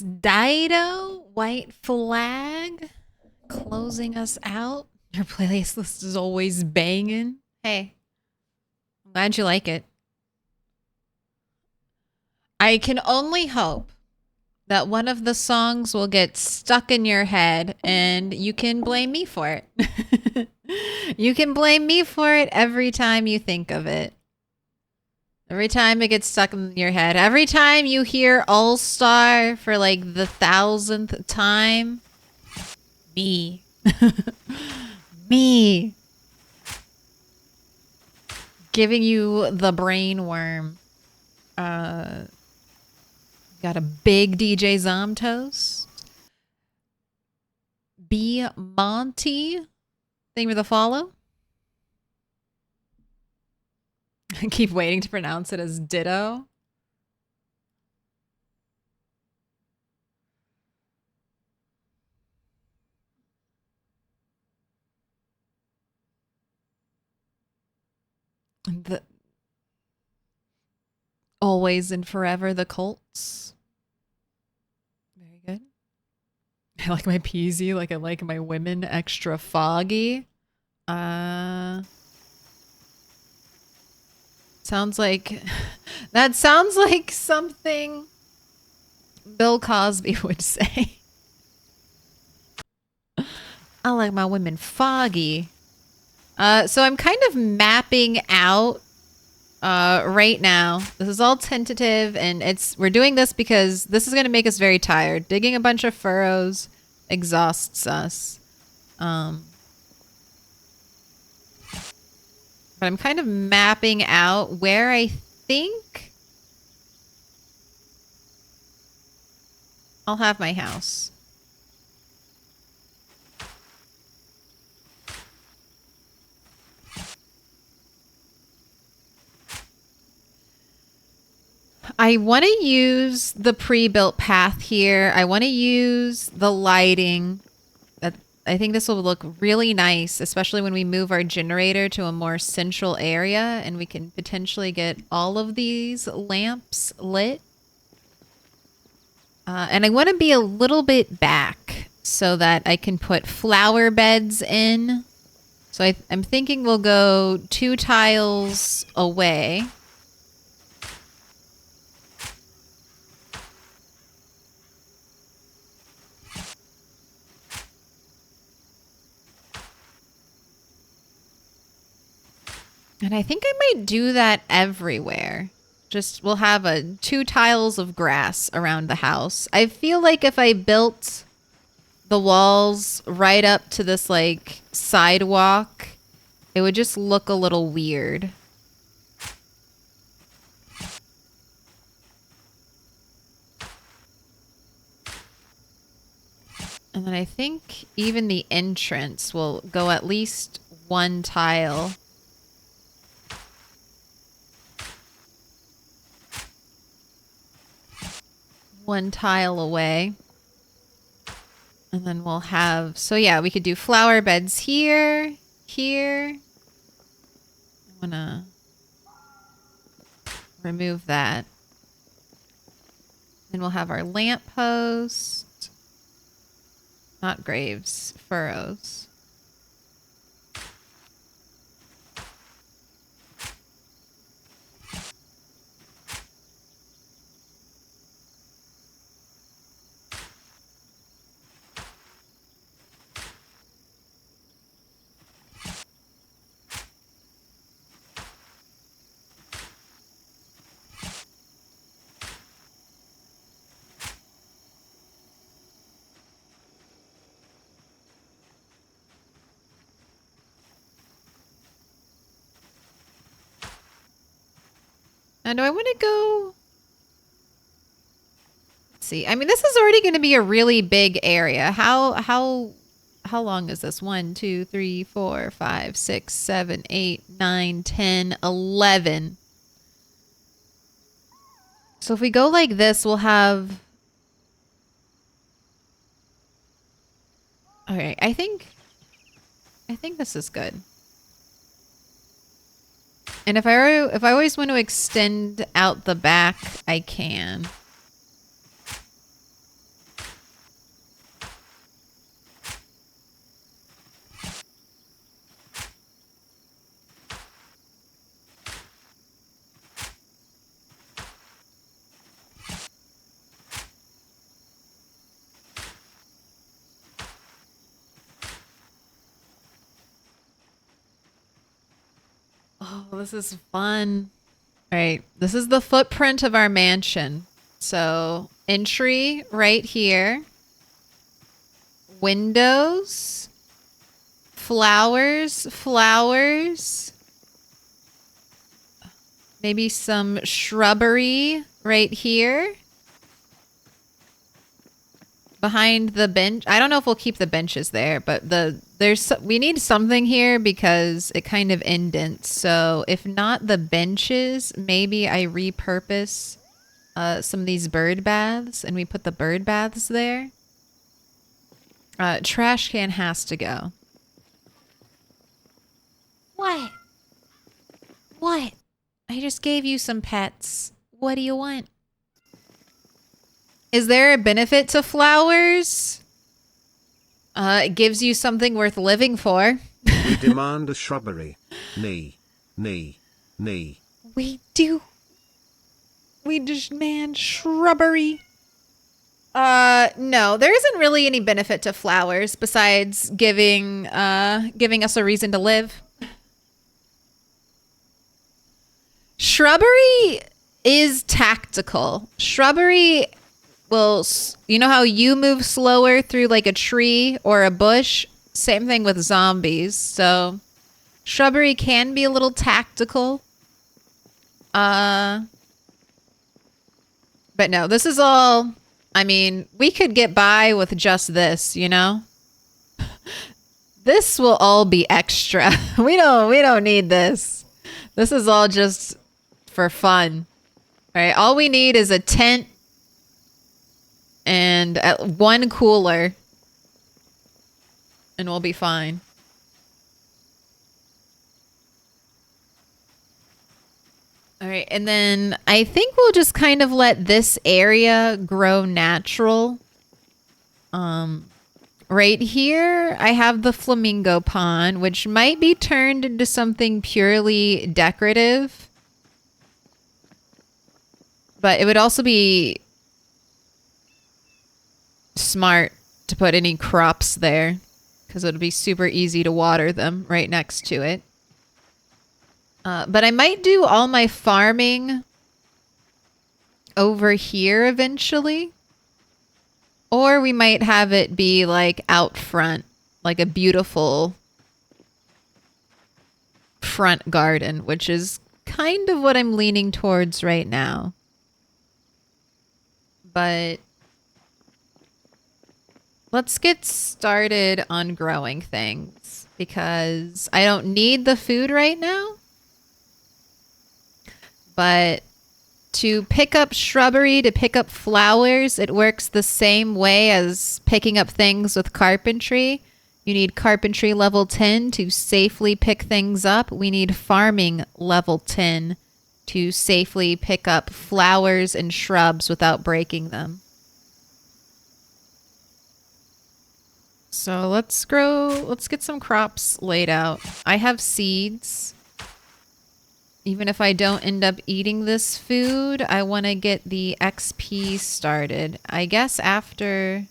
Dido, White Flag, closing us out. Your playlist list is always banging. Hey, I'm glad you like it. I can only hope that one of the songs will get stuck in your head and you can blame me for it. You can blame me for it every time you think of it. Every time it gets stuck in your head. Every time you hear All Star for like the 1,000th time. Me. Me. Giving you the brain worm. Got a big DJ Zomtoast. B Monty. Thank you for the follow. I keep waiting to pronounce it as Ditto. The Always and Forever, the Colts. Very good. I like my peasy like I like my women extra foggy. Sounds like that sounds like something Bill Cosby would say. I like my women foggy. So I'm kind of mapping out right now. This is all tentative, and we're doing this because this is going to make us very tired. Digging a bunch of furrows exhausts us. But I'm kind of mapping out where I think I'll have my house. I want to use the pre-built path here. I want to use the lighting. I think this will look really nice, especially when we move our generator to a more central area and we can potentially get all of these lamps lit. And I want to be a little bit back so that I can put flower beds in. So I'm thinking we'll go 2 tiles away. And I think I might do that everywhere. Just we'll have 2 tiles of grass around the house. I feel like if I built the walls right up to this like sidewalk, it would just look a little weird. And then I think even the entrance will go at least 1 tile. One tile away. And then we'll have, so yeah, we could do flower beds here, here. I want to remove that. Then we'll have our lamp post. Not graves, furrows. Now, do I want to go? Let's see. I mean, this is already going to be a really big area. How long is this? 1, 2, 3, 4, 5, 6, 7, 8, 9, 10, 11. So if we go like this, we'll have. Okay, I think this is good. And if I always want to extend out the back, I can. Oh, this is fun. All right, this is the footprint of our mansion. So, entry right here. Windows. Flowers. Flowers. Maybe some shrubbery right here. Behind the bench. I don't know if we'll keep the benches there, but we need something here because it kind of indents. So if not the benches, maybe I repurpose some of these bird baths and we put the bird baths there. Trash can has to go. What? What? I just gave you some pets. What do you want? Is there a benefit to flowers? It gives you something worth living for. We demand a shrubbery. Nee. We do. We demand shrubbery. No, there isn't really any benefit to flowers besides giving us a reason to live. Shrubbery is tactical. Shrubbery will, you know how you move slower through like a tree or a bush? Same thing with zombies. So shrubbery can be a little tactical. But no, this is all, I mean, we could get by with just this, you know? This will all be extra. We don't need this. This is all just for fun. All right, all we need is a tent and one cooler and we'll be fine. All right, and then I think we'll just kind of let this area grow natural. Right here, I have the flamingo pond, which might be turned into something purely decorative. But it would also be smart to put any crops there because it would be super easy to water them right next to it. But I might do all my farming over here eventually. Or we might have it be like out front, like a beautiful front garden, which is kind of what I'm leaning towards right now. But let's get started on growing things because I don't need the food right now. But to pick up shrubbery, to pick up flowers, it works the same way as picking up things with carpentry. You need carpentry level 10 to safely pick things up. We need farming level 10 to safely pick up flowers and shrubs without breaking them. So let's get some crops laid out. I have seeds. Even if I don't end up eating this food, I want to get the XP started. I guess after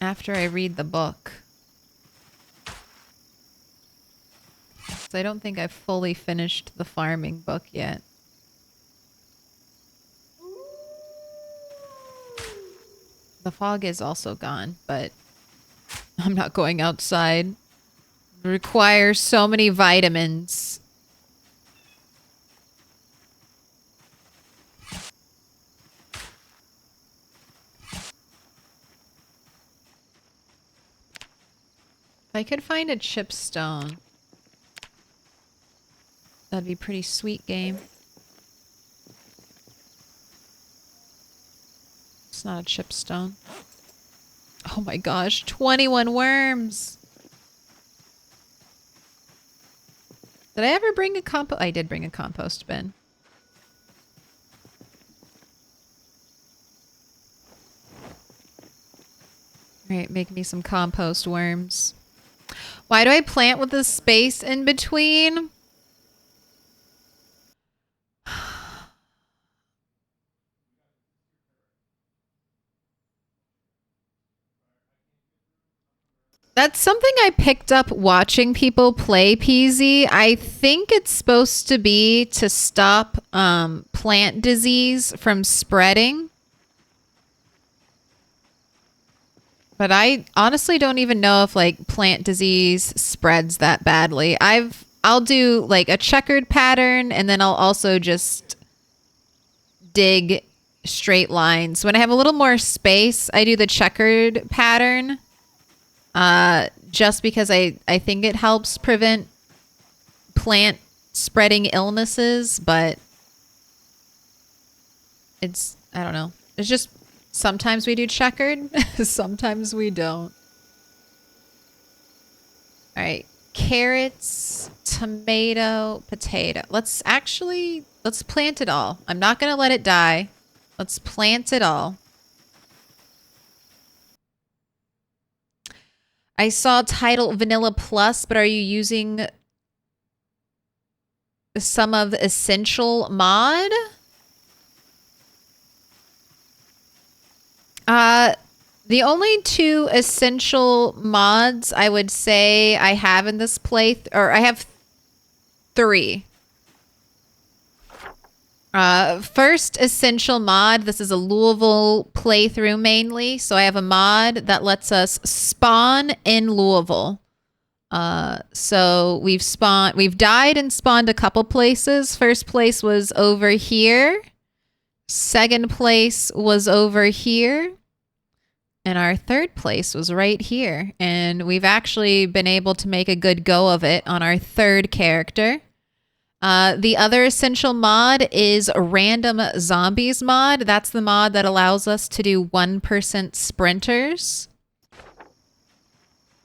I read the book. So I don't think I've fully finished the farming book yet. The fog is also gone, but I'm not going outside. Requires so many vitamins. If I could find a chipstone, that'd be pretty sweet game. It's not a chipstone. Oh my gosh, 21 worms! Did I ever bring a compost? I did bring a compost bin. Alright, make me some compost worms. Why do I plant with the space in between? That's something I picked up watching people play PZ. I think it's supposed to be to stop plant disease from spreading. But I honestly don't even know if like plant disease spreads that badly. I'll do like a checkered pattern and then I'll also just dig straight lines. When I have a little more space, I do the checkered pattern. Just because I think it helps prevent plant spreading illnesses, but I don't know. It's just sometimes we do checkered, sometimes we don't. All right, carrots, tomato, potato. Let's plant it all. I'm not going to let it die. Let's plant it all. I saw title Vanilla Plus, but are you using some of the Essential mod? The only two essential mods I would say I have in this playthrough, or I have three. First essential mod, this is a Louisville playthrough mainly, so I have a mod that lets us spawn in Louisville. So we've died and spawned a couple places. First place was over here. Second place was over here. And our third place was right here. And we've actually been able to make a good go of it on our third character. The other essential mod is a Random Zombies mod. That's the mod that allows us to do 1% sprinters.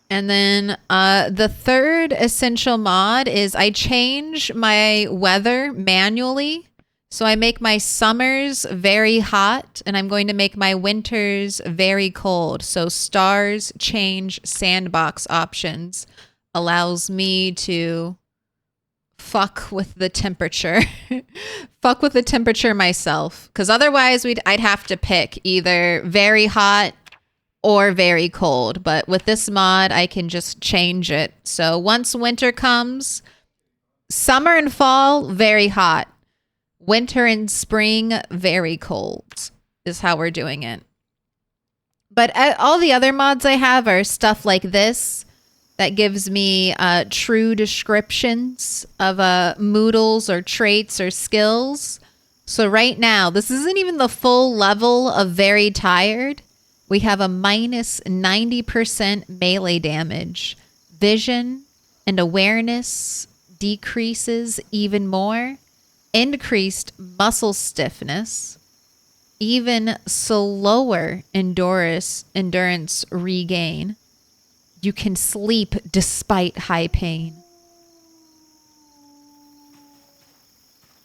And then the third essential mod is I change my weather manually. So I make my summers very hot and I'm going to make my winters very cold. So stars change sandbox options allows me to fuck with the temperature. Fuck with the temperature myself. Because otherwise I'd have to pick either very hot or very cold. But with this mod, I can just change it. So once winter comes, summer and fall, very hot. Winter and spring, very cold is how we're doing it. But all the other mods I have are stuff like this that gives me true descriptions of moodles or traits or skills. So right now, this isn't even the full level of very tired. We have a minus 90% melee damage. Vision and awareness decreases even more. Increased muscle stiffness, even slower endurance regain. You can sleep despite high pain.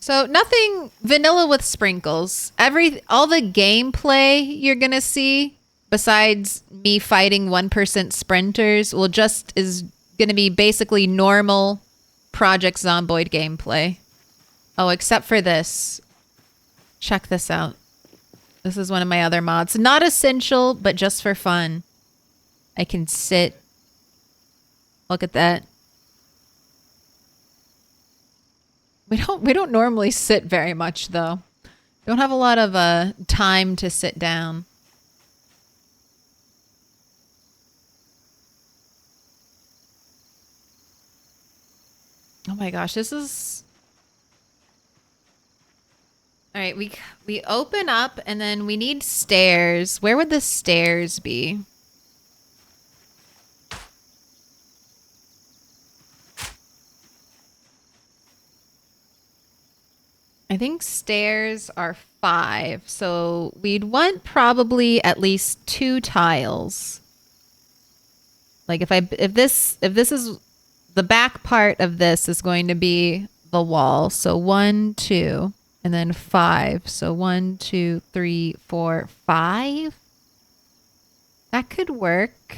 So nothing vanilla with sprinkles. All the gameplay you're gonna see, besides me fighting 1% sprinters, is gonna be basically normal Project Zomboid gameplay. Oh, except for this. Check this out. This is one of my other mods. Not essential, but just for fun. I can sit. Look at that. We don't normally sit very much though. Don't have a lot of time to sit down. Oh my gosh, this is... All right, we open up and then we need stairs. Where would the stairs be? I think stairs are 5. So we'd want probably at least 2 tiles. Like if this is the back part of this is going to be the wall. So 1, 2. And then 5. So 1, 2, 3, 4, 5. That could work.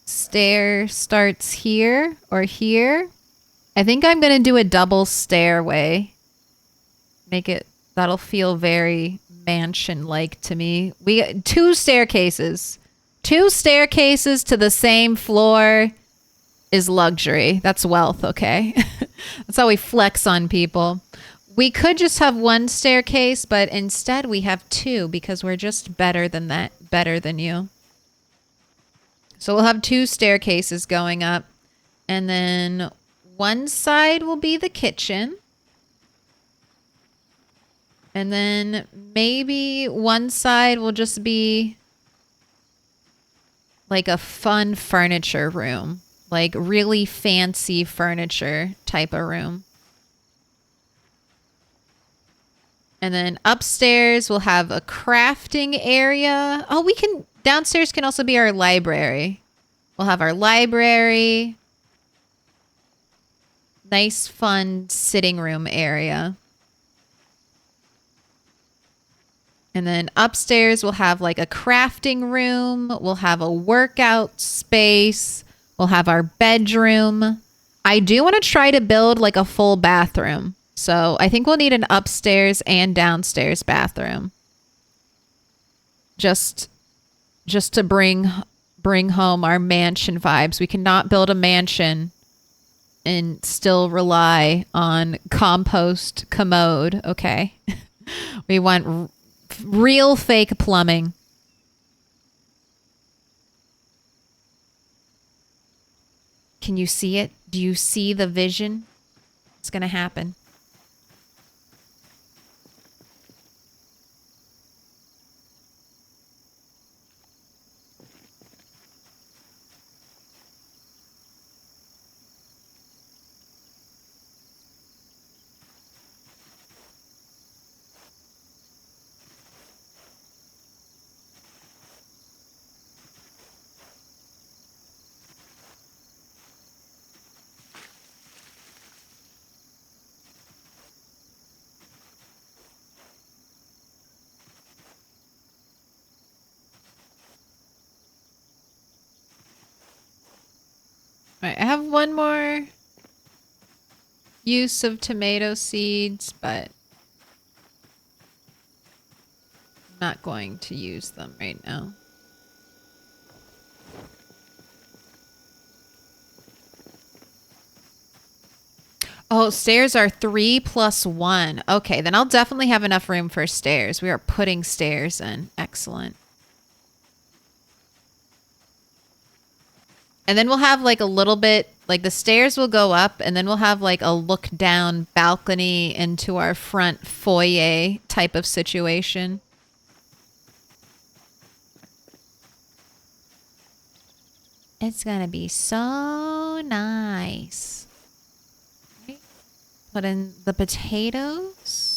Stair starts here or here. I think I'm going to do a double stairway. That'll feel very mansion-like to me. We got 2 staircases. 2 staircases to the same floor is luxury. That's wealth, okay? That's how we flex on people. We could just have 1 staircase, but instead we have 2 because we're just better than that, better than you. So we'll have 2 staircases going up, and then one side will be the kitchen. And then maybe one side will just be like a fun furniture room, like really fancy furniture type of room. And then upstairs we'll have a crafting area. Oh, we can, downstairs can also be our library. We'll have our library. Nice, fun sitting room area. And then upstairs we'll have like a crafting room. We'll have a workout space. We'll have our bedroom. I do want to try to build like a full bathroom. So I think we'll need an upstairs and downstairs bathroom. Just to bring home our mansion vibes. We cannot build a mansion and still rely on compost commode, okay? We want real fake plumbing. Can you see it? Do you see the vision? It's gonna happen. All right, I have one more use of tomato seeds, but I'm not going to use them right now. Oh, stairs are 3 + 1. Okay, then I'll definitely have enough room for stairs. We are putting stairs in. Excellent. And then we'll have like a little bit, like the stairs will go up, and then we'll have like a look down balcony into our front foyer type of situation. It's gonna be so nice. Put in the potatoes.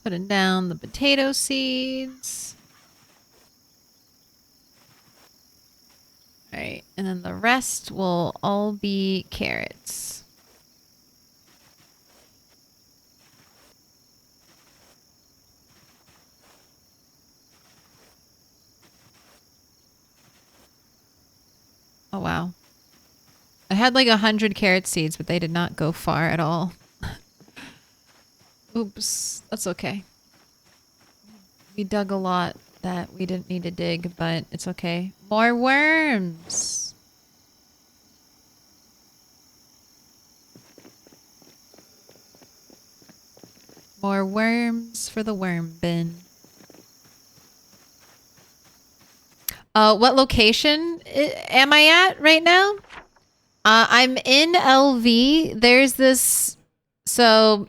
Putting down the potato seeds. All right, and then the rest will all be carrots. Oh, wow. I had like 100 carrot seeds, but they did not go far at all. Oops, that's okay. We dug a lot that we didn't need to dig, but it's okay. More worms! More worms for the worm bin. What location am I at right now? I'm in LV. There's this, so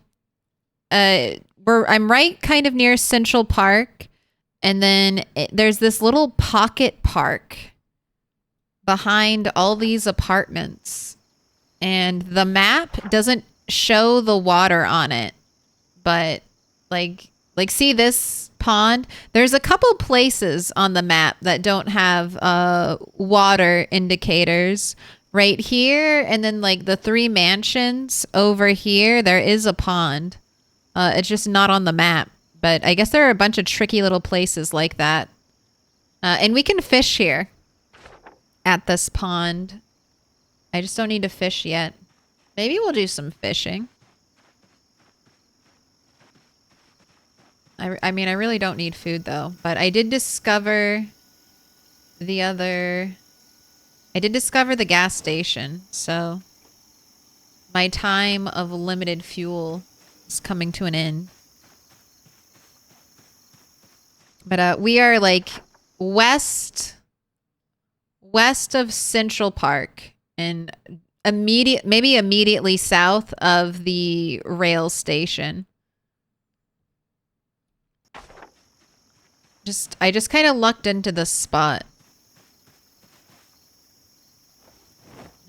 I'm right kind of near Central Park, and then there's this little pocket park behind all these apartments, and the map doesn't show the water on it, but like see this pond? There's a couple places on the map that don't have water indicators. Right here, and then like the 3 mansions over here, there is a pond. It's just not on the map, but I guess there are a bunch of tricky little places like that. And we can fish here at this pond. I just don't need to fish yet. Maybe we'll do some fishing. I mean, I really don't need food though, but I did discover the gas station, so my time of limited fuel is coming to an end. But we are like west of Central Park and maybe immediately south of the rail station. I just kind of lucked into this spot.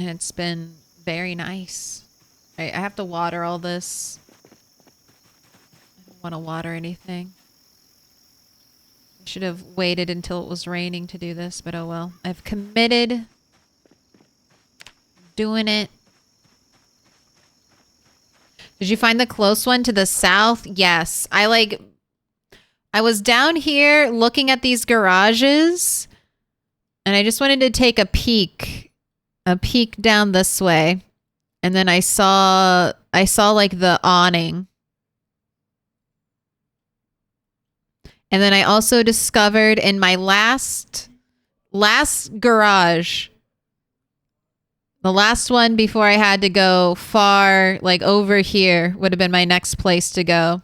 And it's been very nice. I have to water all this. I don't want to water anything. I should have waited until it was raining to do this, but oh well. I've committed. Doing it. Did you find the close one to the south? Yes. I was down here looking at these garages, and I just wanted to take a peek down this way, and then I saw like the awning, and then I also discovered in my last garage, the last one before I had to go far, like over here would have been my next place to go.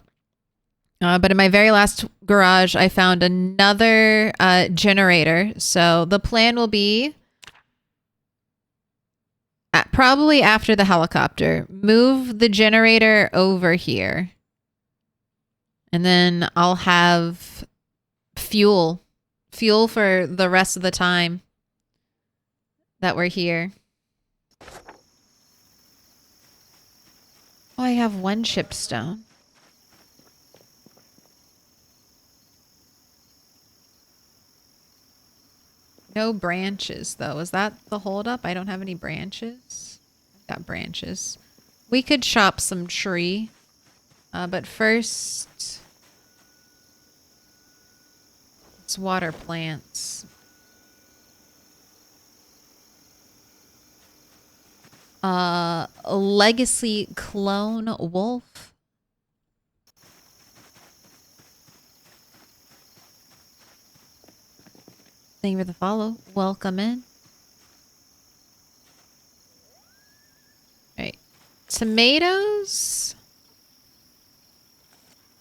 But in my very last garage, I found another generator. So the plan will be, probably after the helicopter, move the generator over here. And then I'll have fuel for the rest of the time that we're here. Oh, I have 1 chipstone. No branches, though. Is that the holdup? I don't have any branches. I've got branches. We could chop some tree. But first, let's water plants. A legacy clone wolf. Thank you for the follow. Welcome in. All right. Tomatoes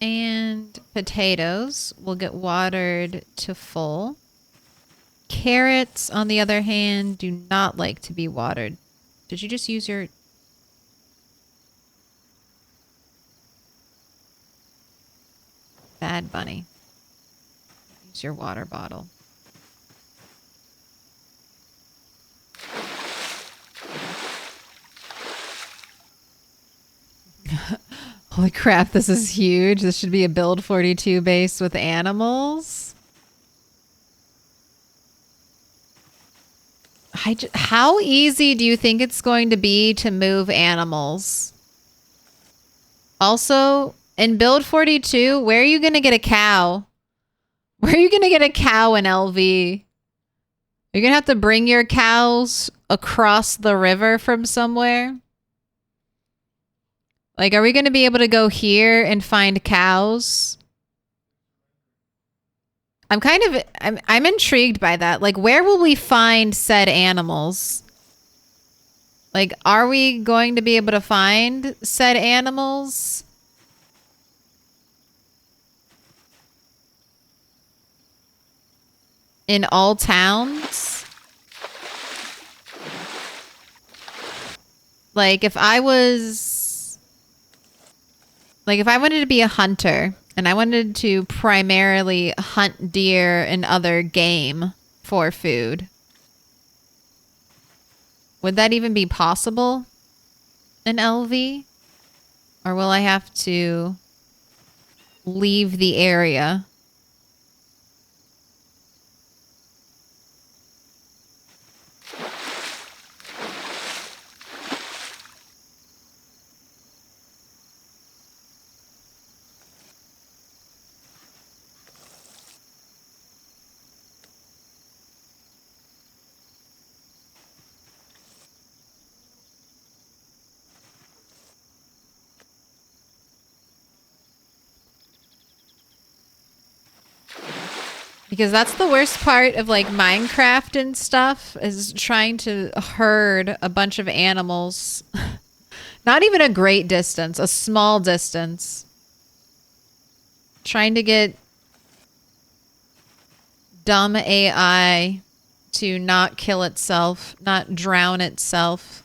and potatoes will get watered to full. Carrots, on the other hand, do not like to be watered. Did you just use your... Bad bunny. Use your water bottle. Holy crap, this is huge. This should be a build 42 base with animals. How easy do you think it's going to be to move animals? Also, in build 42, where are you going to get a cow? Where are you going to get a cow in LV? You're going to have to bring your cows across the river from somewhere? Like, are we going to be able to go here and find cows? I'm intrigued by that. Like, where will we find said animals? Like, are we going to be able to find said animals in all towns. Like if I wanted to be a hunter and I wanted to primarily hunt deer and other game for food, would that even be possible in LV? Or will I have to leave the area? Because that's the worst part of like Minecraft and stuff, is trying to herd a bunch of animals. Not even a great distance, a small distance. Trying to get dumb AI to not kill itself, not drown itself.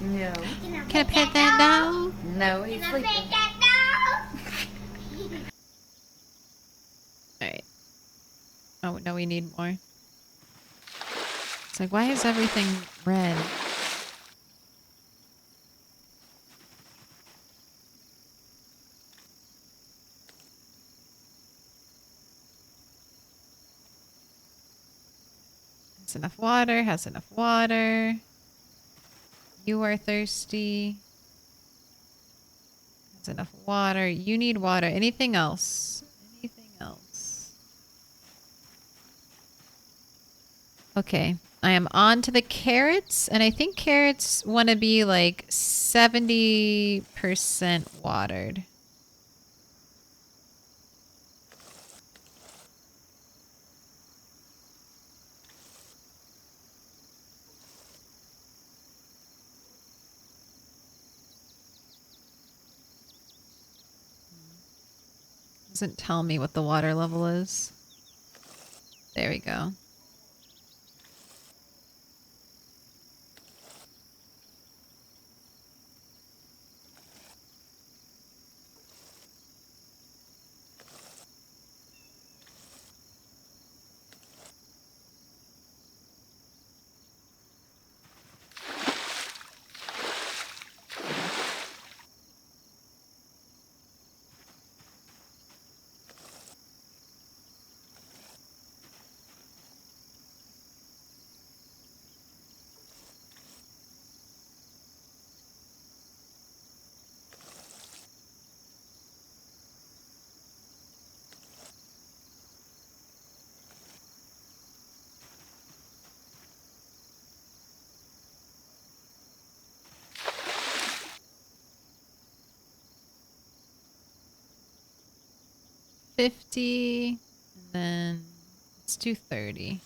No. Can I pet that dog? No, he's sleeping. Alright. Oh, no, we need more. It's like, why is everything red? Has enough water, has enough water. You are thirsty. Has enough water. You need water. Anything else? Anything else? Okay. I am on to the carrots, and I think carrots want to be like 70% watered. Doesn't tell me what the water level is. There we go. $50, and then let's do $30.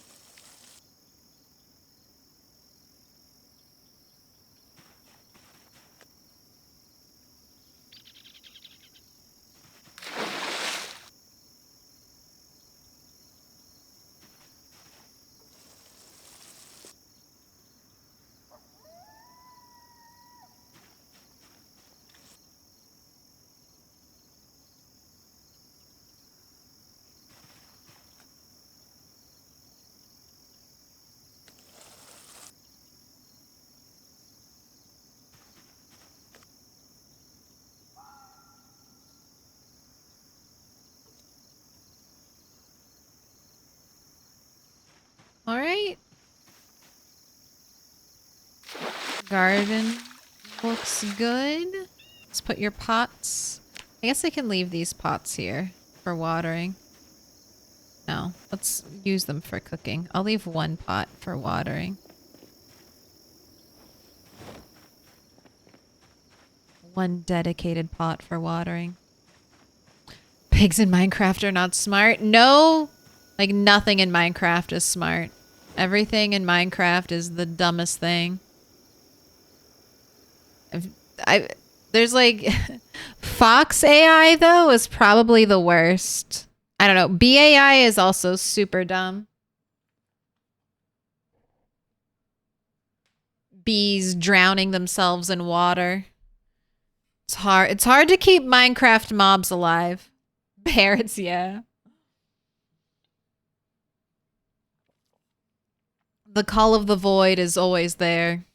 All right. Garden looks good. Let's put your pots. I guess I can leave these pots here for watering. No, let's use them for cooking. I'll leave one pot for watering. One dedicated pot for watering. Pigs in Minecraft are not smart. No, like nothing in Minecraft is smart. Everything in Minecraft is the dumbest thing. I there's like Fox AI though is probably the worst. I don't know. BAI is also super dumb. Bees drowning themselves in water. It's hard. It's hard to keep Minecraft mobs alive. Parrots, yeah. The call of the void is always there.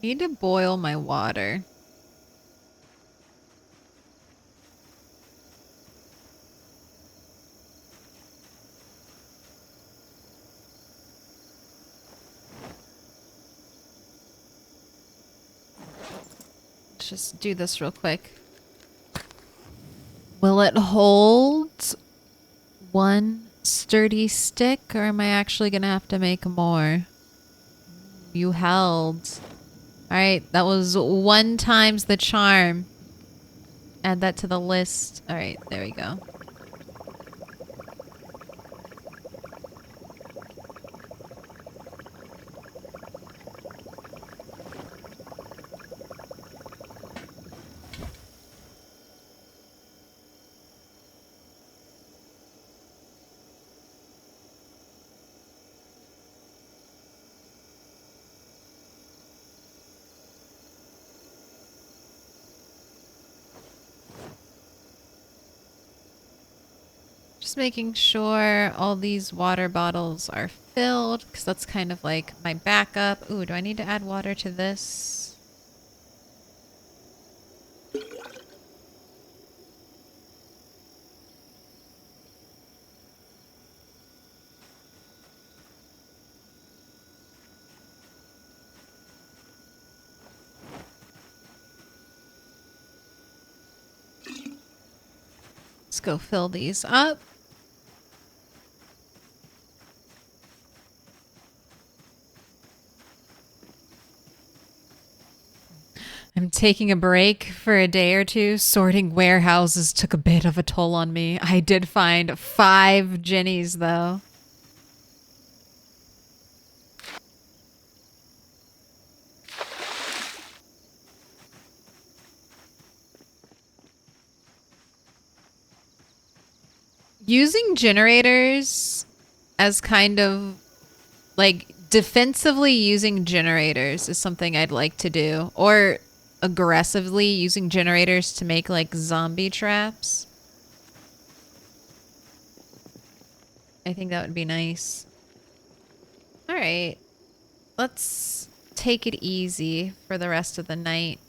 Need to boil my water. Let's just do this real quick. Will it hold one sturdy stick, or am I actually gonna have to make more? You held. Alright, that was 1 times the charm. Add that to the list. Alright, there we go. Just making sure all these water bottles are filled, because that's kind of like my backup. Ooh, do I need to add water to this? Let's go fill these up. I'm taking a break for a day or two. Sorting warehouses took a bit of a toll on me. I did find 5 Jennies, though. Using generators as kind of like defensively using generators is something I'd like to do, or aggressively using generators to make like zombie traps. I think that would be nice. All right, let's take it easy for the rest of the night.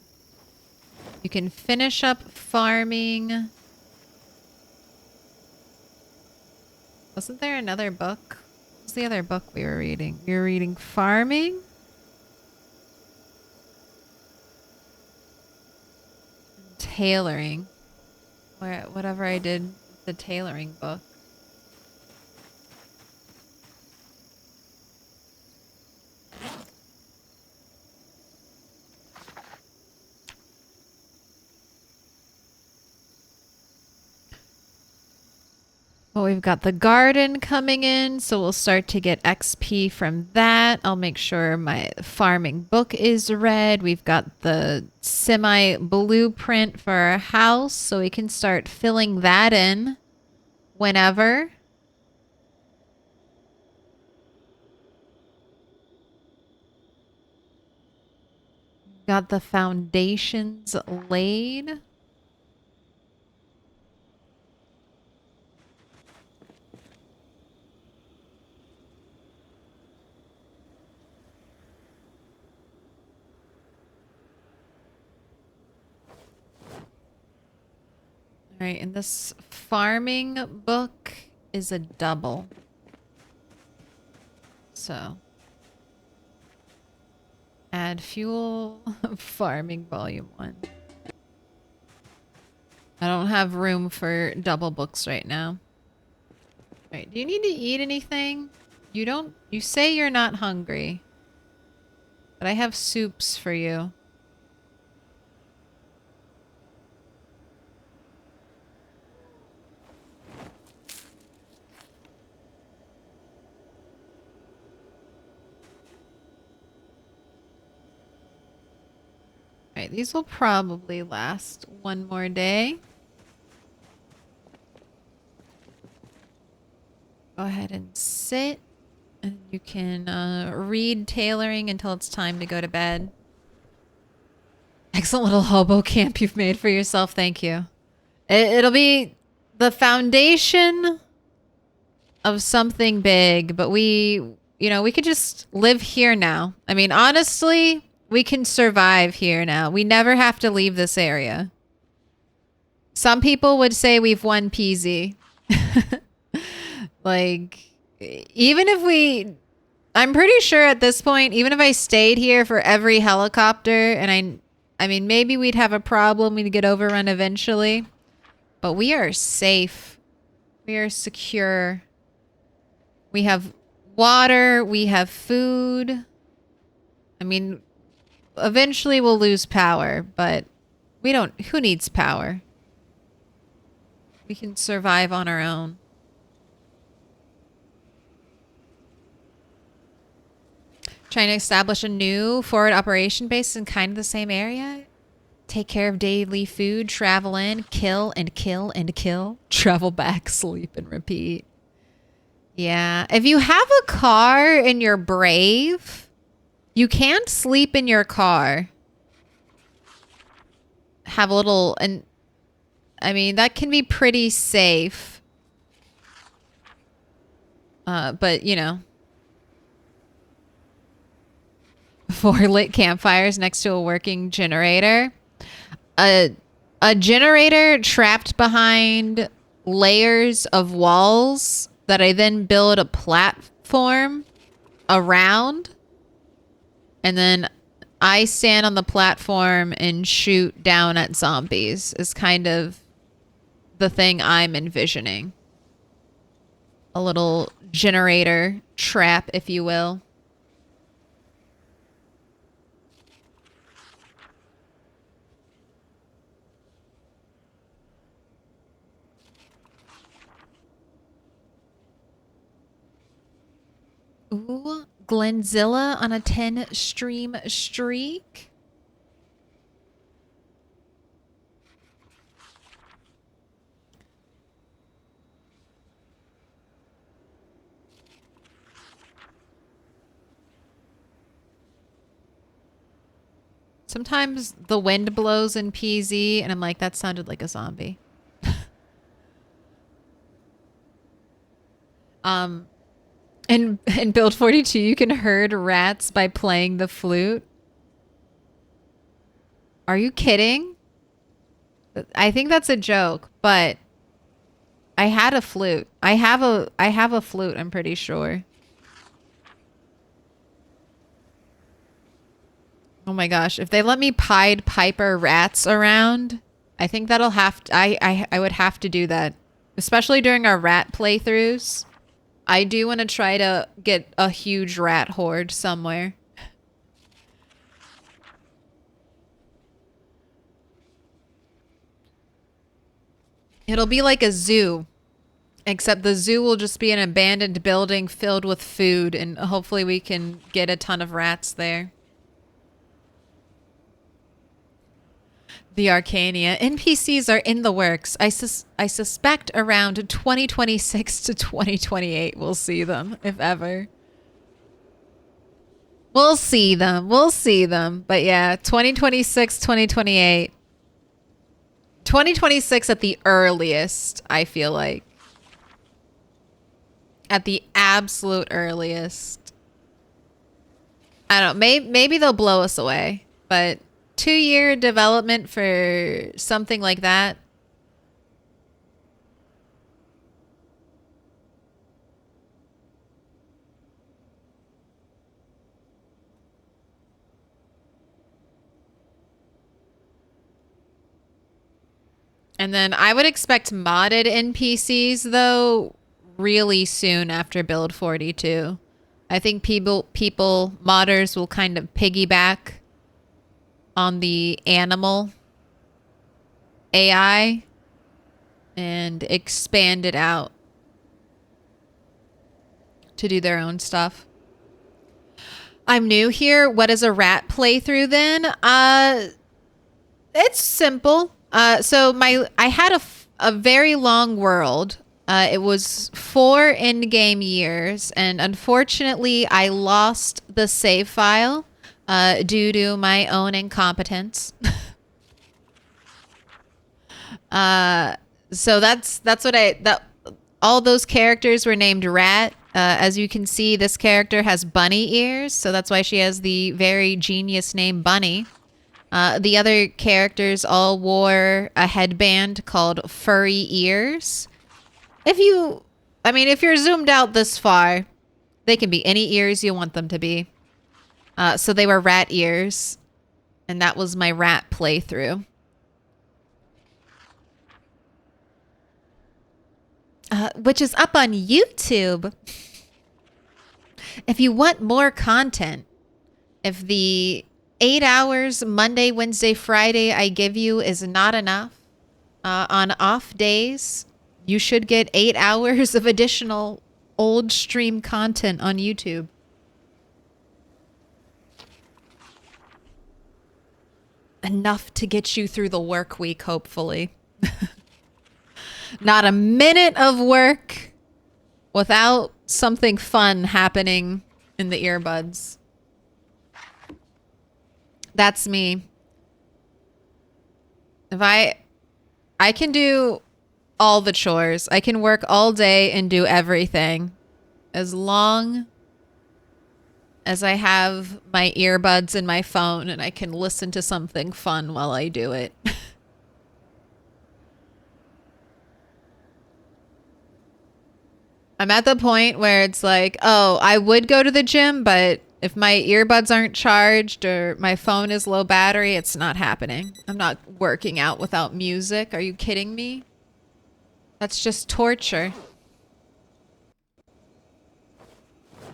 You can finish up farming. Wasn't there another book? What was the other book we were reading? We were reading farming? Tailoring. Whatever I did with the tailoring book. Well, we've got the garden coming in, so we'll start to get XP from that. I'll make sure my farming book is read. We've got the semi blueprint for our house, so we can start filling that in whenever. Got the foundations laid. Right, and this farming book is a double. So, add fuel, farming volume 1. I don't have room for double books right now. Right, do you need to eat anything? You don't, you say you're not hungry. But I have soups for you. Right, these will probably last one more day. Go ahead and sit. And you can read tailoring until it's time to go to bed. Excellent little hobo camp you've made for yourself. Thank you. It'll be the foundation of something big, but we could just live here now. I mean, honestly, we can survive here now. We never have to leave this area. Some people would say we've won peasy. Like, even if I'm pretty sure at this point, even if I stayed here for every helicopter, and I mean, maybe we'd have a problem. We'd get overrun eventually. But we are safe. We are secure. We have water. We have food. I mean, eventually we'll lose power, but who needs power? We can survive on our own. Trying to establish a new forward operation base in kind of the same area. Take care of daily food, travel in, kill and kill and kill. Travel back, sleep and repeat. Yeah. If you have a car and you're brave, you can't sleep in your car. Have a little, and I mean, that can be pretty safe. But you know. 4 lit campfires next to a working generator. A generator trapped behind layers of walls that I then build a platform around. And then I stand on the platform and shoot down at zombies is kind of the thing I'm envisioning. A little generator trap, if you will. Ooh, Glenzilla on a 10 stream streak. Sometimes the wind blows in PZ and I'm like, that sounded like a zombie. In Build 42, you can herd rats by playing the flute. Are you kidding? I think that's a joke, but I had a flute. I have a flute, I'm pretty sure. Oh my gosh, if they let me Pied Piper rats around, I think that'll have to, I would have to do that. Especially during our rat playthroughs. I do want to try to get a huge rat horde somewhere. It'll be like a zoo. Except the zoo will just be an abandoned building filled with food, and hopefully we can get a ton of rats there. The Arcania. NPCs are in the works. I suspect around 2026 to 2028 we'll see them, if ever. We'll see them. We'll see them. But yeah, 2026, 2028. 2026 at the earliest, I feel like. At the absolute earliest. I don't know. Maybe they'll blow us away. But 2-year development for something like that. And then I would expect modded NPCs though really soon after build 42. I think people modders will kind of piggyback on the animal AI and expand it out to do their own stuff. I'm new here. What is a rat playthrough then? It's simple. I had a very long world. It was 4 in-game years, and unfortunately, I lost the save file due to my own incompetence. So that's what all those characters were named Rat. As you can see, this character has bunny ears, so that's why she has the very genius name Bunny. The other characters all wore a headband called Furry Ears. If you're zoomed out this far, they can be any ears you want them to be. So they were rat ears, and that was my rat playthrough. Which is up on YouTube. If you want more content, if the 8 hours Monday, Wednesday, Friday I give you is not enough, on off days, you should get 8 hours of additional old stream content on YouTube. Enough to get you through the work week, hopefully. Not a minute of work without something fun happening in the earbuds. That's me. If I can do all the chores. I can work all day and do everything as long as I have my earbuds in my phone and I can listen to something fun while I do it. I'm at the point where it's like, oh, I would go to the gym, but if my earbuds aren't charged or my phone is low battery, it's not happening. I'm not working out without music. Are you kidding me? That's just torture. All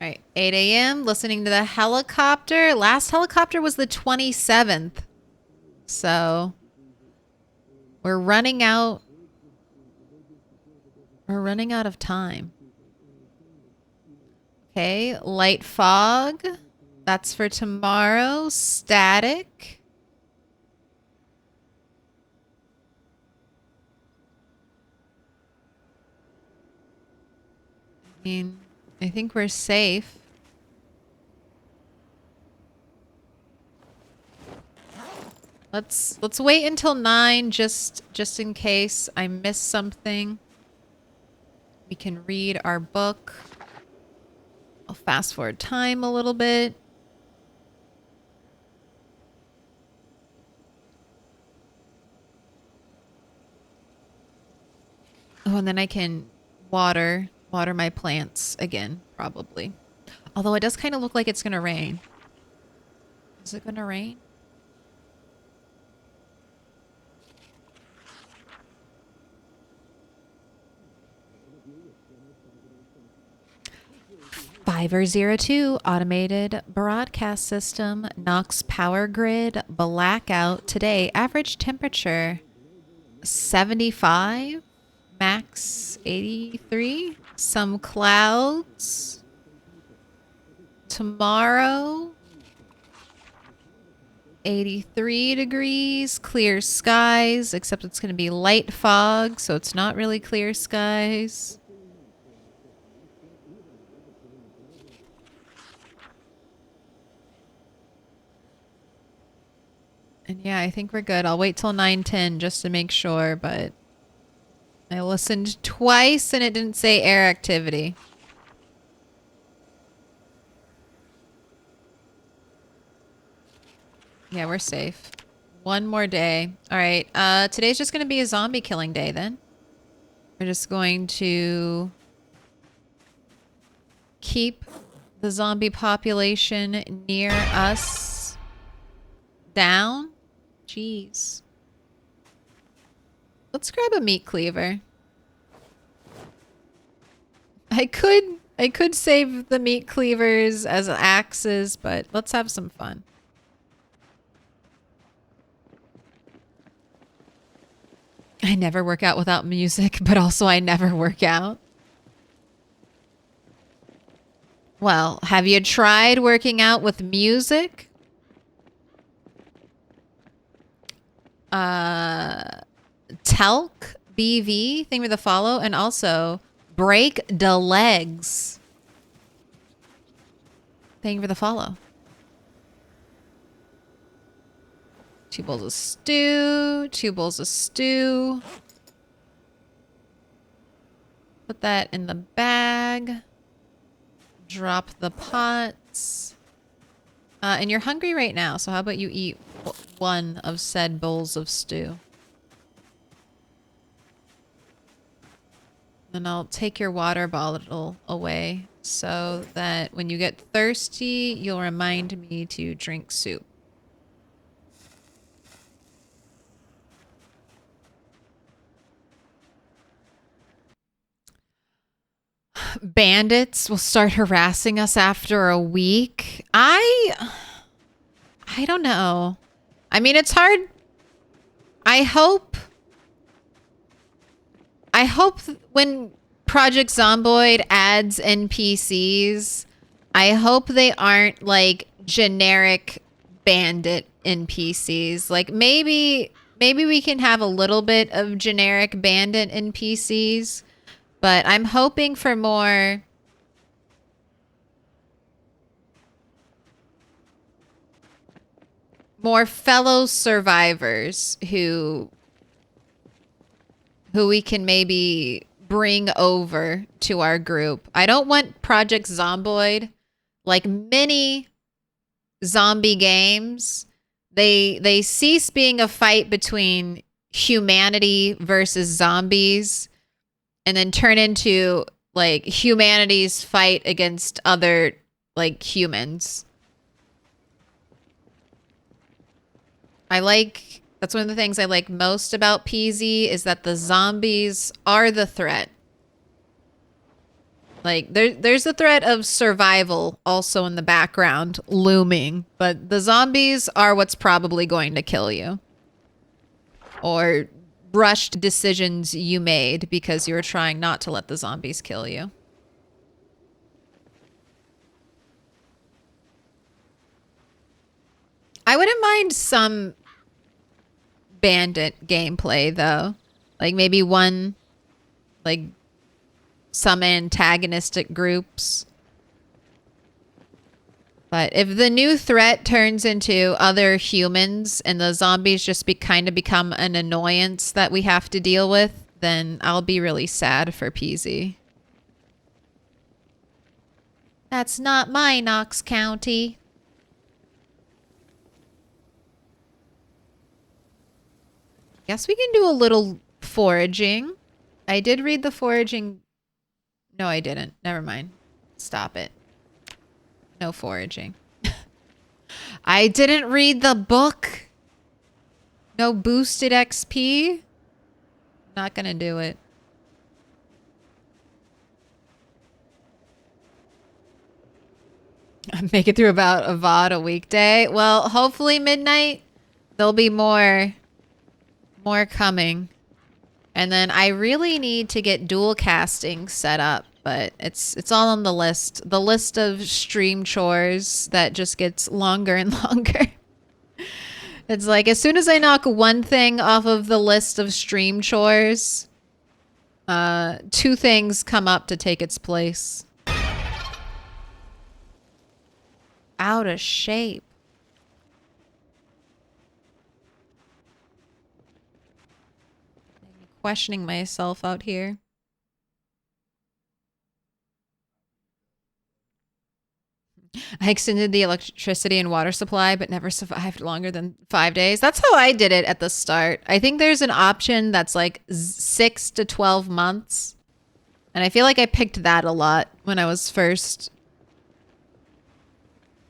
right, 8 a.m. listening to the helicopter. Last helicopter was the 27th. So we're running out. We're running out of time. Okay, light fog. That's for tomorrow. Static. I mean, I think we're safe. Let's wait until 9 just in case I miss something. We can read our book. I'll fast forward time a little bit. Oh, and then I can water my plants again, probably. Although it does kind of look like it's going to rain. Is it going to rain? Fiver02 automated broadcast system knocks power grid blackout today. Average temperature 75, max 83. Some clouds. Tomorrow 83 degrees, clear skies, except it's going to be light fog, so it's not really clear skies. And yeah, I think we're good. I'll wait till 9:10 just to make sure, but I listened twice and it didn't say air activity. Yeah, we're safe. One more day. All right. Today's just going to be a zombie killing day then. We're just going to keep the zombie population near us down. Jeez. Let's grab a meat cleaver. I could save the meat cleavers as axes, but let's have some fun. I never work out without music, but also I never work out. Well, have you tried working out with music? Telk BV, thank you for the follow, and also break the legs. Thank you for the follow. 2 bowls of stew, 2 bowls of stew. Put that in the bag. Drop the pots. And you're hungry right now, so how about you eat one of said bowls of stew? Then I'll take your water bottle away so that when you get thirsty, you'll remind me to drink soup. Bandits will start harassing us after a week. I don't know. I mean, it's hard. I hope when Project Zomboid adds NPCs, I hope they aren't like generic bandit NPCs. Like maybe we can have a little bit of generic bandit NPCs, but I'm hoping for more fellow survivors who we can maybe bring over to our group. I don't want Project Zomboid, like many zombie games, they cease being a fight between humanity versus zombies and then turn into like humanity's fight against other like humans. That's one of the things I like most about PZ is that the zombies are the threat. Like there's the threat of survival also in the background looming, but the zombies are what's probably going to kill you. Or rushed decisions you made because you were trying not to let the zombies kill you. I wouldn't mind some bandit gameplay though. Like maybe some antagonistic groups. But if the new threat turns into other humans and the zombies just kind of become an annoyance that we have to deal with, then I'll be really sad for PZ. That's not my Knox County. Guess we can do a little foraging. I did read the foraging. No, I didn't. Never mind. Stop it. No foraging. I didn't read the book. No boosted XP. Not gonna do it. Make it through about a VOD a weekday. Well, hopefully midnight. There'll be more coming. And then I really need to get dual casting set up, but it's all on the list. The list of stream chores that just gets longer and longer. It's like as soon as I knock one thing off of the list of stream chores, 2 things come up to take its place. Out of shape. Questioning myself out here. I extended the electricity and water supply, but never survived longer than 5 days. That's how I did it at the start. I think there's an option that's like 6 to 12 months. And I feel like I picked that a lot when I was first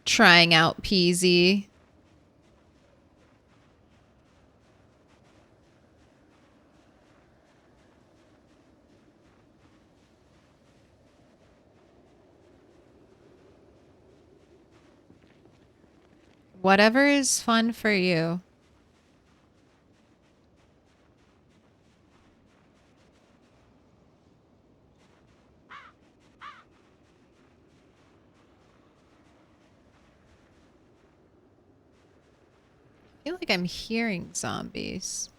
trying out PZ. Whatever is fun for you. I feel like I'm hearing zombies.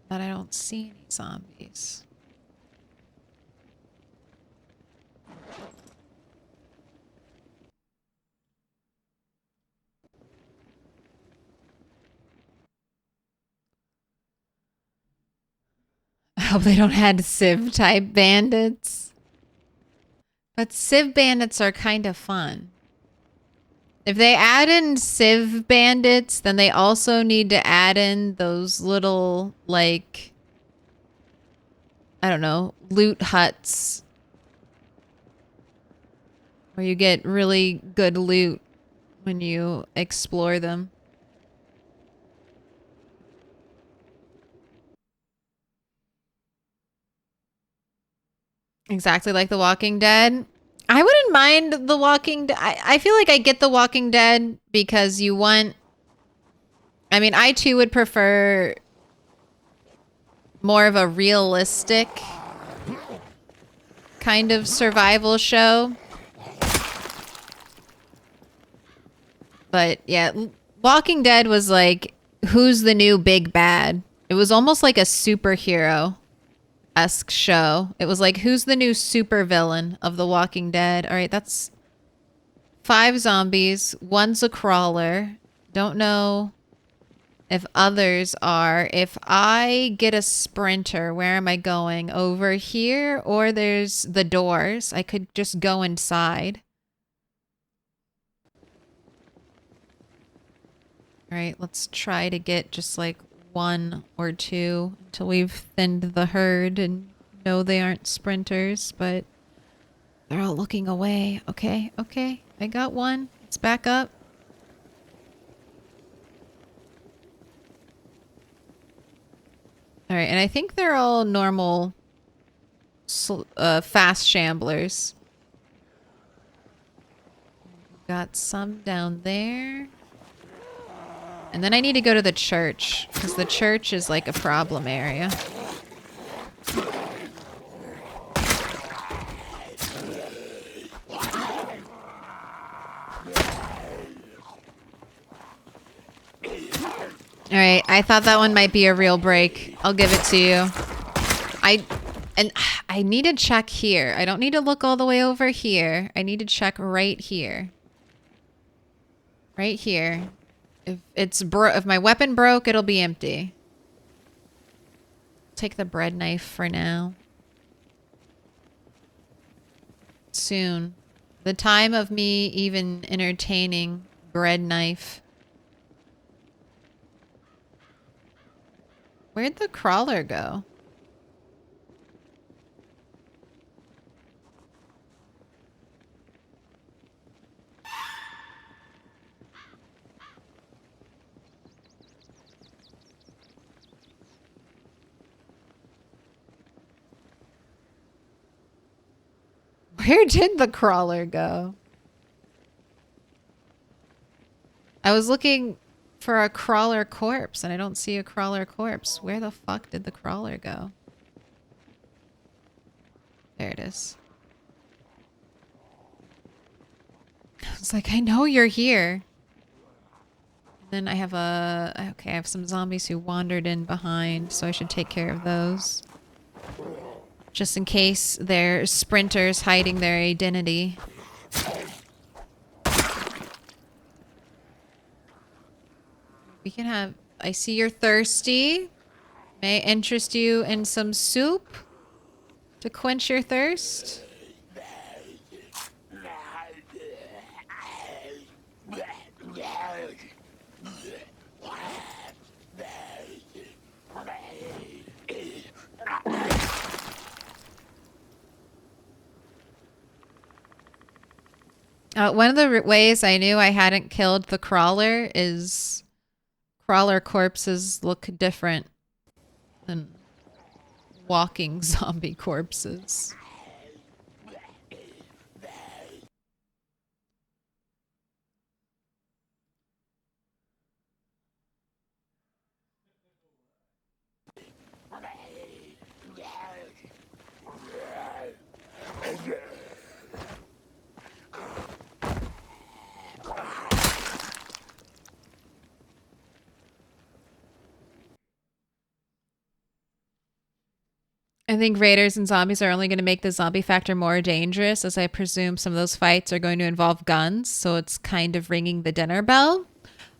But I don't see any zombies. I hope they don't add Civ type bandits. But Civ bandits are kind of fun. If they add in Civ bandits, then they also need to add in those little, like, I don't know, loot huts. Where you get really good loot when you explore them. Exactly like The Walking Dead. I wouldn't mind The Walking Dead. I feel like I get The Walking Dead because you want... I mean, I too would prefer more of a realistic kind of survival show. But yeah, Walking Dead was like, who's the new big bad? It was almost like a superhero-esque show. It was like, who's the new supervillain of The Walking Dead? All right, that's 5 zombies. 1's a crawler. Don't know if others are. If I get a sprinter, where am I going? Over here? Or there's the doors. I could just go inside. All right, let's try to get just like 1 or 2 until we've thinned the herd and know they aren't sprinters, but they're all looking away. Okay, okay. I got 1. Let's back up. All right, and I think they're all normal fast shamblers. Got some down there. And then I need to go to the church, because the church is like a problem area. Alright, I thought that one might be a real break. I'll give it to you. I need to check here. I don't need to look all the way over here. I need to check right here. Right here. If my weapon broke, it'll be empty. Take the bread knife for now. Soon. The time of me even entertaining bread knife. Where'd the crawler go? Where did the crawler go? I was looking for a crawler corpse and I don't see a crawler corpse. Where the fuck did the crawler go? There it is. I was like, I know you're here. Then I have I have some zombies who wandered in behind, so I should take care of those. Just in case they're sprinters hiding their identity. We can have... I see you're thirsty. May I interest you in some soup to quench your thirst? One of the ways I knew I hadn't killed the crawler is crawler corpses look different than walking zombie corpses. I think raiders and zombies are only going to make the zombie factor more dangerous, as I presume some of those fights are going to involve guns, so it's kind of ringing the dinner bell.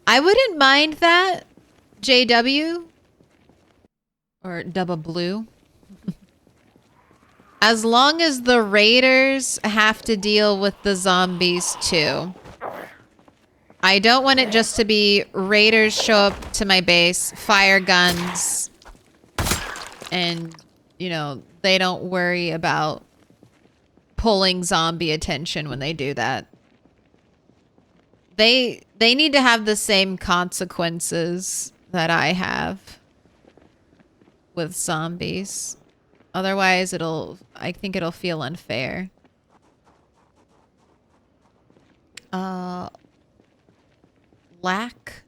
I wouldn't mind that, JW. Or Double Blue. As long as the raiders have to deal with the zombies too. I don't want it just to be raiders show up to my base, fire guns, and, you know, they don't worry about pulling zombie attention when they do that. They need to have the same consequences that I have with zombies. Otherwise, I think it'll feel unfair. Lax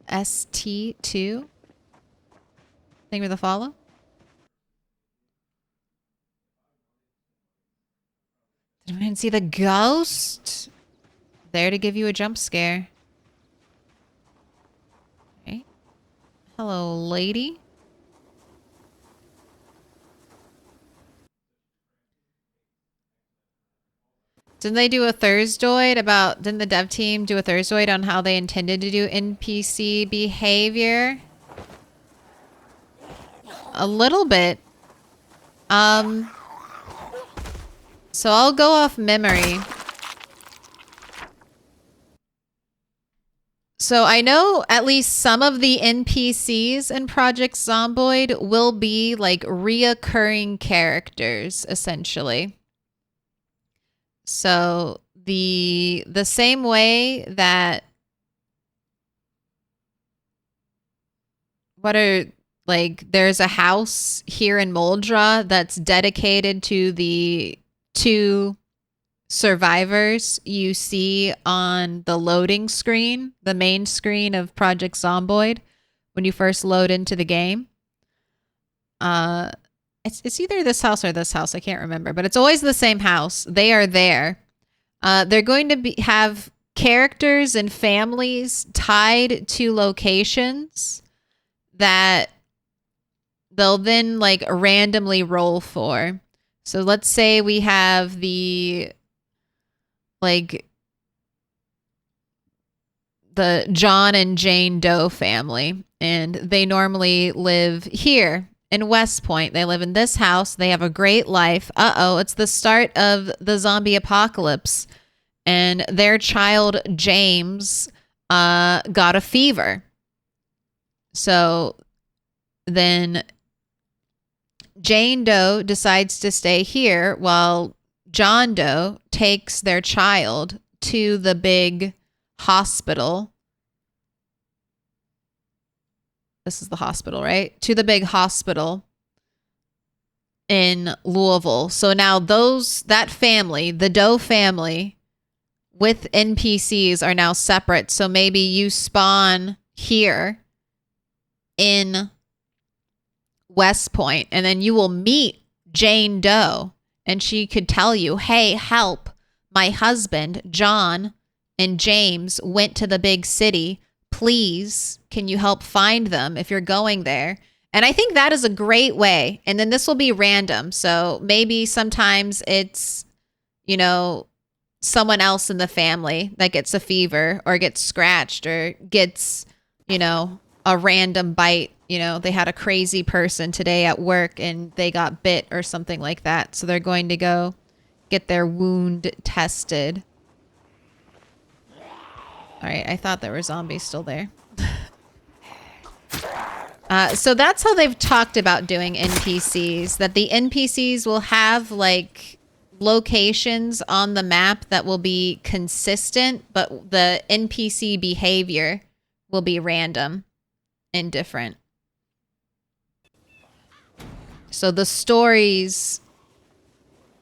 ST2. Thank you for the follow. Did anyone see the ghost? There to give you a jump scare. Okay. Hello, lady. Didn't they do a Thursdoid about, didn't the dev team do a Thursdoid on how they intended to do NPC behavior? A little bit. So I'll go off memory. So I know at least some of the NPCs in Project Zomboid will be like reoccurring characters, essentially. So the same way that there's a house here in Moldra that's dedicated to the 2 survivors you see on the loading screen, the main screen of Project Zomboid when you first load into the game. It's either this house or this house. I can't remember, but it's always the same house. They are there. They're going to have characters and families tied to locations that they'll then like randomly roll for. So let's say we have the John and Jane Doe family, and they normally live here in West Point. They live in this house. They have a great life. Uh-oh, it's the start of the zombie apocalypse. And their child, James, got a fever. So then Jane Doe decides to stay here while John Doe takes their child to the big hospital. This is the hospital, right? To the big hospital in Louisville. So now that family, the Doe family with NPCs are now separate. So maybe you spawn here in West Point and then you will meet Jane Doe and she could tell you, hey, help. My husband, John, and James went to the big city. Please, can you help find them if you're going there? And I think that is a great way. And then this will be random. So maybe sometimes it's, you know, someone else in the family that gets a fever or gets scratched or gets, you know, a random bite. You know, they had a crazy person today at work and they got bit or something like that. So they're going to go get their wound tested. All right, I thought there were zombies still there. So that's how they've talked about doing NPCs, that the NPCs will have like locations on the map that will be consistent, but the NPC behavior will be random and different. So the stories,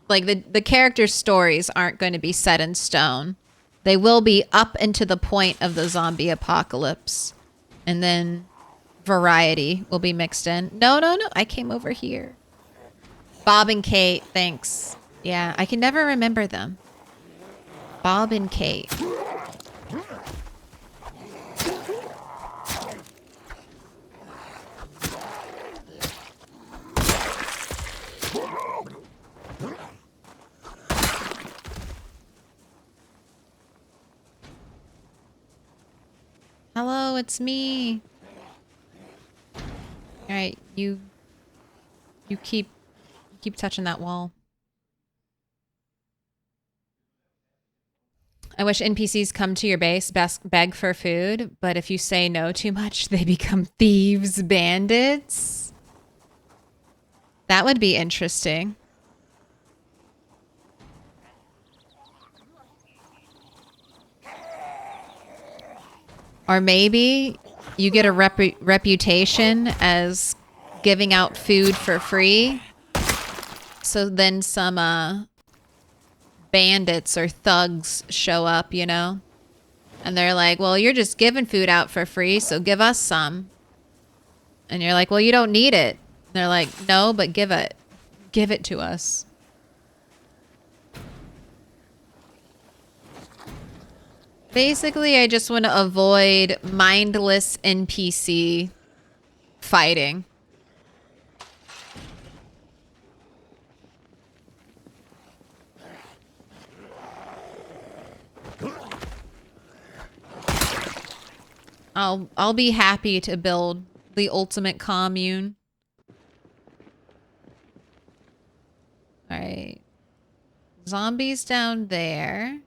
like the characters' stories aren't going to be set in stone. They will be up into the point of the zombie apocalypse. And then variety will be mixed in. No. I came over here. Bob and Kate, thanks. Yeah, I can never remember them. Bob and Kate. it's me. All right, you keep touching that wall. I wish NPCs come to your base, beg for food, but if you say no too much, they become thieves, bandits. That would be interesting. Or maybe you get a reputation as giving out food for free. So then some bandits or thugs show up, you know? And they're like, well, you're just giving food out for free, so give us some. And you're like, well, you don't need it. And they're like, no, but give it. Give it to us. Basically, I just want to avoid mindless NPC fighting. I'll be happy to build the ultimate commune. All right. Zombies down there.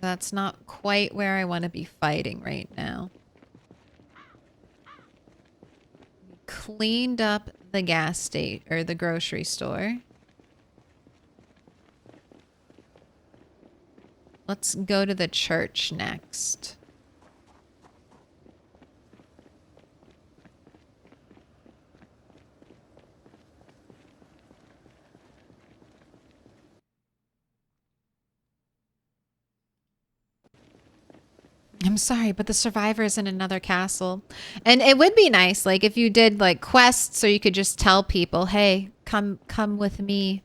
That's not quite where I want to be fighting right now. Cleaned up the gas station or the grocery store. Let's go to the church next. I'm sorry, but the survivor is in another castle. And it would be nice, like, if you did, like, quests, or you could just tell people, hey, come with me.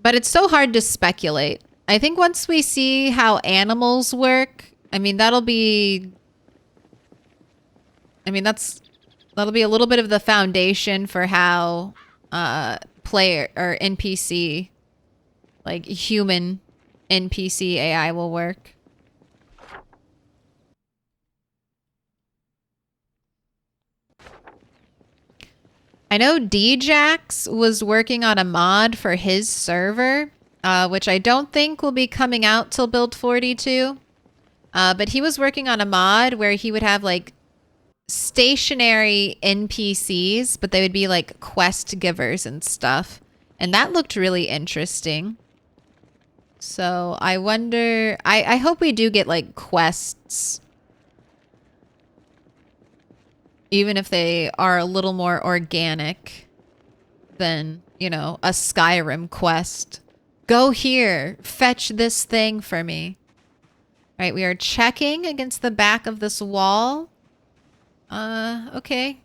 But it's so hard to speculate. I think once we see how animals work, I mean, that'll be a little bit of the foundation for how player or NPC, like human NPC AI will work. I know Djax was working on a mod for his server, which I don't think will be coming out till build 42. But he was working on a mod where he would have like stationary NPCs, but they would be like quest givers and stuff. And that looked really interesting. So I wonder, I hope we do get like quests. Even if they are a little more organic than, you know, a Skyrim quest. Go here, fetch this thing for me. All right, we are checking against the back of this wall. Okay.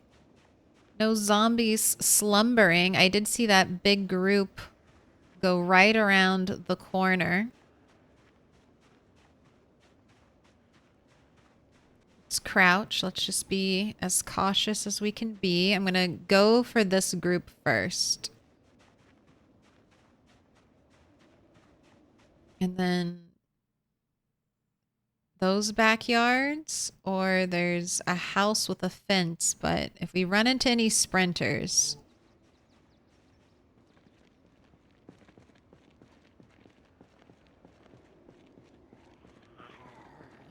No zombies slumbering. I did see that big group go right around the corner. Let's crouch. Let's just be as cautious as we can be. I'm going to go for this group first. And then those backyards, or there's a house with a fence, but if we run into any sprinters...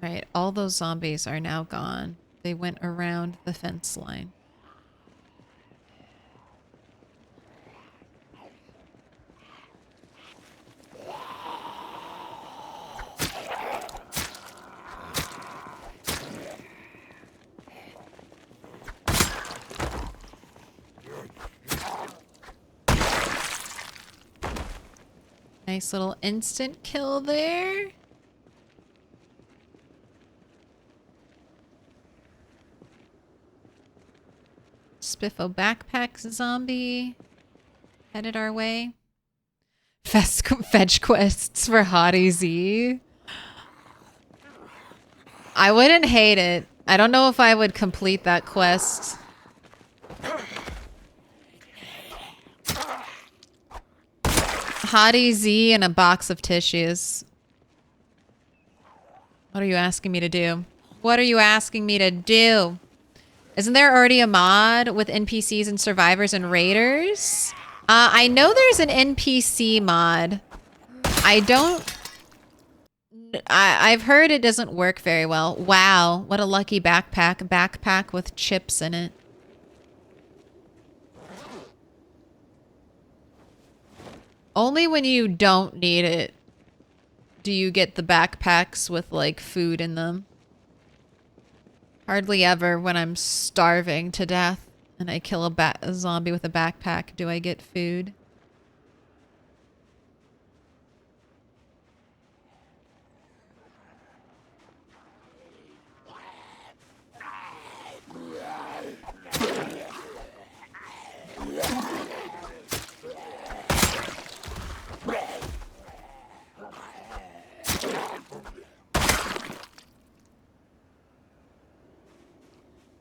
All right, all those zombies are now gone. They went around the fence line. Nice little instant kill there. Spiffo backpack zombie headed our way. Fetch quests for Hottie Z. I wouldn't hate it. I don't know if I would complete that quest. Hottie Z and a box of tissues. What are you asking me to do? What are you asking me to do? Isn't there already a mod with NPCs and survivors and raiders? I know there's an NPC mod. I've heard it doesn't work very well. Wow, what a lucky backpack. Backpack with chips in it. Only when you don't need it do you get the backpacks with, like, food in them. Hardly ever when I'm starving to death and I kill a zombie with a backpack do I get food.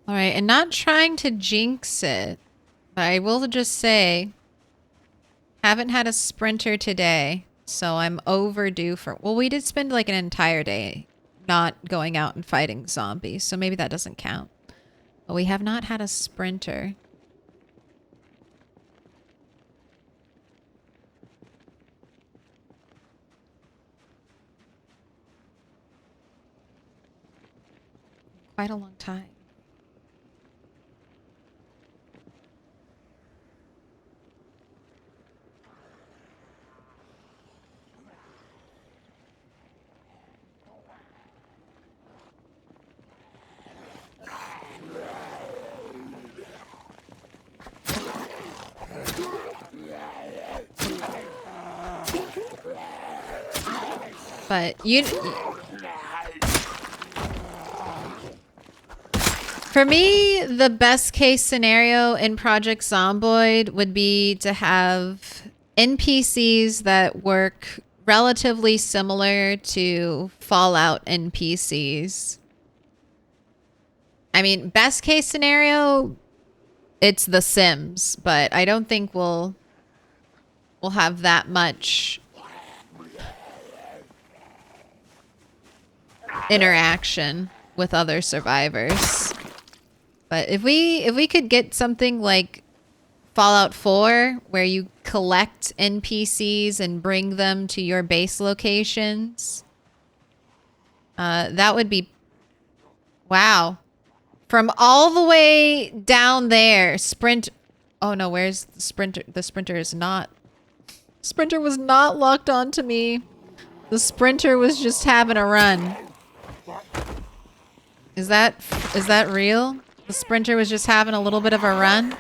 All right, and not trying to jinx it, but I will just say, haven't had a sprinter today, so I'm overdue for... Well, we did spend like an entire day not going out and fighting zombies, so maybe that doesn't count. But we have not had a sprinter. Quite a long time. But for me, the best case scenario in Project Zomboid would be to have NPCs that work relatively similar to Fallout NPCs. I mean, best case scenario, it's The Sims, but I don't think we'll have that much interaction with other survivors. But if we could get something like Fallout 4 where you collect NPCs and bring them to your base locations, that would be... Wow. From all the way down there, sprint... Oh no, where's the sprinter? The sprinter is not... Sprinter was not locked onto me. The sprinter was just having a run. Is that real? The sprinter was just having a little bit of a run?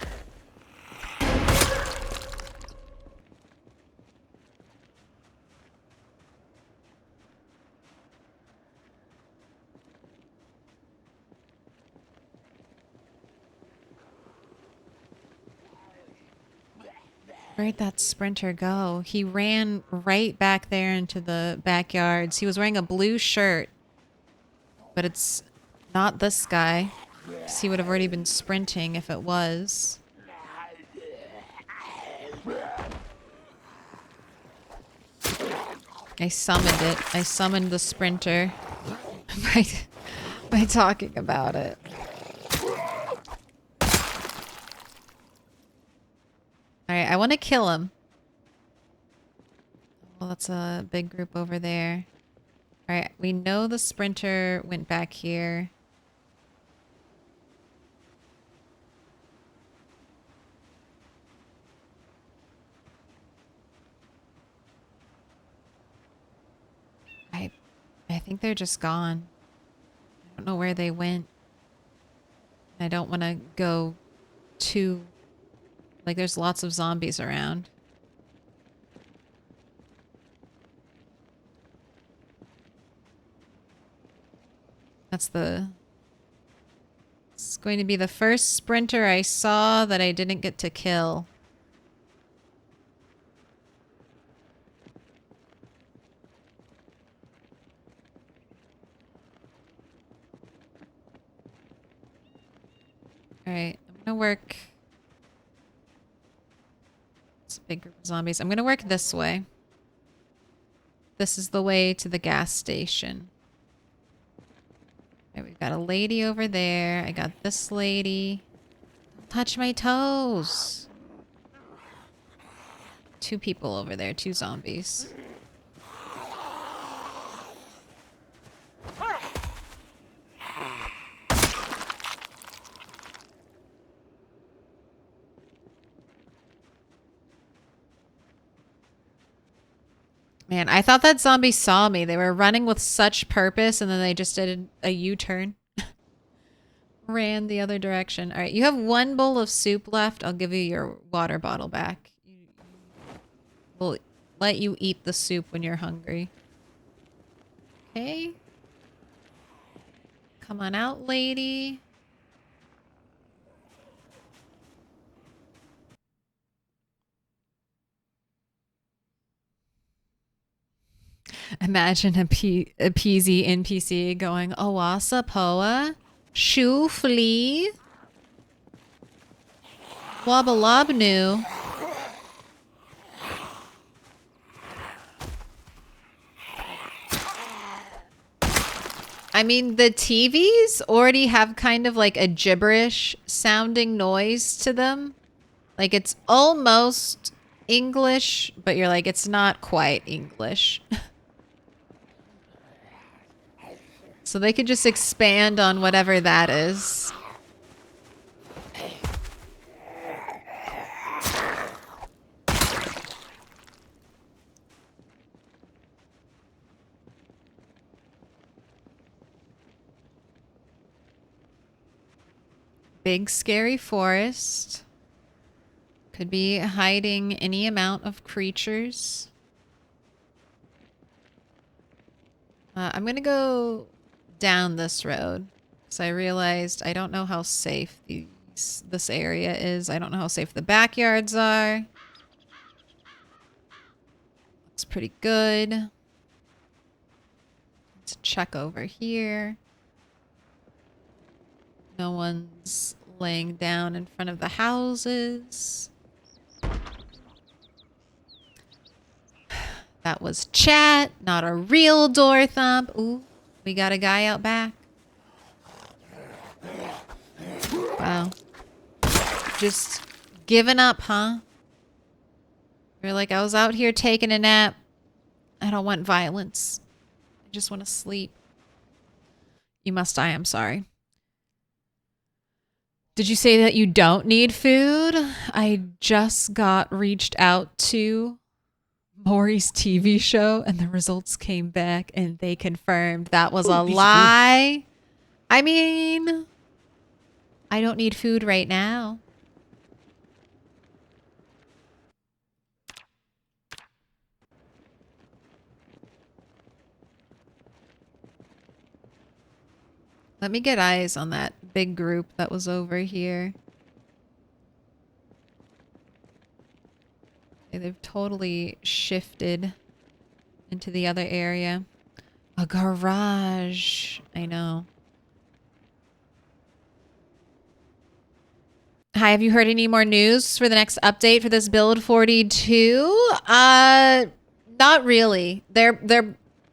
Where'd that sprinter go? He ran right back there into the backyards. He was wearing a blue shirt. But it's not this guy. 'Cause he would have already been sprinting if it was. I summoned it. I summoned the sprinter by talking about it. Alright, I want to kill him. Well, that's a big group over there. Alright, we know the sprinter went back here. I think they're just gone. I don't know where they went. I don't want to go too... Like, there's lots of zombies around. That's the... It's going to be the first sprinter I saw that I didn't get to kill. Alright, I'm gonna work... It's a big group of zombies. I'm gonna work this way. This is the way to the gas station. Got a lady over there. I got this lady. Don't touch my toes. 2 people over there. 2 zombies. Man, I thought that zombie saw me. They were running with such purpose, and then they just did a U-turn. Ran the other direction. All right, you have 1 bowl of soup left. I'll give you your water bottle back. We'll let you eat the soup when you're hungry. Okay. Come on out, lady. Imagine a peasy NPC going, Awasa Poa, Shoo Flea, Wabbalobnu. I mean, the TVs already have kind of like a gibberish sounding noise to them. Like it's almost English, but you're like, it's not quite English. So they could just expand on whatever that is. Big scary forest. Could be hiding any amount of creatures. I'm gonna go down this road because I realized I don't know how safe this area is. I don't know how safe the backyards are. Looks pretty good. Let's check over here. No one's laying down in front of the houses. That was chat, not a real door thump. Ooh, we got a guy out back. Wow. Just giving up, huh? You're like, I was out here taking a nap. I don't want violence. I just want to sleep. You must die, I'm sorry. Did you say that you don't need food? I just got reached out to Maury's TV show and the results came back and they confirmed that was a lie. I mean, I don't need food right now. Let me get eyes on that big group that was over here. Okay, they've totally shifted into the other area. A garage. I know. Hi, have you heard any more news for the next update for this build 42? Not really.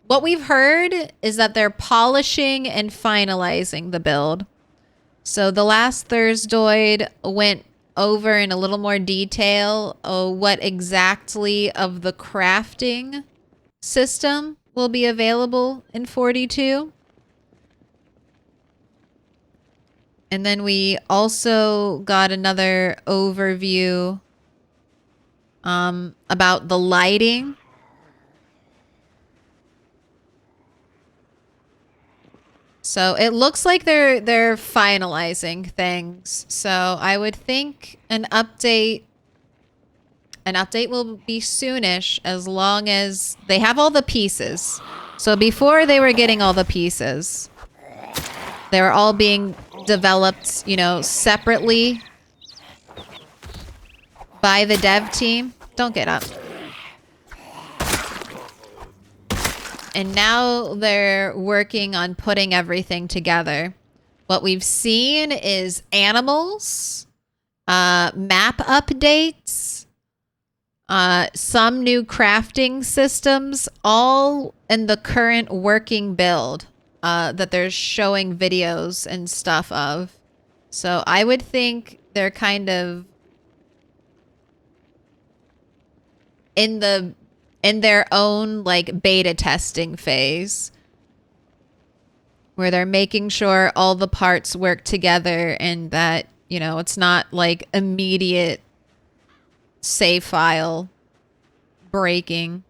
What we've heard is that they're polishing and finalizing the build. So the last Thursdoid went over in a little more detail what exactly of the crafting system will be available in 42. And then we also got another overview about the lighting. So it looks like they're finalizing things. So I would think an update will be soonish as long as they have all the pieces. So before they were getting all the pieces, they were all being developed, you know, separately by the dev team. Don't get up. And now they're working on putting everything together. What we've seen is animals, map updates, some new crafting systems, all in the current working build. that they're showing videos and stuff of. So I would think they're kind of in their own like beta testing phase, where they're making sure all the parts work together and that, you know, it's not like immediate save file breaking.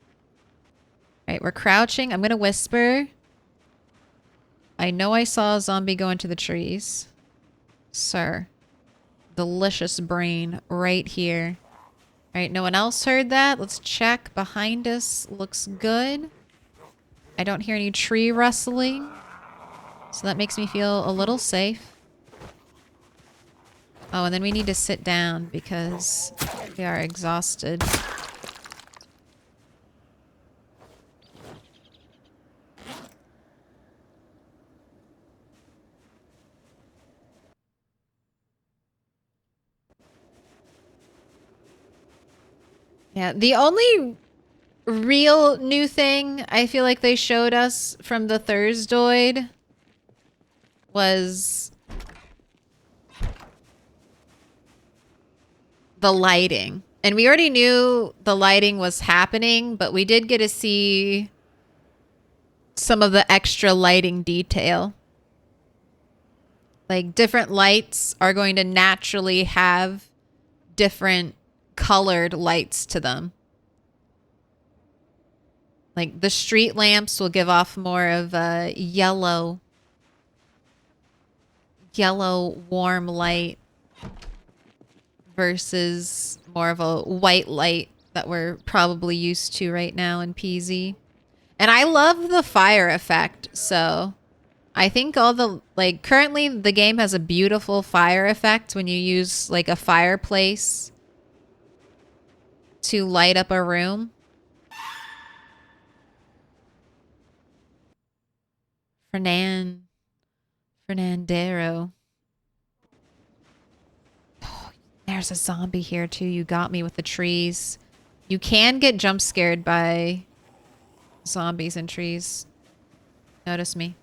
All right, we're crouching. I'm gonna whisper. I know I saw a zombie go into the trees. Sir. Delicious brain right here. All right, no one else heard that. Let's check. Behind us looks good. I don't hear any tree rustling. So that makes me feel a little safe. Oh, and then we need to sit down because we are exhausted. Yeah, the only real new thing I feel like they showed us from the Thursdoid was the lighting. And we already knew the lighting was happening, but we did get to see some of the extra lighting detail. Like, different lights are going to naturally have different colored lights to them. Like, the street lamps will give off more of a yellow warm light versus more of a white light that we're probably used to right now in PZ. And I love the fire effect, so I think all the, like, currently the game has a beautiful fire effect when you use, like, a fireplace to light up a room. Fernandero. Oh, there's a zombie here too. You got me with the trees. You can get jump scared by zombies and trees. Notice me.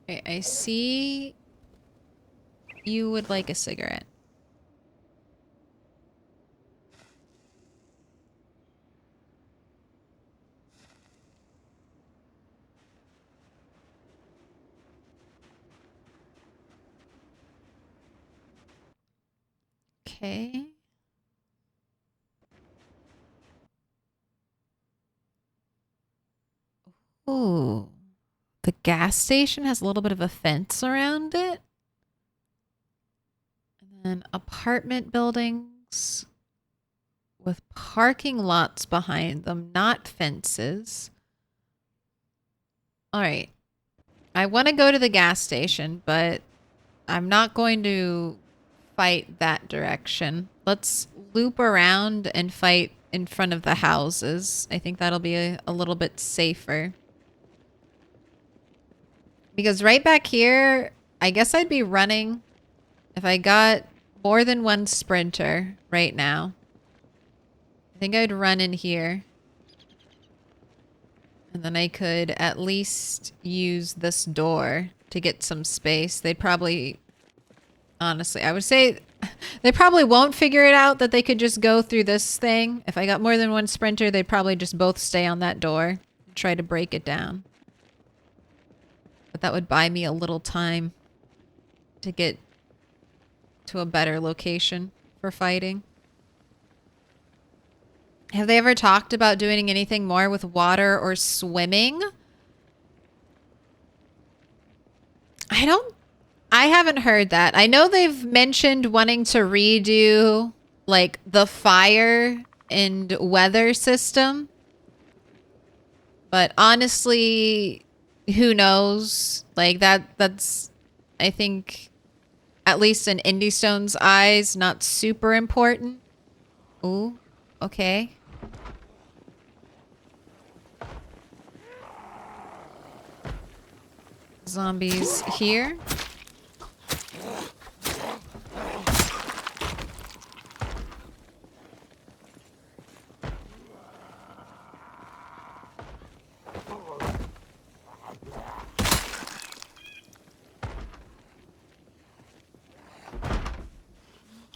Okay, I see you would like a cigarette. Okay. Ooh. The gas station has a little bit of a fence around it. And then apartment buildings with parking lots behind them, not fences. All right. I want to go to the gas station, but I'm not going to fight that direction. Let's loop around and fight in front of the houses. I think that'll be a little bit safer. Because right back here, I guess I'd be running if I got more than one sprinter right now. I think I'd run in here. And then I could at least use this door to get some space. They'd probably... Honestly, I would say they probably won't figure it out that they could just go through this thing. If I got more than one sprinter, they'd probably just both stay on that door and try to break it down. But that would buy me a little time to get to a better location for fighting. Have they ever talked about doing anything more with water or swimming? I haven't heard that. I know they've mentioned wanting to redo like the fire and weather system. But honestly, who knows? Like that's I think at least in Indie Stone's eyes, not super important. Ooh, okay. Zombies here.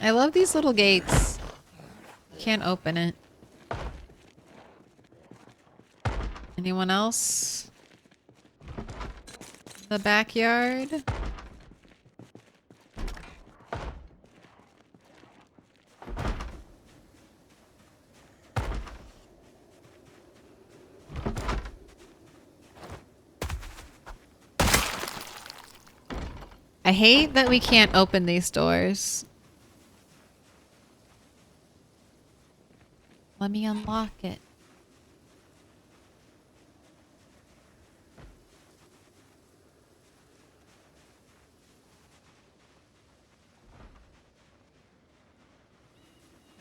I love these little gates. Can't open it. Anyone else? The backyard? I hate that we can't open these doors. Let me unlock it.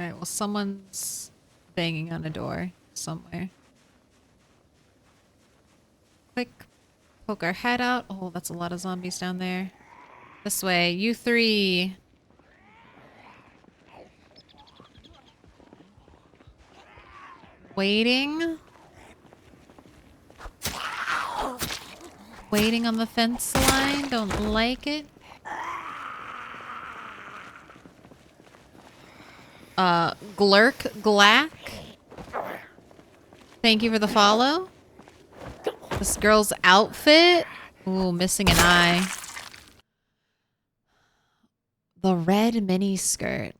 Alright, well, someone's banging on a door somewhere. Quick, poke our head out. Oh, that's a lot of zombies down there. This way, you three. Waiting. Waiting on the fence line. Don't like it. Glurk Glack. Thank you for the follow. This girl's outfit. Ooh, missing an eye. The red mini skirt.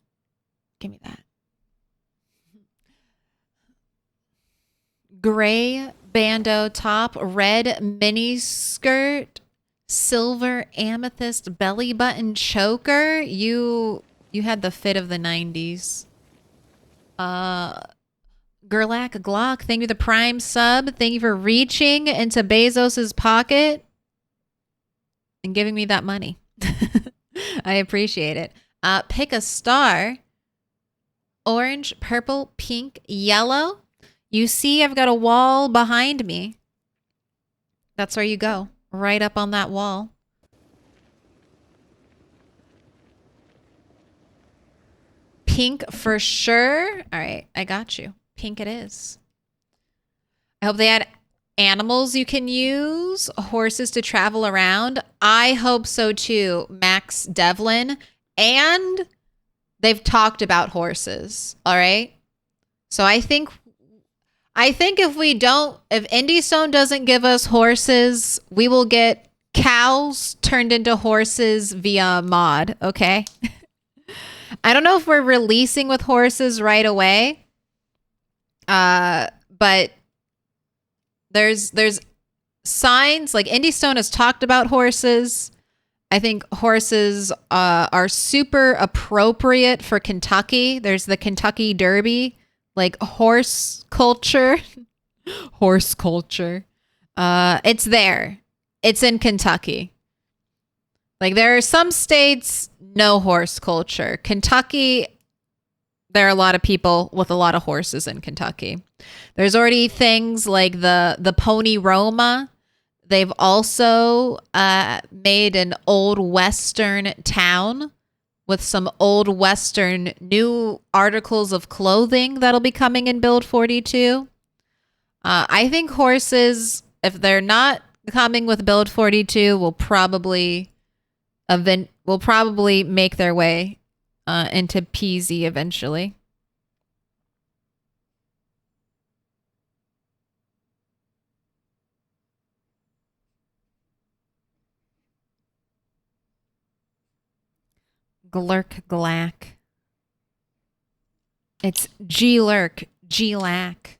Give me that. Gray bandeau top, red mini skirt, silver amethyst belly button choker. You had the fit of the 90s. Gerlach Glock, thank you for the prime sub. Thank you for reaching into Bezos's pocket and giving me that money. I appreciate it. Pick a star. Orange, purple, pink, yellow. You see I've got a wall behind me. That's where you go. Right up on that wall. Pink for sure. All right, I got you. Pink it is. I hope they had animals you can use. Horses to travel around. I hope so too, Max Devlin. And they've talked about horses. All right. So I think if Indystone doesn't give us horses, we will get cows turned into horses via mod, okay? I don't know if we're releasing with horses right away. But there's signs, like Indystone has talked about horses. I think horses are super appropriate for Kentucky. There's the Kentucky Derby. Like horse culture. Horse culture. It's there. It's in Kentucky. Like there are some states, no horse culture. Kentucky, there are a lot of people with a lot of horses in Kentucky. There's already things like the Pony Roma. They've also made an old Western town with some old Western new articles of clothing that'll be coming in Build 42. I think horses, if they're not coming with Build 42, will probably make their way into PZ eventually. Glurk Glack. It's G-Lurk. G-Lack.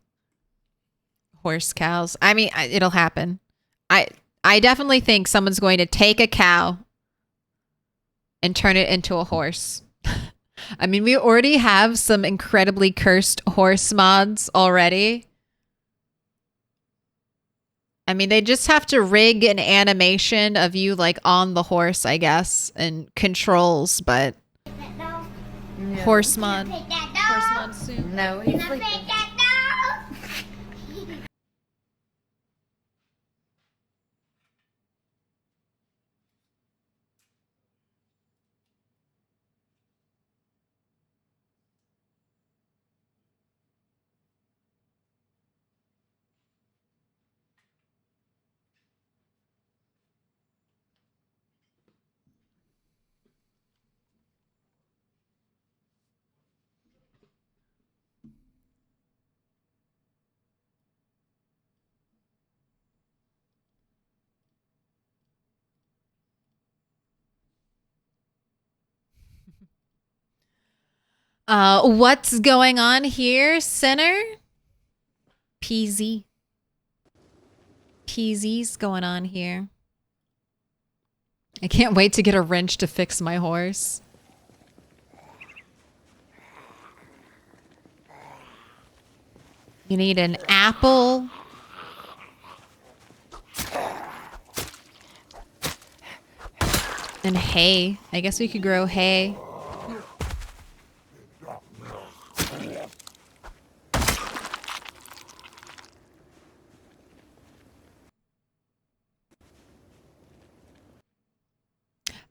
Horse cows. I mean, it'll happen. I definitely think someone's going to take a cow and turn it into a horse. I mean, we already have some incredibly cursed horse mods already. I mean, they just have to rig an animation of you like on the horse, I guess, and controls, but No. horse mod soon. No, he's sleeping. What's going on here, Sinner? PZ. PZ's going on here. I can't wait to get a wrench to fix my horse. You need an apple. And hay. I guess we could grow hay.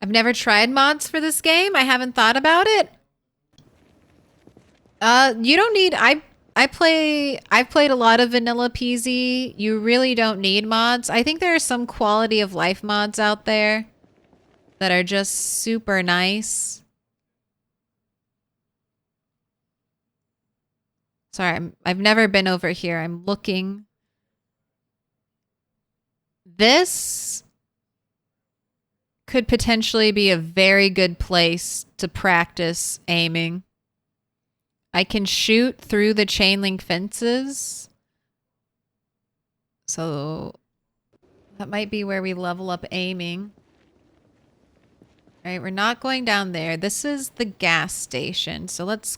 I've never tried mods for this game. I haven't thought about it. You don't need I've played a lot of vanilla PZ. You really don't need mods. I think there are some quality of life mods out there that are just super nice. Sorry, I've never been over here. I'm looking. This could potentially be a very good place to practice aiming. I can shoot through the chain link fences. So that might be where we level up aiming. All right, we're not going down there. This is the gas station. So let's...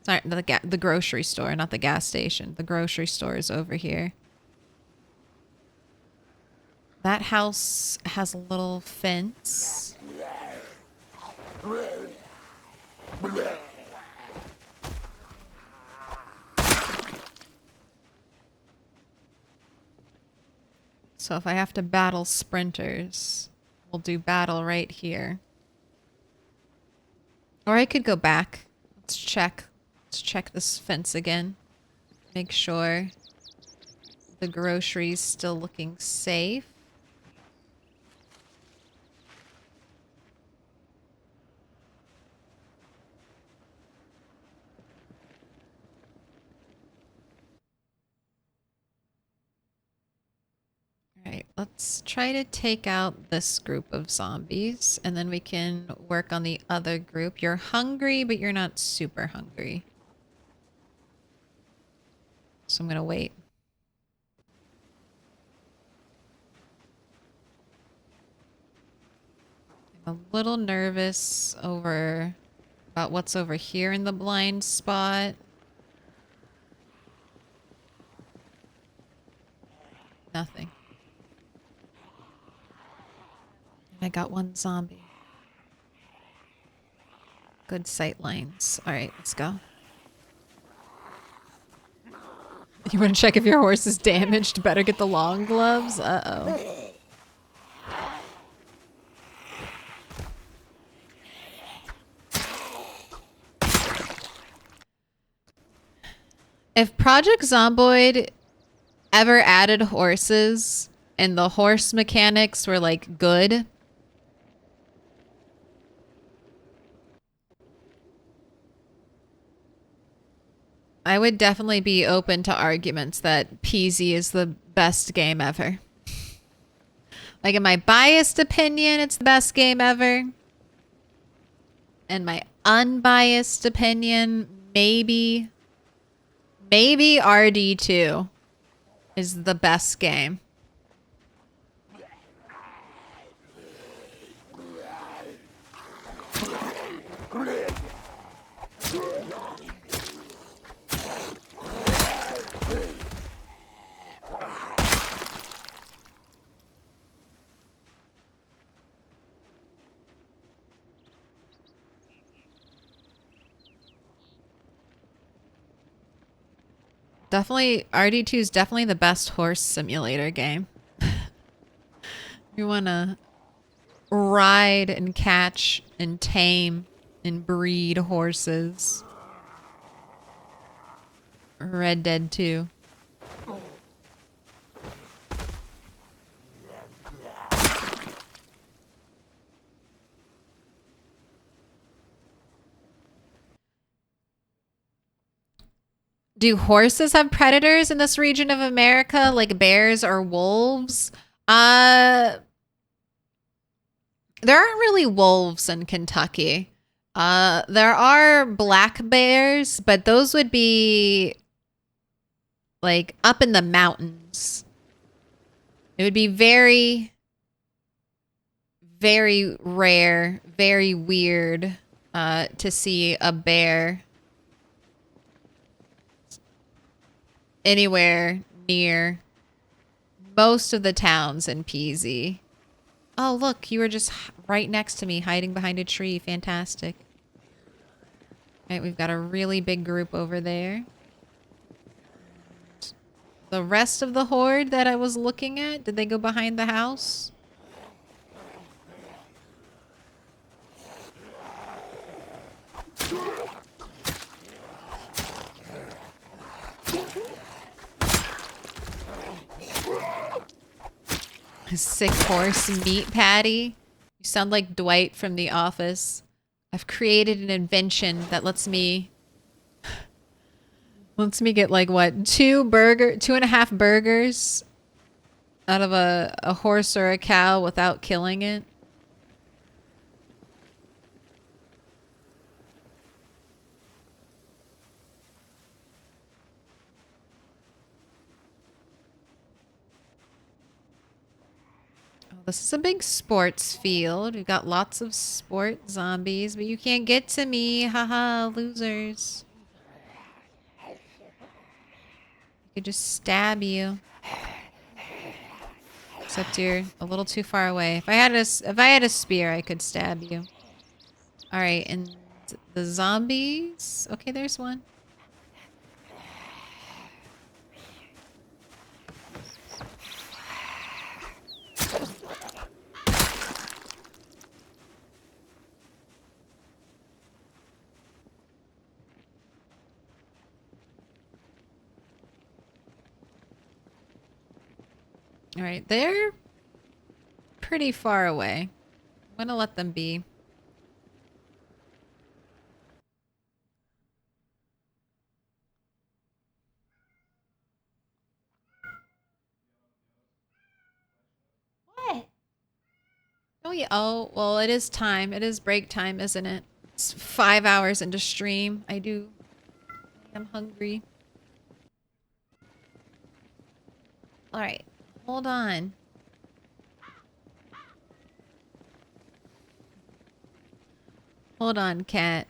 Sorry, the grocery store, not the gas station. The grocery store is over here. That house has a little fence. So if I have to battle sprinters, we'll do battle right here. Or I could go back. Let's check. Let's check this fence again. Make sure the grocery's still looking safe. Alright, let's try to take out this group of zombies, and then we can work on the other group. You're hungry, but you're not super hungry. So I'm gonna wait. I'm a little nervous about what's over here in the blind spot. Nothing. I got one zombie. Good sight lines. All right, let's go. You want to check if your horse is damaged? Better get the long gloves. Uh-oh. If Project Zomboid ever added horses and the horse mechanics were like good, I would definitely be open to arguments that PZ is the best game ever. Like in my biased opinion, it's the best game ever. In my unbiased opinion, maybe RD2 is the best game. Definitely, RD2 is definitely the best horse simulator game. You want to ride and catch and tame and breed horses. Red Dead 2. Do horses have predators in this region of America, like bears or wolves? There aren't really wolves in Kentucky. There are black bears, but those would be like up in the mountains. It would be very, very rare, very weird to see a bear anywhere near most of the towns in PZ. Oh, look, you were just right next to me, hiding behind a tree. Fantastic. All right, we've got a really big group over there. The rest of the horde that I was looking at, did they go behind the house? Sick horse meat patty. You sound like Dwight from The Office. I've created an invention that lets me get like what, 2.5 burgers out of a horse or a cow without killing it. This is a big sports field. We've got lots of sport zombies, but you can't get to me. Haha, losers. I could just stab you. Except you're a little too far away. If I had a spear, I could stab you. All right, and the zombies. Okay, there's one. All right, they're pretty far away. I'm gonna let them be. What? Oh yeah. Oh, well, it is time. It is break time, isn't it? It's 5 hours into stream. I'm hungry. All right. Hold on. Hold on, cat.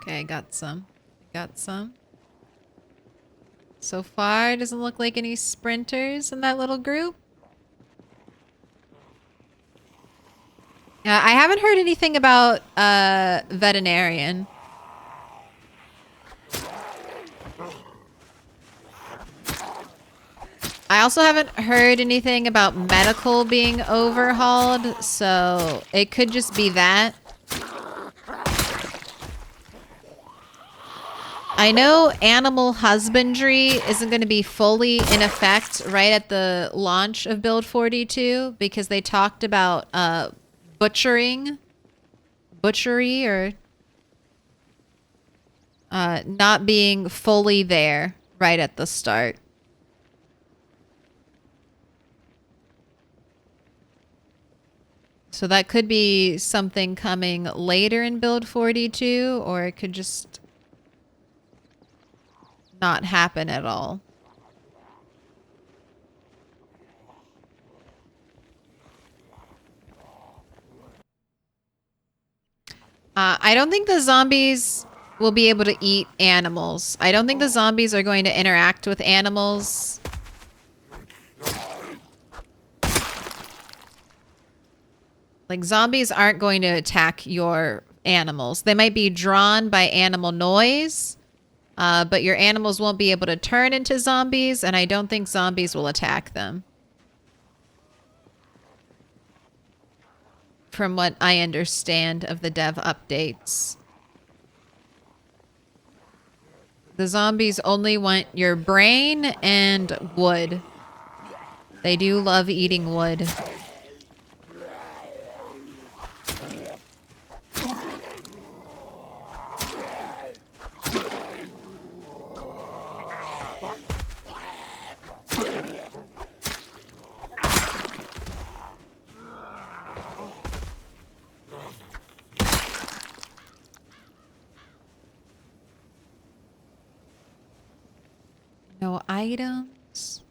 Okay, I got some. So far, doesn't look like any sprinters in that little group. I haven't heard anything about veterinarian. I also haven't heard anything about medical being overhauled, so it could just be that. I know animal husbandry isn't going to be fully in effect right at the launch of Build 42 because they talked about butchery or not being fully there right at the start. So that could be something coming later in Build 42, or it could just not happen at all. I don't think the zombies will be able to eat animals. I don't think the zombies are going to interact with animals. Like, zombies aren't going to attack your animals. They might be drawn by animal noise, but your animals won't be able to turn into zombies, and I don't think zombies will attack them. From what I understand of the dev updates. The zombies only want your brain and wood. They do love eating wood. No items.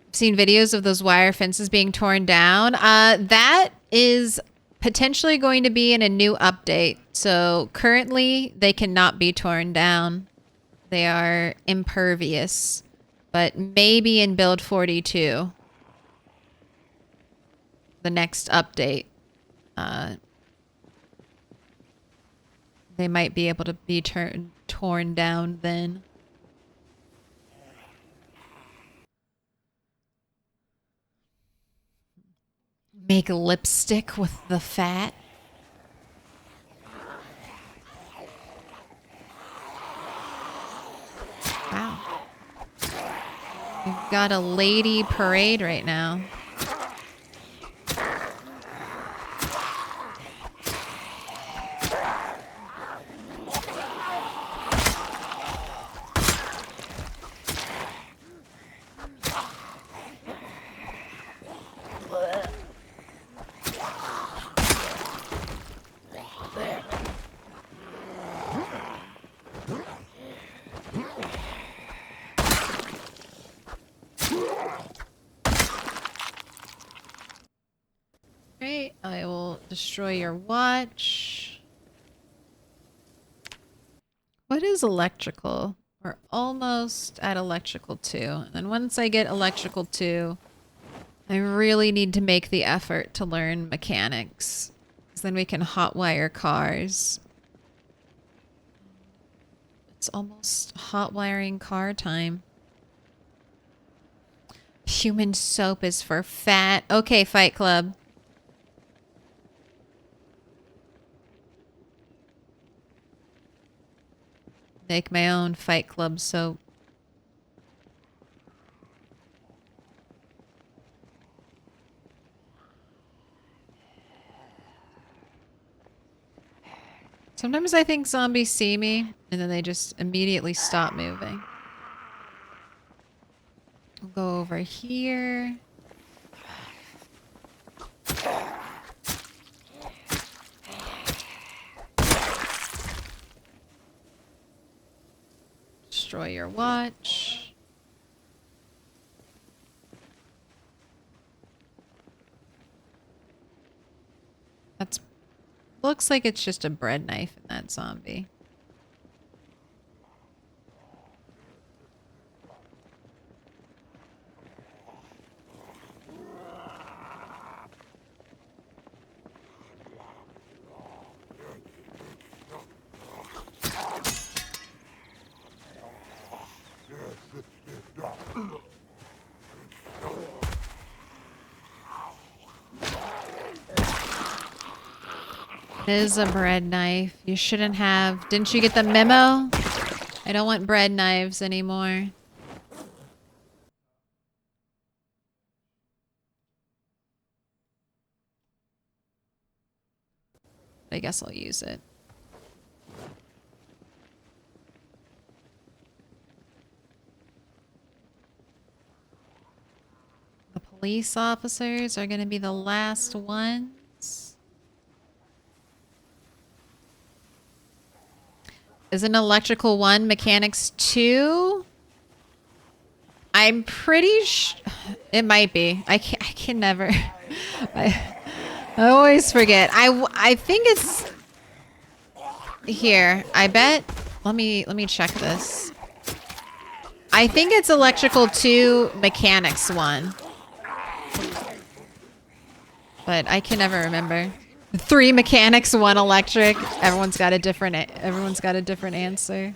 I've seen videos of those wire fences being torn down. That is potentially going to be in a new update. So currently they cannot be torn down. They are impervious. But maybe in build 42, the next update, they might be able to be torn down then. Make lipstick with the fat. Wow. We've got a lady parade right now. Great. I will destroy your watch. What is electrical? We're almost at electrical 2. And then once I get electrical 2, I really need to make the effort to learn mechanics. Because then we can hotwire cars. It's almost hotwiring car time. Human soap is for fat. Okay, Fight Club. Make my own Fight Club soap. Sometimes I think zombies see me, and then they just immediately stop moving. We'll go over here. Destroy your watch. That's looks like it's just a bread knife in that zombie. It is a bread knife. You shouldn't have. Didn't you get the memo? I don't want bread knives anymore. I guess I'll use it. The police officers are going to be the last ones. Is an electrical 1 mechanics 2? I'm pretty sure it might be. I can never. I always forget. I think it's here. I bet. Let me check this. I think it's electrical 2 mechanics 1. But I can never remember. 3 mechanics, 1 electric. Everyone's got a different answer.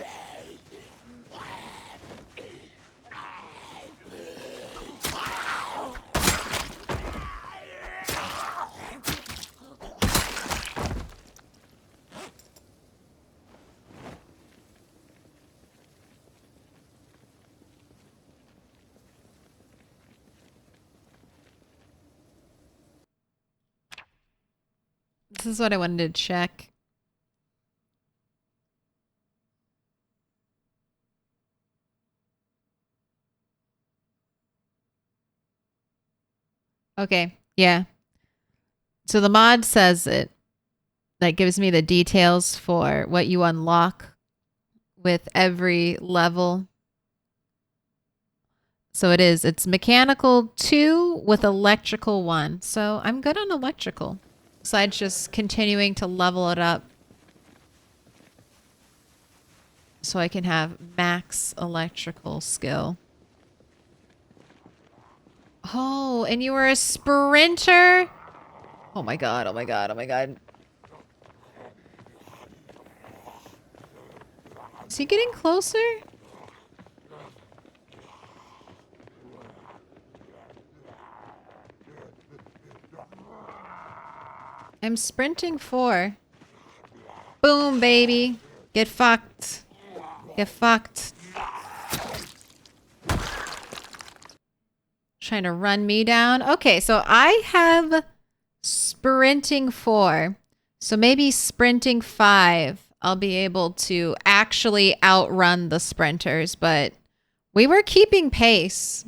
This is what I wanted to check. Okay, yeah. So the mod says it. that gives me the details for what you unlock with every level. So it's mechanical 2 with electrical 1. So I'm good on electrical. Besides just continuing to level it up so I can have max electrical skill. Oh, and you were a sprinter? Oh my god, oh my god, oh my god. Is he getting closer? I'm sprinting 4. Boom, baby. Get fucked. Get fucked. Trying to run me down. Okay, so I have sprinting 4. So maybe sprinting 5. I'll be able to actually outrun the sprinters, but we were keeping pace.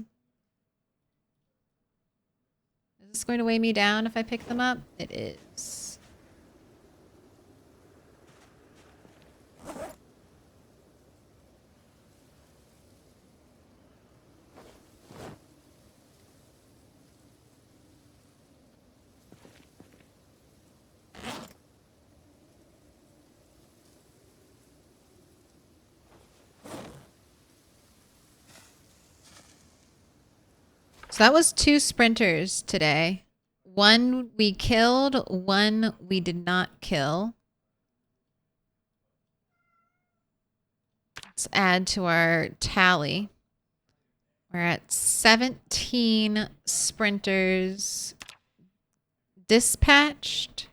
Is this going to weigh me down if I pick them up? It is. So that was 2 sprinters today. 1 we killed, 1 we did not kill. Let's add to our tally. We're at 17 sprinters dispatched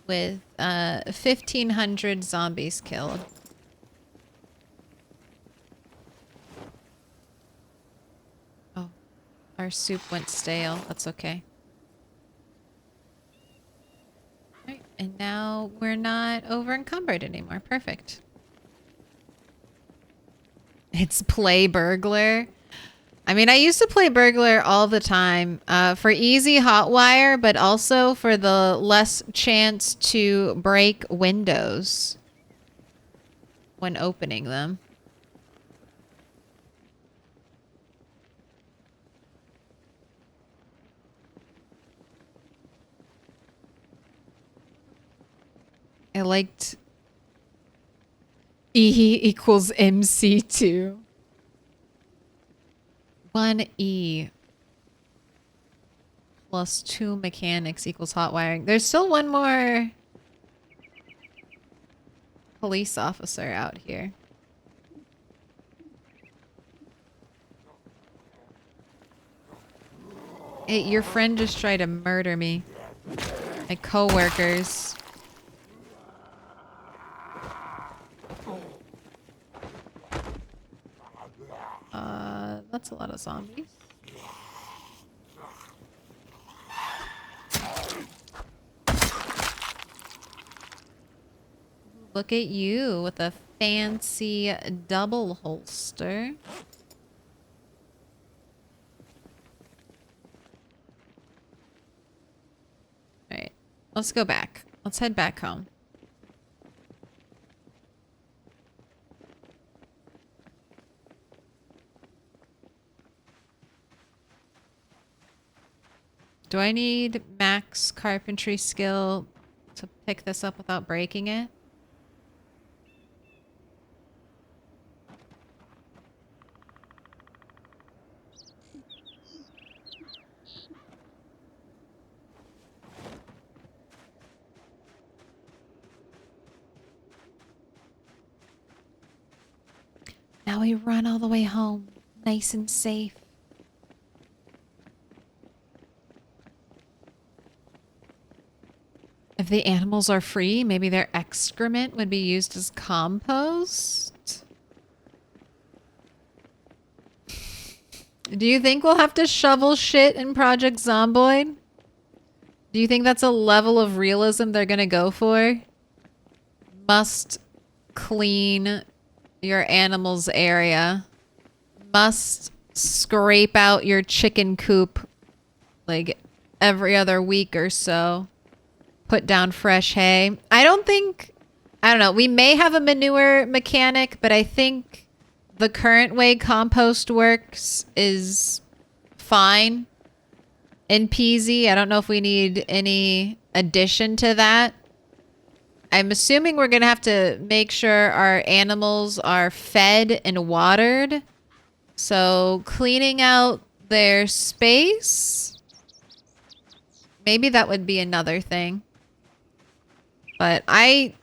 with 1,500 zombies killed. Oh, our soup went stale. That's okay. All right, and now we're not over encumbered anymore. Perfect. It's play burglar. I mean, I used to play burglar all the time for easy hotwire, but also for the less chance to break windows when opening them. I liked E equals MC2. 1E plus 2 mechanics equals hot wiring. There's still one more police officer out here. Hey, your friend just tried to murder me. My co-workers. That's a lot of zombies. Look at you with a fancy double holster. Alright, let's go back. Let's head back home. Do I need max carpentry skill to pick this up without breaking it? Now we run all the way home, nice and safe. If the animals are free, maybe their excrement would be used as compost? Do you think we'll have to shovel shit in Project Zomboid? Do you think that's a level of realism they're gonna go for? Must clean your animal's area. Must scrape out your chicken coop like every other week or so. put down fresh hay. I don't know. We may have a manure mechanic, but I think the current way compost works is fine in PZ. I don't know if we need any addition to that. I'm assuming we're going to have to make sure our animals are fed and watered. So cleaning out their space, maybe that would be another thing. But I'm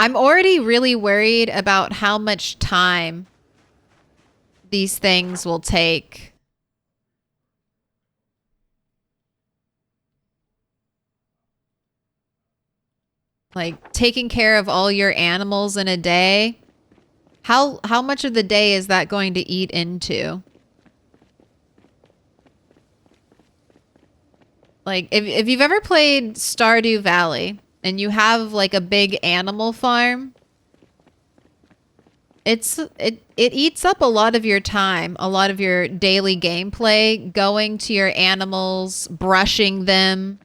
already really worried about how much time these things will take. Like taking care of all your animals in a day. How much of the day is that going to eat into? Like if you've ever played Stardew Valley and you have like a big animal farm, it eats up a lot of your time, a lot of your daily gameplay, going to your animals, brushing them,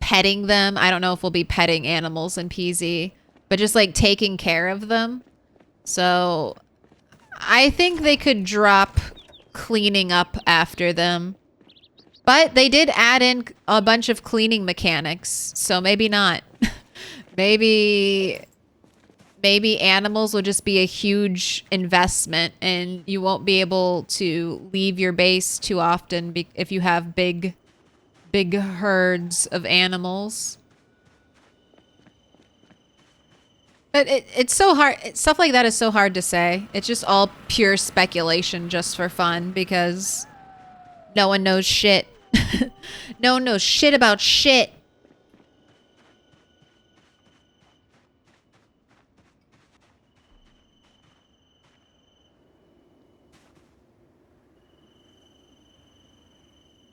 petting them. I don't know if we'll be petting animals in PZ, but just like taking care of them. So I think they could drop cleaning up after them. But they did add in a bunch of cleaning mechanics, so maybe not. maybe animals will just be a huge investment and you won't be able to leave your base too often if you have big herds of animals. But it's so hard. Stuff like that is so hard to say. It's just all pure speculation just for fun because no one knows shit. No one knows shit about shit.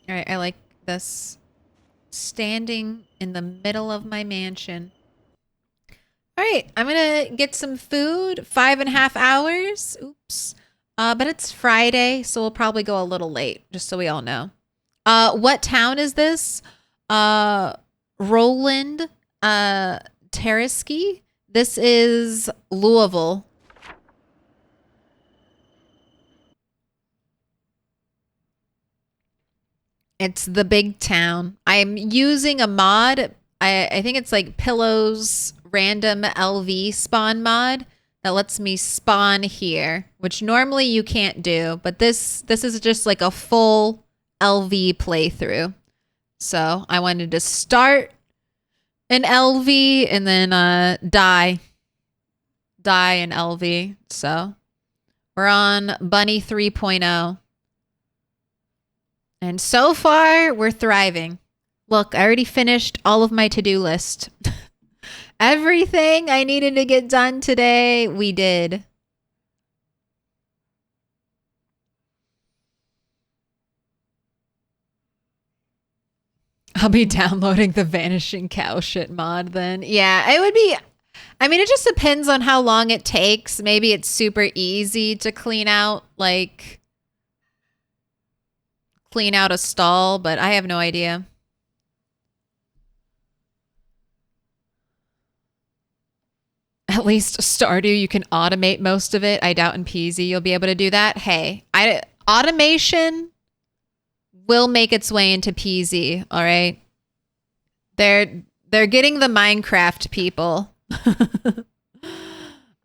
All right, I like this. Standing in the middle of my mansion. All right, I'm gonna get some food. 5.5 hours. Oops. But it's Friday, so we'll probably go a little late, just so we all know. What town is this? Roland, Tereski. This is Louisville. It's the big town. I'm using a mod. I think it's like Pillow's random LV spawn mod that lets me spawn here, which normally you can't do, but this is just like a full LV playthrough. So I wanted to start an LV and then die in LV. So we're on Bunny 3.0. And so far, we're thriving. Look, I already finished all of my to-do list. Everything I needed to get done today, we did. I'll be downloading the Vanishing Cow shit mod then. Yeah, it would be... I mean, it just depends on how long it takes. Maybe it's super easy to clean out, like... clean out a stall, but I have no idea. At least Stardew, you can automate most of it. I doubt in PZ you'll be able to do that. Hey, automation will make its way into PZ, all right? They're getting the Minecraft people.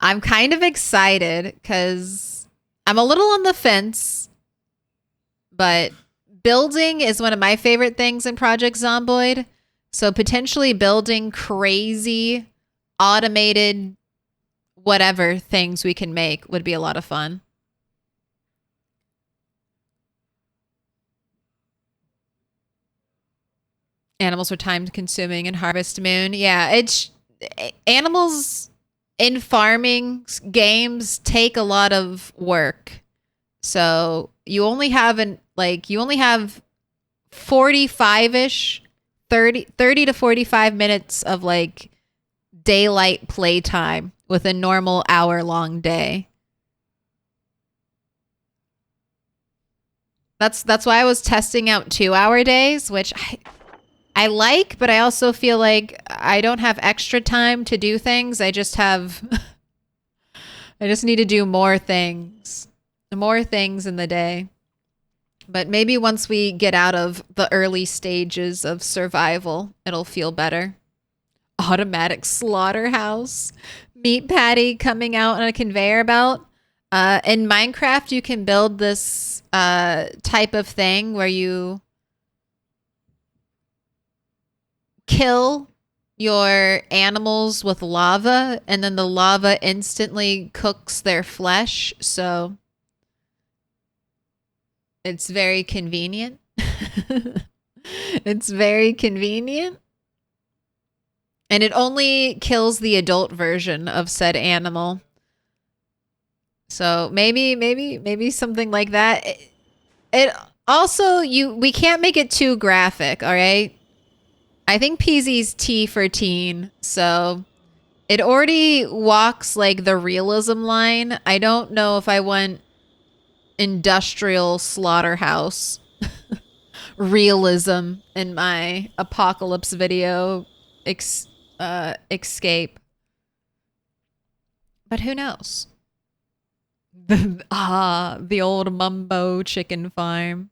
I'm kind of excited because I'm a little on the fence, but building is one of my favorite things in Project Zomboid. So potentially building crazy automated whatever things we can make would be a lot of fun. Animals are time consuming in Harvest Moon. Yeah, it's animals in farming games take a lot of work. So you only have 45-ish, 30 to 45 minutes of like daylight playtime with a normal hour-long day. That's why I was testing out 2-hour days, which I like, but I also feel like I don't have extra time to do things. I just have I just need to do more things. More things in the day. But maybe once we get out of the early stages of survival, it'll feel better. Automatic slaughterhouse. Meat patty coming out on a conveyor belt. In Minecraft, you can build this type of thing where you kill your animals with lava and then the lava instantly cooks their flesh. So it's very convenient. It's very convenient. And it only kills the adult version of said animal. So maybe something like that. It also we can't make it too graphic, all right? I think PZ's T for teen, so it already walks like the realism line. I don't know if I want industrial slaughterhouse realism in my apocalypse video escape. But who knows? The old Mumbo chicken farm.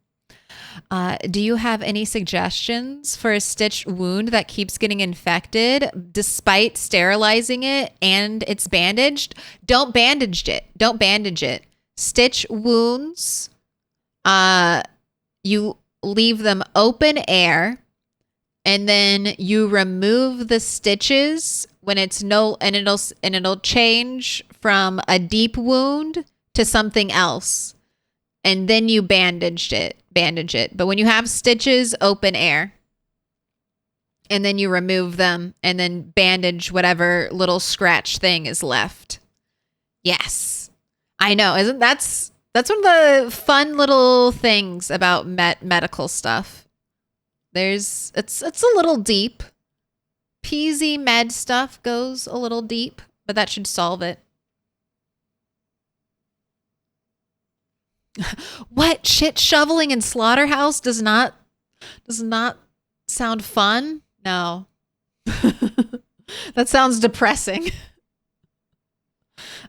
Do you have any suggestions for a stitched wound that keeps getting infected despite sterilizing it and it's bandaged? Don't bandage it. Don't bandage it. Stitch wounds. You leave them open air and then you remove the stitches when it's it'll change from a deep wound to something else. And then you bandage it. But when you have stitches, open air. And then you remove them and then bandage whatever little scratch thing is left. Yes. I know. That's one of the fun little things about medical stuff. It's a little deep. PZ med stuff goes a little deep, but that should solve it. What? Shit shoveling in slaughterhouse does not sound fun? No. That sounds depressing.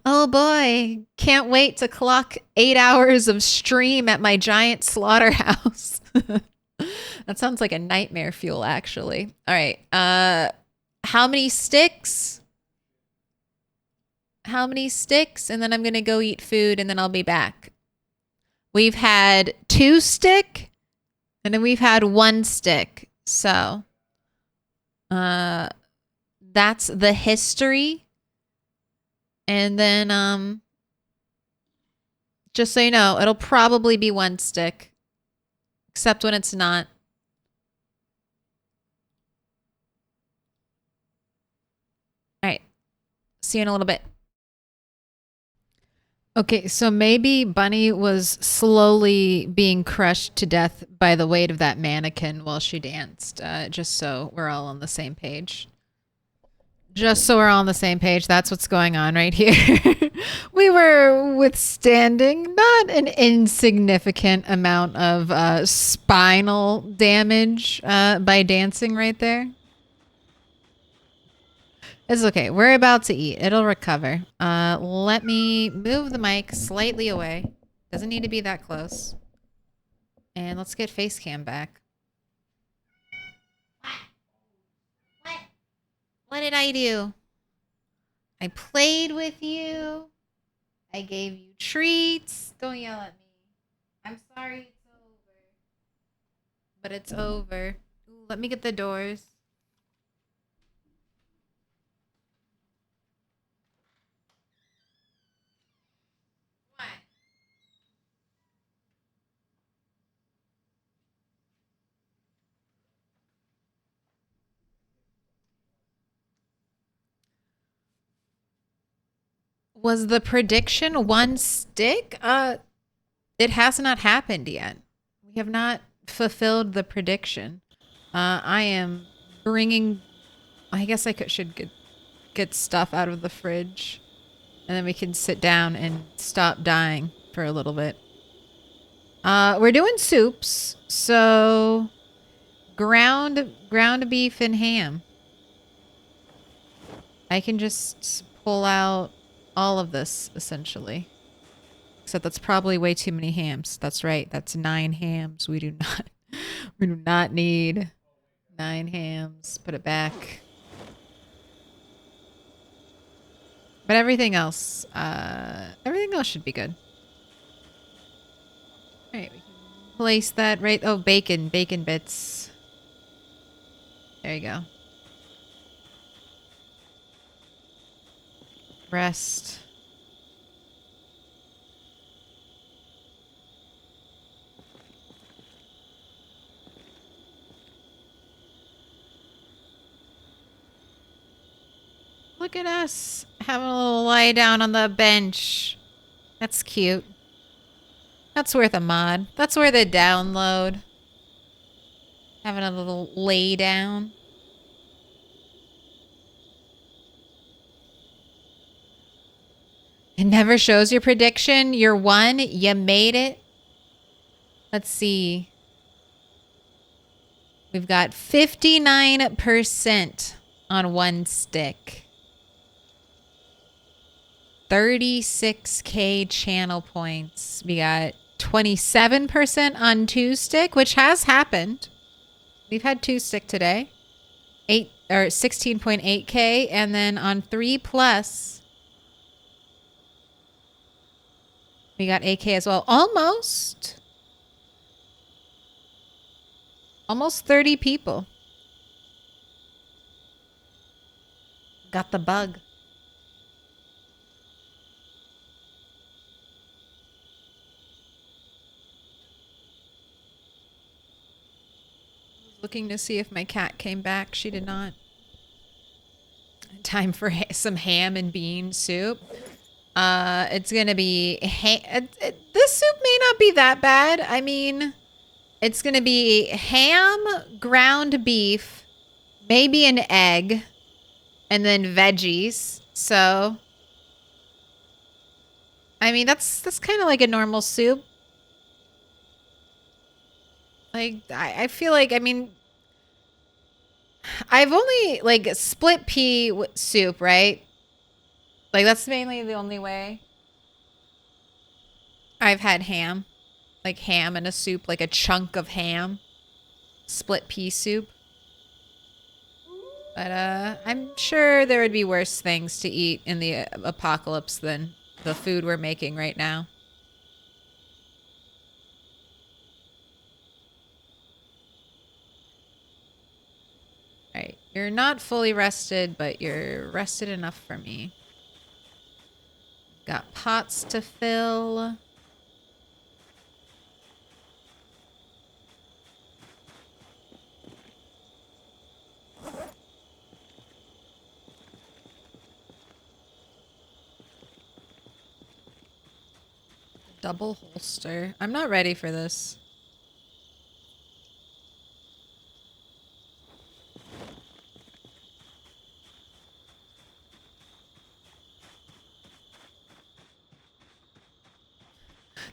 Oh boy, can't wait to clock 8 hours of stream at my giant slaughterhouse. That sounds like a nightmare fuel, actually. All right. How many sticks? How many sticks? And then I'm going to go eat food and then I'll be back. We've had 2 stick and then we've had 1 stick. So, that's the history. And then, just so you know, it'll probably be 1 stick, except when it's not. All right. See you in a little bit. Okay, so maybe Bunny was slowly being crushed to death by the weight of that mannequin while she danced, just so we're all on the same page. Just so we're all on the same page, that's what's going on right here. We were withstanding not an insignificant amount of spinal damage by dancing right there. It's okay. We're about to eat. It'll recover. Let me move the mic slightly away. Doesn't need to be that close. And let's get face cam back. What did I do? I played with you. I gave you treats. Don't yell at me. I'm sorry it's over. But it's over. Ooh, let me get the doors. Was the prediction 1 stick? It has not happened yet. We have not fulfilled the prediction. I am bringing... I guess I should get stuff out of the fridge. And then we can sit down and stop dying for a little bit. We're doing soups. So ground beef and ham. I can just pull out all of this, essentially. Except that's probably way too many hams. That's right. That's 9 hams. We do not need 9 hams. Put it back. But everything else should be good. All right, we can place that right. Oh, bacon bits. There you go. Breast. Look at us having a little lie down on the bench. That's cute. That's worth a mod. That's worth a download. Having a little lay down. It never shows your prediction. You're 1. You made it. Let's see. We've got 59% on 1 stick. 36k channel points. We got 27% on 2 stick, which has happened. We've had 2 stick today. 16.8k, and then on 3 plus, we got 8k as well. Almost 30 people. Got the bug. Looking to see if my cat came back. She did not. Time for some ham and bean soup. It's gonna be this soup may not be that bad. I mean, it's gonna be ham, ground beef, maybe an egg, and then veggies. So, I mean, that's kind of like a normal soup. Like, I feel like, I mean, I've only, like, split pea soup, right? Like, that's mainly the only way I've had ham. Like, ham in a soup, like a chunk of ham. Split pea soup. But, I'm sure there would be worse things to eat in the apocalypse than the food we're making right now. Alright, you're not fully rested, but you're rested enough for me. Got pots to fill. Double holster. I'm not ready for this.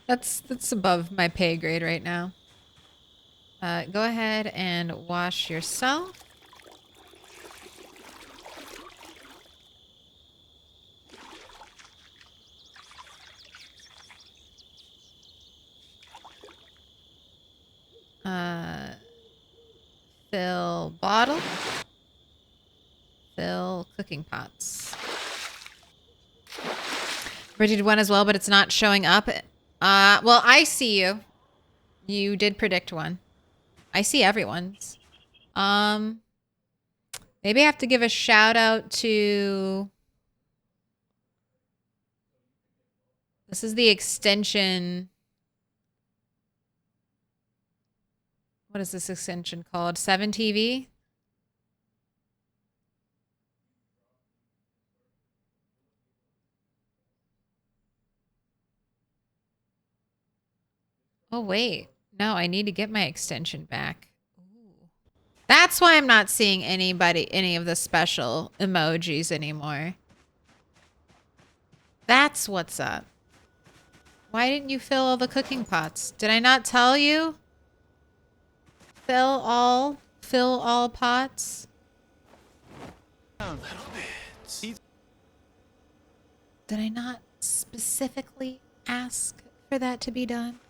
That's above my pay grade right now. Go ahead and wash yourself. Fill bottle. Fill cooking pots. Bridget did 1 as well, but it's not showing up. Well, I see you. You did predict 1. I see everyone's. Maybe I have to give a shout out to... This is the extension... What is this extension called? 7TV? Oh, wait. No, I need to get my extension back. Ooh. That's why I'm not seeing any of the special emojis anymore. That's what's up. Why didn't you fill all the cooking pots? Did I not tell you? Fill all fill all pots? Did I not specifically ask for that to be done?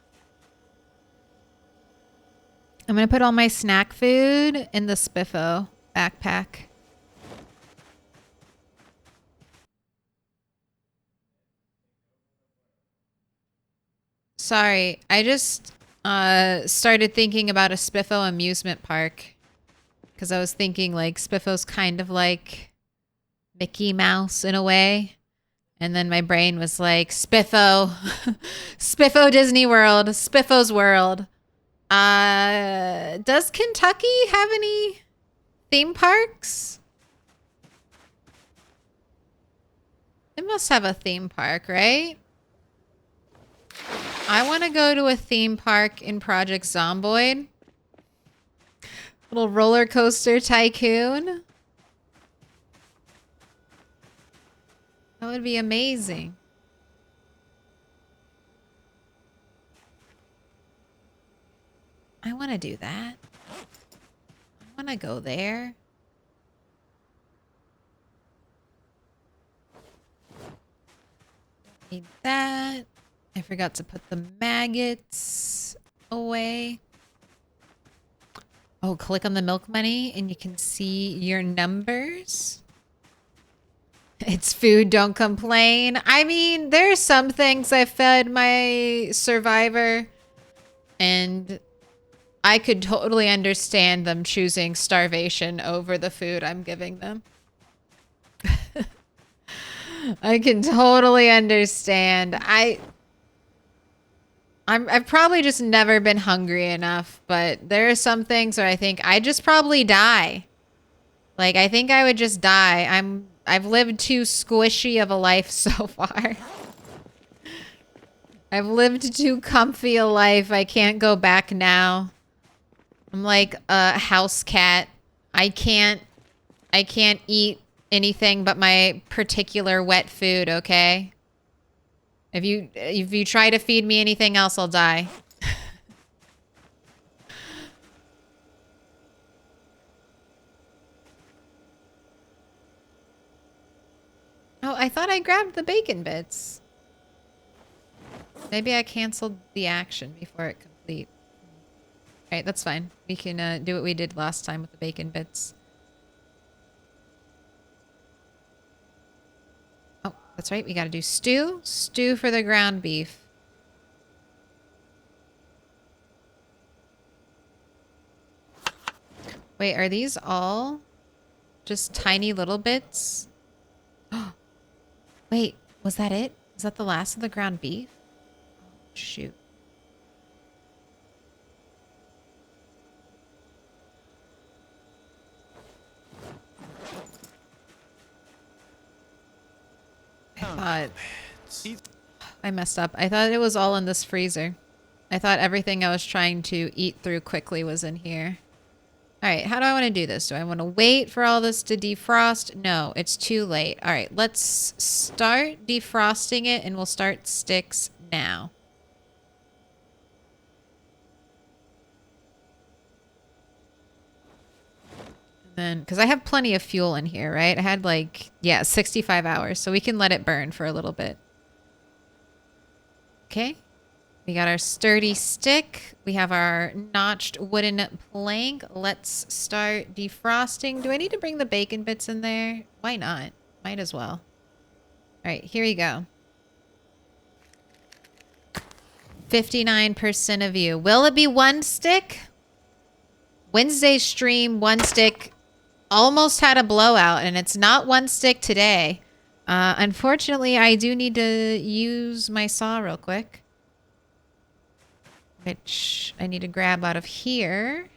I'm gonna put all my snack food in the Spiffo backpack. Sorry, I just started thinking about a Spiffo amusement park. Because I was thinking like Spiffo's kind of like Mickey Mouse in a way. And then my brain was like, Spiffo. Spiffo Disney World. Spiffo's World. Does Kentucky have any theme parks? It must have a theme park, right? I want to go to a theme park in Project Zomboid. Little roller coaster tycoon. That would be amazing. I want to do that. I want to go there. Need that. I forgot to put the maggots away. Oh, click on the milk money and you can see your numbers. It's food, don't complain. I mean, there are some things I fed my survivor and I could totally understand them choosing starvation over the food I'm giving them. I can totally understand. I've probably just never been hungry enough, but there are some things where I think I'd just probably die. Like, I think I would just die. I've lived too squishy of a life so far. I've lived too comfy a life. I can't go back now. I'm like a house cat. I can't eat anything but my particular wet food, okay? If you try to feed me anything else, I'll die. Oh, I thought I grabbed the bacon bits. Maybe I canceled the action before it complete. Alright, that's fine. We can do what we did last time with the bacon bits. Oh, that's right. We gotta do stew. Stew for the ground beef. Wait, are these all just tiny little bits? Wait, was that it? Is that the last of the ground beef? Oh, shoot. I messed up. I thought it was all in this freezer. I thought everything I was trying to eat through quickly was in here. All right, how do I want to do this? Do I want to wait for all this to defrost? No, it's too late. All right, let's start defrosting it and we'll start sticks now. And then, because I have plenty of fuel in here, right? I had like, yeah, 65 hours, so we can let it burn for a little bit. Okay. We got our sturdy stick. We have our notched wooden plank. Let's start defrosting. Do I need to bring the bacon bits in there? Why not? Might as well. All right, here we go. 59% of you. Will it be one stick? Wednesday's stream, one stick, almost had a blowout, and it's not one stick today. Unfortunately, I do need to use my saw real quick. Which I need to grab out of here.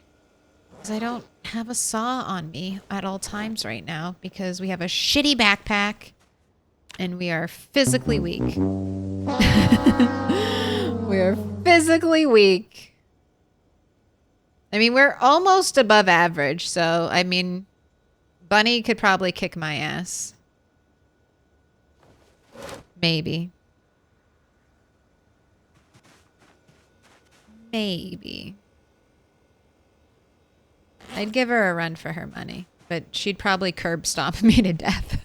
Because I don't have a saw on me at all times right now. Because we have a shitty backpack. And we are physically weak. We are physically weak. I mean, we're almost above average. So, I mean, Bunny could probably kick my ass. Maybe. Maybe. I'd give her a run for her money, but she'd probably curb stomp me to death.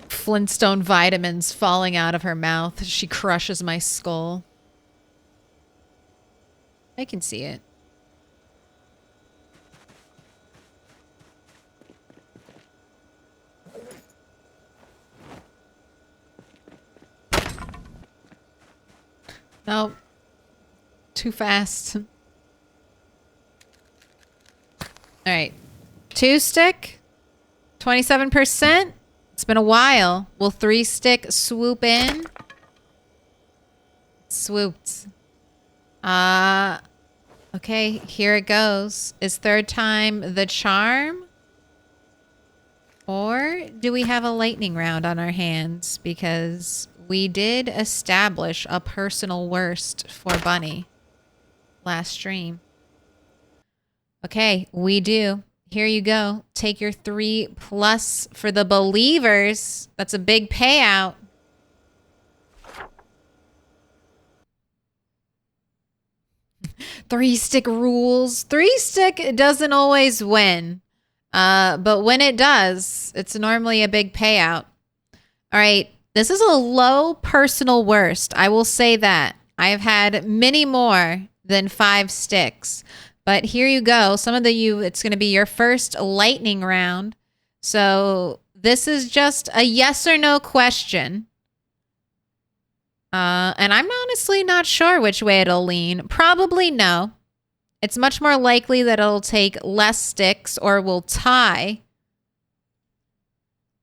Flintstone vitamins falling out of her mouth. She crushes my skull. I can see it. Nope. Too fast. All right. 2-stick. 27%. It's been a while. Will 3-stick swoop in? Swooped. Okay, here it goes. Is third time the charm? Or do we have a lightning round on our hands? Because we did establish a personal worst for Bunny last stream. Okay, we do. Here you go. Take your 3+ for the believers. That's a big payout. Three-stick rules. 3-stick doesn't always win. But when it does, it's normally a big payout. All right. This is a low personal worst. I will say that. I have had many more than 5 sticks. But here you go. Some of it's going to be your first lightning round. So this is just a yes or no question. And I'm honestly not sure which way it'll lean. Probably no. It's much more likely that it'll take less sticks or will tie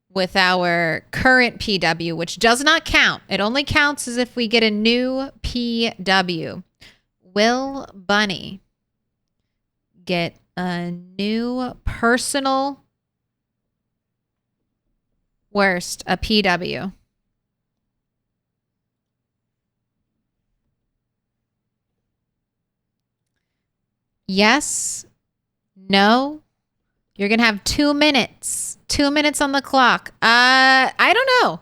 with our current PW, which does not count. It only counts as if we get a new PW. Will Bunny get a new personal worst, a PW? Yes. No. You're going to have 2 minutes. 2 minutes on the clock. I don't know.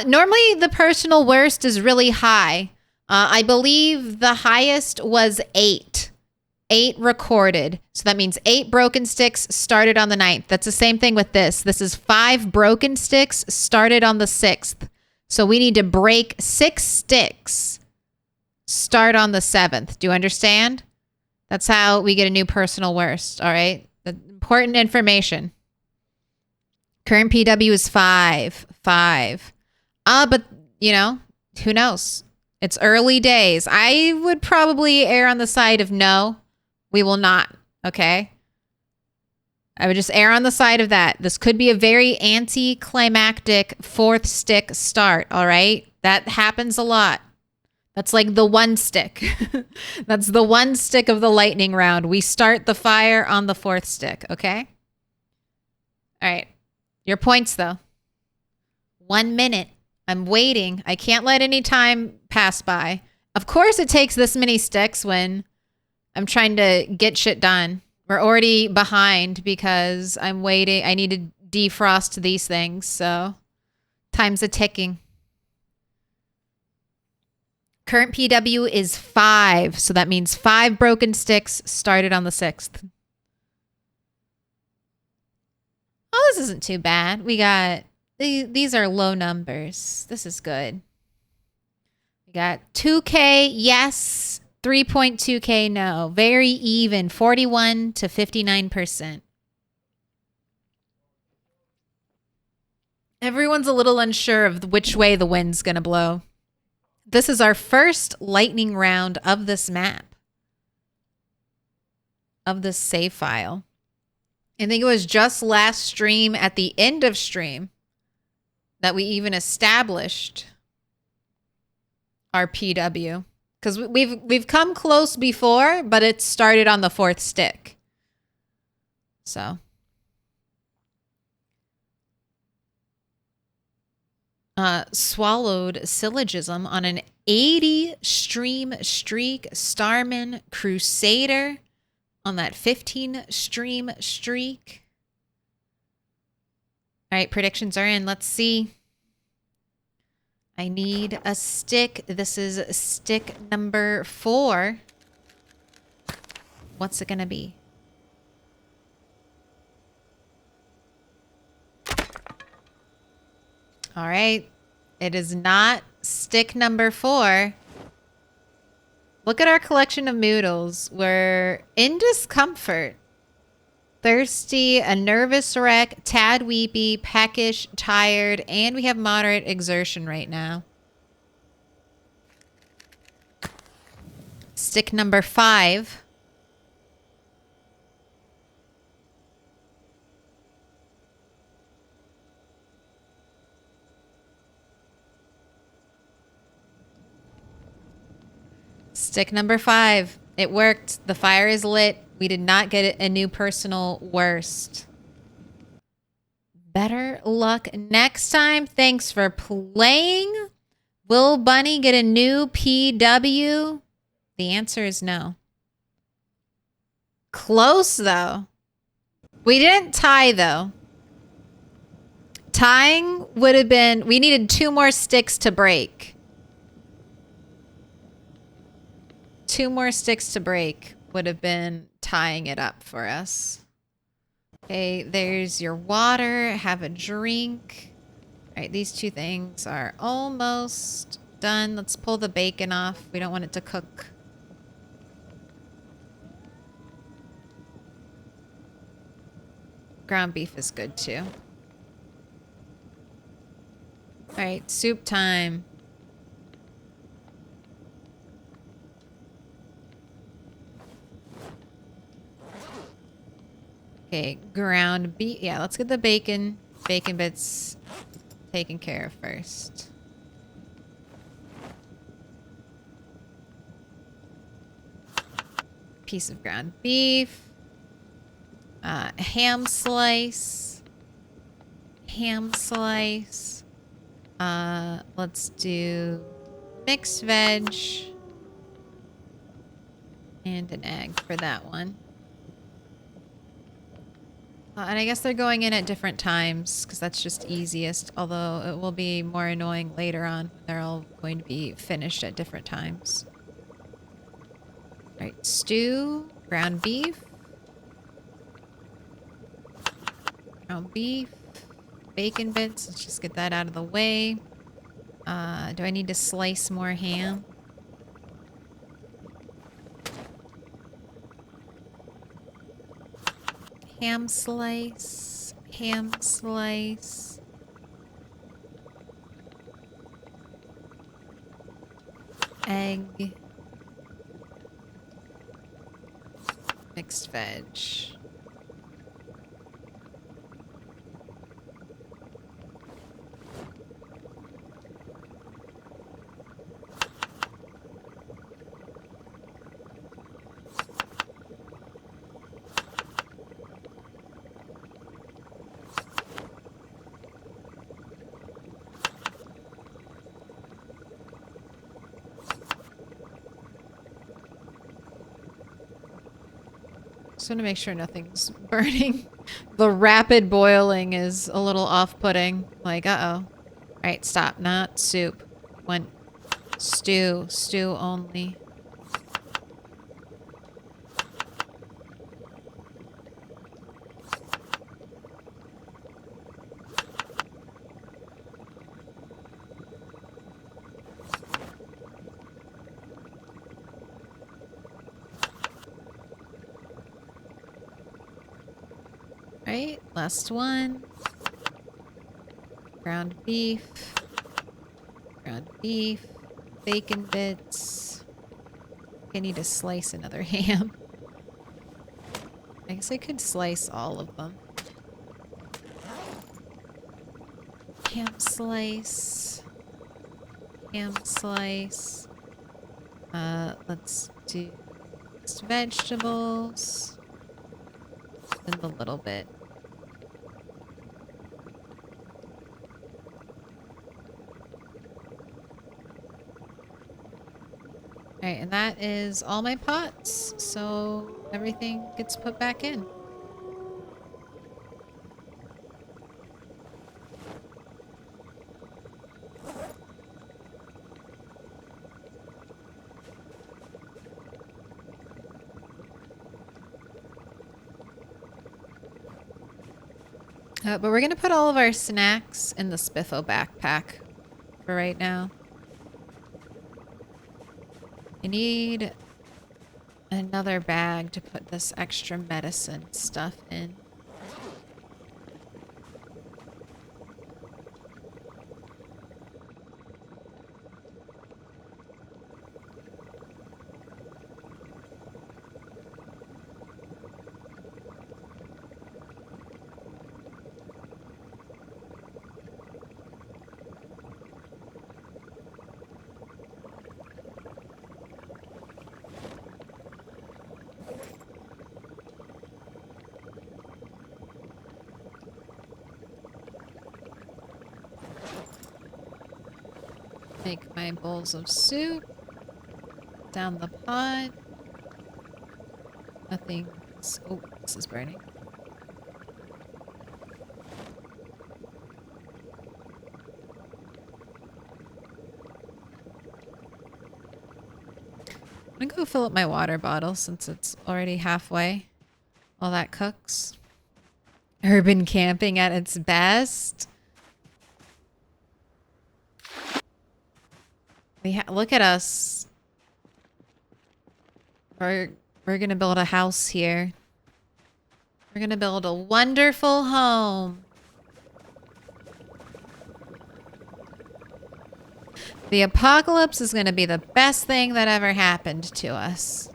Normally the personal worst is really high. I believe the highest was 8. 8 recorded. So that means 8 broken sticks started on the 9th. That's the same thing with this. This is 5 broken sticks started on the 6th. So we need to break 6 sticks. Start on the 7th. Do you understand? That's how we get a new personal worst. All right. The important information. Current PW is 5. 5. But you know, who knows? It's early days. I would probably err on the side of no. We will not. Okay. I would just err on the side of that. This could be a very anticlimactic 4th stick start. All right. That happens a lot. That's like the 1 stick. That's the 1 stick of the lightning round. We start the fire on the 4th stick. Okay. All right. Your points though. 1 minute. I'm waiting. I can't let any time pass by. Of course it takes this many sticks when I'm trying to get shit done. We're already behind because I'm waiting. I need to defrost these things. So time's a ticking. Current PW is 5. So that means 5 broken sticks started on the 6th. Oh, this isn't too bad. We got, these are low numbers. This is good. We got 2K, yes. 3.2K, no. Very even, 41 to 59%. Everyone's a little unsure of which way the wind's going to blow. This is our first lightning round of this map. Of this save file. I think it was just last stream at the end of stream that we even established our PW. Because we've come close before, but it started on the 4th stick. So. Swallowed syllogism on an 80 stream streak. Starman Crusader on that 15 stream streak. All right, predictions are in. Let's see. I need a stick. This is stick number 4. What's it gonna be? All right. It is not stick number 4. Look at our collection of noodles. We're in discomfort. Thirsty, a nervous wreck, tad weepy, peckish, tired, and we have moderate exertion right now. Stick number 5. Stick number 5. It worked. The fire is lit. We did not get a new personal worst. Better luck next time. Thanks for playing. Will Bunny get a new PW? The answer is no. Close, though. We didn't tie, though. Tying would have been... We needed 2 more sticks to break. 2 more sticks to break would have been tying it up for us. Okay, there's your water. Have a drink. All right, these 2 things are almost done. Let's pull the bacon off. We don't want it to cook. Ground beef is good too. All right, soup time. Okay, ground beef. Yeah, let's get the bacon bits taken care of first. Piece of ground beef. Ham slice. Ham slice. Let's do mixed veg. And an egg for that one. And I guess they're going in at different times because that's just easiest. Although it will be more annoying later on. They're all going to be finished at different times. All right, stew, ground beef. Ground beef, bacon bits. Let's just get that out of the way. Do I need to slice more ham? Ham slice, ham slice. Egg. Mixed veg. Just want to make sure nothing's burning. The rapid boiling is a little off-putting. Like, uh-oh. Alright, stop. Not soup. Went stew. Stew only. Right, last one. Ground beef. Ground beef. Bacon bits. I need to slice another ham. I guess I could slice all of them. Ham slice. Ham slice. Let's do mixed vegetables. And a little bit. Alright, and that is all my pots, so everything gets put back in. But we're going to put all of our snacks in the Spiffo backpack for right now. I need another bag to put this extra medicine stuff in. Make my bowls of soup. Down the pot. Nothing's... Oh, this is burning. I'm gonna go fill up my water bottle since it's already halfway while that cooks. Urban camping at its best. Look at us. We're gonna build a house here. We're gonna build a wonderful home. The apocalypse is gonna be the best thing that ever happened to us.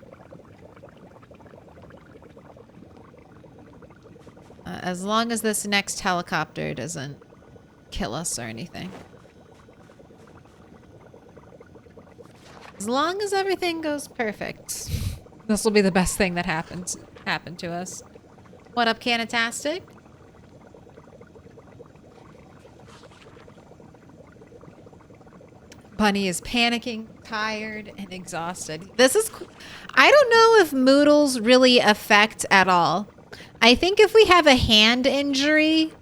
As long as this next helicopter doesn't kill us or anything. As long as everything goes perfect. This will be the best thing that happened to us. What up, Canatastic? Bunny is panicking, tired, and exhausted. I don't know if moodles really affect at all. I think if we have a hand injury,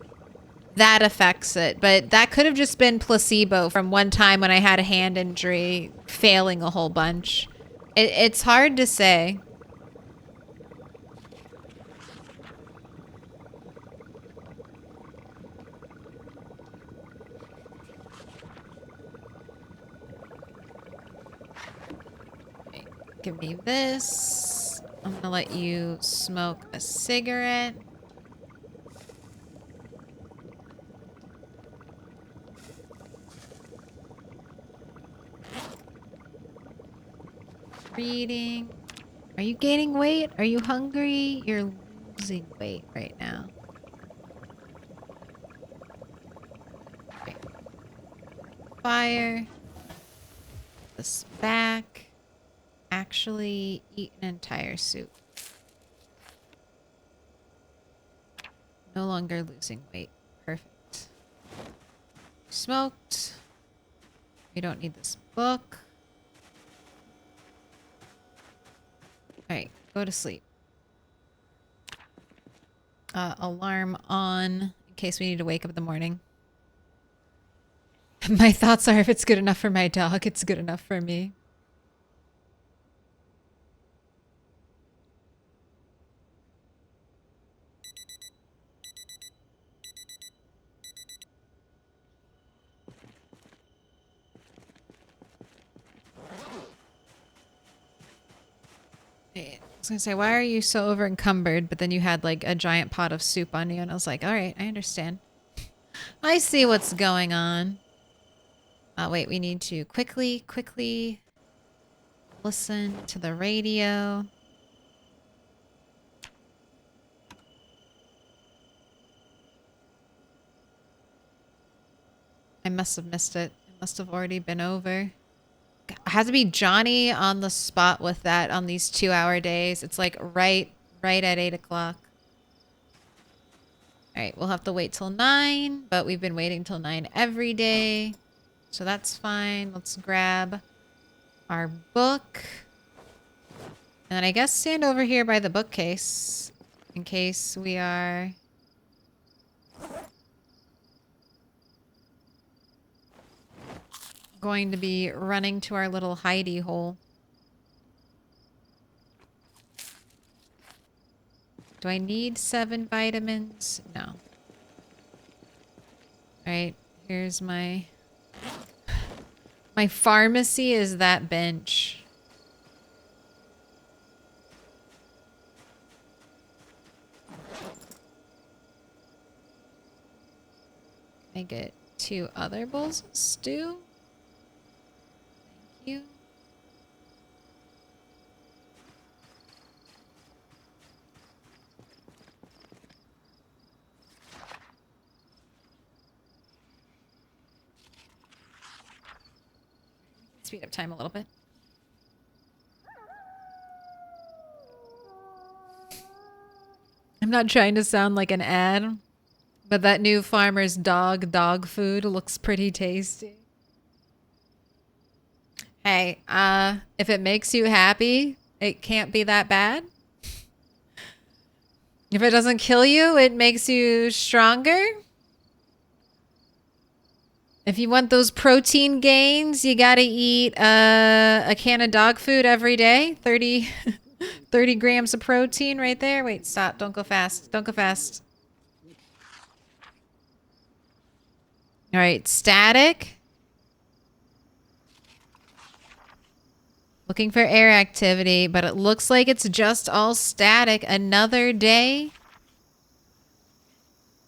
that affects it. But that could have just been placebo from one time when I had a hand injury, failing a whole bunch. It's hard to say. Okay, give me this. I'm gonna let you smoke a cigarette. Reading. Are you gaining weight? Are you hungry? You're losing weight right now. Okay. Fire. This back. Actually eat an entire soup. No longer losing weight. Perfect. Smoked. We don't need this book. Alright, go to sleep. Alarm on in case we need to wake up in the morning. My thoughts are if it's good enough for my dog, it's good enough for me. I was gonna say, why are you so over encumbered? But then you had like a giant pot of soup on you, and I was like, all right, I understand. I see what's going on. Wait, we need to quickly listen to the radio. I must have missed it. It must have already been over. It has to be Johnny on the spot with that on these 2-hour days. It's like right at 8 o'clock. All right, we'll have to wait till 9, but we've been waiting till 9 every day. So that's fine. Let's grab our book. And then I guess stand over here by the bookcase in case we are... going to be running to our little hidey hole. Do I need 7 vitamins? No. Alright, here's my pharmacy is that bench. I get 2 other bowls of stew. Thank you. Speed up time a little bit. I'm not trying to sound like an ad, but that new farmer's dog food looks pretty tasty. Hey, if it makes you happy, it can't be that bad. If it doesn't kill you, it makes you stronger. If you want those protein gains, you gotta eat a can of dog food every day. 30 grams of protein right there. Wait, stop. Don't go fast. Don't go fast. All right, static. Looking for air activity, but it looks like it's just all static. Another day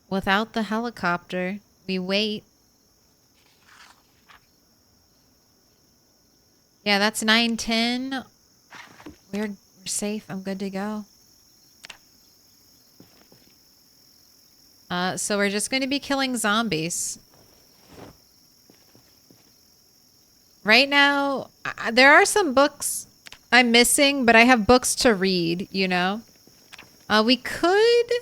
without the helicopter. We wait. Yeah, that's 9:10. We're safe. I'm good to go. So we're just going to be killing zombies. Right now, there are some books I'm missing, but I have books to read, you know? We could...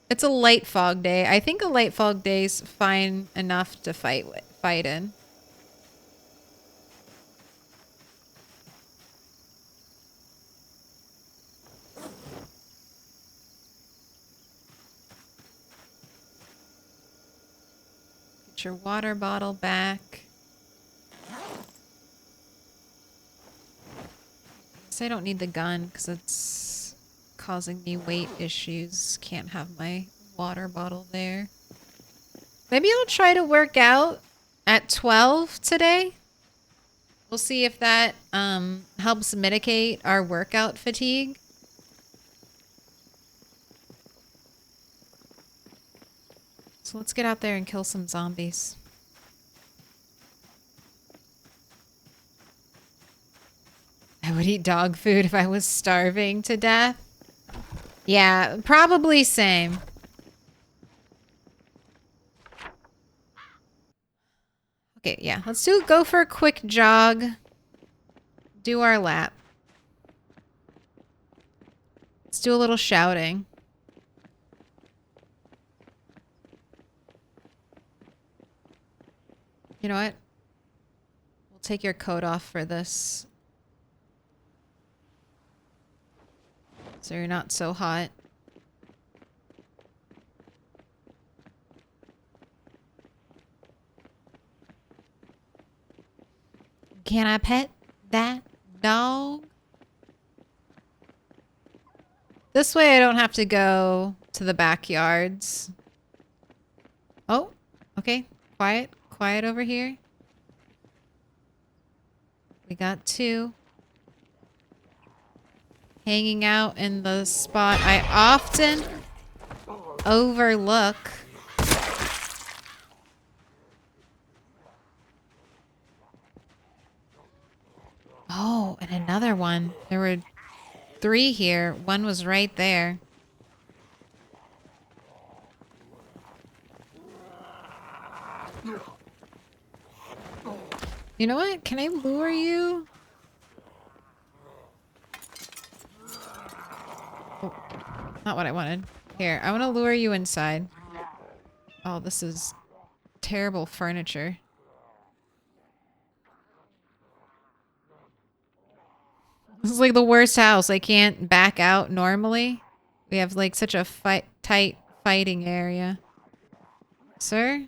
It's a light fog day. I think a light fog day's fine enough to fight in. Get your water bottle back. I don't need the gun because it's causing me weight issues. Can't have my water bottle there. Maybe I'll try to work out at 12 today. We'll see if that helps mitigate our workout fatigue. So let's get out there and kill some zombies. I would eat dog food if I was starving to death. Yeah, probably same. Okay, yeah. Let's go for a quick jog. Do our lap. Let's do a little shouting. You know what? We'll take your coat off for this. So you're not so hot. Can I pet that dog? This way I don't have to go to the backyards. Oh, okay. Quiet. Quiet over here. We got 2. Hanging out in the spot I often overlook. Oh, and another one. There were 3 here. One was right there. You know what? Can I lure you? Oh, not what I wanted. Here, I want to lure you inside. Oh, this is terrible furniture. This is like the worst house. I can't back out normally. We have like such a tight fighting area. Sir?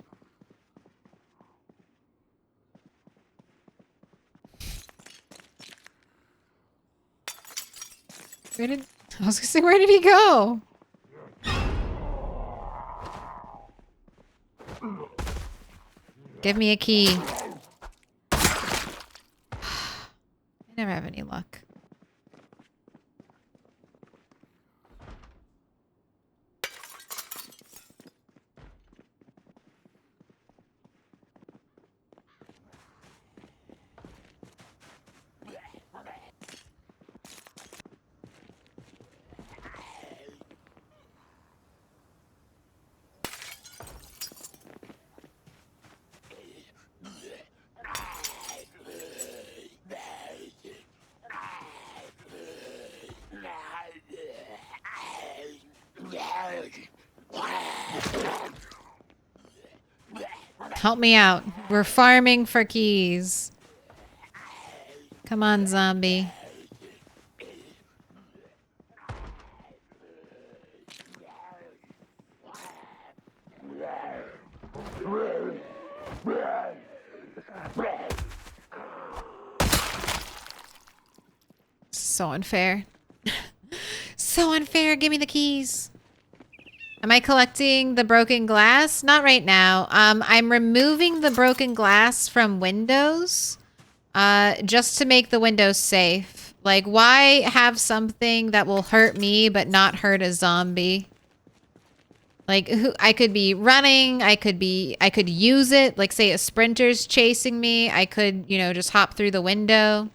I was gonna say, where did he go? Give me a key. I never have any luck. Help me out. We're farming for keys. Come on, zombie. So unfair. So unfair. Give me the keys. Am I collecting the broken glass? Not right now. I'm removing the broken glass from windows, just to make the windows safe. Like, why have something that will hurt me but not hurt a zombie? Like, I could be running. I could use it. Like, say a sprinter's chasing me. I could, you know, just hop through the window,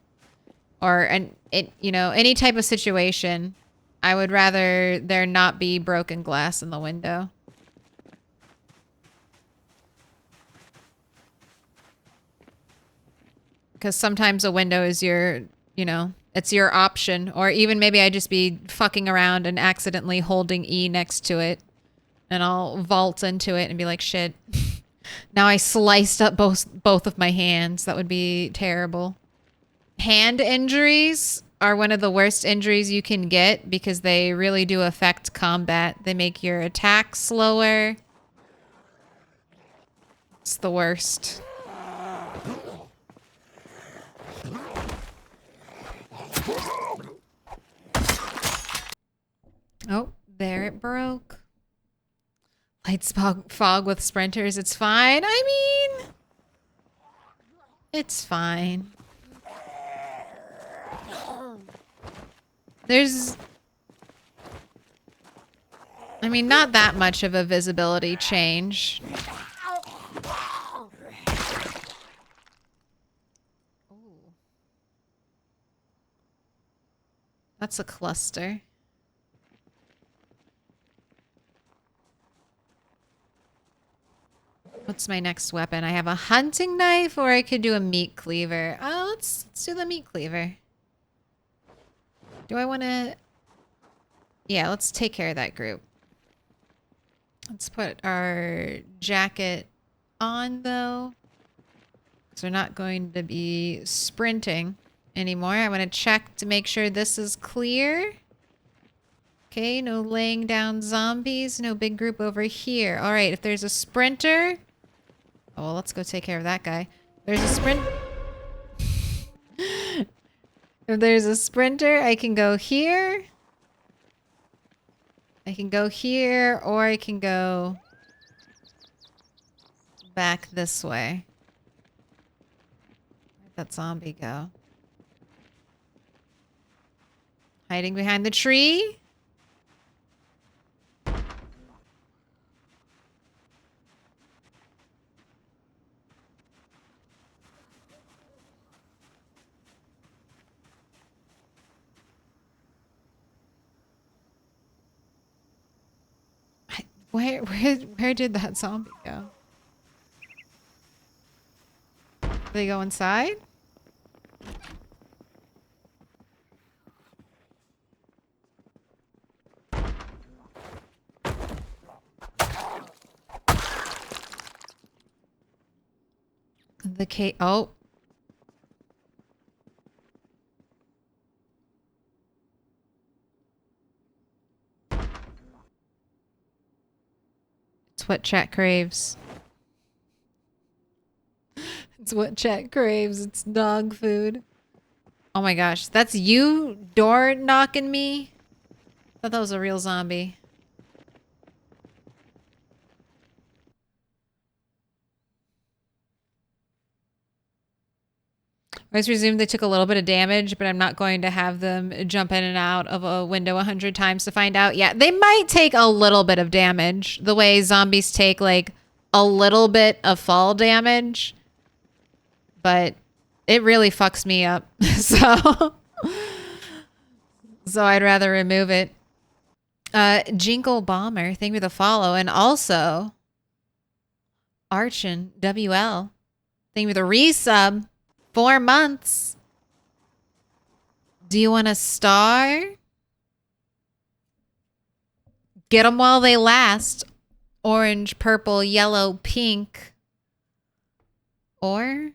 or you know, any type of situation. I would rather there not be broken glass in the window. Because sometimes a window is your, you know, it's your option. Or even maybe I just be fucking around and accidentally holding E next to it. And I'll vault into it and be like, shit. Now I sliced up both of my hands. That would be terrible. Hand injuries are one of the worst injuries you can get because they really do affect combat. They make your attack slower. It's the worst. Oh, there it broke. Light fog with sprinters. It's fine. I mean, it's fine. There's, I mean, not that much of a visibility change. Ooh. That's a cluster. What's my next weapon? I have a hunting knife, or I could do a meat cleaver. Oh, let's do the meat cleaver. Do I want to... Yeah, let's take care of that group. Let's put our jacket on, though. Because we're not going to be sprinting anymore. I want to check to make sure this is clear. Okay, no laying down zombies. No big group over here. All right, if there's a sprinter... Oh, well, let's go take care of that guy. There's a sprint... If there's a sprinter, I can go here. I can go here, or I can go back this way. Where'd that zombie go? Hiding behind the tree? Where did that zombie go? Did they go inside? The cave. Oh. It's what chat craves. It's what chat craves. It's dog food. Oh my gosh. That's you door knocking me? I thought that was a real zombie. I always presumed they took a little bit of damage, but I'm not going to have them jump in and out of a window 100 times to find out. Yeah, they might take a little bit of damage, the way zombies take like a little bit of fall damage, but it really fucks me up. So I'd rather remove it. Jinkle Bomber, thank you for the follow. And also Archin WL, thank you for the resub. 4 months. Do you want a star? Get them while they last. Orange, purple, yellow, pink. Or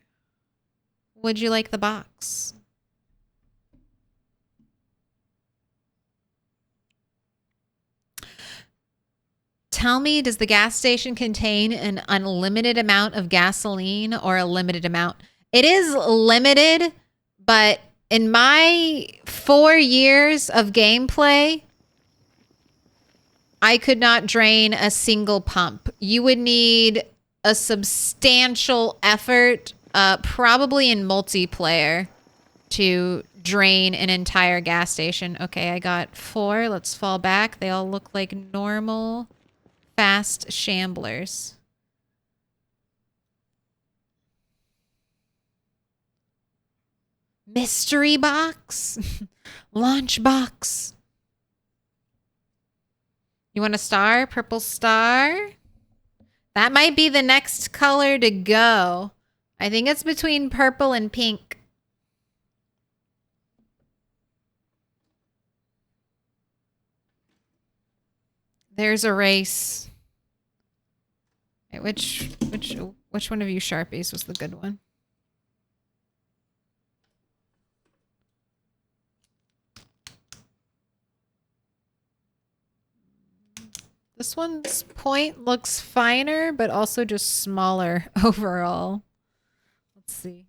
would you like the box? Tell me, does the gas station contain an unlimited amount of gasoline or a limited amount? It is limited, but in my 4 years of gameplay, I could not drain a single pump. You would need a substantial effort, probably in multiplayer, to drain an entire gas station. Okay, I got 4. Let's fall back. They all look like normal, fast shamblers. Mystery box? Launch box. You want a star? Purple star? That might be the next color to go. I think it's between purple and pink. There's a race. Wait, which one of you Sharpies was the good one? This one's point looks finer, but also just smaller overall. Let's see.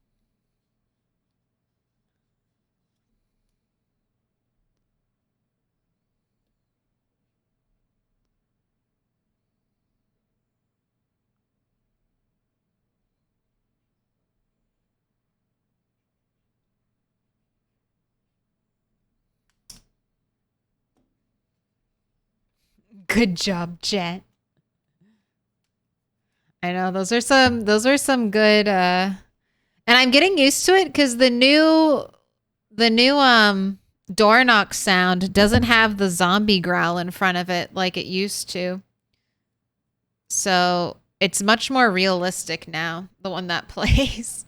Good job, Jet. I know those are some good and I'm getting used to it because the new door knock sound doesn't have the zombie growl in front of it like it used to. So it's much more realistic now, the one that plays.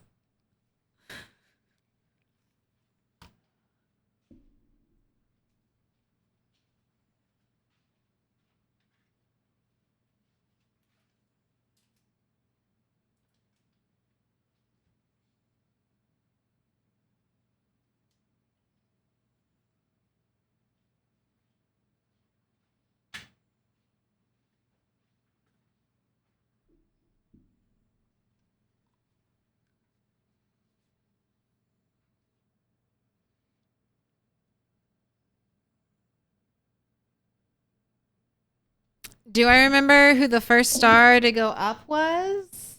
Do I remember who the first star to go up was?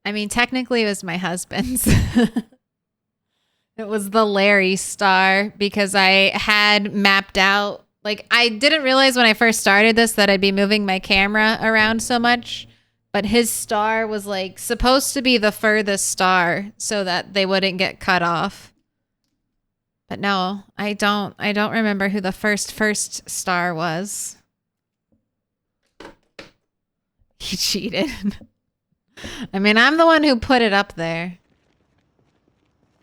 I mean, technically it was my husband's. It was the Larry star because I had mapped out, like I didn't realize when I first started this that I'd be moving my camera around so much, but his star was like supposed to be the furthest star so that they wouldn't get cut off. But no, I don't remember who the first star was. He cheated. I mean, I'm the one who put it up there.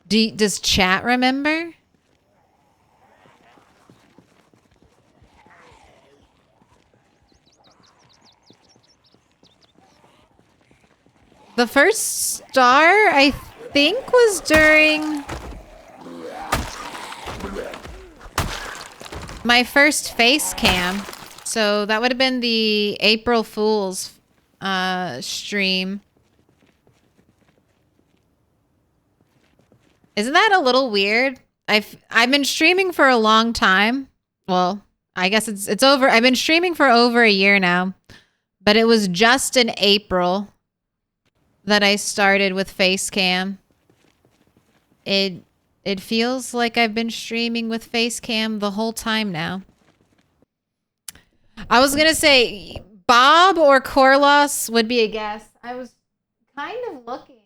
Does chat remember? The first star, I think, was during my first face cam. So that would have been the April Fool's stream. Isn't that a little weird? I've been streaming for a long time. Well, I guess it's over. I've been streaming for over a year now, but it was just in April that I started with Facecam. It feels like I've been streaming with Facecam the whole time now. I was gonna say Bob or Corlos would be a guess. I was kind of looking.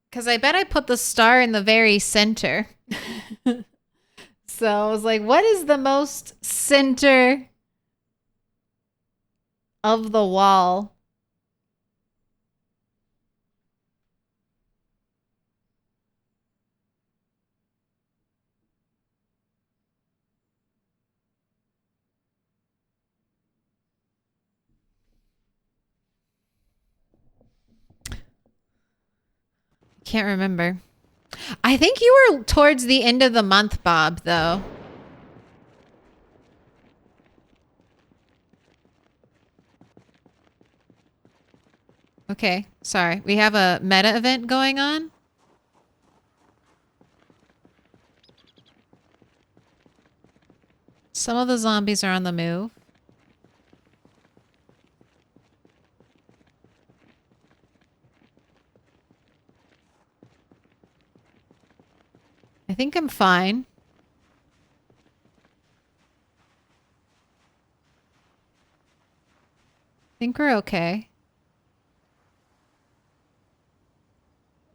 Because I bet I put the star in the very center. So I was like, what is the most center of the wall? Can't remember. I think you were towards the end of the month, Bob, though. Okay, sorry. We have a meta event going on. Some of the zombies are on the move. I think I'm fine. I think we're okay.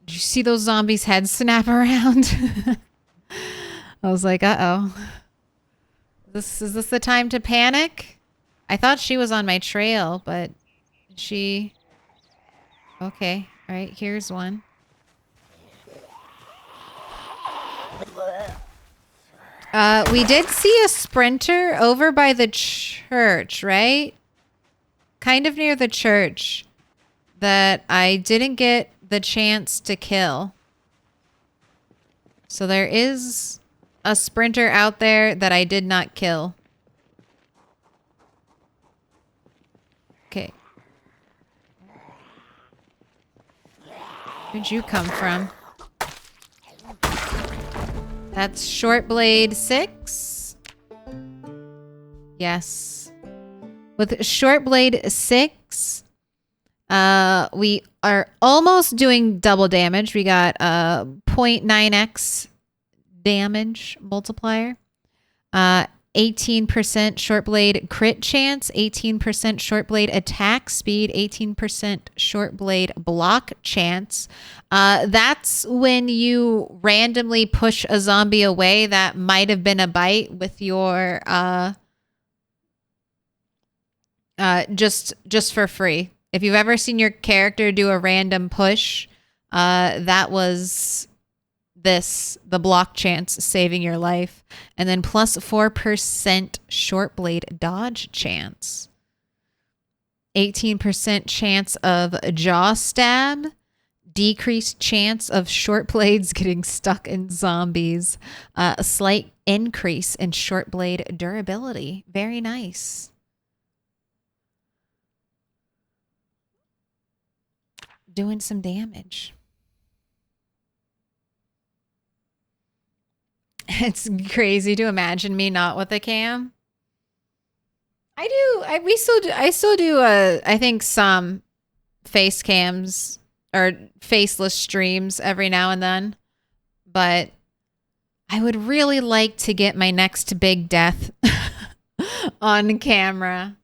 Did you see those zombies' heads snap around? I was like, uh-oh. Is this the time to panic? I thought she was on my trail, but she... Okay. All right, here's one. We did see a sprinter over by the church, right? Kind of near the church that I didn't get the chance to kill. So there is a sprinter out there that I did not kill. Okay. Where'd you come from? That's short blade 6. Yes. With short blade 6, we are almost doing double damage. We got 0.9x damage multiplier. 18% short blade crit chance, 18% short blade attack speed, 18% short blade block chance. That's when you randomly push a zombie away that might have been a bite with your just for free. If you've ever seen your character do a random push, that was the block chance saving your life. And then plus 4% short blade dodge chance. 18% chance of jaw stab. Decreased chance of short blades getting stuck in zombies. A slight increase in short blade durability. Very nice. Doing some damage. It's crazy to imagine me not with a cam. I still do I think some face cams or faceless streams every now and then. But I would really like to get my next big death on camera.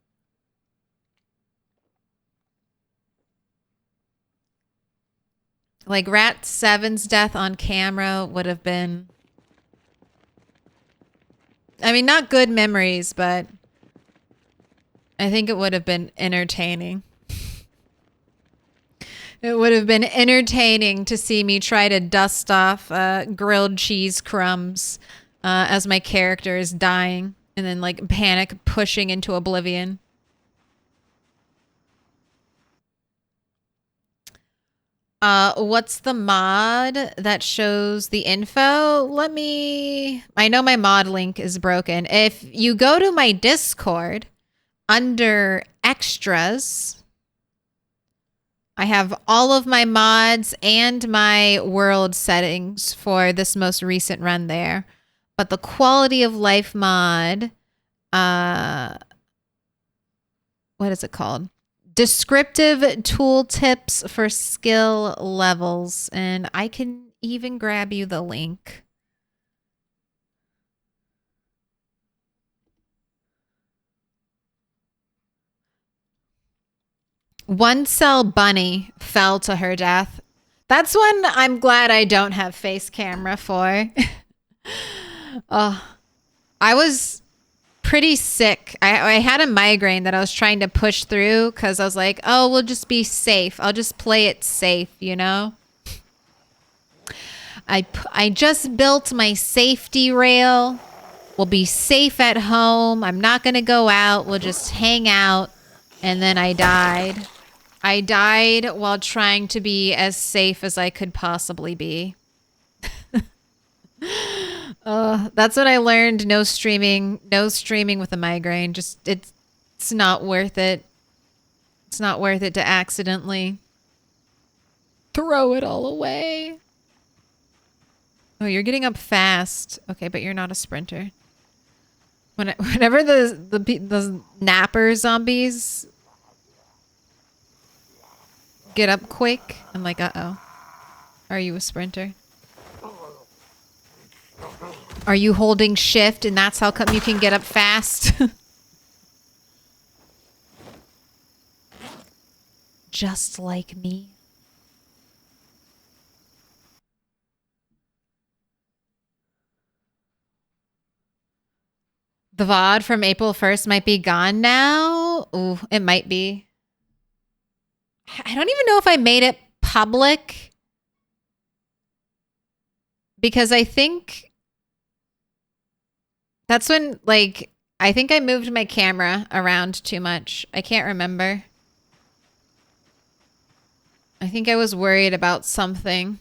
Like Rat 7's death on camera would have been, I mean, not good memories, but I think it would have been entertaining. It would have been entertaining to see me try to dust off grilled cheese crumbs as my character is dying and then like panic pushing into oblivion. What's the mod that shows the info? I know my mod link is broken. If you go to my Discord under extras, I have all of my mods and my world settings for this most recent run there. But the quality of life mod, what is it called? Descriptive tool tips for skill levels. And I can even grab you the link. One cell bunny fell to her death. That's one I'm glad I don't have face camera for. Oh, I was pretty sick. I had a migraine that I was trying to push through because I was like, oh, we'll just be safe. I'll just play it safe, you know? I just built my safety rail. We'll be safe at home. I'm not going to go out. We'll just hang out. And then I died. I died while trying to be as safe as I could possibly be. That's what I learned. No streaming with a migraine. Just it's not worth it. It's not worth it to accidentally throw it all away. Oh, you're getting up fast. Okay, but you're not a sprinter. Whenever the napper zombies get up quick, I'm like, uh-oh. Are you a sprinter? Are you holding shift and that's how come you can get up fast? Just like me. The VOD from April 1st might be gone now. Ooh, it might be. I don't even know if I made it public. Because I think that's when, like, I think I moved my camera around too much. I can't remember. I think I was worried about something.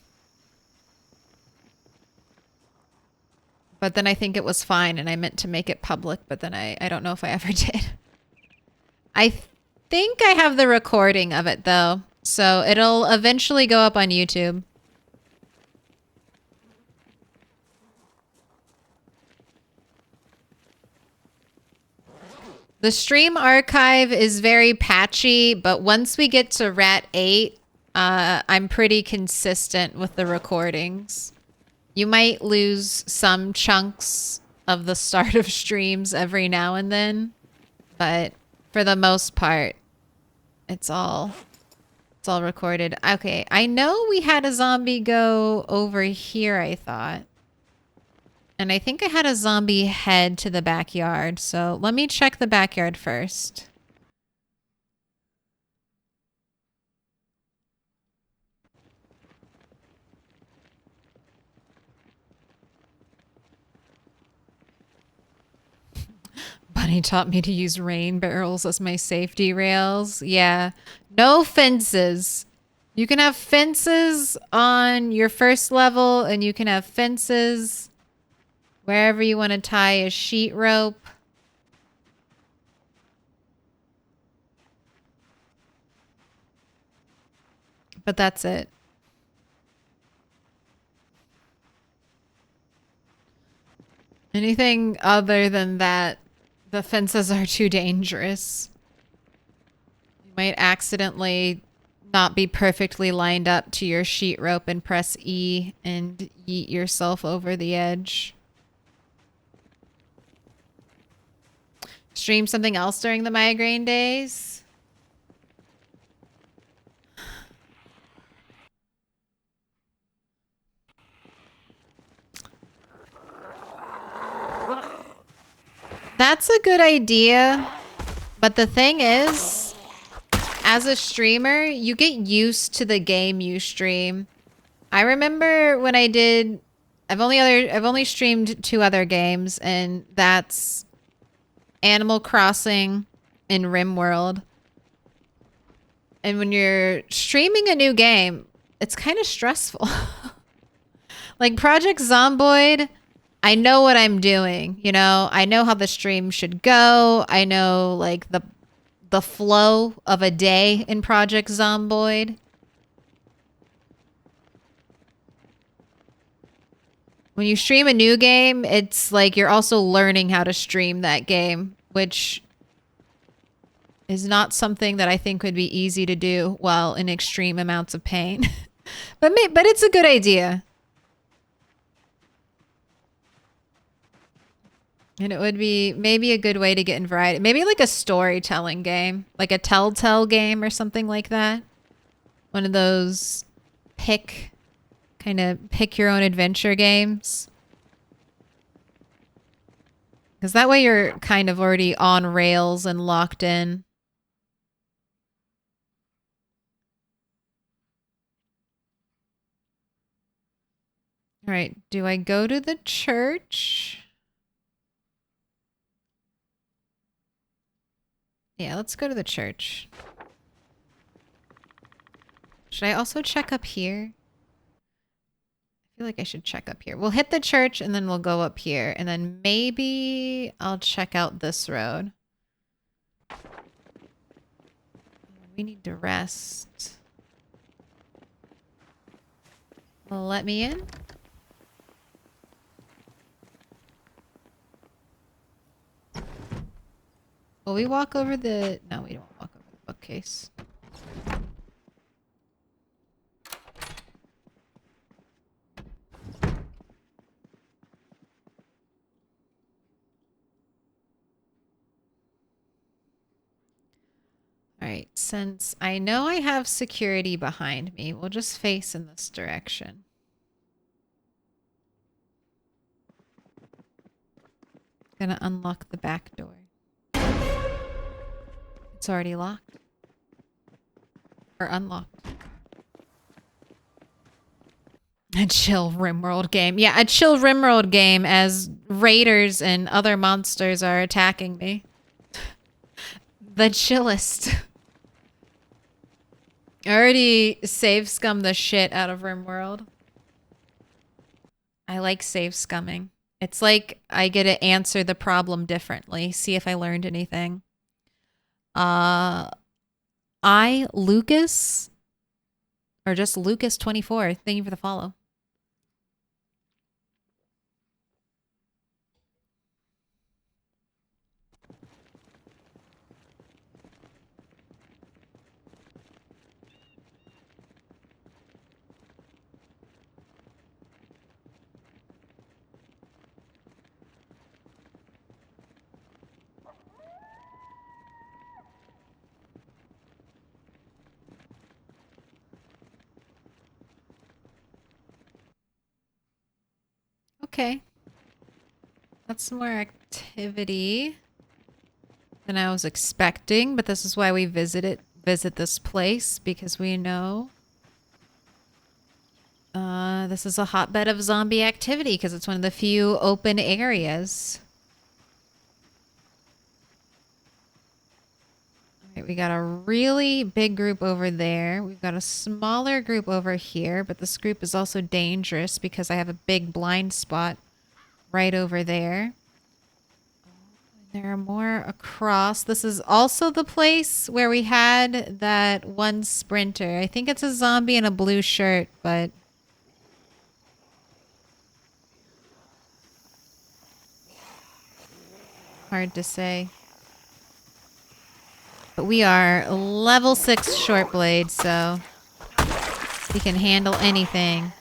But then I think it was fine and I meant to make it public, but then I don't know if I ever did. I think I have the recording of it though. So it'll eventually go up on YouTube. The stream archive is very patchy, but once we get to Rat 8, I'm pretty consistent with the recordings. You might lose some chunks of the start of streams every now and then, but for the most part, it's all recorded. Okay, I know we had a zombie go over here, I thought. And I think I had a zombie head to the backyard, so let me check the backyard first. Bunny taught me to use rain barrels as my safety rails. Yeah. No fences. You can have fences on your first level, and you can have fences wherever you want to tie a sheet rope. But that's it. Anything other than that, the fences are too dangerous. You might accidentally not be perfectly lined up to your sheet rope and press E and yeet yourself over the edge. Stream something else during the migraine days? That's a good idea. But the thing is, as a streamer, you get used to the game you stream. I remember when I did, I've only streamed 2 other games, and that's Animal Crossing and RimWorld. And when you're streaming a new game, it's kind of stressful. Like Project Zomboid, I know what I'm doing, you know? I know how the stream should go. I know like the flow of a day in Project Zomboid. When you stream a new game, it's like you're also learning how to stream that game, which is not something that I think would be easy to do while in extreme amounts of pain. But it's a good idea. And it would be maybe a good way to get in variety. Maybe like a storytelling game, like a telltale game or something like that. One of those pick your own adventure games. Because that way you're kind of already on rails and locked in. All right, do I go to the church? Yeah, let's go to the church. Should I also check up here? I feel like I should check up here. We'll hit the church and then we'll go up here. And then maybe I'll check out this road. We need to rest. Well, let me in. Will we walk over the... No, we don't walk over the bookcase. Alright, since I know I have security behind me, we'll just face in this direction. Gonna unlock the back door. It's already locked. Or unlocked. A chill RimWorld game. Yeah, a chill RimWorld game as raiders and other monsters are attacking me. The chillest. I already save scummed the shit out of RimWorld. I like save scumming. It's like I get to answer the problem differently. See if I learned anything. Lucas, or just Lucas24. Thank you for the follow. Okay. That's some more activity than I was expecting, but this is why we visit this place, because we know this is a hotbed of zombie activity because it's one of the few open areas. All right, we got a really big group over there. We've got a smaller group over here, but this group is also dangerous because I have a big blind spot right over there. There are more across. This is also the place where we had that one sprinter. I think it's a zombie in a blue shirt, but... hard to say. But we are level 6 short blade, so we can handle anything.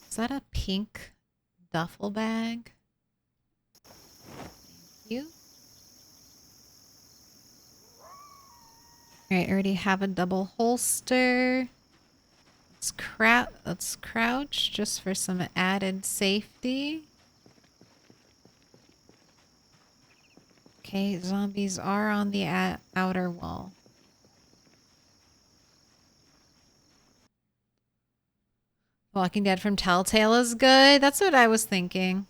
Is that a pink duffel bag? Thank you. Alright, I already have a double holster. Let's crouch just for some added safety. Okay, zombies are on the outer wall. Walking Dead from Telltale is good. That's what I was thinking.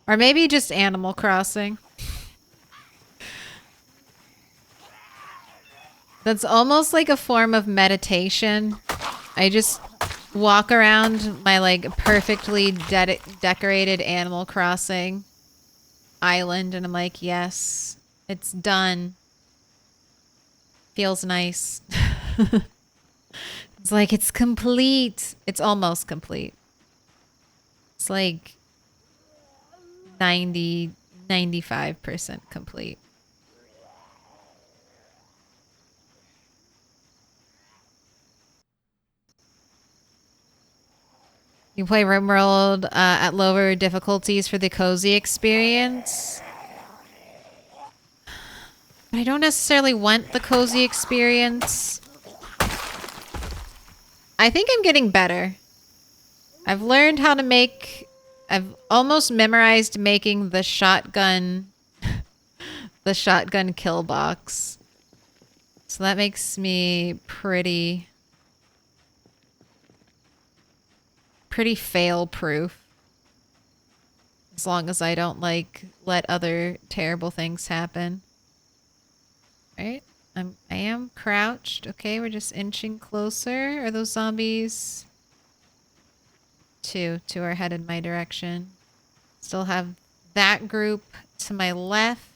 Or maybe just Animal Crossing. That's almost like a form of meditation. I just walk around my like perfectly decorated Animal Crossing island and I'm like, yes, it's done. Feels nice. It's like, it's complete. It's almost complete. It's like 95% complete. You play RimWorld at lower difficulties for the cozy experience. But I don't necessarily want the cozy experience. I think I'm getting better. I've learned how to make... I've almost memorized making the shotgun... the shotgun kill box. So that makes me pretty fail-proof. As long as I don't, like, let other terrible things happen. Right? I am crouched. Okay, we're just inching closer. Are those zombies? Two are headed my direction. Still have that group to my left.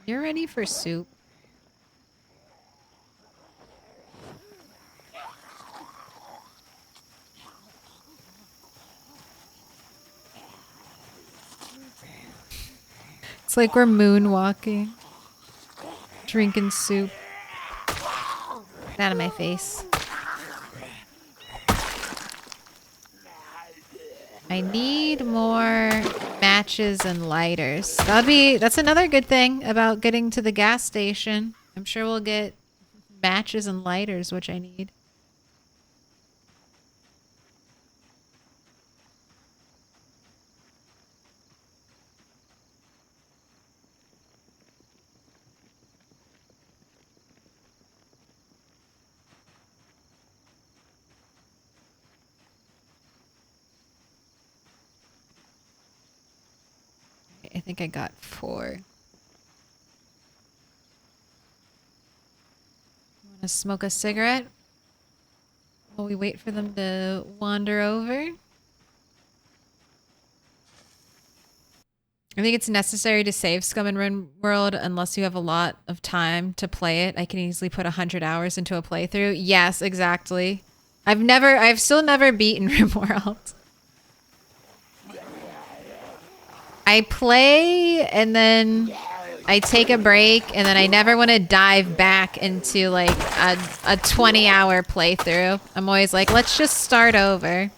You're ready for soup. It's like we're moonwalking. Drinking soup. Get out of my face. I need more matches and lighters. That's another good thing about getting to the gas station. I'm sure we'll get matches and lighters, which I need. I think I got 4. Want to smoke a cigarette while we wait for them to wander over? I think it's necessary to save Scum and Run World unless you have a lot of time to play it. I can easily put 100 hours into a playthrough. Yes, exactly. I've still never beaten RimWorld. I play and then I take a break and then I never want to dive back into like a 20-hour playthrough. I'm always like, let's just start over.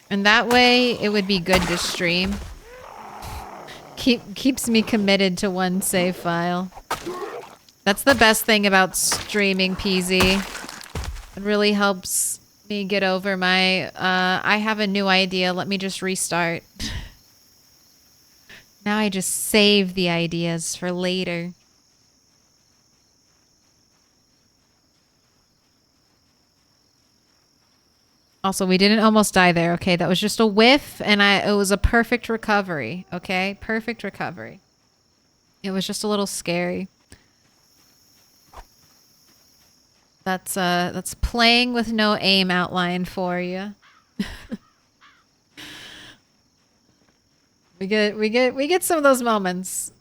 And that way it would be good to stream. Keeps me committed to one save file. That's the best thing about streaming, PZ. It really helps me get over my, I have a new idea, let me just restart. Now I just save the ideas for later. Also, we didn't almost die there, okay? That was just a whiff, and it was a perfect recovery, okay? Perfect recovery. It was just a little scary. That's playing with no aim outline for you. we get some of those moments.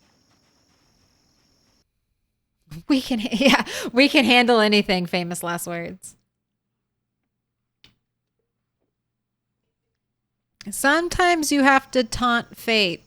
We can handle anything, famous last words. Sometimes you have to taunt fate.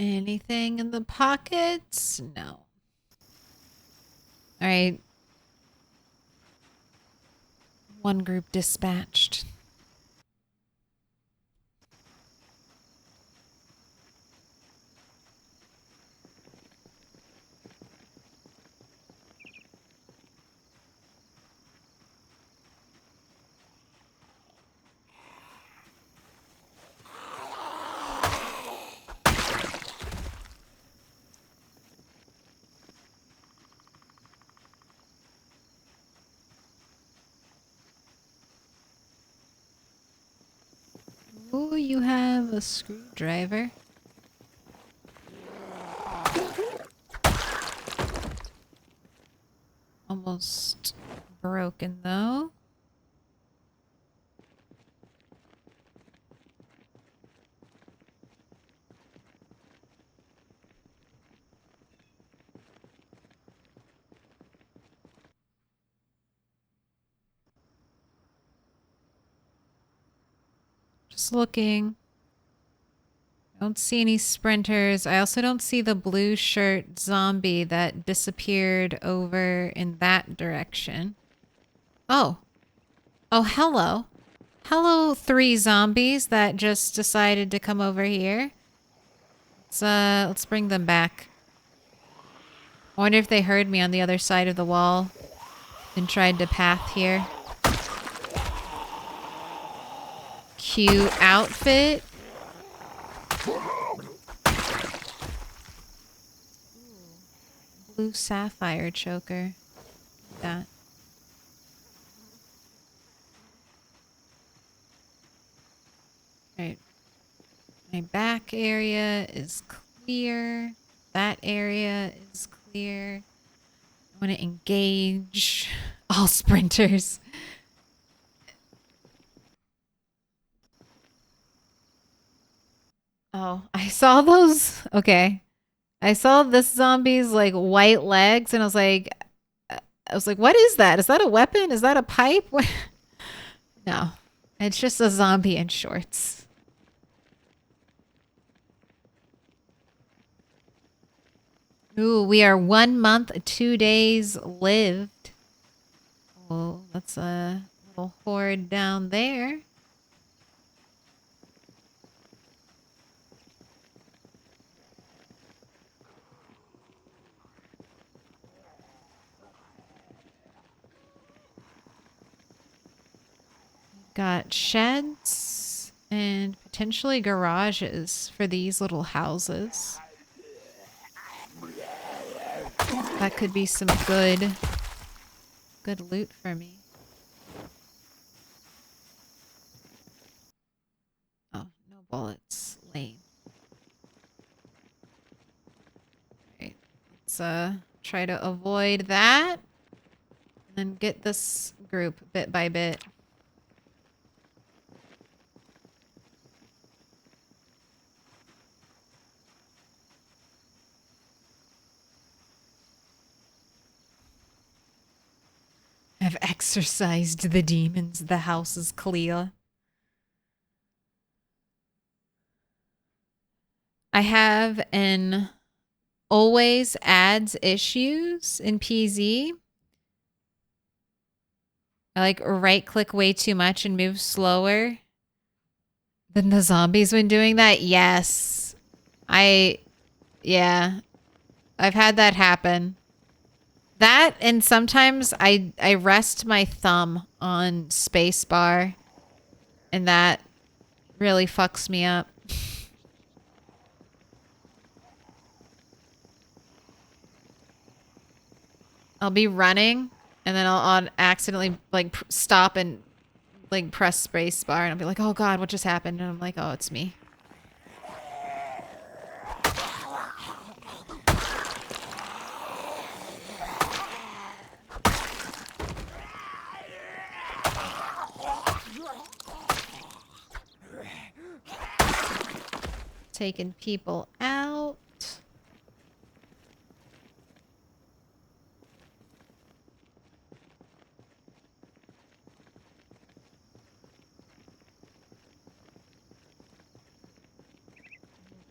Anything in the pockets? No. All right. One group dispatched. Oh, you have a screwdriver. Almost broken though. Just looking. I don't see any sprinters. I also don't see the blue shirt zombie that disappeared over in that direction. Oh. Oh, hello. Hello, 3 zombies that just decided to come over here. Let's bring them back. I wonder if they heard me on the other side of the wall and tried to path here. Cute outfit. Blue sapphire choker. That. Right. My back area is clear. That area is clear. I want to engage all sprinters. Oh, I saw those. Okay. I saw this zombie's like white legs and I was like, what is that? Is that a weapon? Is that a pipe? What? No. It's just a zombie in shorts. Ooh, we are 1 month, 2 days lived. Oh, that's a little horde down there. Got sheds and potentially garages for these little houses. That could be some good loot for me. Oh, no bullets. Lame. Alright, let's try to avoid that. And then get this group bit by bit. I've exorcised the demons. The house is clear. I have an always adds issues in PZ. I like right click way too much and move slower than the zombies when doing that. Yes. Yeah. I've had that happen. That and sometimes I rest my thumb on spacebar and that really fucks me up. I'll be running and then I'll accidentally like stop and like press spacebar and I'll be like, oh god, what just happened? And I'm like, oh, it's me. Taking people out.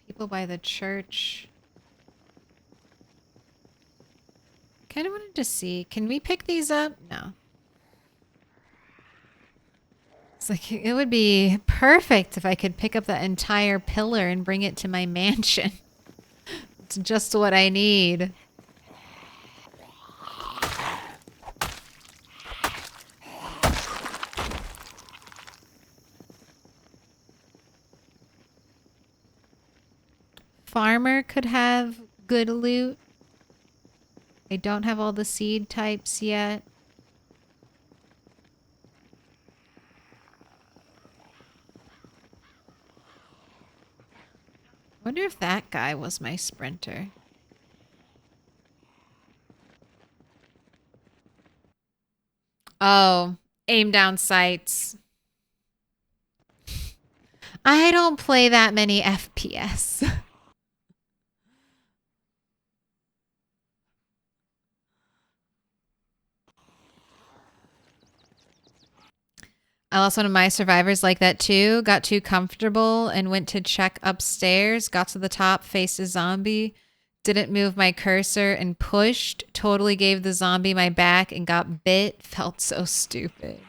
People by the church. Kind of wanted to see. Can we pick these up? No. It's like, it would be perfect if I could pick up that entire pillar and bring it to my mansion. It's just what I need. Farmer could have good loot. I don't have all the seed types yet. Wonder if that guy was my sprinter. Oh, aim down sights. I don't play that many FPS. I lost one of my survivors like that too. Got too comfortable and went to check upstairs. Got to the top, faced a zombie. Didn't move my cursor and pushed. Totally gave the zombie my back and got bit. Felt so stupid.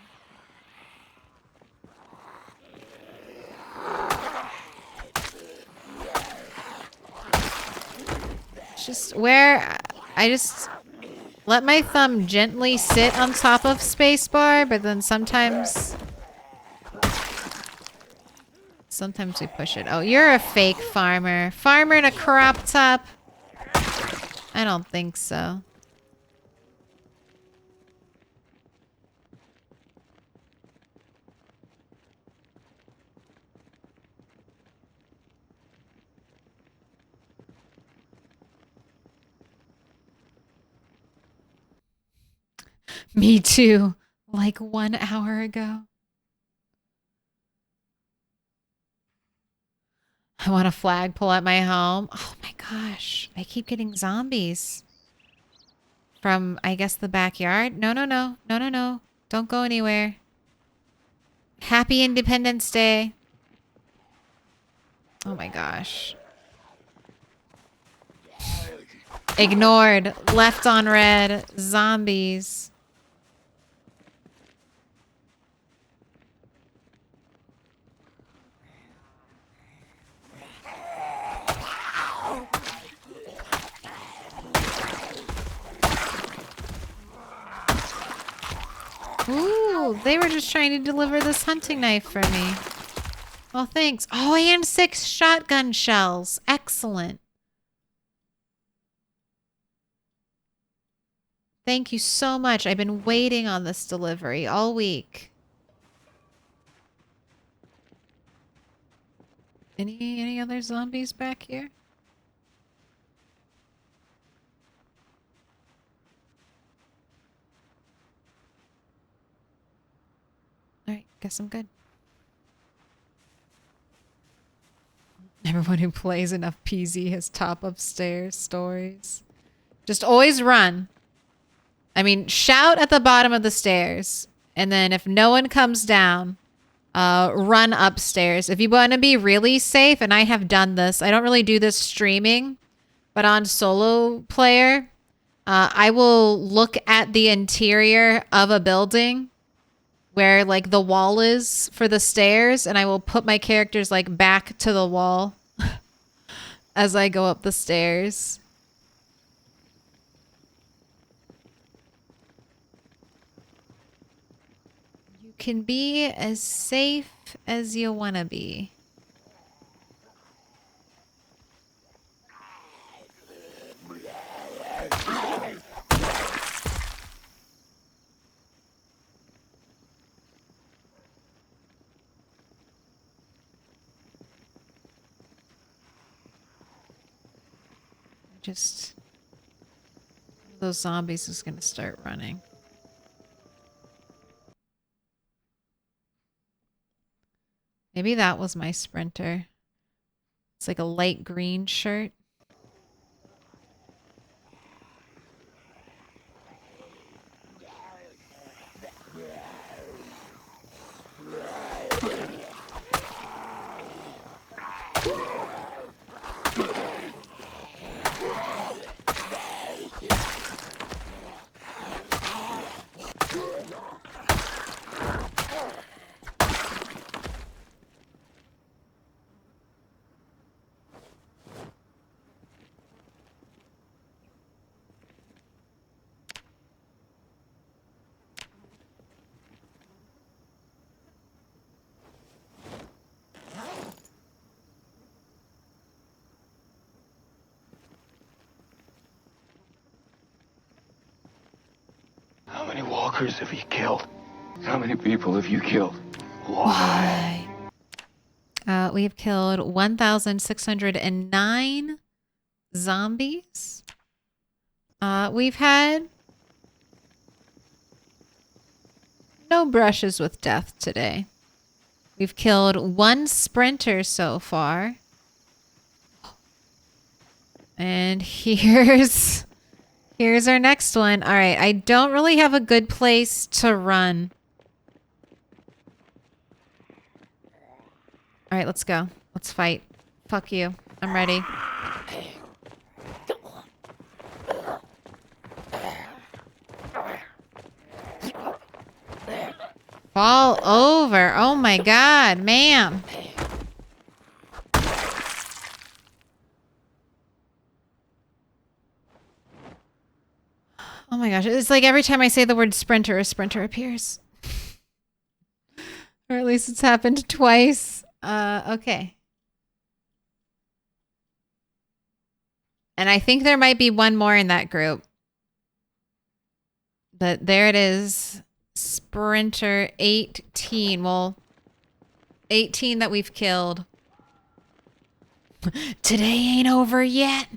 Just where I just let my thumb gently sit on top of spacebar, but then sometimes we push it. Oh, you're a fake farmer. Farmer in a crop top? I don't think so. Me too. Like 1 hour ago. I want a flagpole at my home. Oh my gosh. I keep getting zombies. From, I guess, the backyard? No, no, no. No, no, no. Don't go anywhere. Happy Independence Day. Oh my gosh. Ignored. Left on red. Zombies. Ooh, they were just trying to deliver this hunting knife for me. Well, thanks. Oh, and 6 shotgun shells. Excellent. Thank you so much. I've been waiting on this delivery all week. Any other zombies back here? Alright, guess I'm good. Everyone who plays enough PZ has top upstairs stories. Just always run. I mean, shout at the bottom of the stairs. And then if no one comes down, run upstairs. If you want to be really safe, and I have done this. I don't really do this streaming, but on solo player, I will look at the interior of a building where like the wall is for the stairs, and I will put my characters like back to the wall as I go up the stairs. You can be as safe as you want to be. Just those zombies is gonna start running. Maybe that was my sprinter. It's like a light green shirt. How many walkers have you killed? How many people have you killed? Why? We've killed 1,609 zombies. We've had no brushes with death today. We've killed 1 sprinter so far. And here's our next one. All right, I don't really have a good place to run. All right, let's go. Let's fight. Fuck you. I'm ready. Fall over. Oh my god, ma'am. Oh my gosh, it's like every time I say the word sprinter, a sprinter appears. Or at least it's happened twice. Okay. And I think there might be one more in that group. But there it is. Sprinter 18. Well, 18 that we've killed. Today ain't over yet.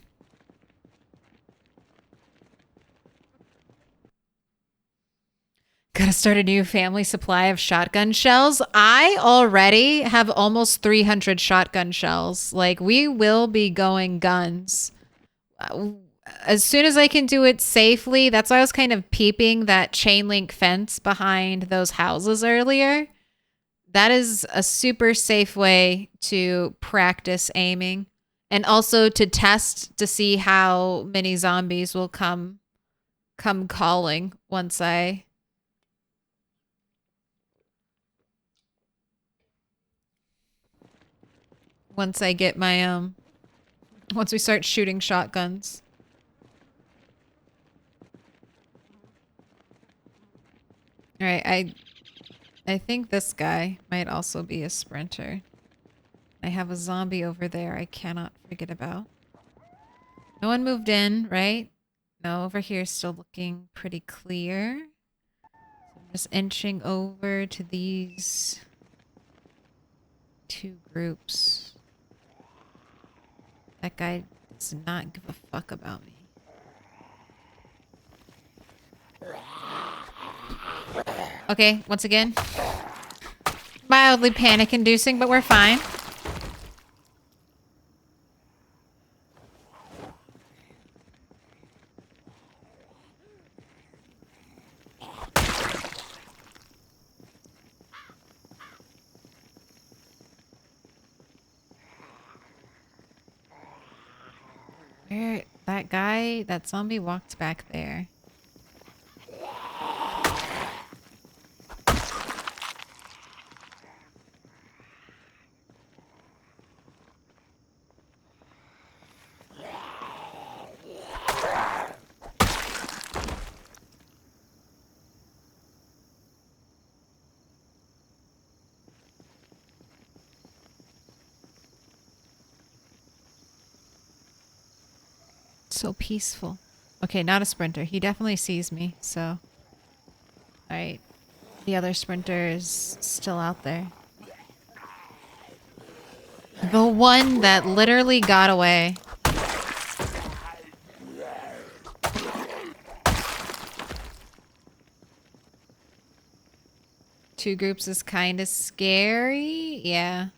Gotta start a new family supply of shotgun shells. I already have almost 300 shotgun shells. Like, we will be going guns. As soon as I can do it safely, that's why I was kind of peeping that chain link fence behind those houses earlier. That is a super safe way to practice aiming. And also to test to see how many zombies will come calling once I get my once we start shooting shotguns. All right, I think this guy might also be a sprinter. I have a zombie over there I cannot forget about. No one moved in, right? No, over here is still looking pretty clear. So I'm just inching over to these 2 groups. That guy does not give a fuck about me. Okay, once again. Mildly panic-inducing, but we're fine. Where that guy, that zombie walked back there. So peaceful. Okay, not a sprinter. He definitely sees me, so. Alright. The other sprinter is still out there. The one that literally got away. Two groups is kind of scary. Yeah.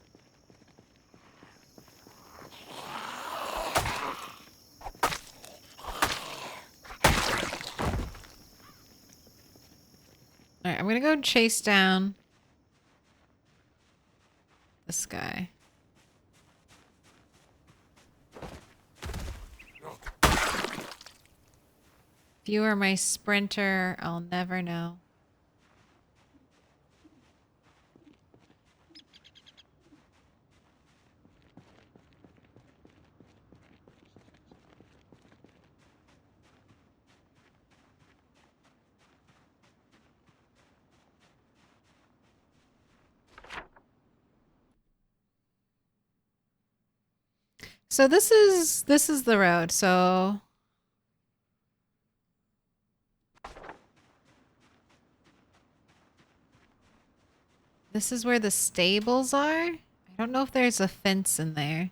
Alright, I'm gonna go chase down this guy. If you are my sprinter, I'll never know. So this is the road. So this is where the stables are. I I don't know if there's a fence in there.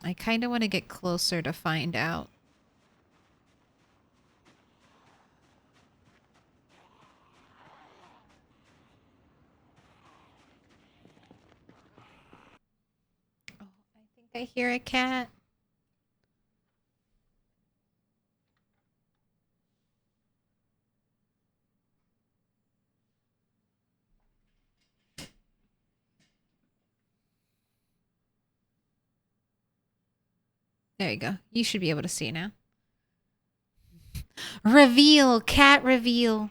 I kind of want to get closer to find out. Oh, I think I hear a cat. There you go. You should be able to see now. Reveal! Cat reveal!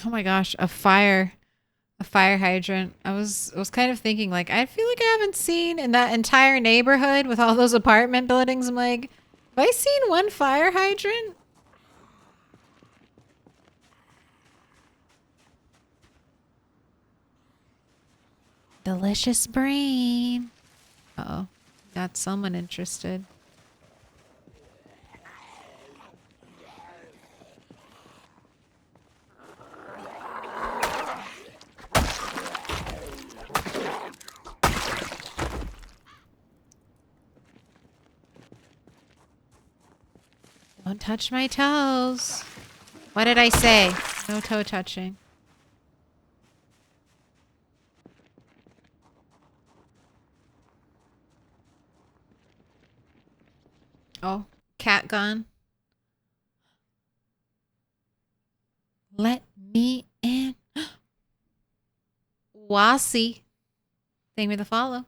Oh my gosh, a fire hydrant. I was kind of thinking like I feel like I haven't seen in that entire neighborhood with all those apartment buildings. I'm like, have I seen one fire hydrant? Delicious brain. Uh-oh. Got someone interested. Don't touch my toes. What did I say? No toe touching. Oh, cat gone. Let me in. Wasi. Thank me the follow.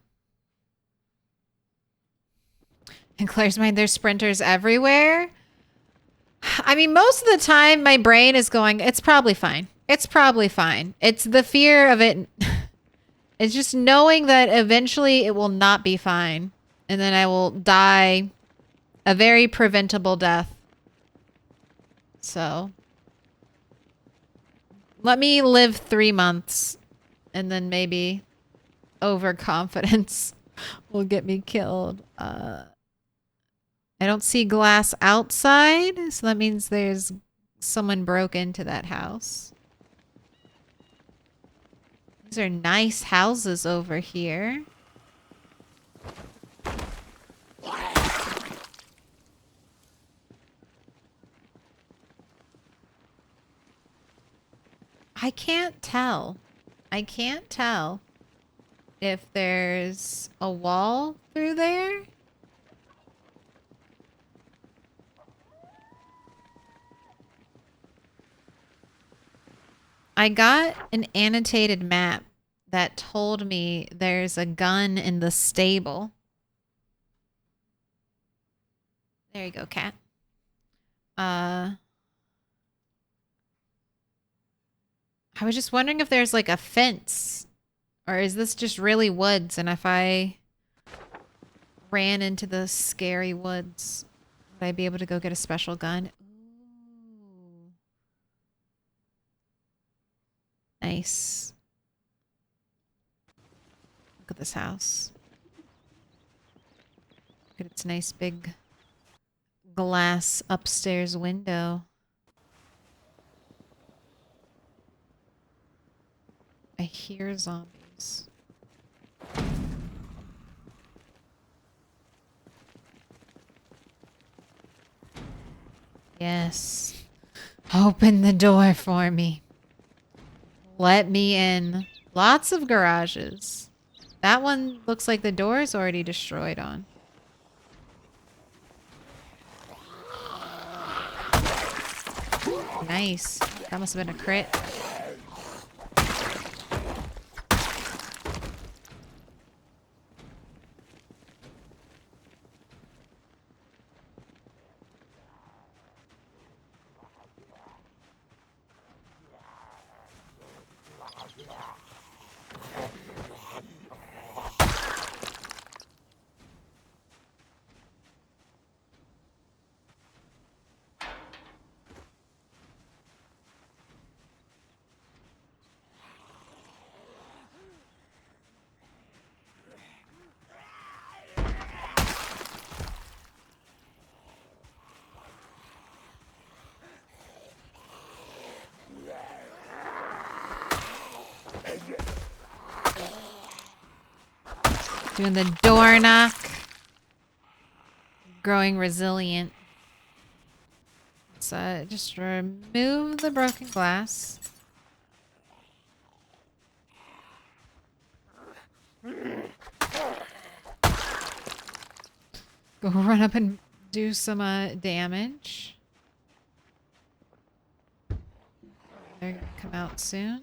In Claire's mind, there's sprinters everywhere. I mean, most of the time my brain is going, it's probably fine. It's probably fine. It's the fear of it. It's just knowing that eventually it will not be fine. And then I will die a very preventable death. So let me live 3 months and then maybe overconfidence will get me killed. I don't see glass outside, so that means there's someone broke into that house. These are nice houses over here. I can't tell. I can't tell if there's a wall through there. I got an annotated map that told me there's a gun in the stable. There you go, cat. I was just wondering if there's like a fence, or is this just really woods? And if I ran into the scary woods, would I be able to go get a special gun? Ooh. Nice. Look at this house. Look at its nice big glass upstairs window. I hear zombies. Yes. Open the door for me. Let me in. Lots of garages. That one looks like the door is already destroyed on. Nice. That must have been a crit. Doing the door knock. Growing resilient. Let's just remove the broken glass. Go run up and do some damage. They're gonna come out soon.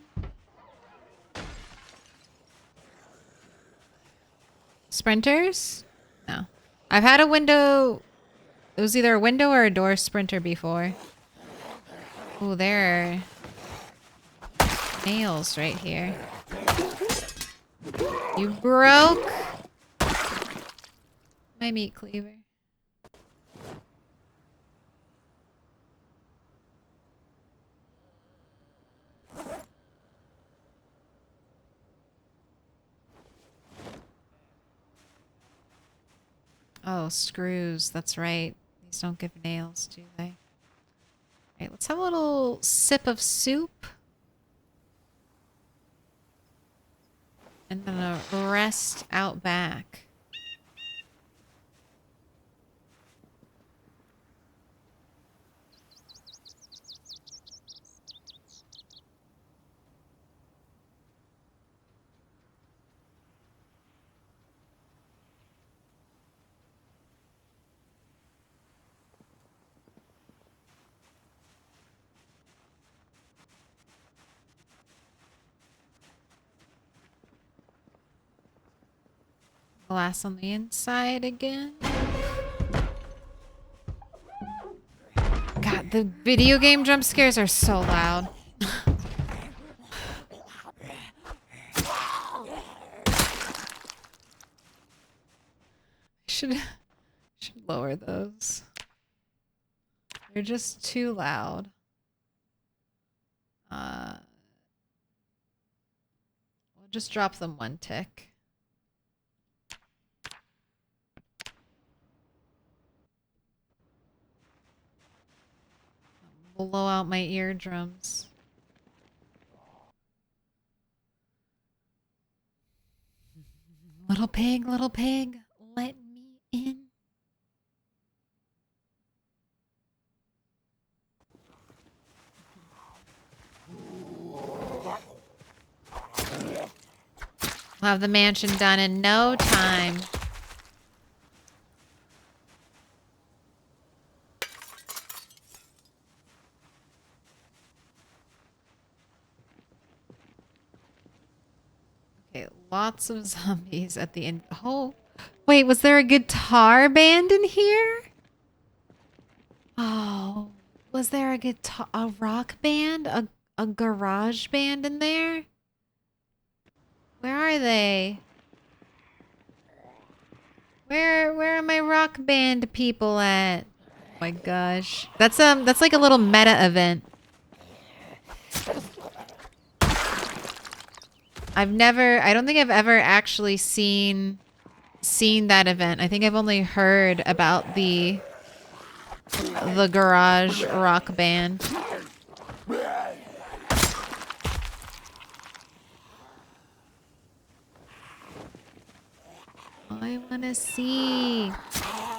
Sprinters? No. I've had a window. It was either a window or a door sprinter before. Oh, there are nails right here. You broke my meat cleaver. Oh, screws. That's right. These don't give nails, do they? All right, let's have a little sip of soup. And then a rest out back. Glass on the inside again. God, the video game jump scares are so loud. should lower those. They're just too loud. We'll just drop them one tick. Blow out my eardrums. Little pig, let me in. We'll have the mansion done in no time. Okay, lots of zombies at the end. Oh, wait, was there a guitar band in here? Oh, was there a rock band? A garage band in there? Where are they? Where are my rock band people at? Oh my gosh. That's like a little meta event. I don't think I've ever actually seen that event. I think I've only heard about the garage rock band. I want to see.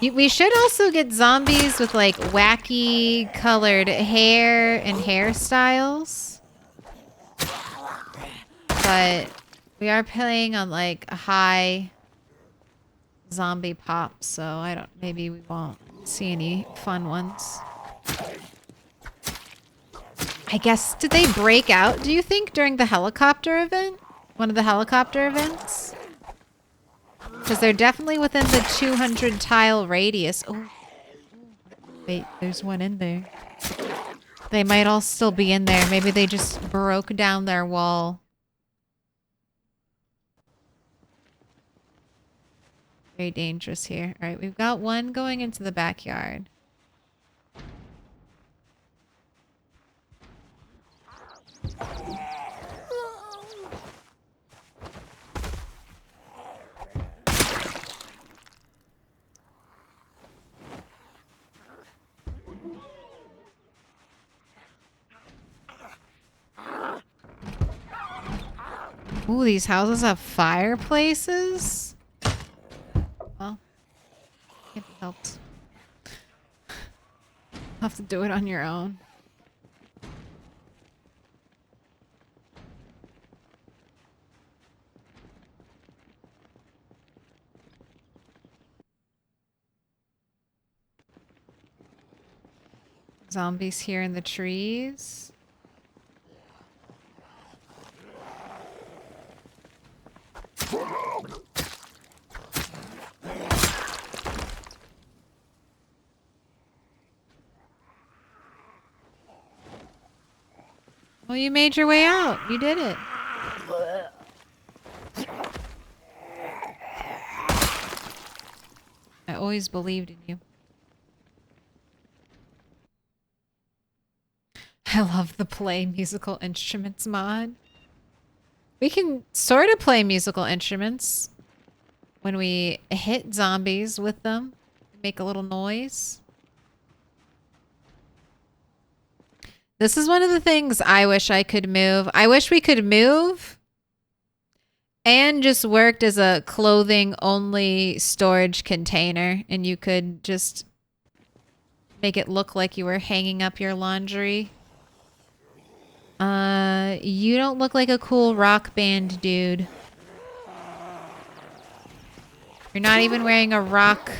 We should also get zombies with like wacky colored hair and hairstyles. But we are playing on like a high zombie pop, so maybe we won't see any fun ones. I guess, did they break out, do you think, during the helicopter event? One of the helicopter events? Because they're definitely within the 200 tile radius. Oh, wait, there's one in there. They might all still be in there. Maybe they just broke down their wall. Very dangerous here. All right, we've got one going into the backyard. Ooh, these houses have fireplaces? Can't be helped. Have to do it on your own. Zombies here in the trees. Well, you made your way out. You did it. I always believed in you. I love the play musical instruments mod. We can sort of play musical instruments when we hit zombies with them. Make a little noise. This is one of the things I wish I could move. I wish we could move and just worked as a clothing only storage container and you could just make it look like you were hanging up your laundry. You don't look like a cool rock band dude. You're not even wearing a rock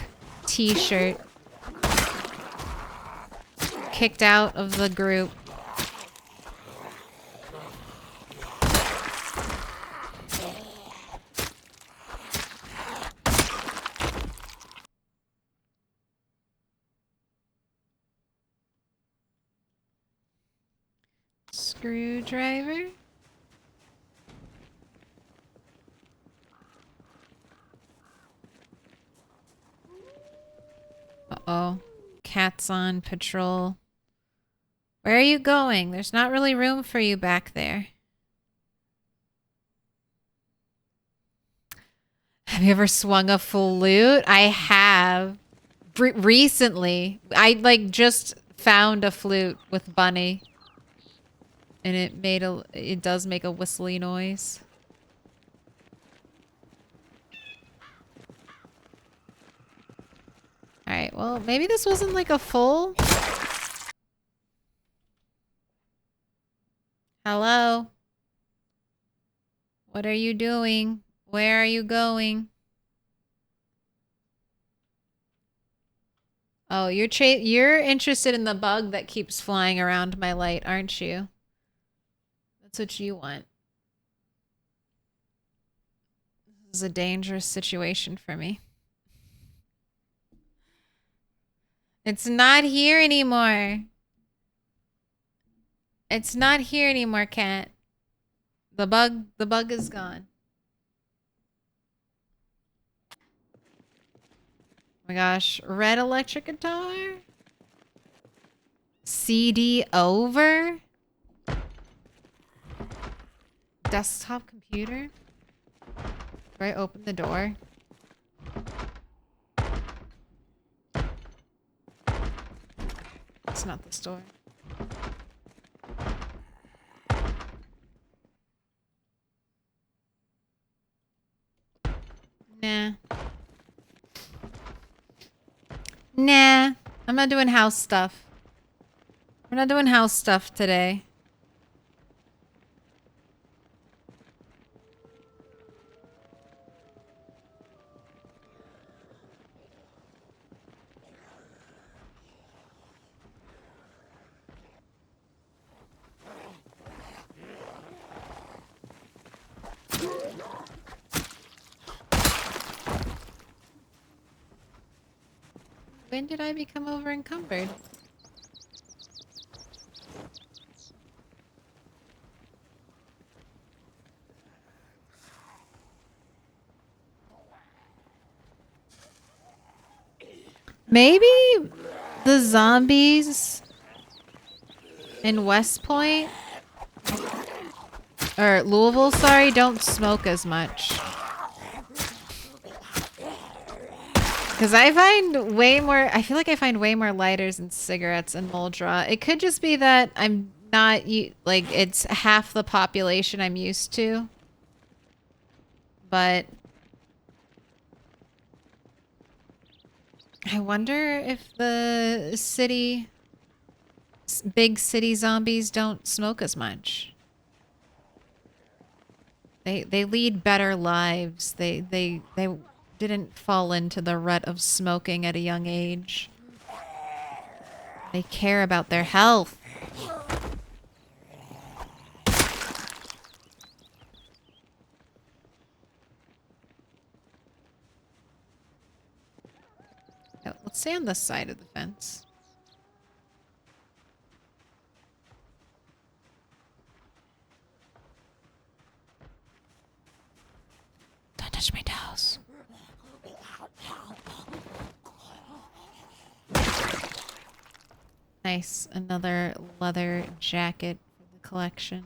t-shirt. Kicked out of the group. Screwdriver. Uh-oh. Cat's on patrol. Where are you going? There's not really room for you back there. Have you ever swung a flute? I have. Recently. I like just found a flute with Bunny. And it does make a whistly noise. Alright, well, maybe this wasn't like a full... Hello? What are you doing? Where are you going? Oh, you're interested in the bug that keeps flying around my light, aren't you? That's what you want. This is a dangerous situation for me. It's not here anymore. It's not here anymore, cat. The bug is gone. Oh my gosh, red electric guitar? CD over? Desktop computer? Do I open the door? It's not the store. Nah. Nah. I'm not doing house stuff. We're not doing house stuff today. When did I become over encumbered? Maybe the zombies in West Point or Louisville, sorry, don't smoke as much. Because I find way more, I feel like I find way more lighters and cigarettes in Muldra. It could just be that I'm not, like, it's half the population I'm used to. But I wonder if the big city zombies don't smoke as much. They lead better lives. They didn't fall into the rut of smoking at a young age. They care about their health. Oh, let's stay on this side of the fence. Don't touch my toes. Nice. Another leather jacket for the collection.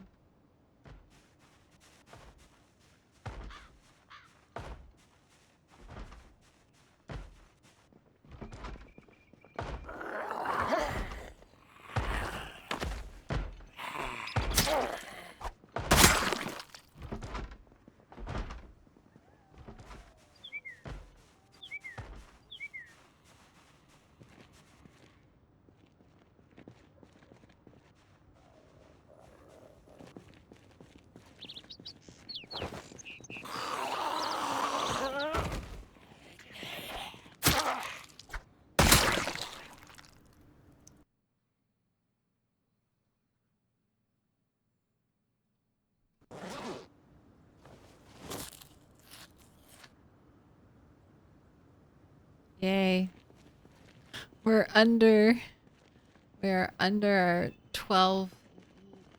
Yay. We're under our 12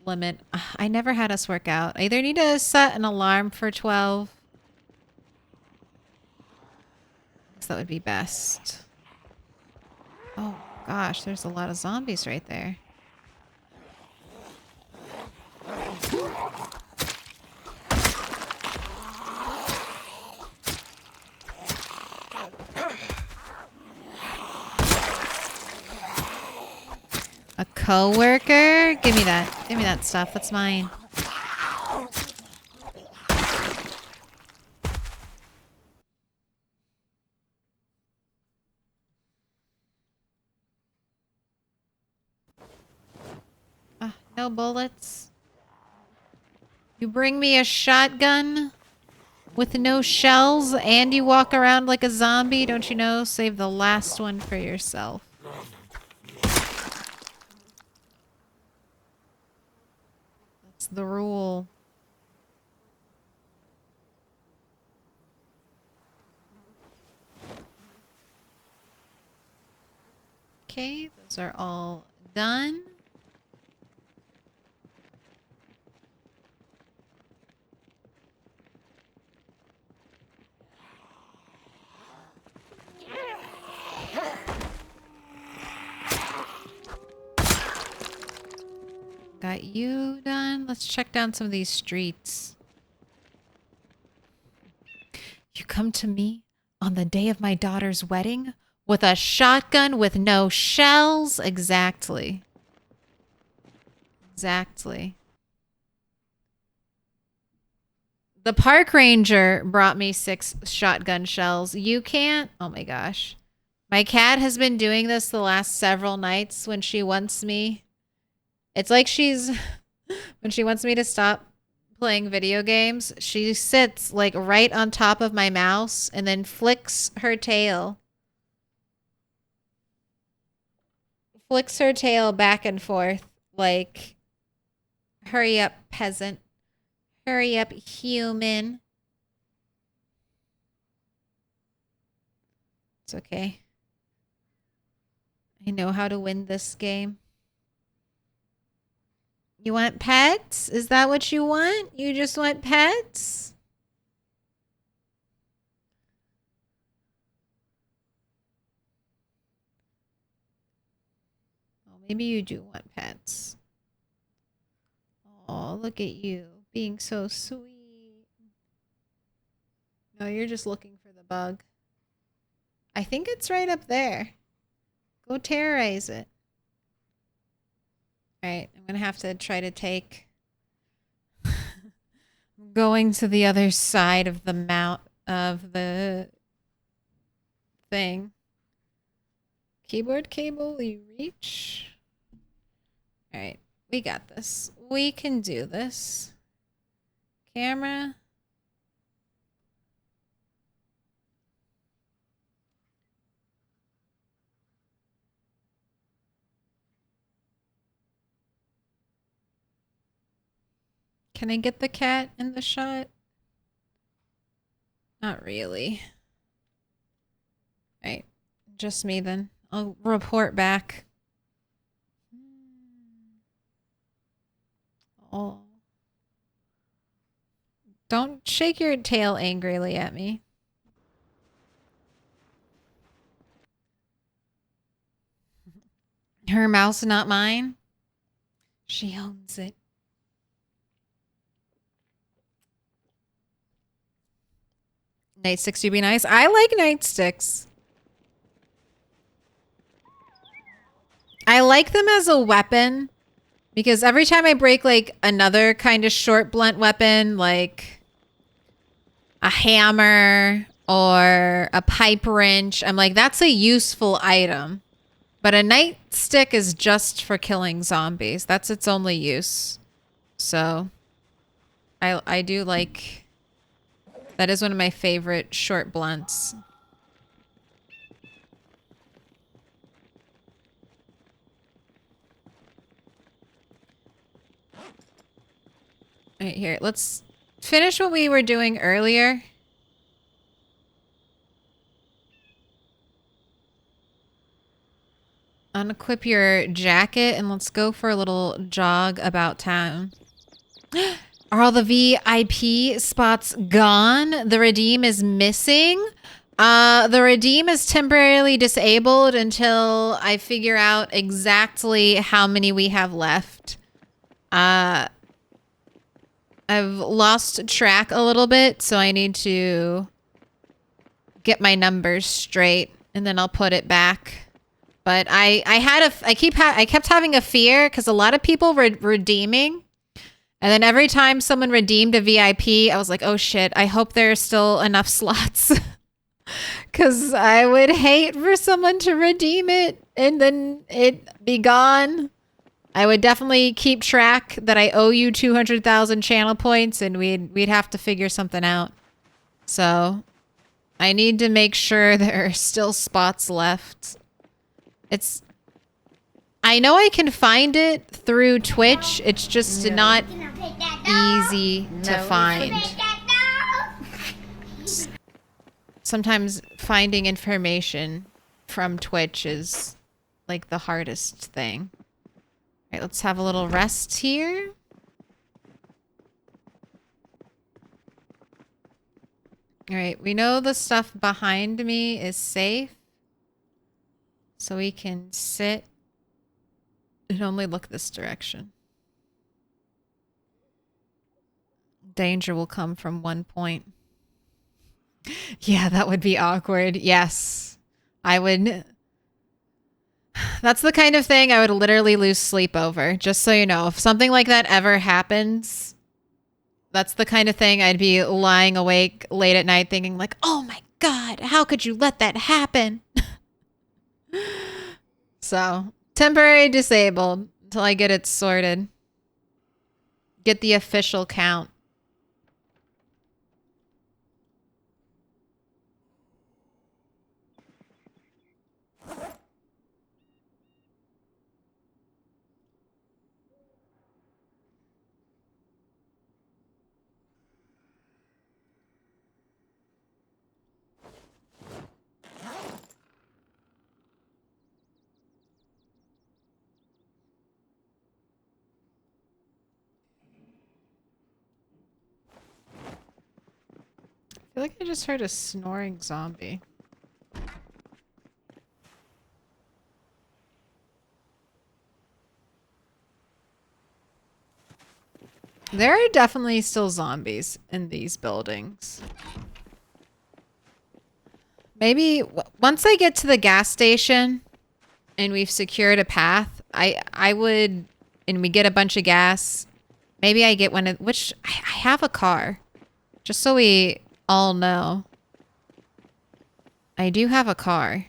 limit. I never had us work out. I either need to set an alarm for 12. So that would be best. Oh gosh, there's a lot of zombies right there. A coworker? Give me that. Give me that stuff. That's mine. No bullets. You bring me a shotgun with no shells and you walk around like a zombie? Don't you know? Save the last one for yourself. That's the rule. Okay, those are all done. Got you done. Let's check down some of these streets. You come to me on the day of my daughter's wedding with a shotgun with no shells? Exactly. Exactly. The park ranger brought me 6 shotgun shells. You can't? Oh my gosh. My cat has been doing this the last several nights when she wants me. It's like when she wants me to stop playing video games, she sits like right on top of my mouse and then flicks her tail. Flicks her tail back and forth like, hurry up, peasant. Hurry up, human. It's okay. I know how to win this game. You want pets? Is that what you want? You just want pets? Oh, maybe you do want pets. Oh, look at you being so sweet. No, you're just looking for the bug. I think it's right up there. Go terrorize it. All right, I'm gonna have to try to take going to the other side of the mount of the thing. Keyboard cable, you reach. All right, we got this. We can do this. Camera. Can I get the cat in the shot? Not really. All right, just me then. I'll report back. Oh. Don't shake your tail angrily at me. Her mouse, not mine. She owns it. Nightsticks do be nice. I like nightsticks. I like them as a weapon because every time I break like another kind of short blunt weapon, like a hammer or a pipe wrench, I'm like, that's a useful item. But a nightstick is just for killing zombies. That's its only use. So I do like, that is one of my favorite short blunts. Right here, let's finish what we were doing earlier. Unequip your jacket and let's go for a little jog about town. Are all the VIP spots gone? The redeem is missing? The redeem is temporarily disabled until I figure out exactly how many we have left. I've lost track a little bit, so I need to get my numbers straight and then I'll put it back. But I kept having a fear because a lot of people were redeeming. And then every time someone redeemed a VIP, I was like, oh shit, I hope there's still enough slots. Because I would hate for someone to redeem it and then it be gone. I would definitely keep track that I owe you 200,000 channel points and we'd have to figure something out. So I need to make sure there are still spots left. I know I can find it through Twitch. It's just not easy to find. Sometimes finding information from Twitch is like the hardest thing. All right, let's have a little rest here. All right, we know the stuff behind me is safe. So we can sit and only look this direction. Danger will come from one point. Yeah, that would be awkward. Yes, I would. That's the kind of thing I would literally lose sleep over. Just so you know, if something like that ever happens, that's the kind of thing I'd be lying awake late at night thinking like, oh my God, how could you let that happen? So, temporary disabled until I get it sorted. Get the official count. I feel like I just heard a snoring zombie. There are definitely still zombies in these buildings. Maybe once I get to the gas station and we've secured a path, I would, and we get a bunch of gas, maybe I get one of, which I have a car, just so we all know. I do have a car.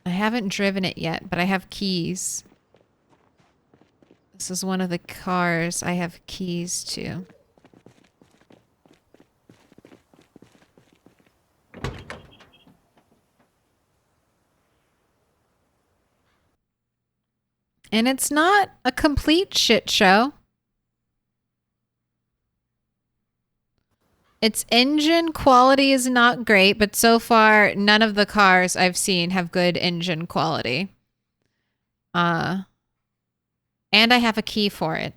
I haven't driven it yet, but I have keys. This is one of the cars I have keys to. And it's not a complete shit show. Its engine quality is not great, but so far, none of the cars I've seen have good engine quality. And I have a key for it.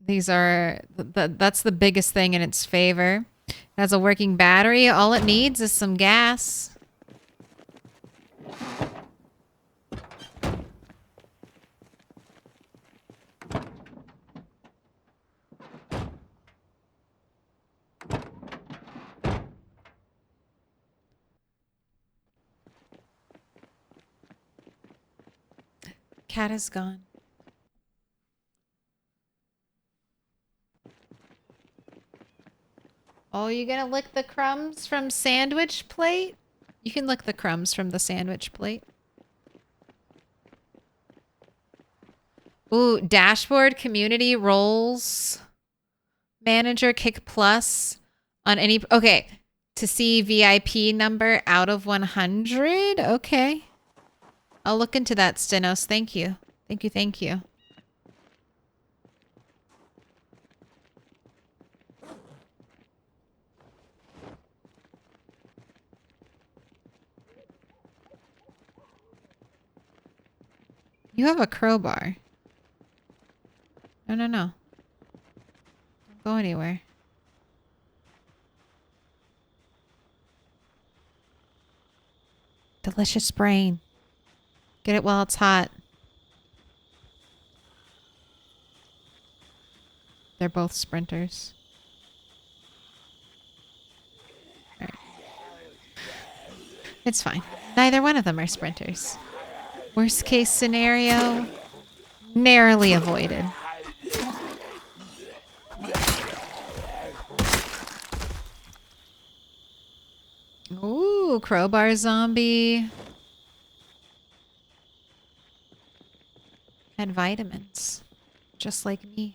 These are, that's the biggest thing in its favor. It has a working battery. All it needs is some gas. Cat is gone. Oh, you gonna lick the crumbs from sandwich plate? You can lick the crumbs from the sandwich plate. Ooh, dashboard community roles. Manager kick plus on any... Okay. To see VIP number out of 100? Okay. I'll look into that, Stenos. Thank you. Thank you, thank you. You have a crowbar. No, no, no. Don't go anywhere. Delicious brain. Get it while it's hot. They're both sprinters. All right. It's fine. Neither one of them are sprinters. Worst case scenario, narrowly avoided. Ooh, crowbar zombie. Had vitamins, just like me.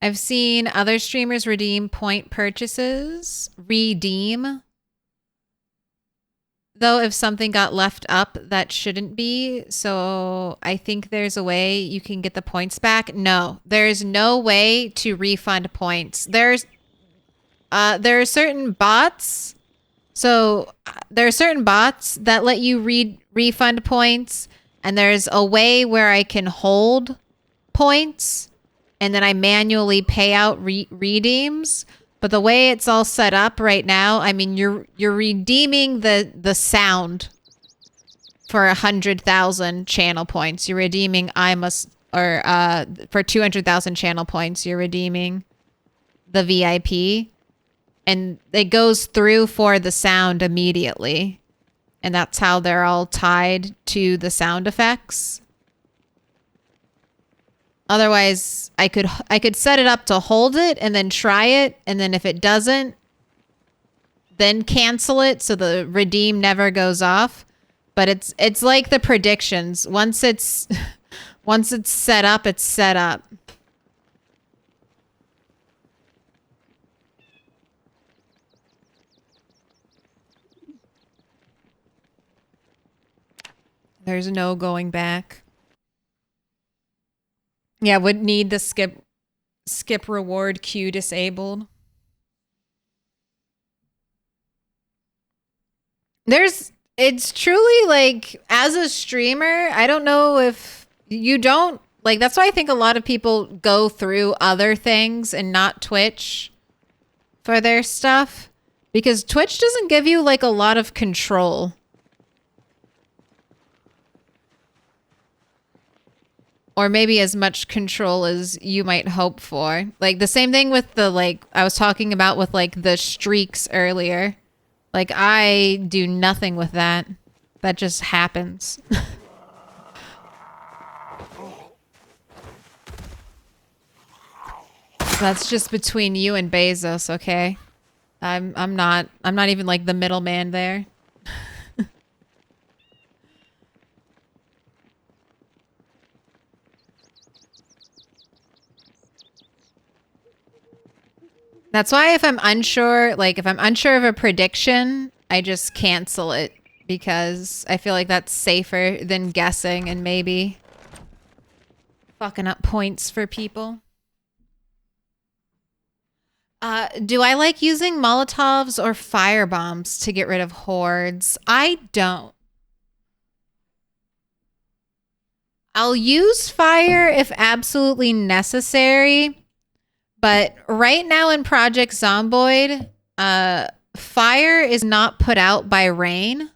I've seen other streamers redeem point purchases. Redeem. Though if something got left up that shouldn't be. So I think there's a way you can get the points back. No, there's no way to refund points. There are certain bots. So there are certain bots that let you refund points. And there's a way where I can hold points. And then I manually pay out redeems. But the way it's all set up right now, I mean, you're redeeming the sound for 100,000 channel points. You're redeeming for 200,000 channel points. You're redeeming the VIP, and it goes through for the sound immediately, and that's how they're all tied to the sound effects. Otherwise, I could set it up to hold it and then try it, and then if it doesn't, then cancel it so the redeem never goes off. But it's like the predictions. Once it's set up, it's set up. There's no going back. Yeah, would need the skip reward queue disabled. It's truly like, as a streamer, I don't know if you don't like, that's why I think a lot of people go through other things and not Twitch for their stuff, because Twitch doesn't give you like a lot of control. Or maybe as much control as you might hope for. Like the same thing with the, like, I was talking about with like the streaks earlier. Like I do nothing with that. That just happens. That's just between you and Bezos, okay? I'm not even like the middleman there. That's why if I'm unsure of a prediction, I just cancel it because I feel like that's safer than guessing and maybe fucking up points for people. Do I like using Molotovs or firebombs to get rid of hordes? I don't. I'll use fire if absolutely necessary. But right now in Project Zomboid, fire is not put out by rain.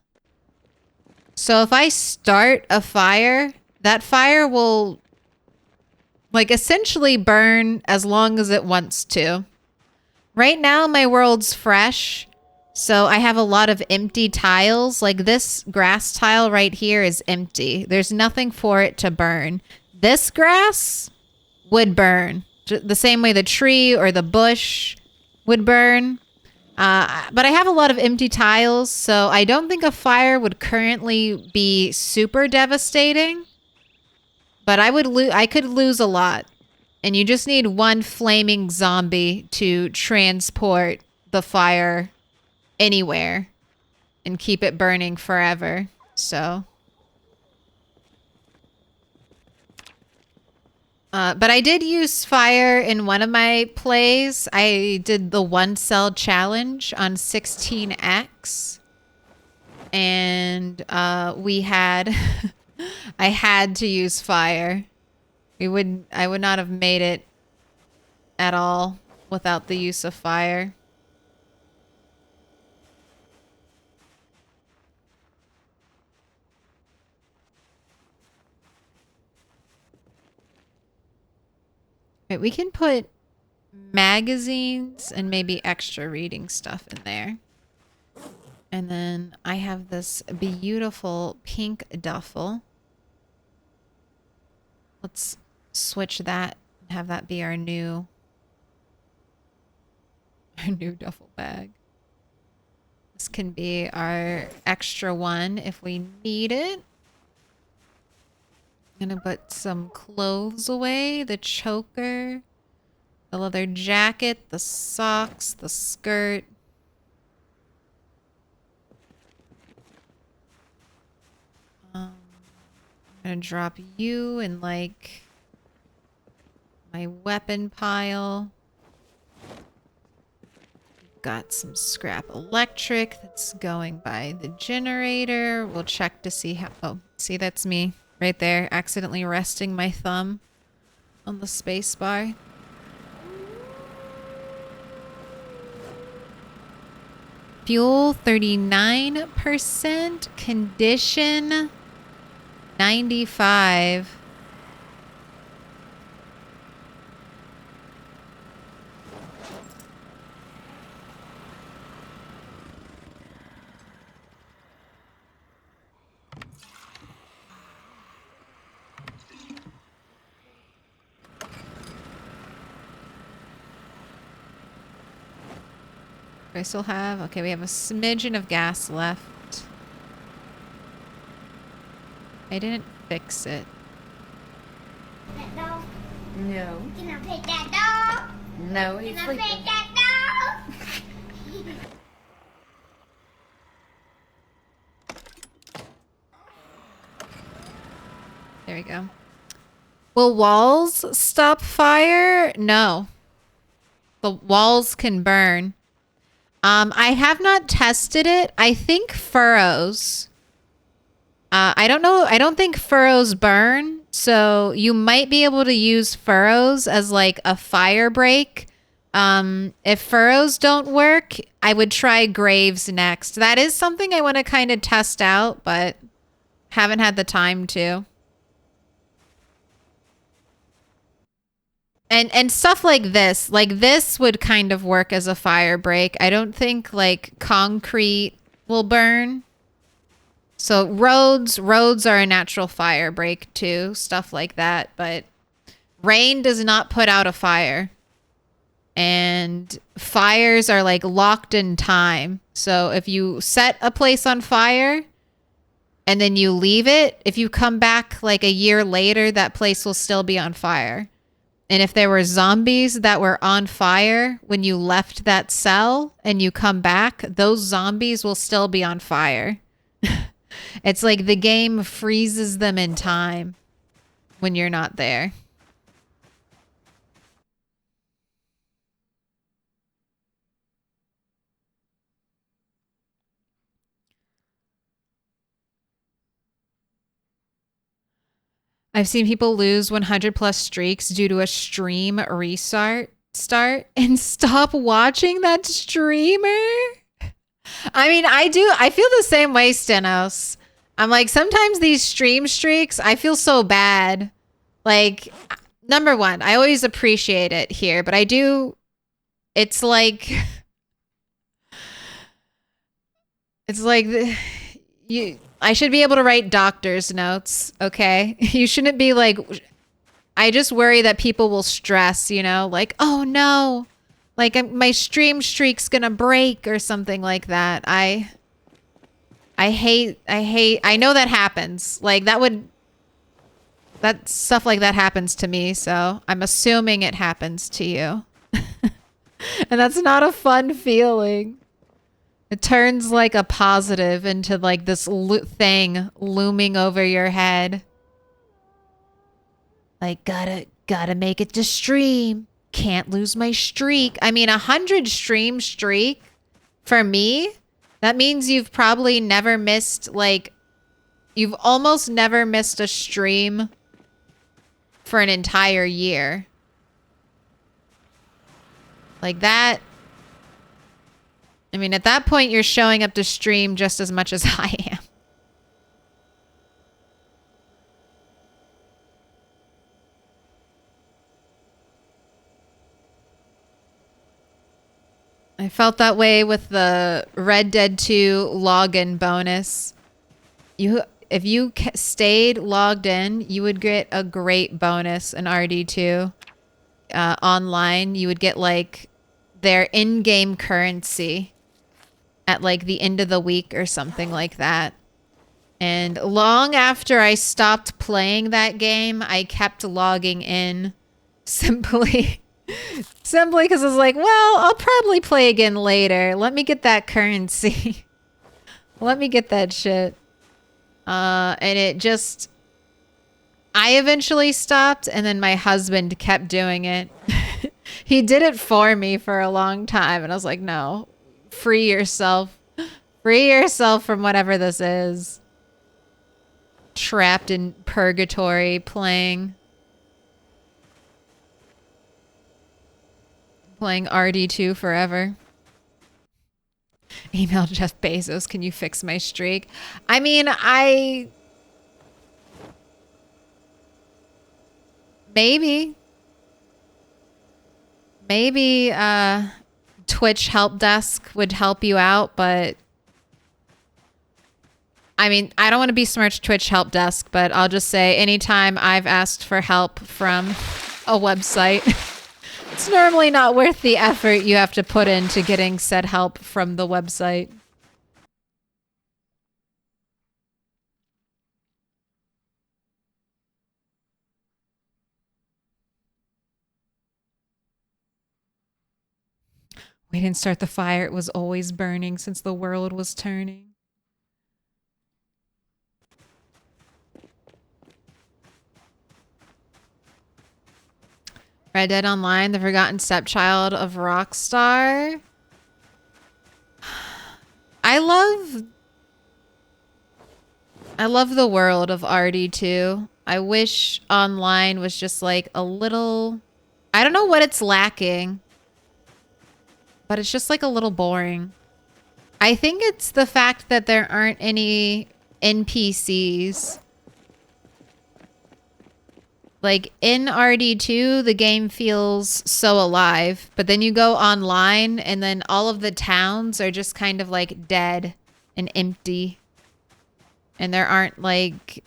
So if I start a fire, that fire will like essentially burn as long as it wants to. Right now my world's fresh, so I have a lot of empty tiles. Like this grass tile right here is empty. There's nothing for it to burn. This grass would burn. The same way the tree or the bush would burn. But I have a lot of empty tiles, so I don't think a fire would currently be super devastating. But I could lose a lot. And you just need one flaming zombie to transport the fire anywhere and keep it burning forever. So... but I did use fire in one of my plays. I did the 1 cell challenge on 16x. And we had... I had to use fire. I would not have made it at all without the use of fire. Right, we can put magazines and maybe extra reading stuff in there. And then I have this beautiful pink duffel. Let's switch that and have that be our new duffel bag. This can be our extra one if we need it. I'm gonna put some clothes away, the choker, the leather jacket, the socks, the skirt. I'm gonna drop you in like my weapon pile. Got some scrap electric that's going by the generator. We'll check to see how... Oh, see, that's me right there, accidentally resting my thumb on the space bar. Fuel 39%, condition 95. I still have... Okay, we have a smidgen of gas left. I didn't fix it. That dog? No. Can I pet that dog? No, he's Can I sleeping. pet that dog? There we go. Will walls stop fire? No. The walls can burn. I have not tested it. I think furrows. I don't know. I don't think furrows burn. So you might be able to use furrows as like a fire break. If furrows don't work, I would try graves next. That is something I want to kind of test out, but haven't had the time to. And stuff like this would kind of work as a fire break. I don't think like concrete will burn. So roads are a natural fire break too, stuff like that. But rain does not put out a fire. and fires are like locked in time. So if you set a place on fire and then you leave it, if you come back like a year later, that place will still be on fire. And if there were zombies that were on fire when you left that cell and you come back, those zombies will still be on fire. It's like the game freezes them in time when you're not there. I've seen people lose 100 plus streaks due to a stream start and stop watching that streamer. I mean, I feel the same way, Stenos. I'm like, sometimes these stream streaks, I feel so bad. Like, number one, I always appreciate it here, but it's like, I should be able to write doctor's notes, okay? You shouldn't be like, I just worry that people will stress, you know? Like, oh no, like my stream streak's gonna break or something like that. I know that happens. Like that stuff like that happens to me, so I'm assuming it happens to you. And that's not a fun feeling. It turns like a positive into like this thing looming over your head. Like, gotta make it to stream. Can't lose my streak. I mean, 100 stream streak for me, that means you've probably never missed, like, you've almost never missed a stream for an entire year. Like that. I mean, at that point, you're showing up to stream just as much as I am. I felt that way with the Red Dead 2 login bonus. If you stayed logged in, you would get a great bonus in RD2 online. You would get like their in-game currency at like the end of the week or something like that. And long after I stopped playing that game, I kept logging in simply because I was like, well, I'll probably play again later. Let me get that currency. Let me get that shit. And it just, I eventually stopped, and then my husband kept doing it. He did it for me for a long time, and I was like, no, free yourself. Free yourself from whatever this is. Trapped in purgatory playing RD2 forever. Email Jeff Bezos, can you fix my streak? I mean, maybe Twitch help desk would help you out, but I mean, I don't want to besmirch Twitch help desk, but I'll just say anytime I've asked for help from a website, it's normally not worth the effort you have to put into getting said help from the website. We didn't start the fire. It was always burning since the world was turning. Red Dead Online, the forgotten stepchild of Rockstar. I love the world of RD2. I wish online was just like a little, I don't know what it's lacking, but it's just like a little boring. I think it's the fact that there aren't any NPCs. Like in RD2, the game feels so alive, but then you go online and then all of the towns are just kind of like dead and empty. And there aren't like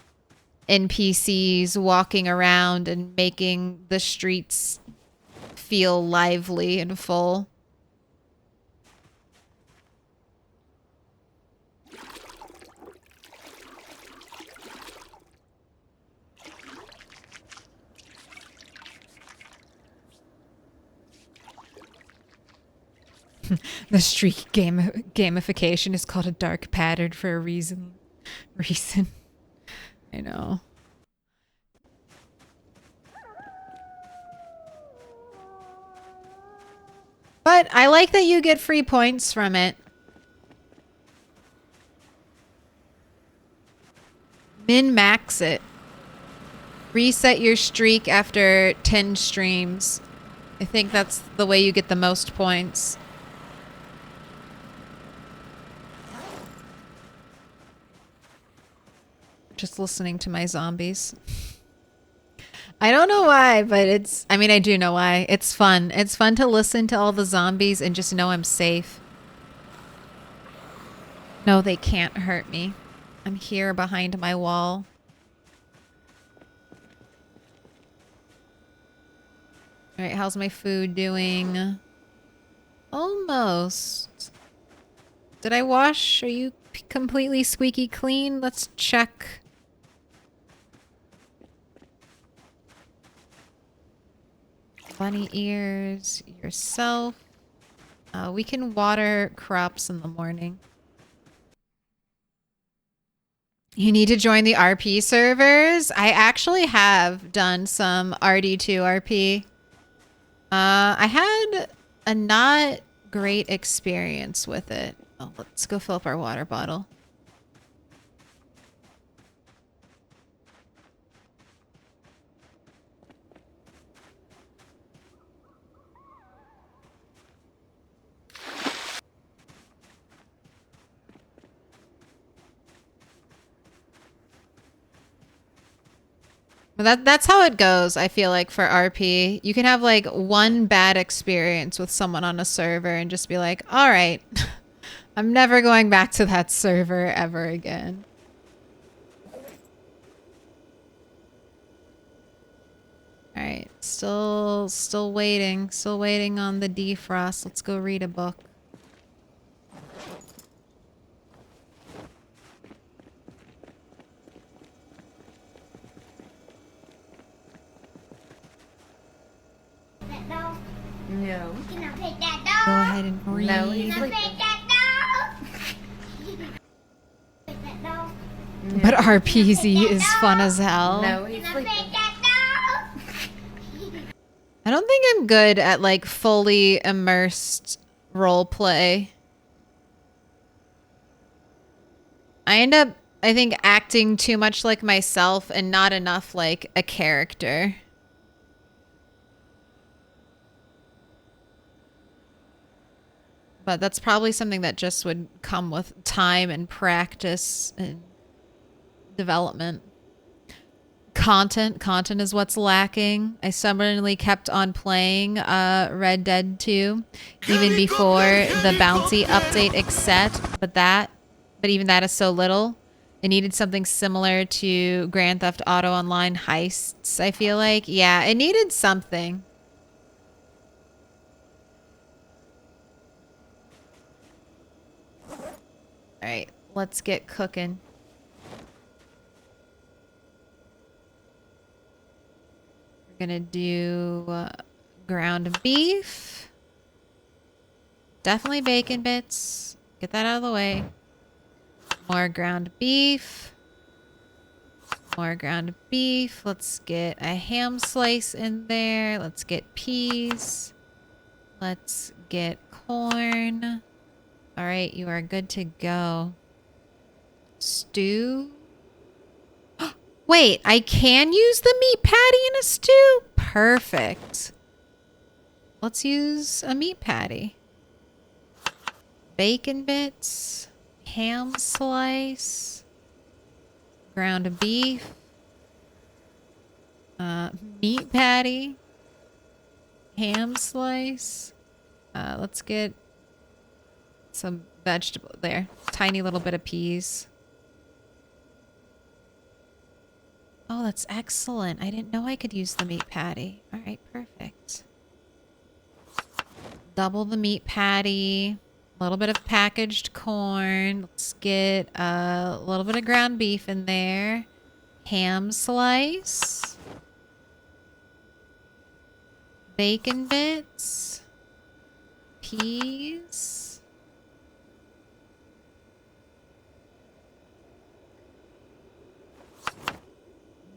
NPCs walking around and making the streets feel lively and full. The streak gamification is called a dark pattern for a reason. I know. But I like that you get free points from it. Min-max it. Reset your streak after 10 streams. I think that's the way you get the most points. Just listening to my zombies. I don't know why, but it's... I mean, I do know why. It's fun. It's fun to listen to all the zombies and just know I'm safe. No, they can't hurt me. I'm here behind my wall. Alright, how's my food doing? Almost. Did I wash? Are you completely squeaky clean? Let's check. Bunny ears, yourself. We can water crops in the morning. You need to join the RP servers. I actually have done some RD2 RP. I had a not great experience with it. Oh, let's go fill up our water bottle. That's how it goes, I feel like, for RP. You can have, like, one bad experience with someone on a server and just be like, all right, I'm never going back to that server ever again. All right, still waiting. Still waiting on the defrost. Let's go read a book. That dog. No. Can I pet that Go dog? ahead and read. No, Can he's I sleeping. pet that dog? Pet that dog. But RPZ is fun as hell. No, he's Can I sleeping. pet that dog? I don't think I'm good at, like, fully immersed role play. I end up, I think, acting too much like myself and not enough like a character. But that's probably something that just would come with time and practice and development. Content is what's lacking. I stubbornly kept on playing Red Dead 2 even before the bounty update except, but even that is so little. It needed something similar to Grand Theft Auto Online heists, I feel like. Yeah, it needed something. All right, let's get cooking. We're gonna do ground beef. Definitely bacon bits. Get that out of the way. More ground beef. More ground beef. Let's get a ham slice in there. Let's get peas. Let's get corn. All right, you are good to go. Stew. Wait, I can use the meat patty in a stew? Perfect. Let's use a meat patty. Bacon bits. Ham slice. Ground beef. Meat patty. Ham slice. Let's get some vegetable there. Tiny little bit of peas. Oh, that's excellent. I didn't know I could use the meat patty. All right, perfect. double the meat patty. A little bit of packaged corn. Let's get a little bit of ground beef in there. Ham slice. Bacon bits. Peas.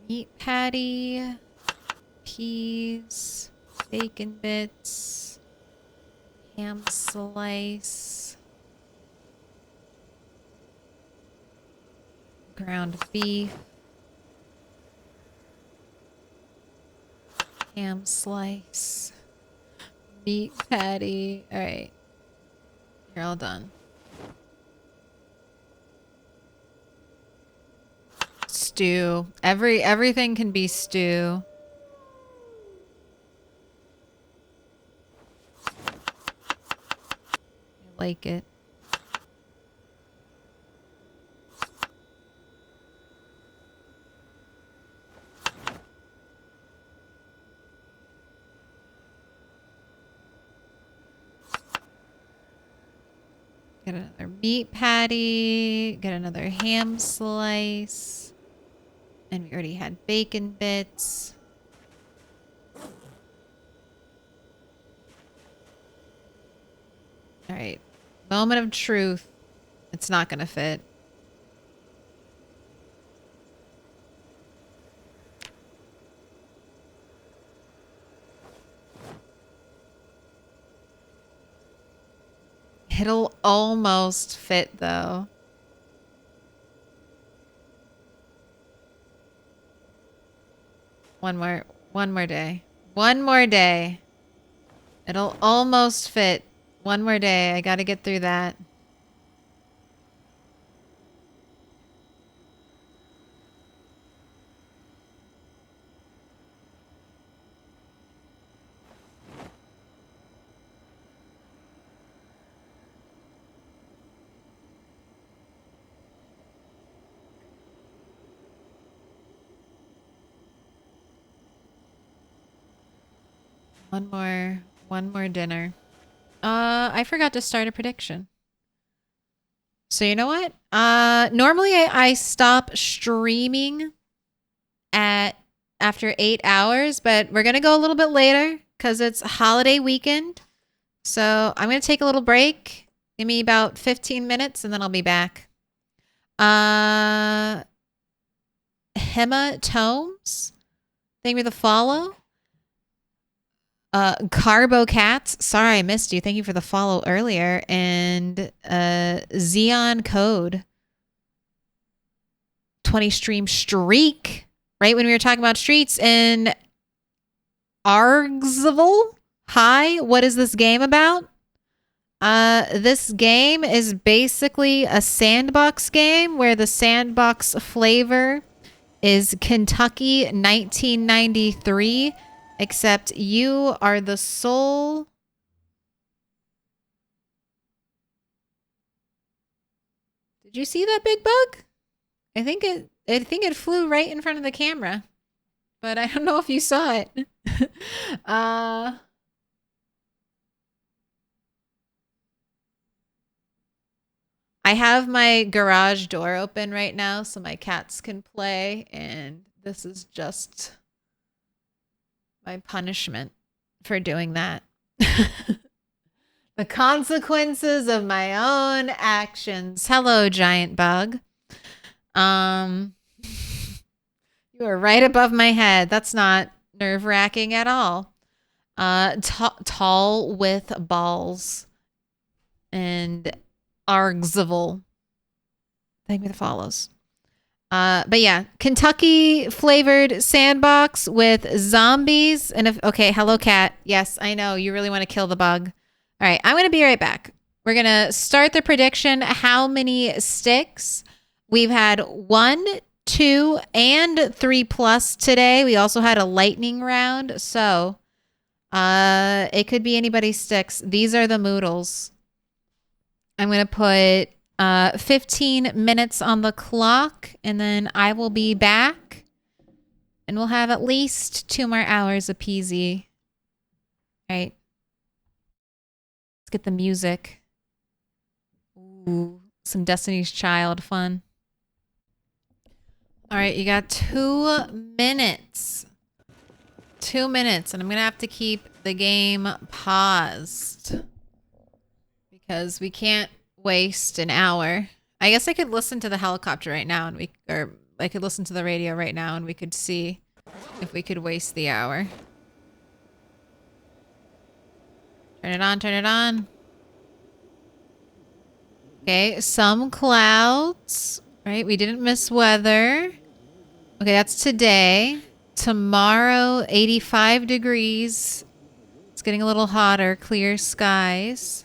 Meat patty. Peas. Bacon bits. Ham slice. Ground beef. Ham slice. Meat patty. All right. You're all done. Stew. Everything can be stew. I like it. Get another meat patty. Get another ham slice. And we already had bacon bits. All right. Moment of truth. It's not going to fit. It'll almost fit though. One more day. One more day. It'll almost fit. One more day. I got to get through that. One more dinner. I forgot to start a prediction. So you know what? Normally I stop streaming after 8 hours, but we're gonna go a little bit later because it's holiday weekend. So I'm gonna take a little break. Give me about 15 minutes and then I'll be back. Hematomes. Thank you for the follow. Carbo Cats. Sorry I missed you. Thank you for the follow earlier. And Xeon Code. 20 stream streak. Right when we were talking about streets. And Argzville. Hi, what is this game about? This game is basically a sandbox game where the sandbox flavor is Kentucky 1993. Except you are the sole... Did you see that big bug? I think it flew right in front of the camera. But I don't know if you saw it. I have my garage door open right now so my cats can play, and this is just my punishment for doing that. The consequences of my own actions. Hello, giant bug. You are right above my head. That's not nerve-wracking at all. Tall with balls. And Argzville. Thank me the follows. But yeah, Kentucky flavored sandbox with zombies. And if, okay, hello cat. Yes, I know you really want to kill the bug. All right, I'm going to be right back. We're going to start the prediction. How many sticks? We've had 1, 2, and 3+ today. We also had a lightning round. So, it could be anybody's sticks. These are the moodles. I'm going to put 15 minutes on the clock, and then I will be back, and we'll have at least 2 more hours of PZ. All right. get the music. Ooh, some Destiny's Child fun. All right, you got 2 minutes. 2 minutes, and I'm going to have to keep the game paused because we can't waste an hour. I guess I could listen to the helicopter right now, and or I could listen to the radio right now, and we could see if we could waste the hour. Turn it on, turn it on. Okay, some clouds, right? We didn't miss weather. Okay, that's today. Tomorrow, 85 degrees. It's getting a little hotter, clear skies.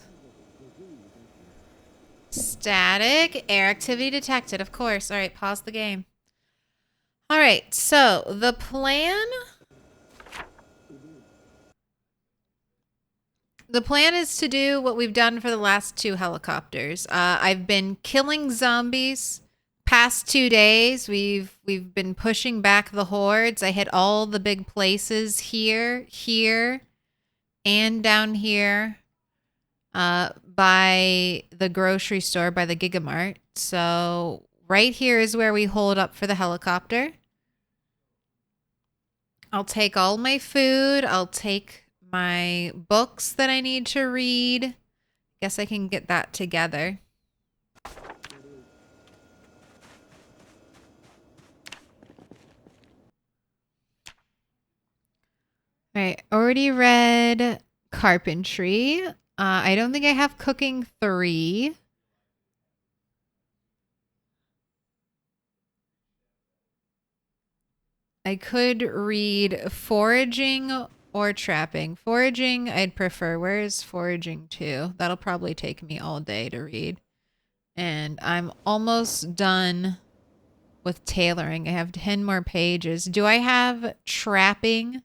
Static, air activity detected, of course. All right, pause the game. All right, so the plan... The plan is to do what we've done for the last 2 helicopters. I've been killing zombies. Past 2 days, we've been pushing back the hordes. I hit all the big places here, and down here by the grocery store, by the Gigamart. So right here is where we hold up for the helicopter. I'll take all my food. I'll take my books that I need to read. Guess I can get that together. All right, already read carpentry. I don't think I have cooking 3. I could read foraging or trapping. Foraging, I'd prefer. Where is foraging 2? That'll probably take me all day to read. And I'm almost done with tailoring. I have 10 more pages. Do I have trapping?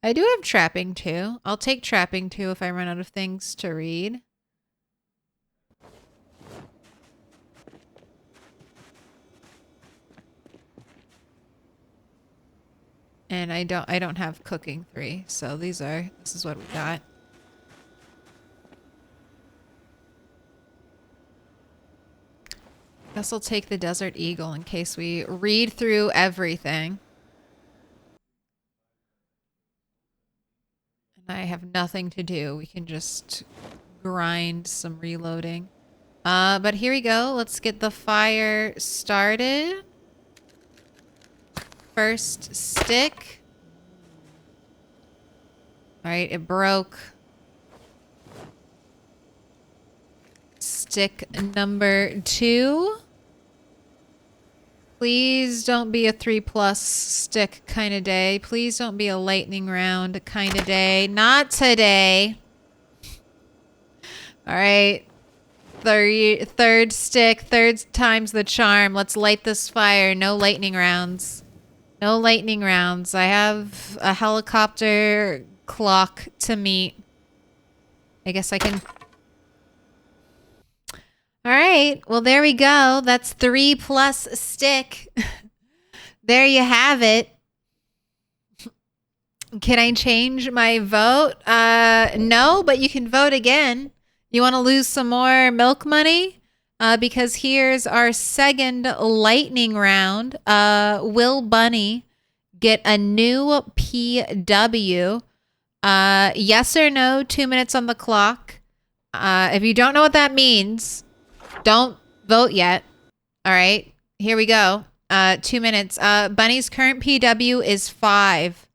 I do have trapping 2. I'll take trapping 2 if I run out of things to read. And I don't have cooking 3, so this is what we got. Guess I'll take the Desert Eagle in case we read through everything. And I have nothing to do. We can just grind some reloading. But here we go. Let's get the fire started. First stick. All right, it broke. Stick number 2. Please don't be a 3+ stick kind of day. Please don't be a lightning round kind of day. Not today. All right. Third stick. Third time's the charm. Let's light this fire. No lightning rounds. No lightning rounds. I have a helicopter clock to meet. I guess I can... All right. Well, there we go. That's 3+ stick. There you have it. Can I change my vote? No, but you can vote again. You want to lose some more milk money? Because here's our second lightning round. Will Bunny get a new PW? Yes or no, 2 minutes on the clock. If you don't know what that means, don't vote yet. All right, here we go. 2 minutes. Bunny's current PW is 5.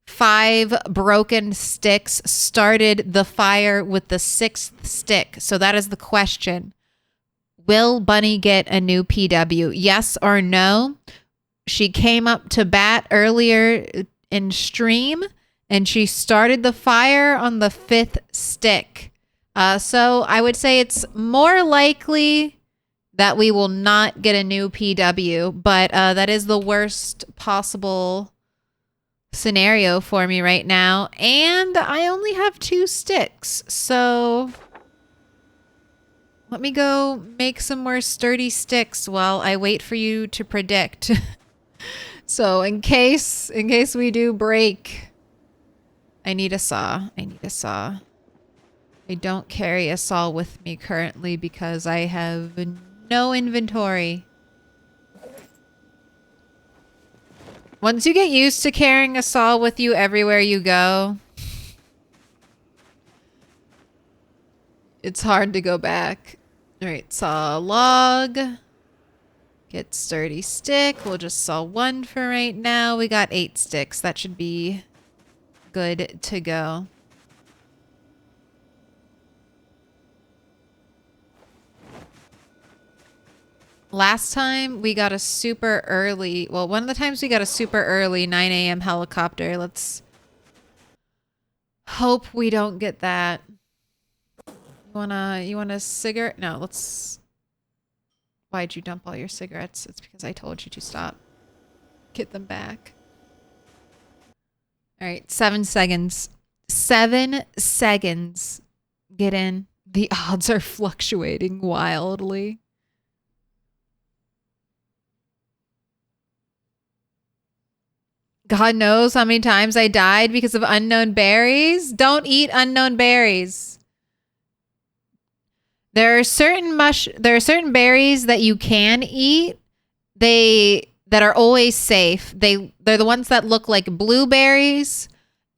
5 broken sticks started the fire with the 6th stick. So that is the question. Will Bunny get a new PW? Yes or no? She came up to bat earlier in stream and she started the fire on the 5th stick. So I would say it's more likely that we will not get a new PW, but that is the worst possible scenario for me right now. And I only have 2 sticks, so let me go make some more sturdy sticks while I wait for you to predict. So in case we do break, I need a saw. I need a saw. I don't carry a saw with me currently because I have no inventory. Once you get used to carrying a saw with you everywhere you go, it's hard to go back. All right, saw a log. Get sturdy stick. We'll just saw one for right now. We got 8 sticks. That should be good to go. Last time we got a super early, well, one of the times we got a super early 9 a.m. helicopter. Let's hope we don't get that. You want a cigarette? No, let's... Why'd you dump all your cigarettes? It's because I told you to stop. Get them back. All right, 7 seconds. 7 seconds. Get in. The odds are fluctuating wildly. God knows how many times I died because of unknown berries. Don't eat unknown berries. There are certain berries that you can eat. That are always safe. They're the ones that look like blueberries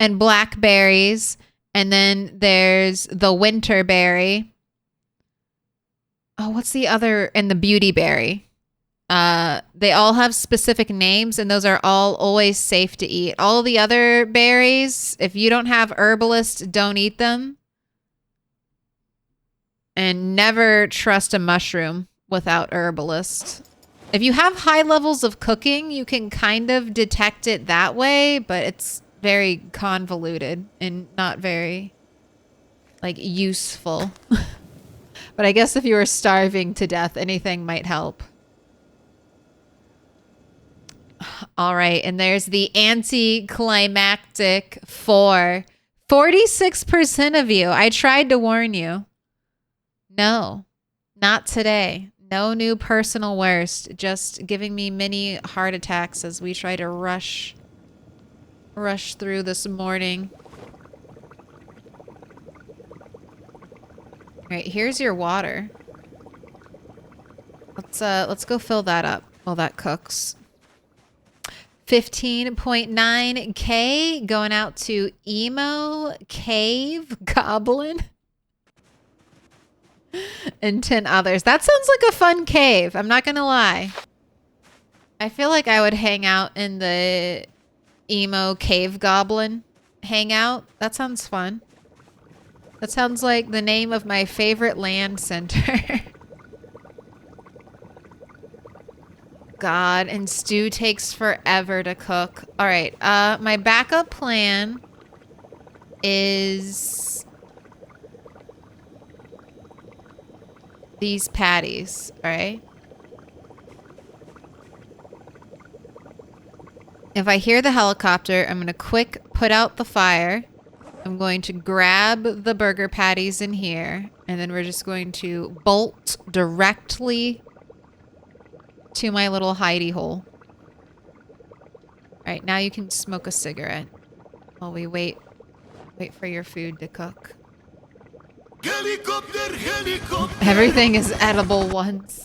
and blackberries, and then there's the winter berry. Oh, what's the other? And the beauty berry. They all have specific names, and those are all always safe to eat. All the other berries, if you don't have herbalist, don't eat them. And never trust a mushroom without herbalist. If you have high levels of cooking, you can kind of detect it that way, but it's very convoluted and not very, like, useful. But I guess if you were starving to death, anything might help. All right, and there's the anticlimactic 4. 46% of you. I tried to warn you. No, not today. No new personal worst. Just giving me mini heart attacks as we try to rush through this morning. All right, here's your water. Let's go fill that up while that cooks. 15.9K going out to Emo Cave Goblin. And 10 others. That sounds like a fun cave. I'm not gonna lie. I feel like I would hang out in the Emo Cave Goblin hangout. That sounds fun. That sounds like the name of my favorite land center. God, and stew takes forever to cook. All right, my backup plan is these patties, all right? If I hear the helicopter, I'm gonna quick put out the fire. I'm going to grab the burger patties in here, and then we're just going to bolt directly to my little hidey hole. All right, now you can smoke a cigarette while we wait for your food to cook. Helicopter, helicopter. Everything is edible once.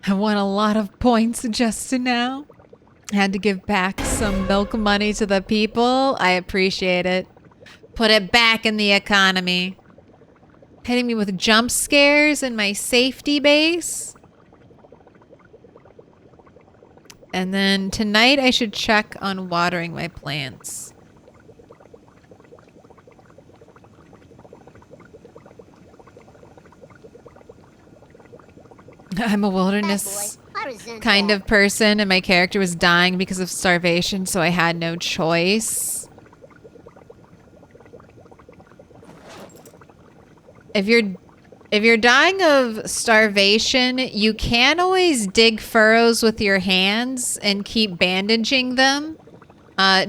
I won a lot of points just now. I had to give back some milk money to the people. I appreciate it. Put it back in the economy. Hitting me with jump scares in my safety base. And then tonight I should check on watering my plants. I'm a wilderness kind of person, and my character was dying because of starvation, so I had no choice. If you're dying of starvation, you can always dig furrows with your hands and keep bandaging them,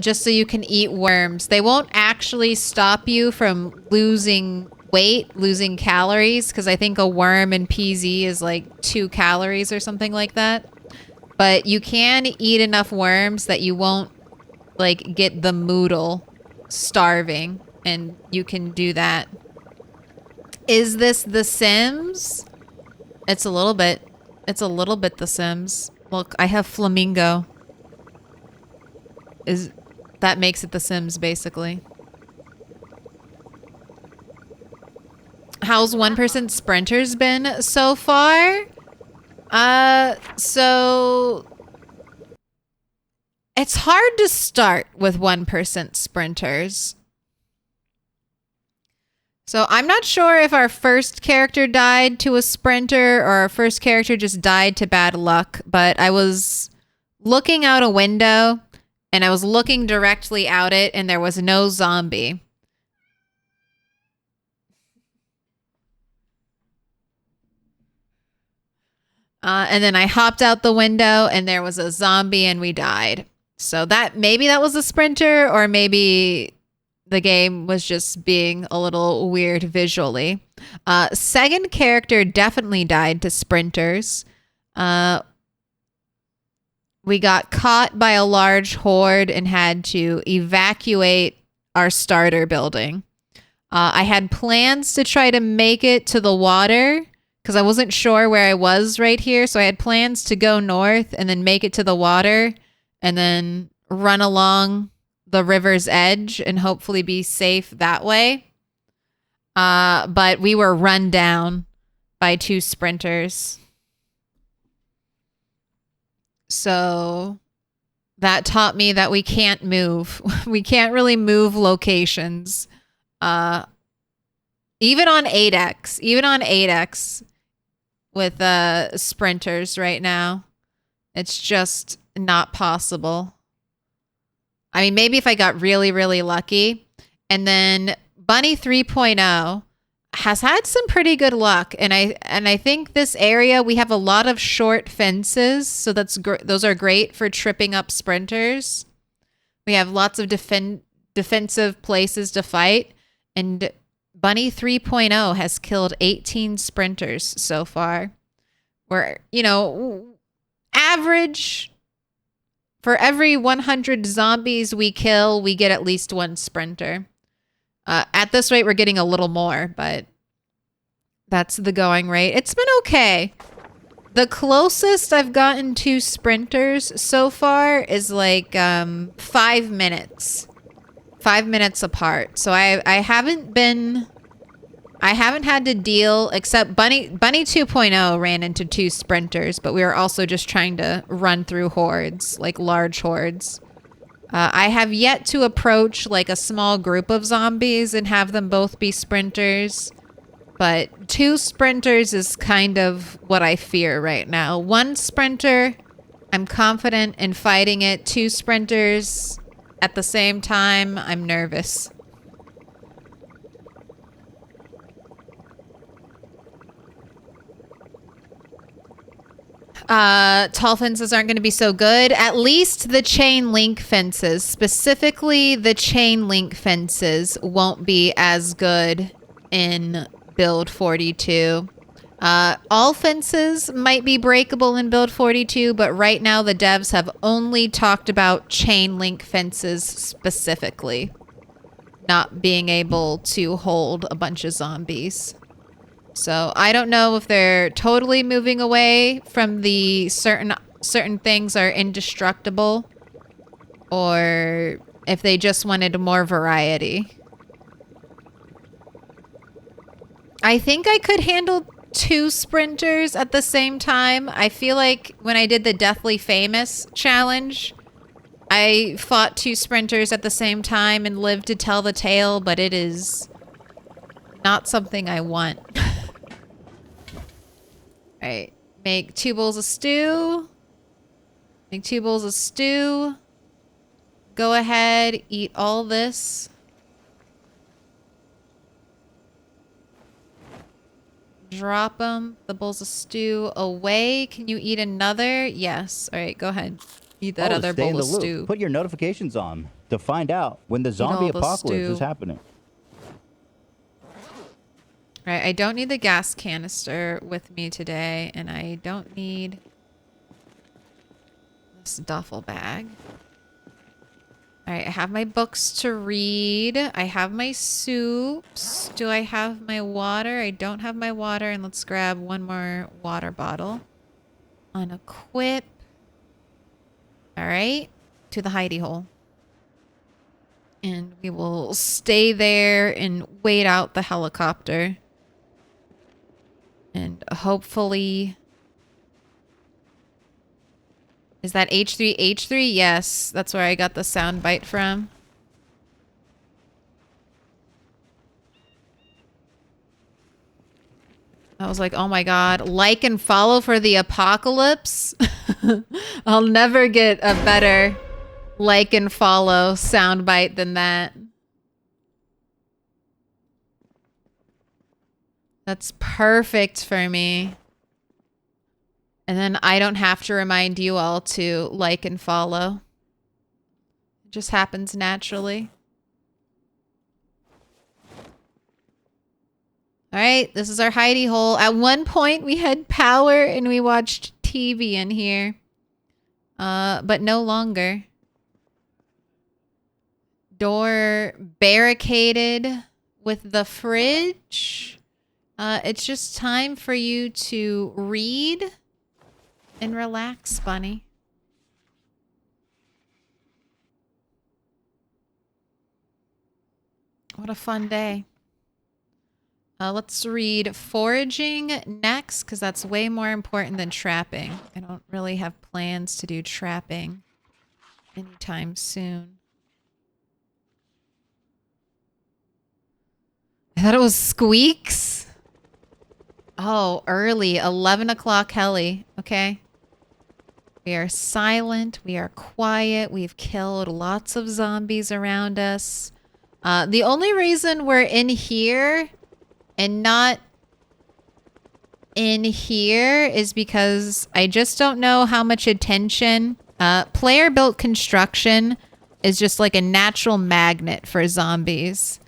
just so you can eat worms. They won't actually stop you from losing weight, losing calories, because I think a worm in PZ is like 2 calories or something like that. But you can eat enough worms that you won't like get the moodle starving, and you can do that. Is this The Sims? It's a little bit. It's a little bit The Sims. Look, I have flamingo. That makes it The Sims, basically. How's 1% sprinters been so far? So it's hard to start with 1% sprinters. So I'm not sure if our first character died to a sprinter or our first character just died to bad luck, but I was looking out a window and I was looking directly out it and there was no zombie. And then I hopped out the window and there was a zombie and we died. So maybe that was a sprinter, or maybe the game was just being a little weird visually. Second character definitely died to sprinters. We got caught by a large horde and had to evacuate our starter building. I had plans to try to make it to the water because I wasn't sure where I was right here. So I had plans to go north and then make it to the water and then run along the river's edge and hopefully be safe that way. But we were run down by 2 sprinters. So that taught me that we can't move. We can't really move locations. Even on 8X with sprinters right now, it's just not possible. I mean, maybe if I got really, really lucky. And then Bunny 3.0 has had some pretty good luck. And I think this area, we have a lot of short fences. So those are great for tripping up sprinters. We have lots of defensive places to fight. And Bunny 3.0 has killed 18 sprinters so far. We're, average. For every 100 zombies we kill, we get at least 1 sprinter. At this rate, we're getting a little more, but that's the going rate. It's been okay. The closest I've gotten to sprinters so far is like 5 minutes. 5 minutes apart. So I haven't had to deal, except Bunny 2.0 ran into 2 sprinters, but we were also just trying to run through hordes, like large hordes. I have yet to approach like a small group of zombies and have them both be sprinters, but 2 sprinters is kind of what I fear right now. 1 sprinter, I'm confident in fighting it. 2 sprinters at the same time, I'm nervous. Tall fences aren't going to be so good. At least the chain link fences, specifically the chain link fences, won't be as good in build 42. All fences might be breakable in build 42, but right now the devs have only talked about chain link fences specifically, not being able to hold a bunch of zombies. So I don't know if they're totally moving away from the certain things are indestructible, or if they just wanted more variety. I think I could handle 2 sprinters at the same time. I feel like when I did the Deathly Famous challenge, I fought 2 sprinters at the same time and lived to tell the tale, but it is not something I want. Alright, make 2 bowls of stew. Make 2 bowls of stew. Go ahead, eat all this. Drop them, the bowls of stew, away. Can you eat another? Yes. Alright, go ahead. Eat that other bowl of stew. Put your notifications on to find out when the zombie apocalypse is happening. Right, I don't need the gas canister with me today, and I don't need this duffel bag. All right, I have my books to read. I have my soups. Do I have my water? I don't have my water, and let's grab one more water bottle. Unequip. All right, to the hidey hole. And we will stay there and wait out the helicopter. And hopefully... Is that H3? H3? Yes, that's where I got the sound bite from. I was like, oh my god, like and follow for the apocalypse? I'll never get a better like and follow soundbite than that. That's perfect for me. And then I don't have to remind you all to like and follow. It just happens naturally. All right, this is our hidey hole. At one point, we had power and we watched TV in here. But no longer. Door barricaded with the fridge. It's just time for you to read and relax, Bunny. What a fun day. Let's read foraging next, because that's way more important than trapping. I don't really have plans to do trapping anytime soon. I thought it was Squeaks. Oh, early. 11 o'clock heli. Okay. We are silent. We are quiet. We've killed lots of zombies around us. The only reason we're in here and not in here is because I just don't know how much attention. Player-built construction is just like a natural magnet for zombies.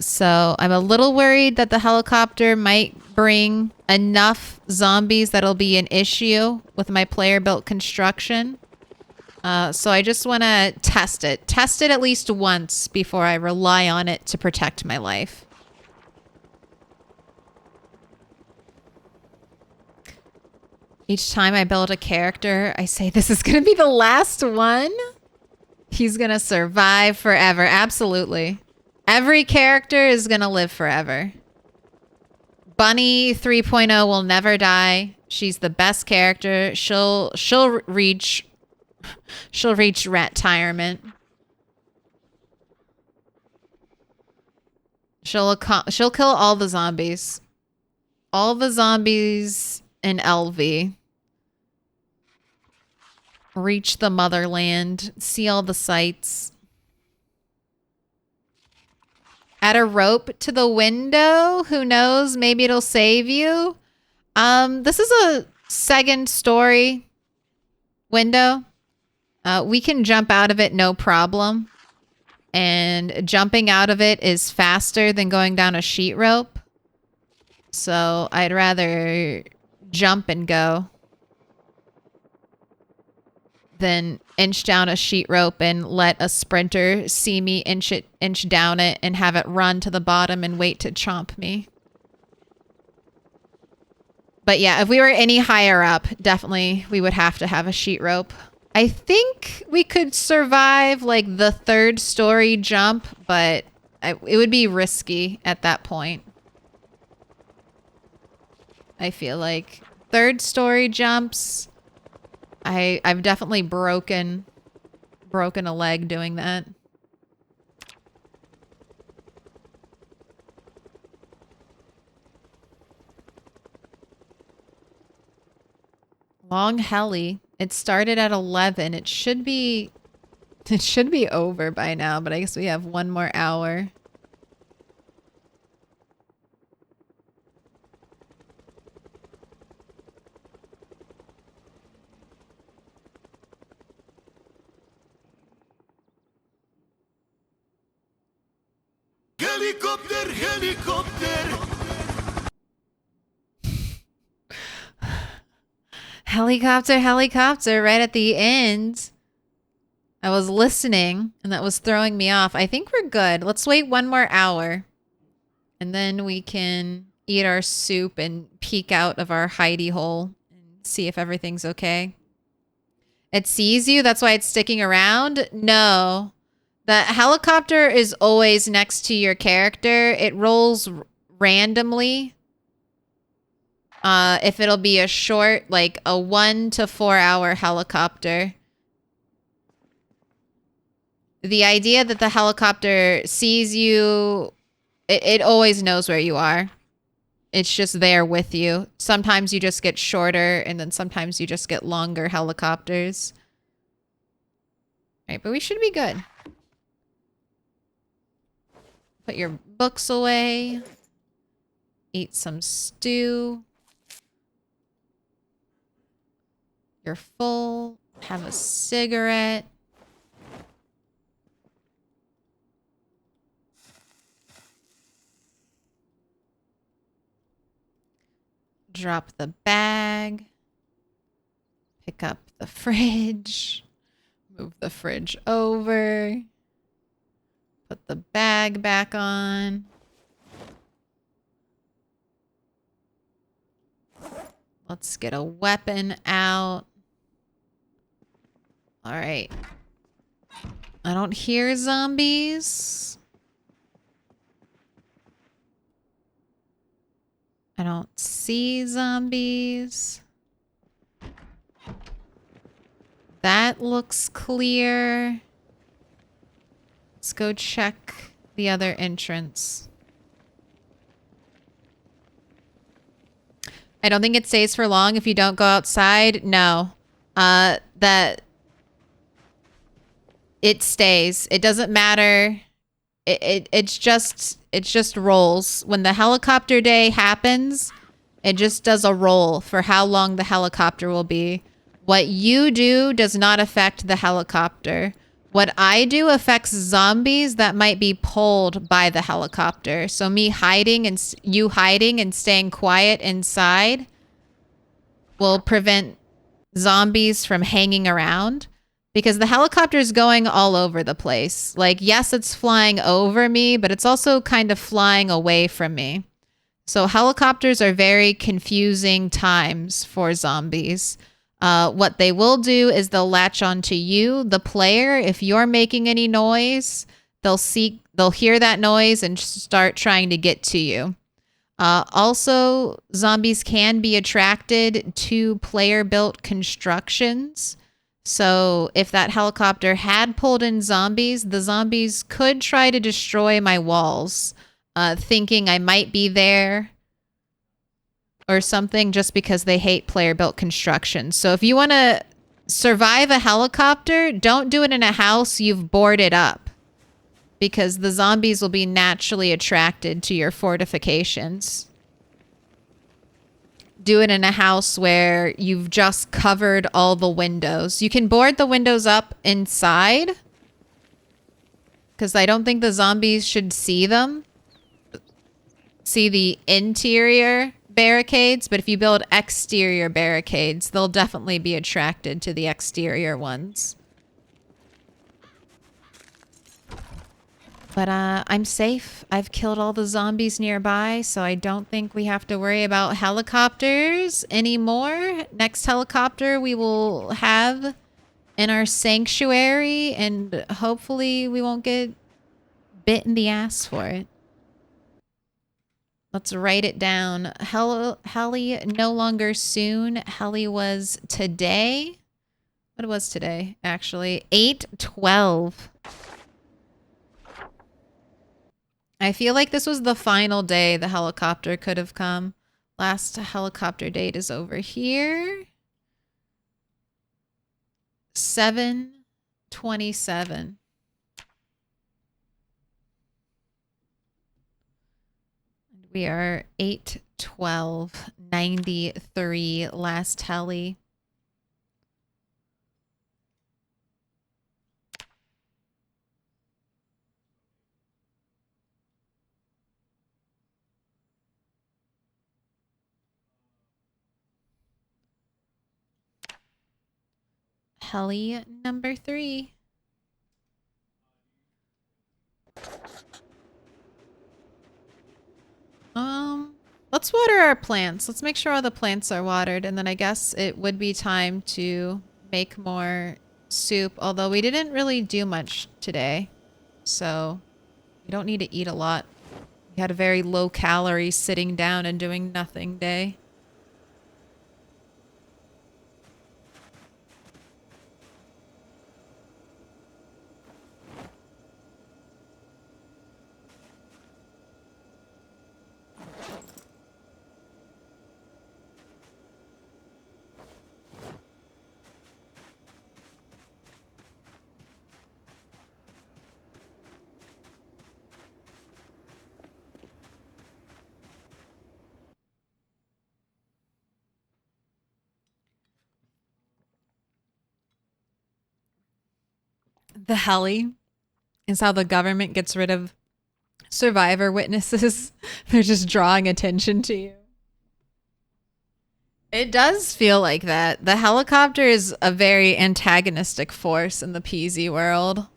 So I'm a little worried that the helicopter might bring enough zombies that'll be an issue with my player-built construction. So I just want to test it. Test it at least once before I rely on it to protect my life. Each time I build a character, I say, this is going to be the last one. He's going to survive forever. Absolutely. Every character is going to live forever. Bunny 3.0 will never die. She's the best character. She'll reach retirement. She'll kill all the zombies. All the zombies in LV. Reach the motherland. See all the sights. Add a rope to the window. Who knows? Maybe it'll save you. This is a second story window. We can jump out of it no problem. And jumping out of it is faster than going down a sheet rope. So I'd rather jump and go than inch down a sheet rope and let a sprinter see me inch down it and have it run to the bottom and wait to chomp me. But yeah, if we were any higher up, definitely we would have to have a sheet rope. I think we could survive like the 3rd story jump, but it would be risky at that point. I feel like 3rd story jumps, I've definitely broken a leg doing that. Long heli. It started at 11. It should be over by now, but I guess we have one more hour. Helicopter, helicopter, Helicopter, helicopter, right at the end. I was listening, and that was throwing me off. I think we're good. Let's wait 1 more hour. And then we can eat our soup and peek out of our hidey hole and see if everything's okay. It sees you? That's why it's sticking around? No. The helicopter is always next to your character. It rolls randomly. If it'll be a short, like a 1 to 4 hour helicopter. The idea that the helicopter sees you, it always knows where you are. It's just there with you. Sometimes you just get shorter, and then sometimes you just get longer helicopters. Right, but we should be good. Put your books away. Eat some stew. You're full. Have a cigarette. Drop the bag. Pick up the fridge. Move the fridge over. Put the bag back on. Let's get a weapon out. All right. I don't hear zombies. I don't see zombies. That looks clear. Let's go check the other entrance. I don't think it stays for long if you don't go outside. No. That it stays. It doesn't matter. It's just rolls. When the helicopter day happens, it just does a roll for how long the helicopter will be. What you do does not affect the helicopter. What I do affects zombies that might be pulled by the helicopter. So me hiding and you hiding and staying quiet inside will prevent zombies from hanging around. Because the helicopter is going all over the place. Like, yes, it's flying over me, but it's also kind of flying away from me. So helicopters are very confusing times for zombies. What they will do is they'll latch onto you, the player. If you're making any noise, they'll hear that noise and start trying to get to you. Also, zombies can be attracted to player-built constructions. So if that helicopter had pulled in zombies, the zombies could try to destroy my walls, thinking I might be there or something just because they hate player-built construction. So if you want to survive a helicopter, don't do it in a house you've boarded up because the zombies will be naturally attracted to your fortifications. Do it in a house where you've just covered all the windows. You can board the windows up inside because I don't think the zombies should see them. See the interior barricades, but if you build exterior barricades, they'll definitely be attracted to the exterior ones. But I'm safe. I've killed all the zombies nearby, so I don't think we have to worry about helicopters anymore. Next helicopter we will have in our sanctuary, and hopefully we won't get bit in the ass for it. Let's write it down. Heli no longer soon. Heli was today. What was today, actually? 8/12. I feel like this was the final day the helicopter could have come. Last helicopter date is over here. 7/27. We are 8/12/93 last heli. heli number 3. Let's water our plants. Let's make sure all the plants are watered, and then I guess it would be time to make more soup, although we didn't really do much today, so we don't need to eat a lot. We had a very low calorie sitting down and doing nothing day. The heli is how the government gets rid of survivor witnesses. They're just drawing attention to you. It does feel like that. The helicopter is a very antagonistic force in the PZ world.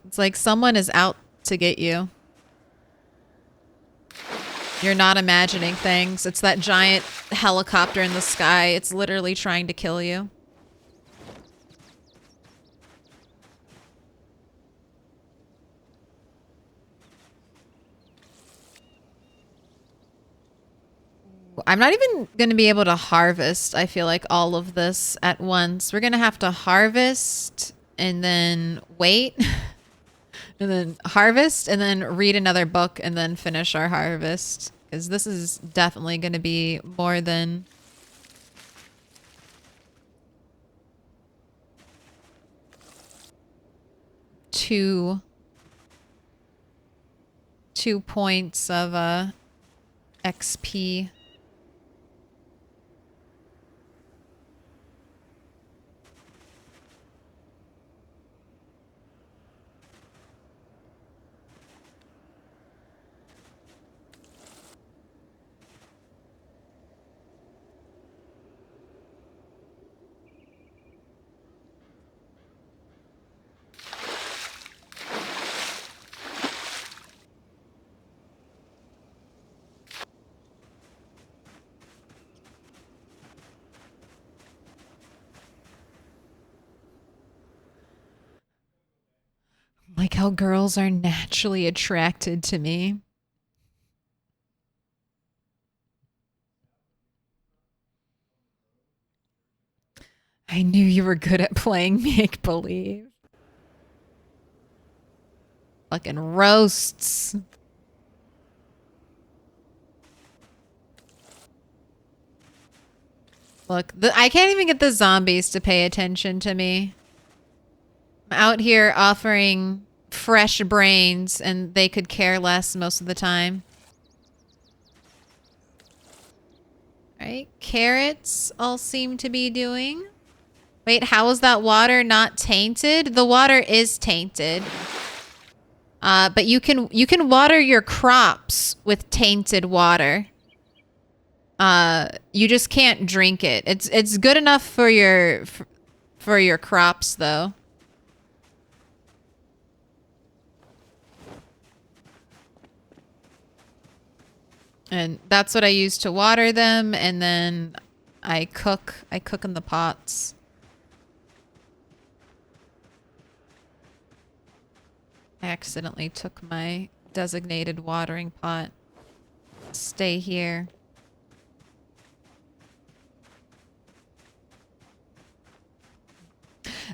It's like someone is out to get you. You're not imagining things. It's that giant helicopter in the sky. It's literally trying to kill you. I'm not even going to be able to harvest, I feel like, all of this at once. We're going to have to harvest and then wait and then harvest and then read another book and then finish our harvest. Because this is definitely going to be more than two points of XP. Like how girls are naturally attracted to me. I knew you were good at playing make-believe. Fucking roasts. Look, I can't even get the zombies to pay attention to me. I'm out here offering fresh brains and they could care less most of the time. Right, carrots all seem to be doing. Wait, how is that water not tainted? The water is tainted. But you can water your crops with tainted water. You just can't drink it. It's good enough for your crops though. And that's what I use to water them, and then I cook in the pots. I accidentally took my designated watering pot. Stay here.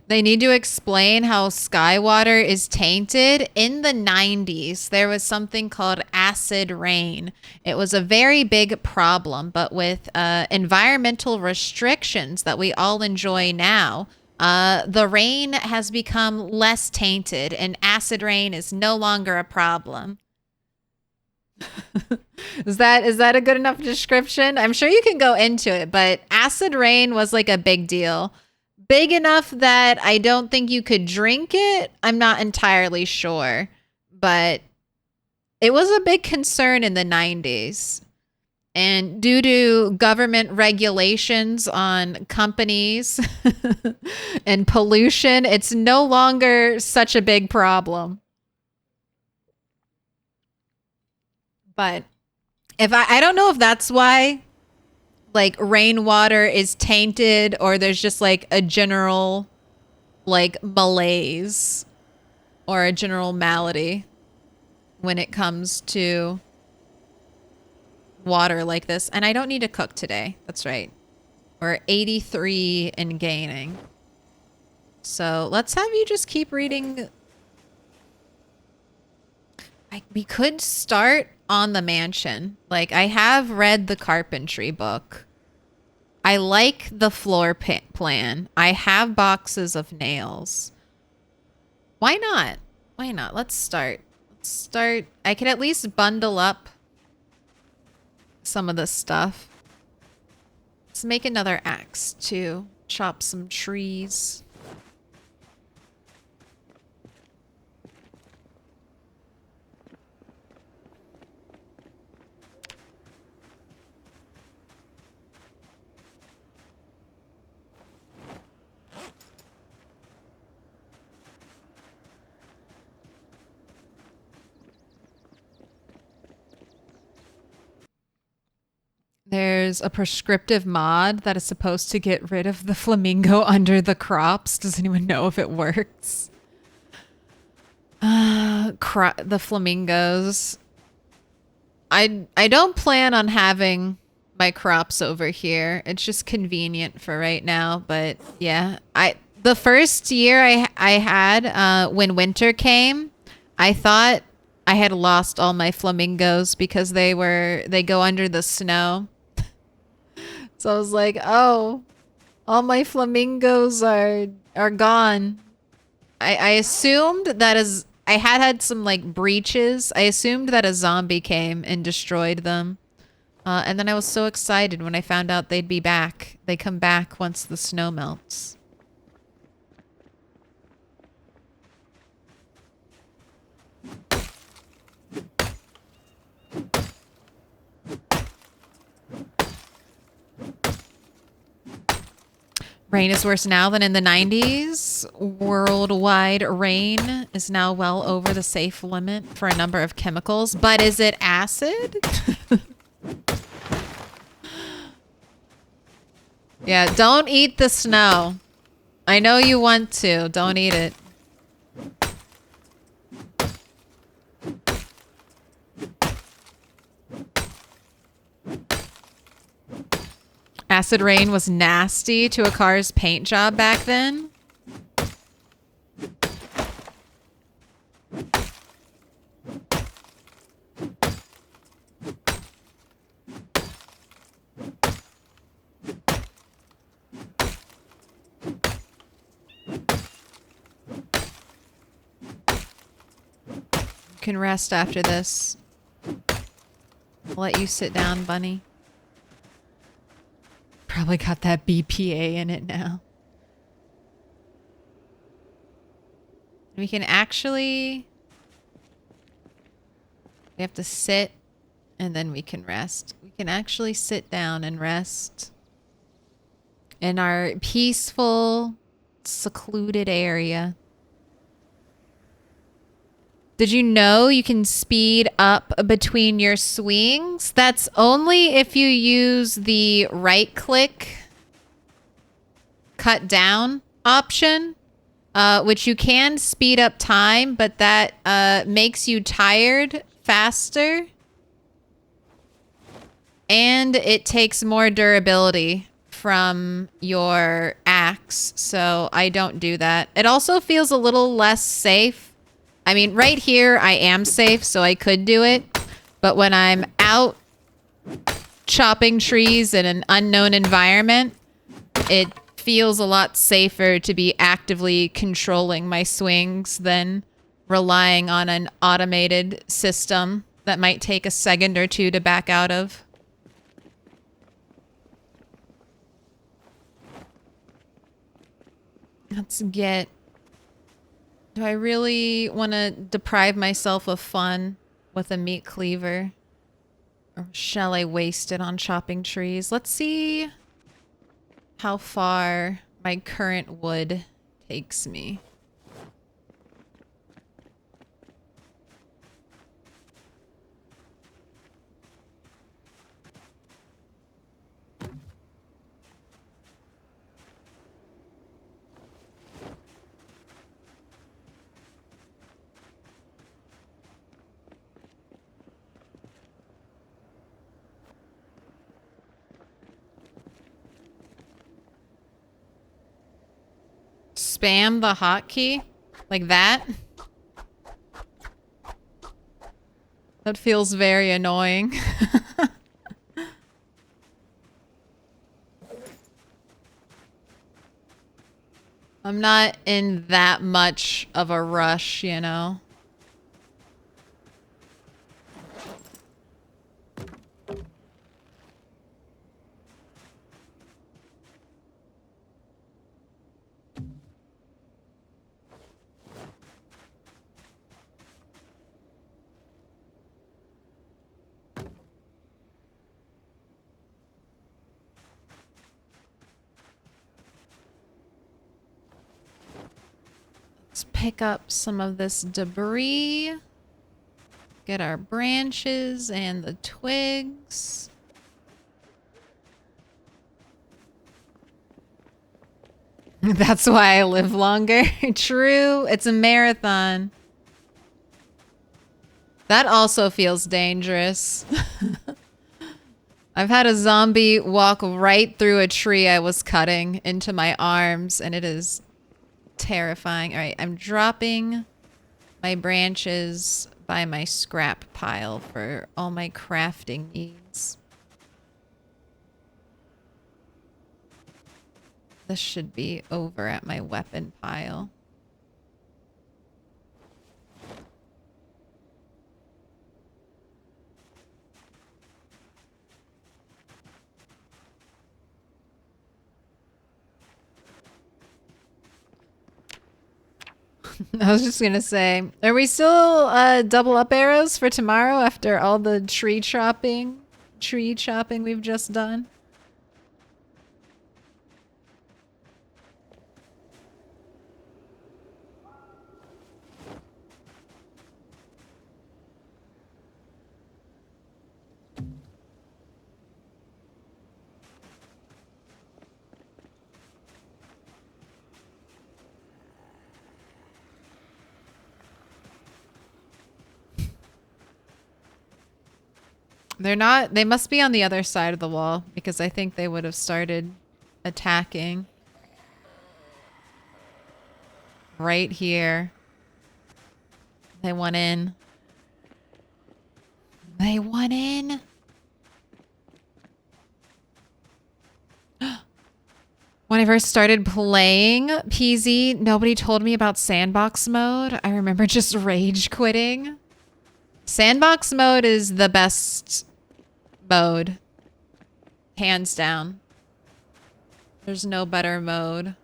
They need to explain how sky water is tainted. In the 90s, there was something called acid rain. It was a very big problem, but with environmental restrictions that we all enjoy now, the rain has become less tainted and acid rain is no longer a problem. Is that a good enough description? I'm sure you can go into it, but acid rain was like a big deal. Big enough that I don't think you could drink it. I'm not entirely sure, but it was a big concern in the 90s. And due to government regulations on companies and pollution, it's no longer such a big problem. But I don't know if that's why like rainwater is tainted or there's just like a general like malaise or a general malady when it comes to water like this. And I don't need to cook today. That's right. We're 83 and gaining. So let's have you just keep reading. We could start on the mansion. Like, I have read the carpentry book. I like the floor plan. I have boxes of nails. Why not? Why not? Let's start. Let's start. I can at least bundle up some of this stuff. Let's make another axe to chop some trees. There's a prescriptive mod that is supposed to get rid of the flamingo under the crops. Does anyone know if it works? The flamingos. I don't plan on having my crops over here. It's just convenient for right now. But yeah, the first year I had when winter came, I thought I had lost all my flamingos because they go under the snow. So I was like, oh, all my flamingos are gone. I assumed that as I had some like breaches. I assumed that a zombie came and destroyed them. And then I was so excited when I found out they'd be back. They come back once the snow melts. Rain is worse now than in the 90s. Worldwide rain is now well over the safe limit for a number of chemicals. But is it acid? Yeah, don't eat the snow. I know you want to. Don't eat it. Acid rain was nasty to a car's paint job back then. You can rest after this. I'll let you sit down, bunny. Probably got that BPA in it now. We can actually... We have to sit and then we can rest. We can actually sit down and rest in our peaceful, secluded area. Did you know you can speed up between your swings? That's only if you use the right click cut down option, which you can speed up time, but that makes you tired faster. And it takes more durability from your axe, so I don't do that. It also feels a little less safe. I mean, right here, I am safe, so I could do it. But when I'm out chopping trees in an unknown environment, it feels a lot safer to be actively controlling my swings than relying on an automated system that might take a second or two to back out of. Let's get... Do I really want to deprive myself of fun with a meat cleaver? Or shall I waste it on chopping trees? Let's see how far my current wood takes me. Spam the hotkey? Like that? That feels very annoying. I'm not in that much of a rush, you know? Let's pick up some of this debris. Get our branches and the twigs. That's why I live longer. True. It's a marathon. That also feels dangerous. I've had a zombie walk right through a tree I was cutting into my arms, and it is terrifying. All right, I'm dropping my branches by my scrap pile for all my crafting needs. This should be over at my weapon pile. I was just gonna say, are we still double up arrows for tomorrow after all the tree chopping we've just done? They're not, they must be on the other side of the wall because I think they would have started attacking. Right here. They went in. They went in. When I first started playing PZ, nobody told me about sandbox mode. I remember just rage quitting. Sandbox mode is the best mode. Hands down. There's no better mode.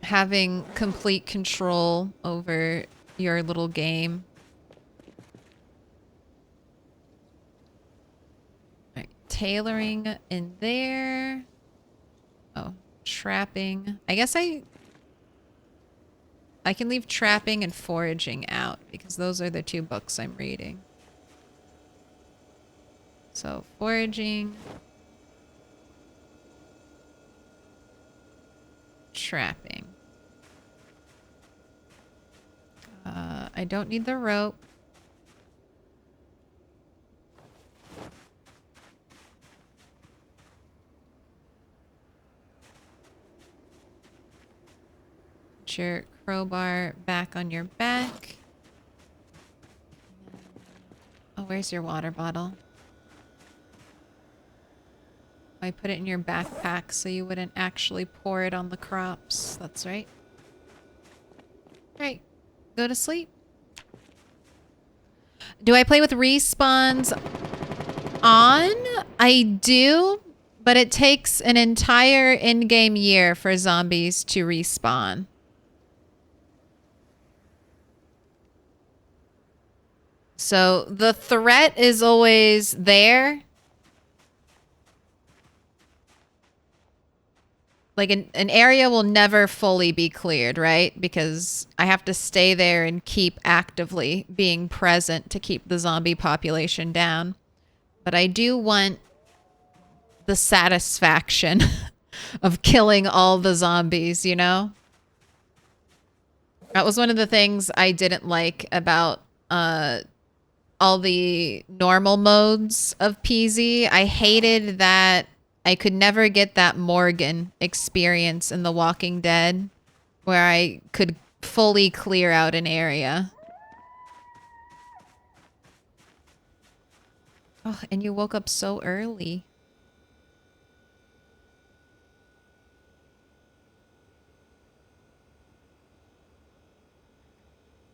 Having complete control over your little game. Right, tailoring in there. Oh, trapping. I guess I can leave trapping and foraging out because those are the two books I'm reading. So foraging. Trapping. I don't need the rope. Put your crowbar back on your back. Oh, where's your water bottle? I put it in your backpack so you wouldn't actually pour it on the crops. That's right. Right. Go to sleep. Do I play with respawns on? I do, but it takes an entire in-game year for zombies to respawn. So the threat is always there. Like an area will never fully be cleared, right? Because I have to stay there and keep actively being present to keep the zombie population down. But I do want the satisfaction of killing all the zombies, you know? That was one of the things I didn't like about all the normal modes of PZ. I hated that I could never get that Morgan experience in The Walking Dead where I could fully clear out an area. Oh, and you woke up so early.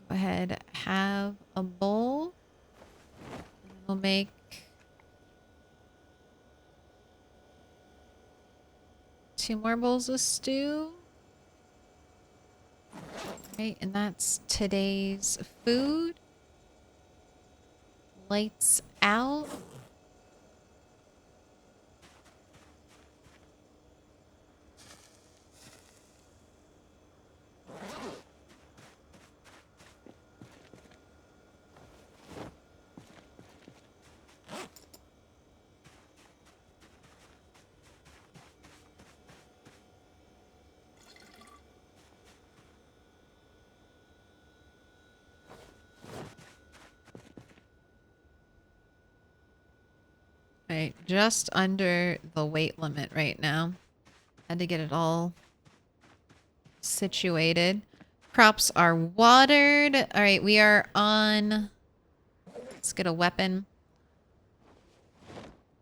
Go ahead, have a bowl. We'll make two more bowls of stew. Right, and that's today's food. Lights out. Right, just under the weight limit right now. Had to get it all situated. Crops are watered. All right, we are on... Let's get a weapon.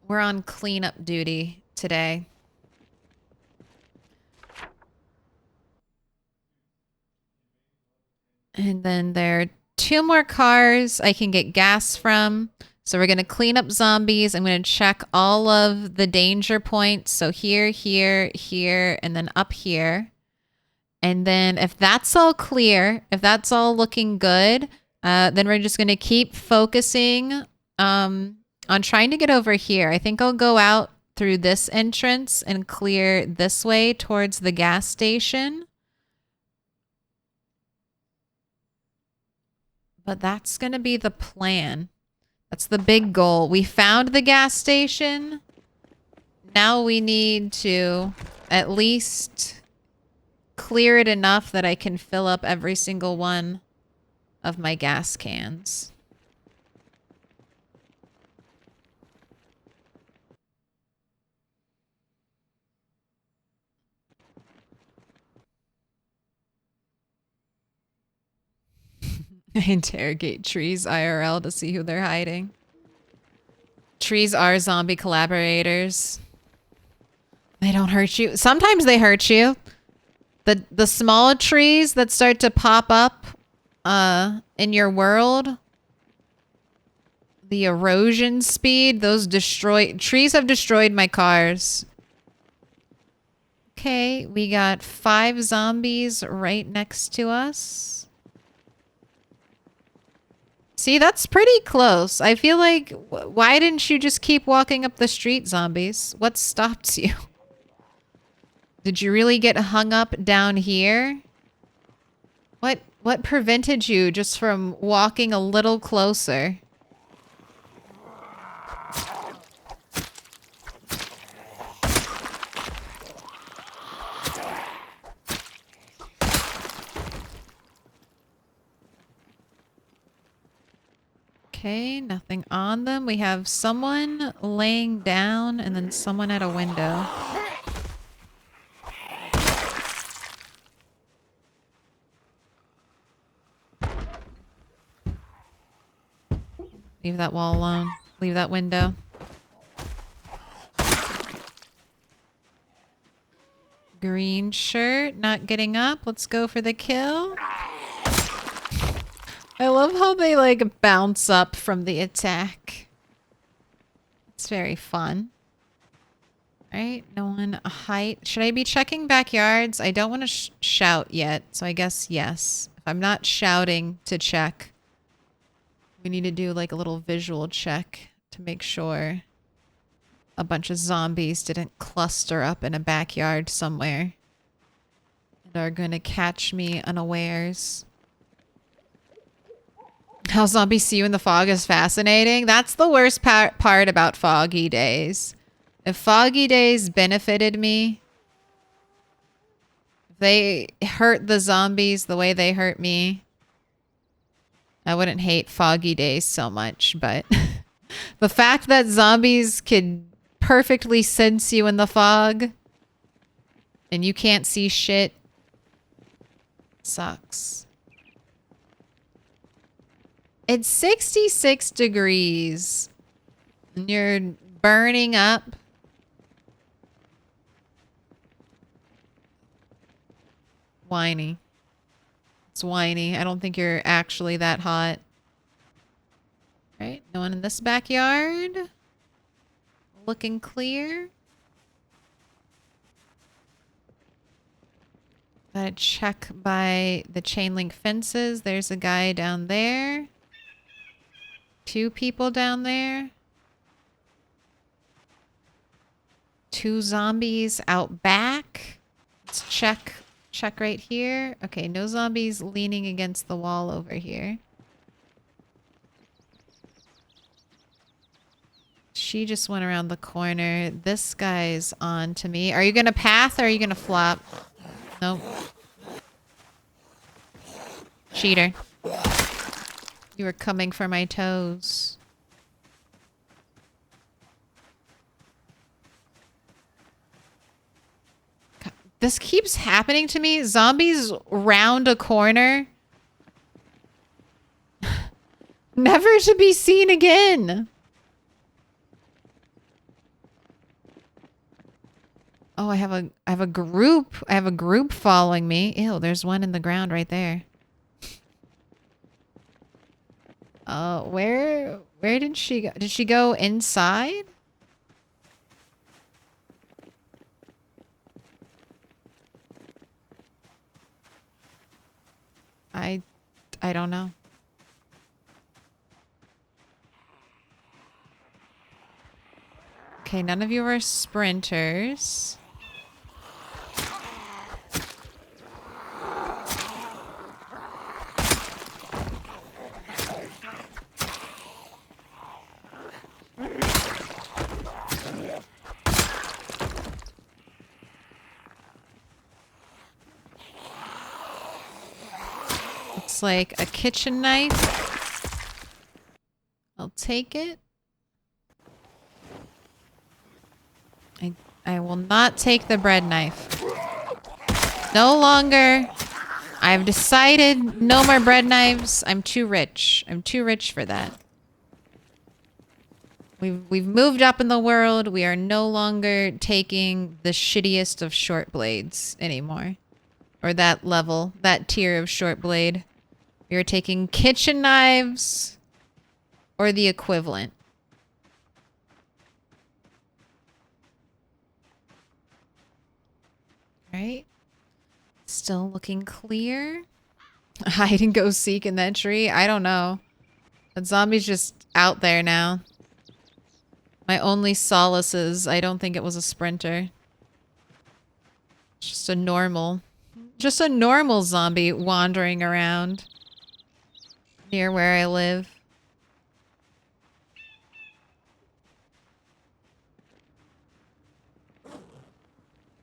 We're on cleanup duty today. And then there are two more cars I can get gas from. So we're going to clean up zombies. I'm going to check all of the danger points. So here, here, here, and then up here. And then if that's all clear, if that's all looking good, then we're just going to keep focusing on trying to get over here. I think I'll go out through this entrance and clear this way towards the gas station. But that's going to be the plan. That's the big goal. We found the gas station. Now we need to at least clear it enough that I can fill up every single one of my gas cans. I interrogate trees IRL to see who they're hiding. Trees are zombie collaborators. They don't hurt you. Sometimes they hurt you. The small trees that start to pop up in your world, the erosion speed, those trees have destroyed my cars. Okay, we got 5 zombies right next to us. See, that's pretty close. I feel like, why didn't you just keep walking up the street, zombies? What stopped you? Did you really get hung up down here? What prevented you just from walking a little closer? Okay, nothing on them. We have someone laying down and then someone at a window. Leave that wall alone. Leave that window. Green shirt, not getting up. Let's go for the kill. I love how they like bounce up from the attack. It's very fun. Right, no one height. Should I be checking backyards? I don't want to shout yet, so I guess yes. If I'm not shouting to check, We need to do like a little visual check to make sure a bunch of zombies didn't cluster up in a backyard somewhere and are gonna catch me unawares. How zombies see you in the fog is fascinating. That's the worst part about foggy days. If foggy days benefited me, if they hurt the zombies the way they hurt me, I wouldn't hate foggy days so much, but the fact that zombies could perfectly sense you in the fog and you can't see shit sucks. It's 66 degrees and you're burning up. Whiny. It's whiny. I don't think you're actually that hot. Right? No one in this backyard. Looking clear. Gotta check by the chain link fences. There's a guy down there. 2 people down there. 2 zombies out back. Let's check right here. Okay, no zombies leaning against the wall over here. She just went around the corner. This guy's on to me. Are you gonna path or are you gonna flop? Nope. Cheater. You were coming for my toes. God, this keeps happening to me. Zombies round a corner. Never to be seen again. Oh, I have a group. I have a group following me. Ew, there's one in the ground right there. Where did she go? Did she go inside? I don't know. Okay, none of you are sprinters. Looks like a kitchen knife. I'll take it. I will not take the bread knife. No longer. I've decided no more bread knives. I'm too rich. I'm too rich for that. We've moved up in the world. We are no longer taking the shittiest of short blades anymore. Or that level, that tier of short blade. We are taking kitchen knives or the equivalent. Right? Still looking clear. Hide and go seek in that tree. I don't know. That zombie's just out there now. My only solace is I don't think it was a sprinter. It's just a normal zombie wandering around near where I live.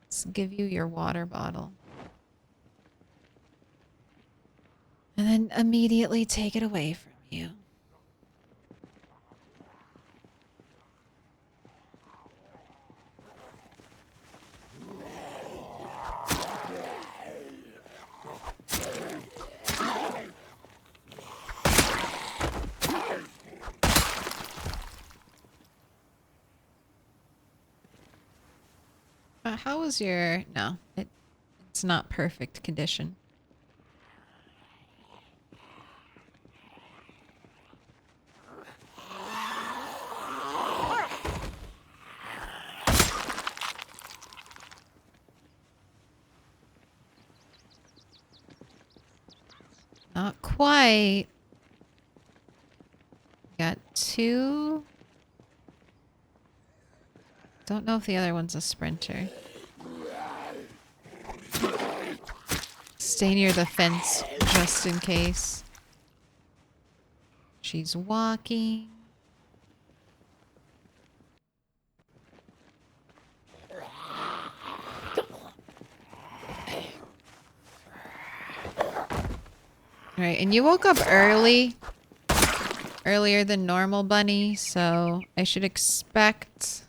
Let's give you your water bottle. And then immediately take it away from you. How was your... No, it's not perfect condition. Not quite. two. Don't know if the other one's a sprinter. Stay near the fence just in case. She's walking. Alright, and you woke up early. Earlier than normal, Bunny, so I should expect...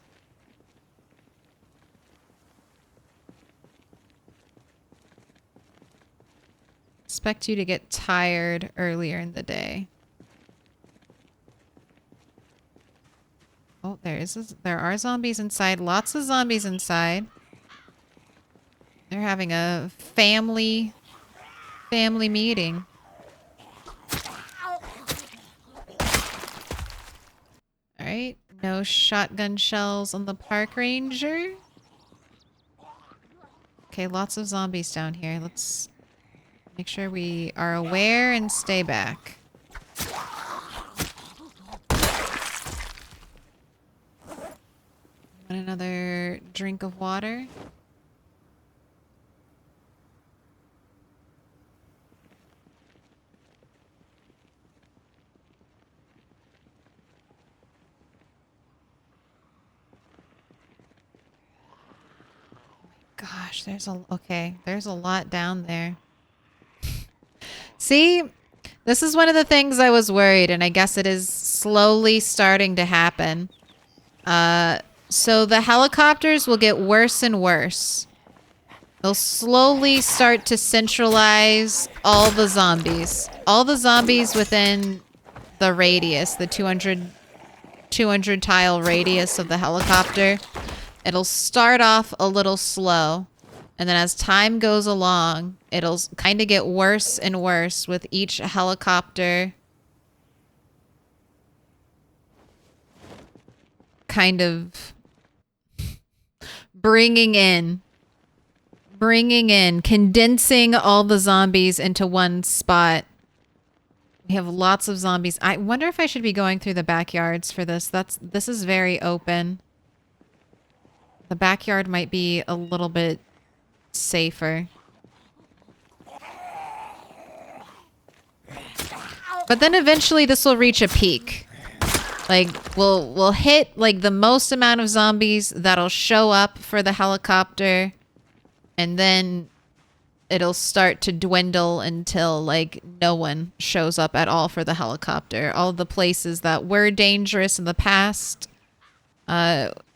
Expect you to get tired earlier in the day. Oh, there are zombies inside. Lots of zombies inside. They're having a family meeting. Alright, no shotgun shells on the park ranger. Okay, lots of zombies down here. Let's make sure we are aware and stay back. Want another drink of water? Gosh, there's a lot down there. See, this is one of the things I was worried, and I guess it is slowly starting to happen. So the helicopters will get worse and worse. They'll slowly start to centralize all the zombies. All the zombies within the radius, the 200 tile radius of the helicopter. It'll start off a little slow, and then as time goes along, it'll kind of get worse and worse with each helicopter kind of bringing in, condensing all the zombies into one spot. We have lots of zombies. I wonder if I should be going through the backyards for this. This is very open. The backyard might be a little bit safer. But then eventually this will reach a peak. Like, we'll hit like the most amount of zombies that'll show up for the helicopter, and then it'll start to dwindle until like no one shows up at all for the helicopter. All the places that were dangerous in the past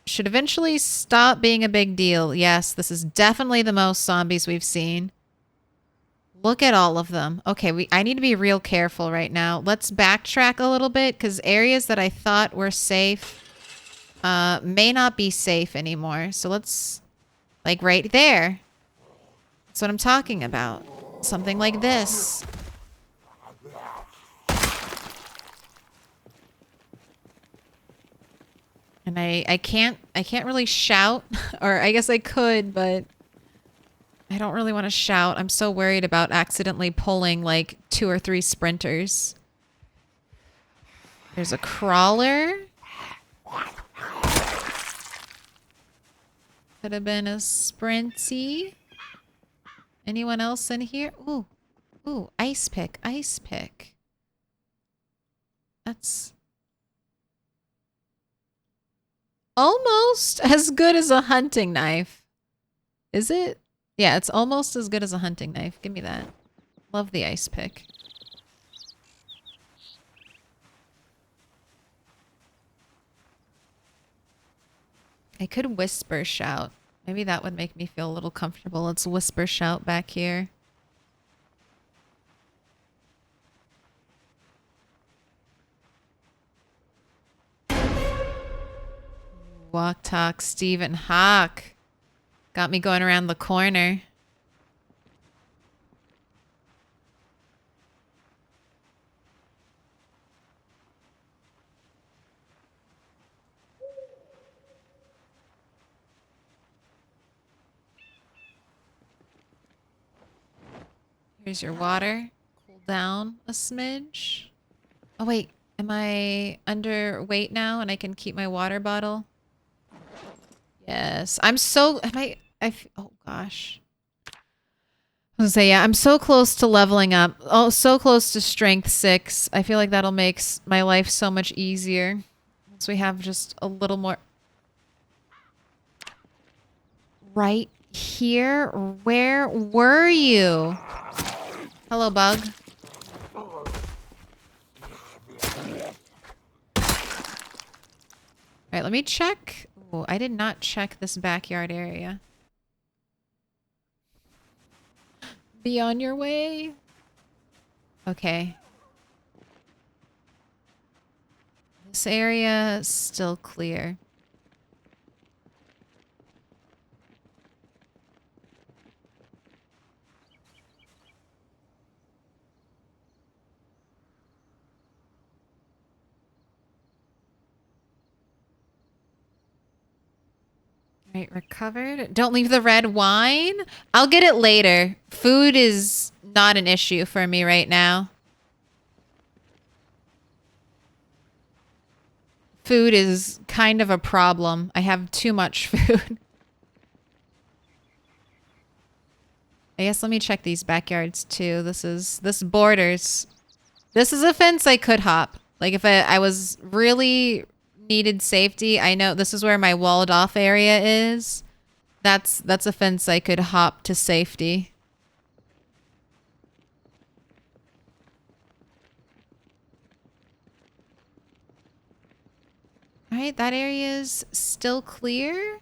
should eventually stop being a big deal. Yes, this is definitely the most zombies we've seen. Look at all of them. Okay, I need to be real careful right now. Let's backtrack a little bit, because areas that I thought were safe may not be safe anymore. So let's, like right there. That's what I'm talking about. Something like this. And I can't really shout, or I guess I could, but I don't really want to shout. I'm so worried about accidentally pulling like 2 or 3 sprinters. There's a crawler. Could have been a sprinty. Anyone else in here? Ooh, ice pick. That's almost as good as a hunting knife. Is it? Yeah, it's almost as good as a hunting knife. Give me that. Love the ice pick. I could whisper shout. Maybe that would make me feel a little comfortable. Let's whisper shout back here. Walk talk Stephen Hawk. Got me going around the corner. Here's your water. Cool down a smidge. Oh, wait. Am I underweight now and I can keep my water bottle? Yes. I'm so, am oh gosh. I was gonna say, yeah, I'm so close to leveling up. Oh, so close to strength 6. I feel like that'll make my life so much easier. Once we have just a little more. Right here? Where were you? Hello, bug. Alright, let me check. Oh, I did not check this backyard area. Be on your way. Okay. This area is still clear. Right, recovered. Don't leave the red wine. I'll get it later. Food is not an issue for me right now. Food is kind of a problem. I have too much food. I guess let me check these backyards too. This borders. This is a fence I could hop. Like if I was really needed safety, I know this is where my walled off area is. That's a fence I could hop to safety. All right, that area is still clear.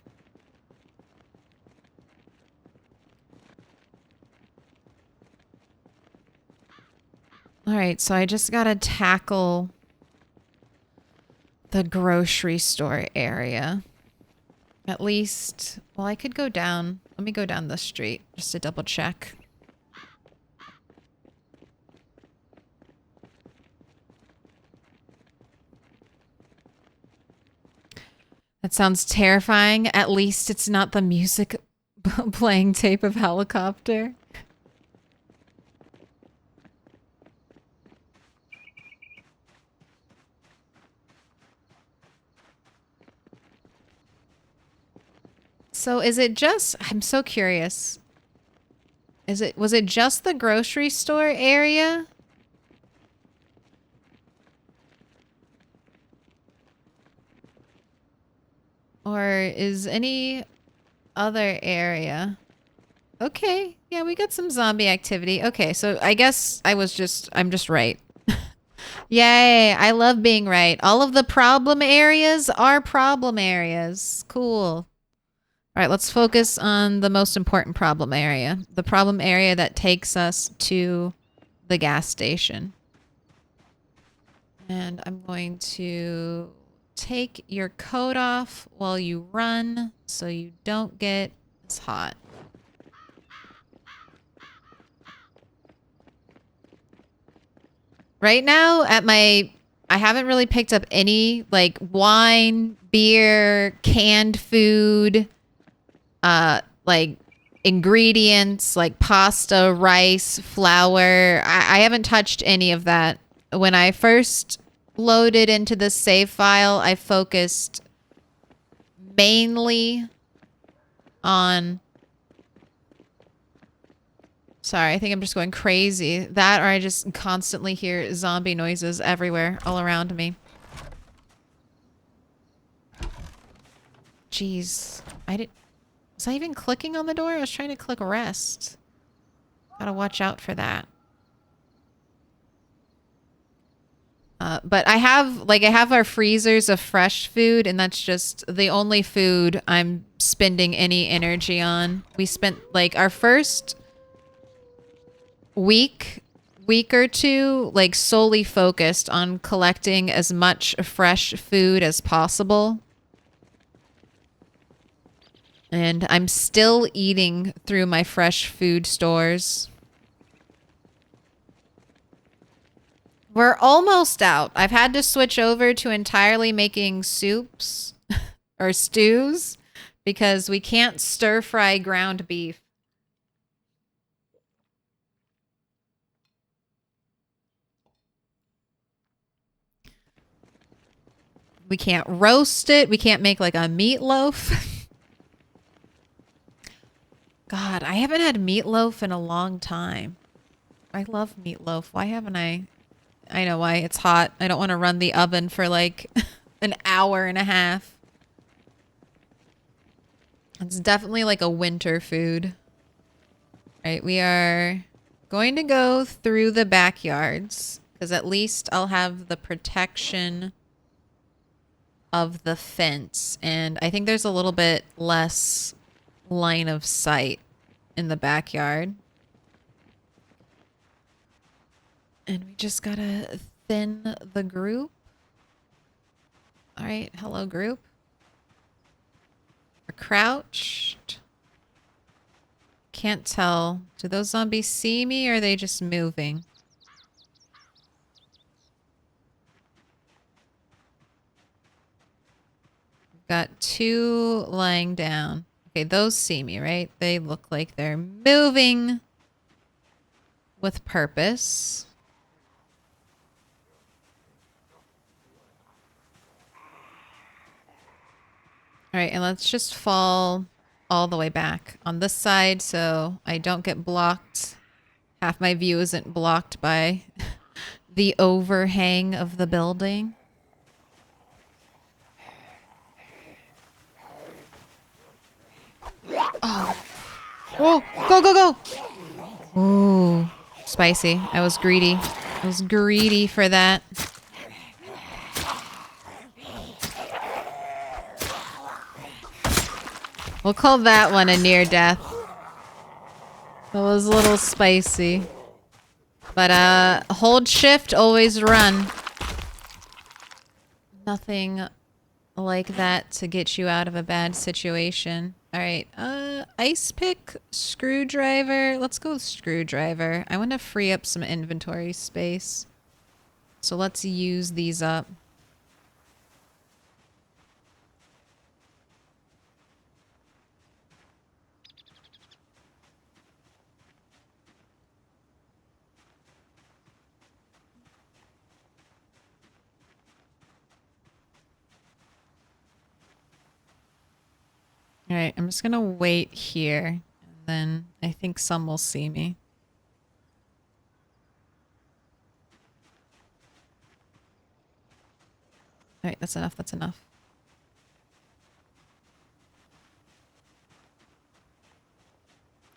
All right, so I just gotta tackle the grocery store area. At least, well, I could go down. Let me go down the street just to double check. That sounds terrifying. At least it's not the music playing tape of helicopter. So is it just, I'm so curious. Was it just the grocery store area? Or is any other area? Okay, yeah, we got some zombie activity. Okay, so I guess I'm just right. Yay, I love being right. All of the problem areas are problem areas. Cool. All right, let's focus on the most important problem area. The problem area that takes us to the gas station. And I'm going to take your coat off while you run so you don't get as hot. Right now I haven't really picked up any like wine, beer, canned food, like ingredients like pasta, rice, flour. I haven't touched any of that. When I first loaded into the save file, I focused mainly on... Sorry, I think I'm just going crazy. That or I just constantly hear zombie noises everywhere, all around me. Jeez. Was I even clicking on the door? I was trying to click rest. Gotta watch out for that. But I have our freezers of fresh food, and that's just the only food I'm spending any energy on. We spent like our first week or two like solely focused on collecting as much fresh food as possible. And I'm still eating through my fresh food stores. We're almost out. I've had to switch over to entirely making soups or stews because we can't stir fry ground beef. We can't roast it. We can't make like a meatloaf. God, I haven't had meatloaf in a long time. I love meatloaf. Why haven't I? I know why. It's hot. I don't want to run the oven for like an hour and a half. It's definitely like a winter food. All right, we are going to go through the backyards because at least I'll have the protection of the fence. And I think there's a little bit less line of sight in the backyard. And we just gotta thin the group. All right, hello group. We're crouched. Can't tell. Do those zombies see me or are they just moving? We've got 2 lying down. Okay, those see me, right? They look like they're moving with purpose. All right, and let's just fall all the way back on this side so I don't get blocked. Half my view isn't blocked by the overhang of the building. Oh. Oh, go, go, go. Ooh, spicy. I was greedy. I was greedy for that. We'll call that one a near death. It was a little spicy. But hold shift, always run. Nothing like that to get you out of a bad situation. All right, ice pick, screwdriver. Let's go with screwdriver. I want to free up some inventory space. So let's use these up. All right, I'm just gonna wait here, and then I think some will see me. All right, that's enough, that's enough.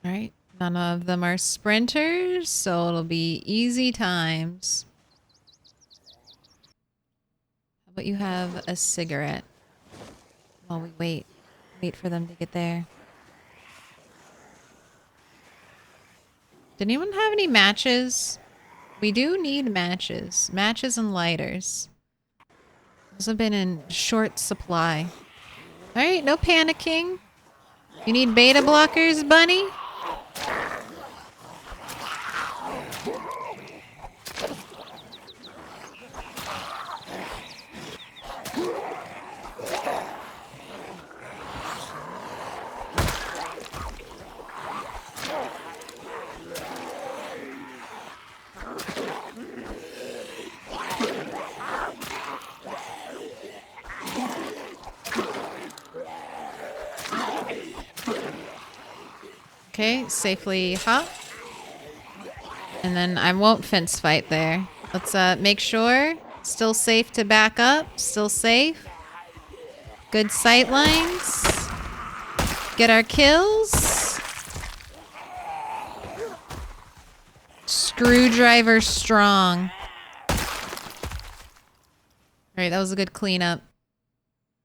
All right, none of them are sprinters, so it'll be easy times. How about you have a cigarette while we wait? Wait for them to get there. Did anyone have any matches? We do need matches. Matches and lighters. Those have been in short supply. Alright, no panicking. You need beta blockers, bunny? Okay, safely hop. And then I won't fence fight there. Let's make sure. Still safe to back up. Still safe. Good sight lines. Get our kills. Screwdriver strong. Alright, that was a good cleanup.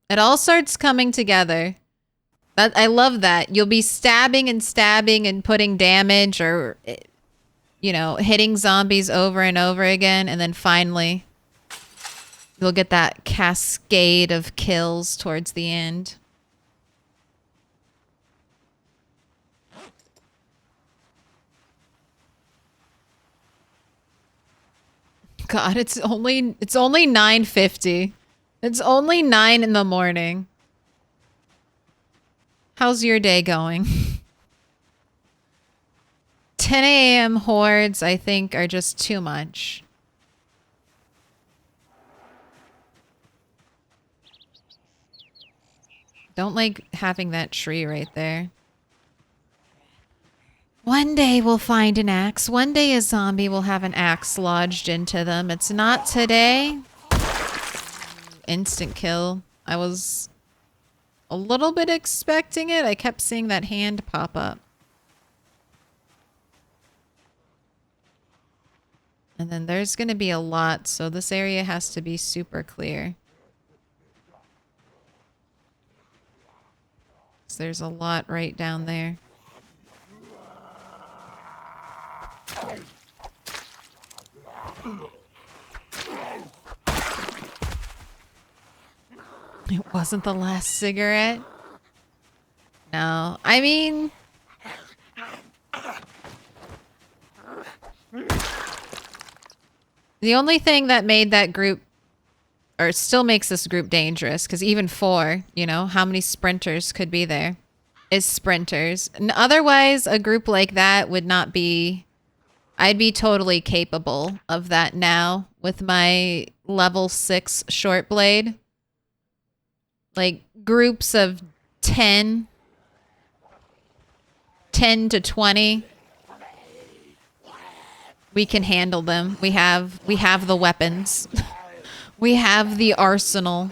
It all starts coming together. I love that. You'll be stabbing and putting damage or, you know, hitting zombies over and over again. And then finally, you'll get that cascade of kills towards the end. God, it's only 9:50. It's only 9 in the morning. How's your day going? 10 a.m. hordes, I think, are just too much. Don't like having that tree right there. One day we'll find an axe. One day a zombie will have an axe lodged into them. It's not today. Instant kill. I was a little bit expecting it. I kept seeing that hand pop up. And then there's going to be a lot, so this area has to be super clear. So there's a lot right down there. It wasn't the last cigarette? No. I mean... the only thing that made that group, or still makes this group dangerous, because even 4, you know, how many sprinters could be there, is sprinters. And otherwise, a group like that would not be... I'd be totally capable of that now with my level 6 short blade. Like, groups of 10 to 20. We can handle them. We have the weapons. We have the arsenal.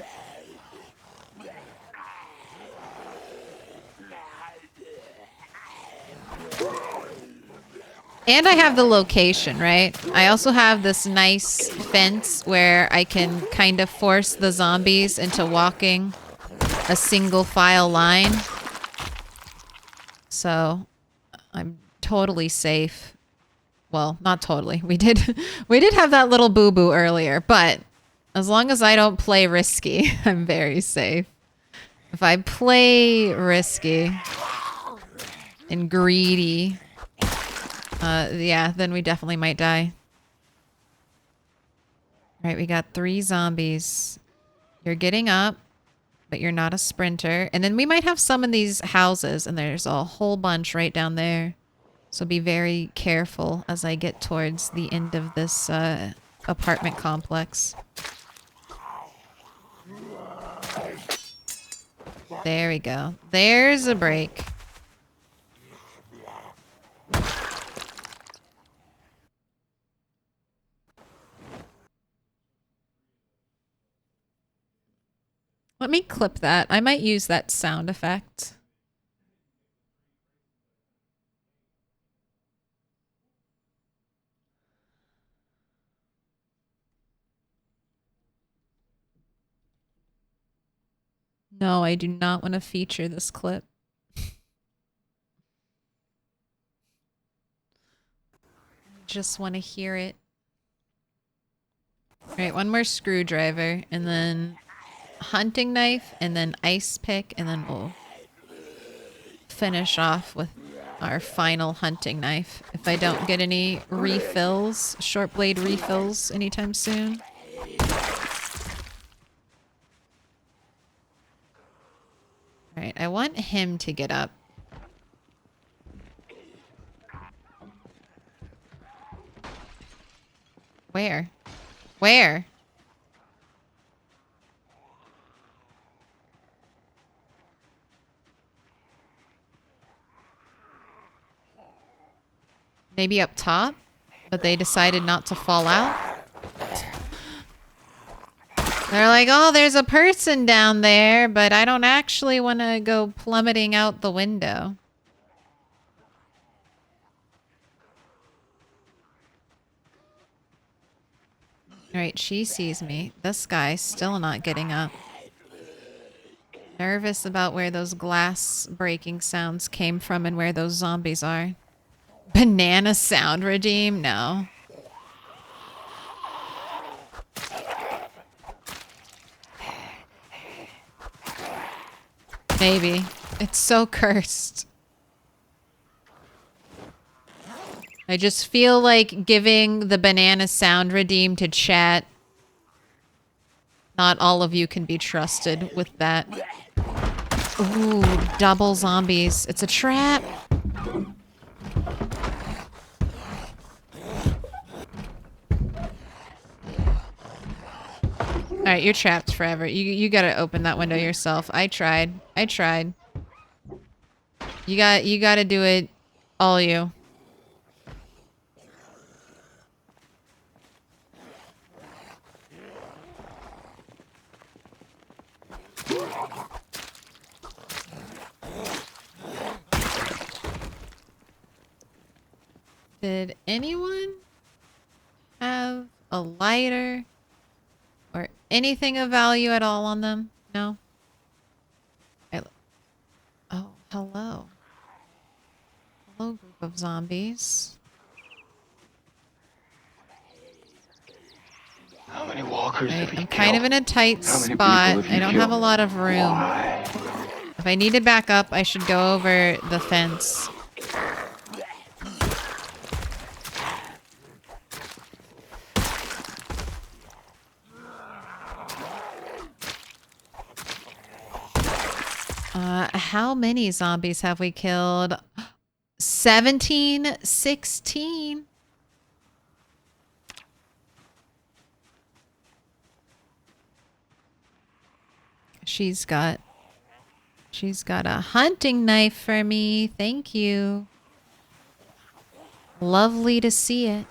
And I have the location, right? I also have this nice fence where I can kind of force the zombies into walking a single file line. So I'm totally safe. Well, not totally. We did have that little boo-boo earlier, but as long as I don't play risky, I'm very safe. If I play risky and greedy, yeah, then we definitely might die. All right, we got 3 zombies. You're getting up, but you're not a sprinter. And then we might have some in these houses, and there's a whole bunch right down there. So be very careful as I get towards the end of this apartment complex. There we go. There's a break. Let me clip that. I might use that sound effect. No, I do not want to feature this clip. Just want to hear it. All right, one more screwdriver, and then hunting knife, and then ice pick, and then we'll finish off with our final hunting knife. If I don't get any refills, short blade refills anytime soon. All right, I want him to get up. Where? Where? Maybe up top? But they decided not to fall out? They're like, oh, there's a person down there, but I don't actually want to go plummeting out the window. Alright, she sees me. This guy's still not getting up. Nervous about where those glass breaking sounds came from and where those zombies are. Banana sound redeem? No. Maybe. It's so cursed. I just feel like giving the banana sound redeem to chat. Not all of you can be trusted with that. Ooh, double zombies. It's a trap. Alright, you're trapped forever. You gotta open that window yourself. I tried. I tried. You gotta do it, all you. Did anyone have a lighter or anything of value at all on them? No? Oh, hello. Hello, group of zombies. How many walkers have I'm you kind of killed? in a tight How many spot. people have I you don't have a killed? lot of room. Why? If I need to back up, I should go over the fence. How many zombies have we killed? 17, 16. She's got a hunting knife for me. Thank you. Lovely to see it.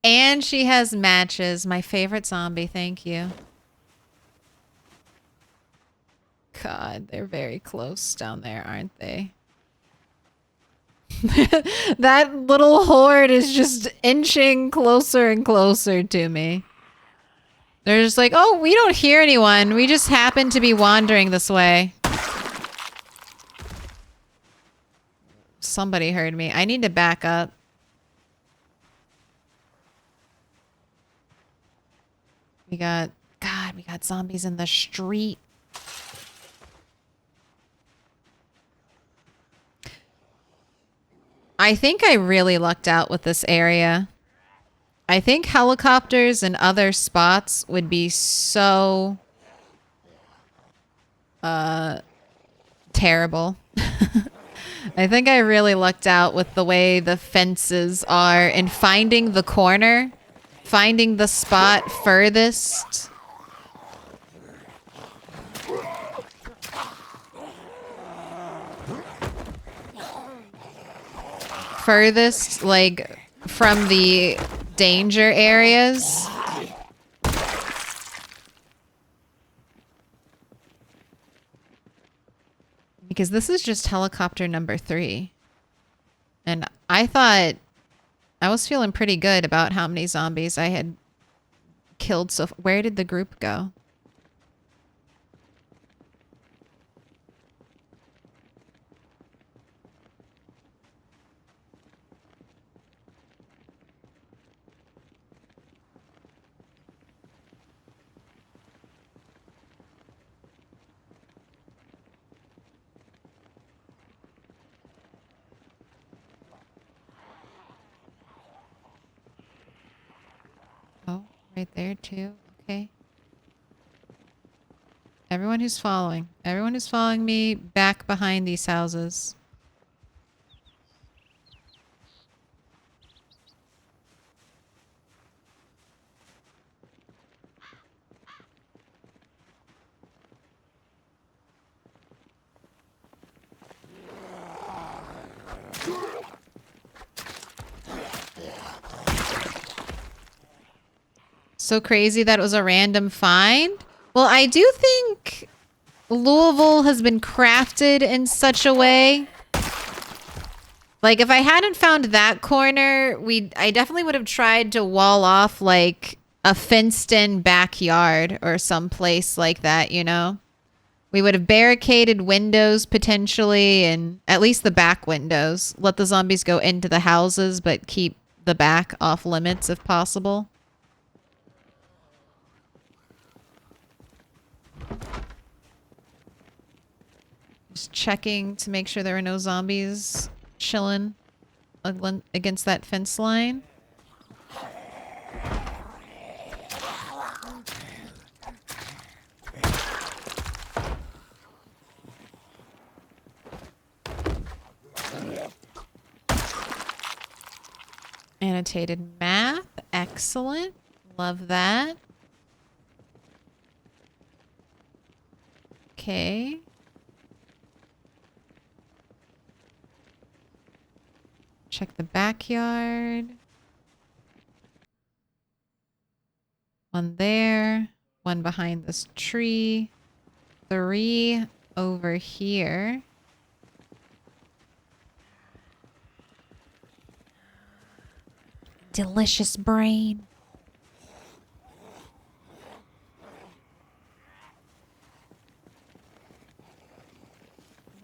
And she has matches. My favorite zombie. Thank you. God, they're very close down there, aren't they? That little horde is just inching closer and closer to me. They're just like, oh, we don't hear anyone. We just happen to be wandering this way. Somebody heard me. I need to back up. God, we got zombies in the street. I think I really lucked out with this area. I think helicopters and other spots would be so terrible. I think I really lucked out with the way the fences are and finding the corner, finding the spot furthest. Furthest, like, from the danger areas. Because this is just helicopter number 3. And I thought I was feeling pretty good about how many zombies I had killed so far. Where did the group go? Oh, right there too. Okay. Everyone who's following me back behind these houses. So crazy that it was a random find. Well, I do think Louisville has been crafted in such a way. Like, if I hadn't found that corner, I definitely would have tried to wall off, like, a fenced-in backyard or some place like that, you know? We would have barricaded windows, potentially, and at least the back windows. Let the zombies go into the houses, but keep the back off limits if possible. Just checking to make sure there are no zombies chilling against that fence line. annotated map. Excellent. Love that. Okay. Check the backyard. One there. One behind this tree. 3 over here. Delicious brain.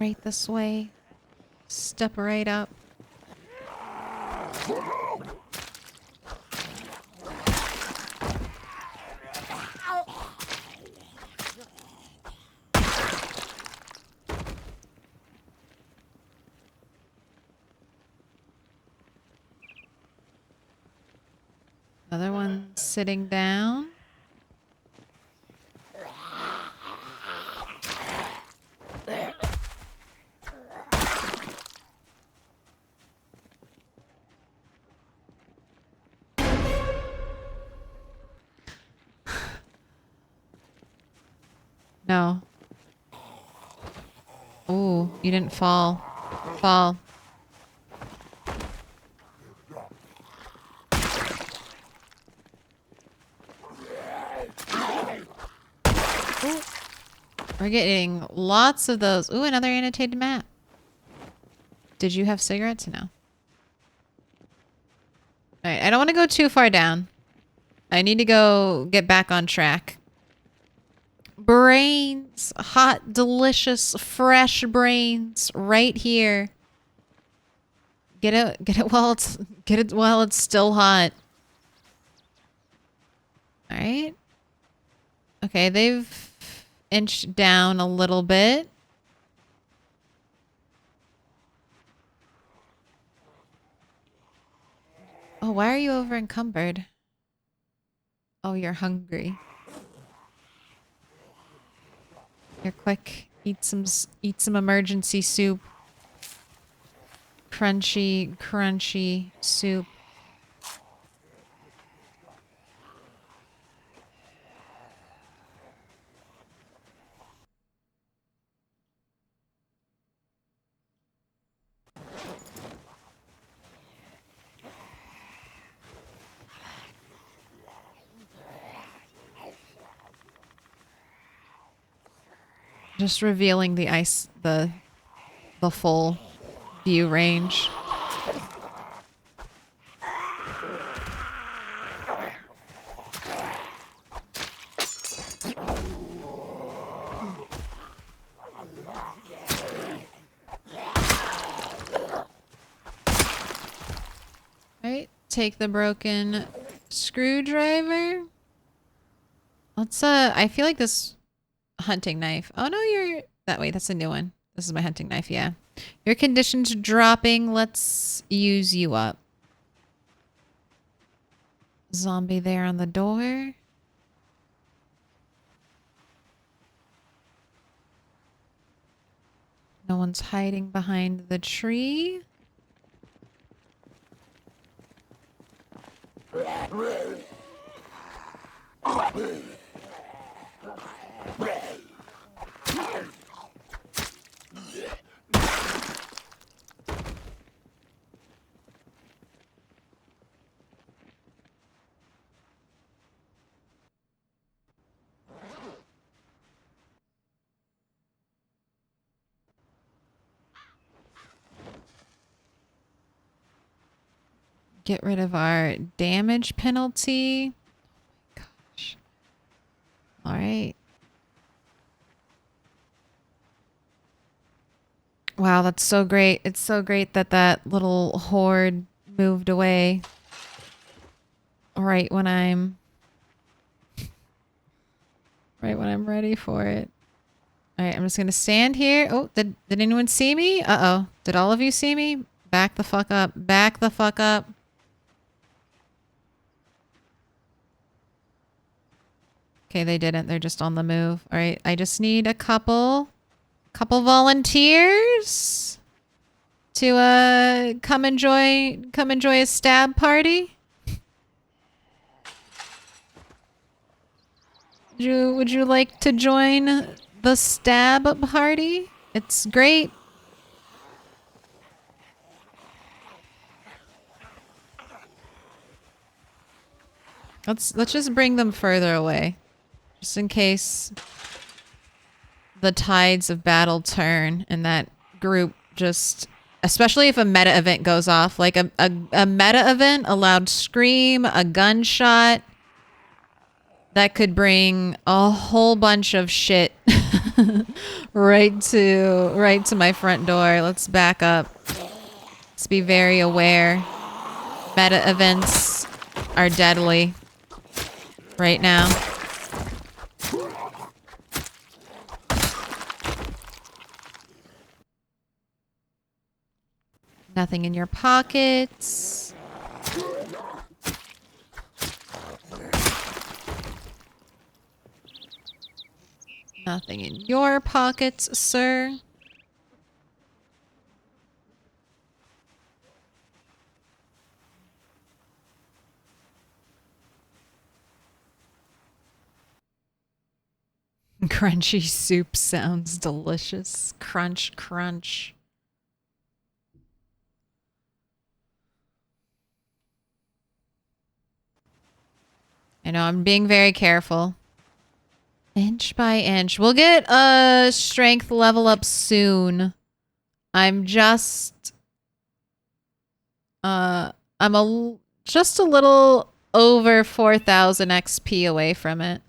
Right this way. Step right up. Another one sitting down. No. Ooh, you didn't fall. Fall. Ooh. We're getting lots of those. Ooh, another annotated map. Did you have cigarettes? No. Alright, I don't want to go too far down. I need to go get back on track. Brains. Hot, delicious, fresh brains. Right here. Get it while it's still hot. Alright. Okay, they've inched down a little bit. Oh, why are you over encumbered? Oh, you're hungry. Here, quick. Eat some emergency soup. Crunchy, crunchy soup. Just revealing the full view range. Right, take the broken screwdriver. Let's I feel like this hunting knife. Oh no, you're that way. That's a new one. This is my hunting knife, yeah. Your condition's dropping. Let's use you up. Zombie there on the door. No one's hiding behind the tree. Get rid of our damage penalty. Gosh. All right. Wow, that's so great. It's so great that that little horde moved away. Right when I'm ready for it. All right, I'm just going to stand here. Oh, did anyone see me? Uh-oh. Did all of you see me? Back the fuck up. Back the fuck up. Okay, they didn't. They're just on the move. All right, I just need a couple volunteers to come enjoy a stab party? Would you like to join the stab party? It's great. Let's just bring them further away. Just in case the tides of battle turn and that group just, especially if a meta event goes off, like a meta event, a loud scream, a gunshot, that could bring a whole bunch of shit right to my front door. Let's back up. Let's be very aware. Meta events are deadly right now. Nothing in your pockets. Nothing in your pockets, sir. Crunchy soup sounds delicious. Crunch, crunch. I know, I'm being very careful. Inch by inch. We'll get a strength level up soon. I'm just... just a little over 4,000 XP away from it.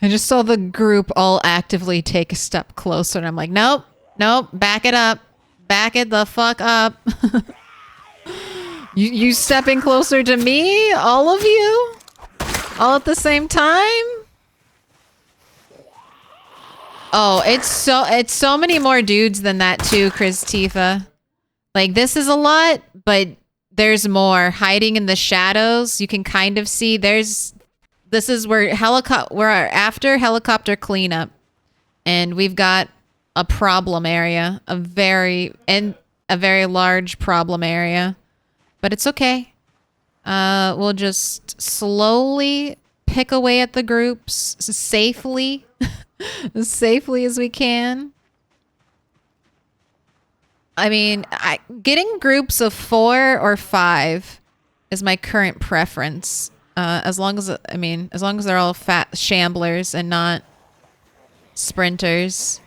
I just saw the group all actively take a step closer, and I'm like, nope, nope, back it up. Back it the fuck up. You stepping closer to me? All of you? All at the same time? Oh, it's so many more dudes than that too, Chris Tifa. Like, this is a lot, but there's more. Hiding in the shadows, you can kind of see this is where we're after helicopter cleanup, and we've got a problem area, a very large problem area, but it's okay. We'll just slowly pick away at the groups safely, as safely as we can. I mean, getting groups of 4 or 5 is my current preference. As long as they're all fat shamblers and not sprinters.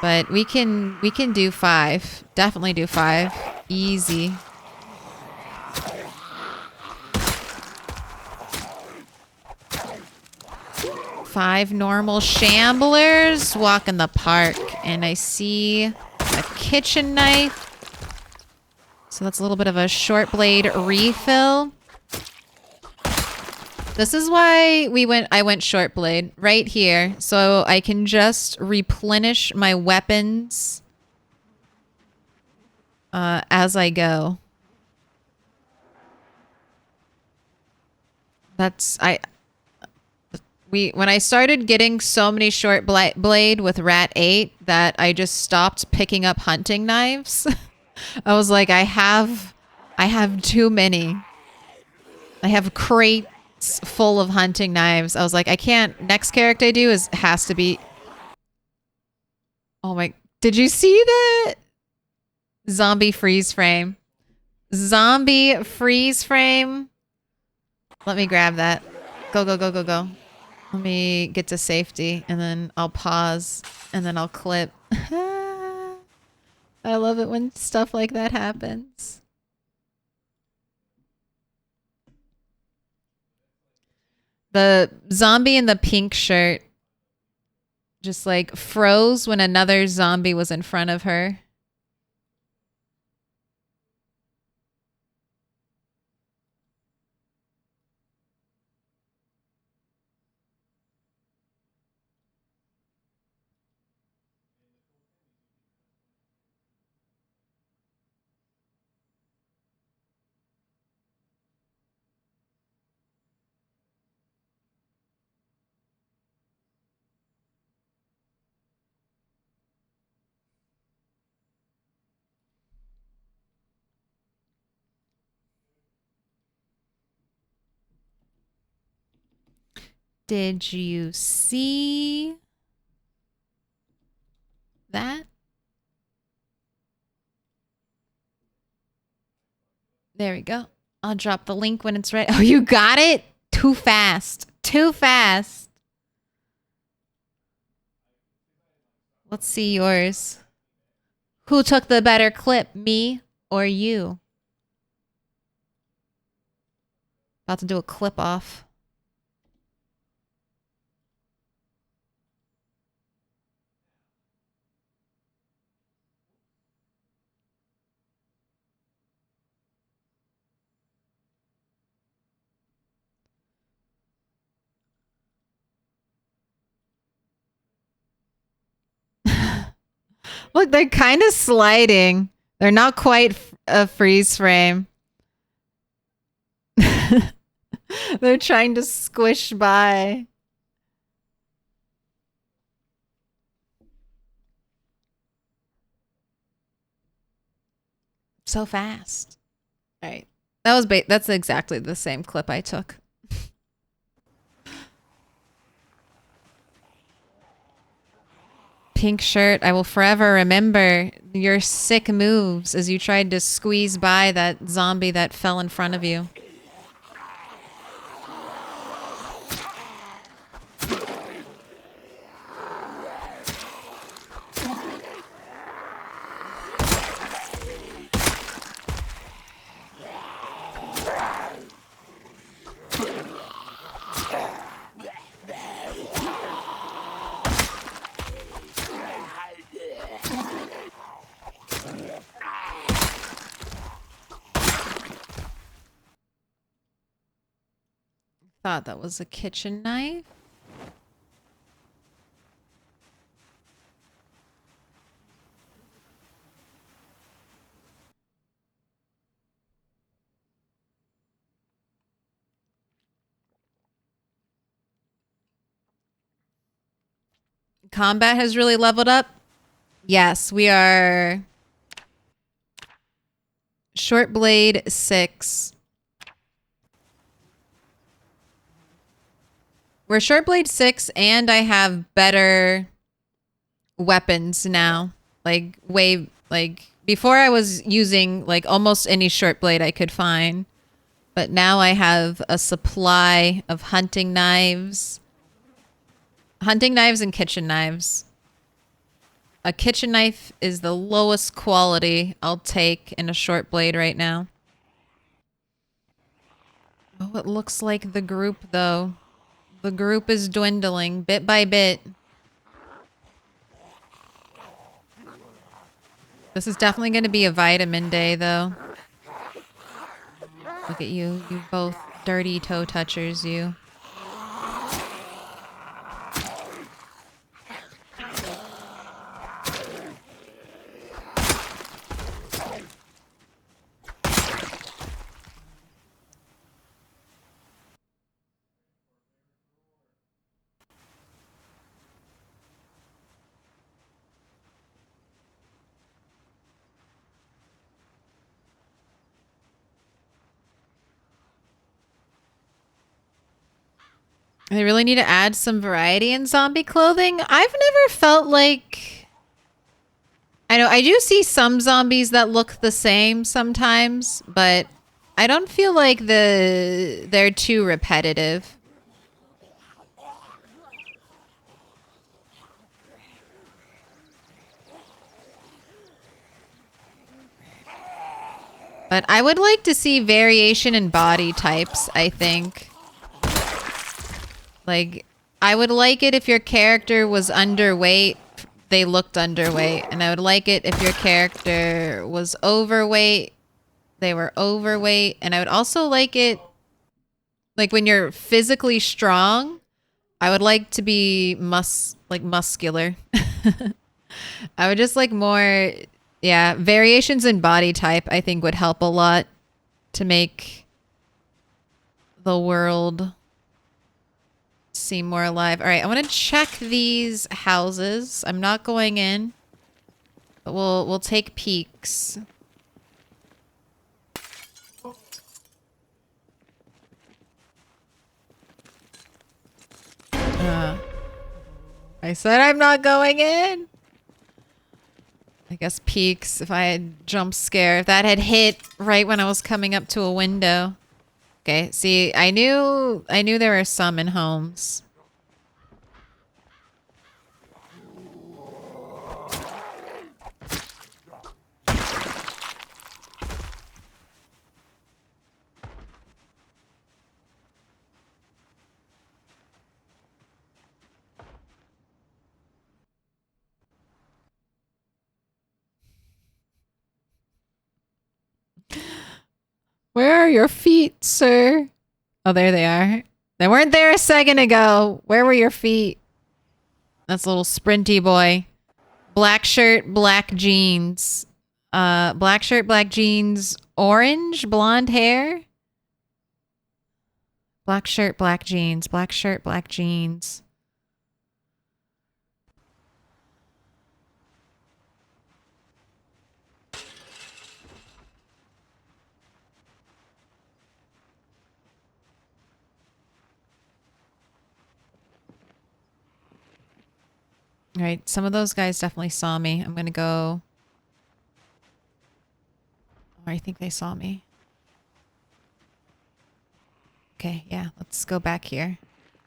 But we can do 5. Definitely do 5. Easy. Five normal shamblers walk in the park, and I see a kitchen knife. So that's a little bit of a short blade refill. This is why I went short blade right here, so I can just replenish my weapons as I go. When I started getting so many short blade with Rat 8 that I just stopped picking up hunting knives. I was like, I have too many. I have crates full of hunting knives. I was like, I can't. Next character I do has to be. Oh my! Did you see that? Zombie freeze frame. Zombie freeze frame. Let me grab that. Go, go, go, go, go. Let me get to safety, and then I'll pause, and then I'll clip. I love it when stuff like that happens. The zombie in the pink shirt just like froze when another zombie was in front of her. Did you see that? There we go. I'll drop the link when it's ready. Oh, you got it? Too fast. Too fast. Let's see yours. Who took the better clip, me or you? About to do a clip off. Look, they're kind of sliding. They're not quite a freeze frame. They're trying to squish by. So fast. All right. That's exactly the same clip I took. Pink shirt, I will forever remember your sick moves as you tried to squeeze by that zombie that fell in front of you. Thought that was a kitchen knife. Combat has really leveled up. Yes, we are short blade 6. We're short blade 6 and I have better weapons now. Like before I was using like almost any short blade I could find. But now I have a supply of hunting knives. Hunting knives and kitchen knives. A kitchen knife is the lowest quality I'll take in a short blade right now. Oh, it looks like the group though. The group is dwindling bit by bit. This is definitely going to be a vitamin day though. Look at you. You both dirty toe touchers, you. They really need to add some variety in zombie clothing. I've never felt like... I know, I do see some zombies that look the same sometimes, but I don't feel like they're too repetitive. But I would like to see variation in body types, I think. Like, I would like it if your character was underweight, they looked underweight. And I would like it if your character was overweight, they were overweight. And I would also like it, like when you're physically strong, I would like to be muscular. I would just like more, yeah, variations in body type I think would help a lot to make the world seem more alive. All right, I want to check these houses. I'm not going in, but we'll take peeks. I said I'm not going in. I guess peaks if I had jump scare. If that had hit right when I was coming up to a window. Okay, see, I knew there were some in homes. Where are your feet, sir? Oh, there they are. They weren't there a second ago. Where were your feet? That's a little sprinty boy. Black shirt, black jeans. Black shirt, black jeans, orange, blonde hair. Black shirt, black jeans, black shirt, black jeans. All right, some of those guys definitely saw me. I'm gonna go. Oh, I think they saw me. Okay, yeah, let's go back here.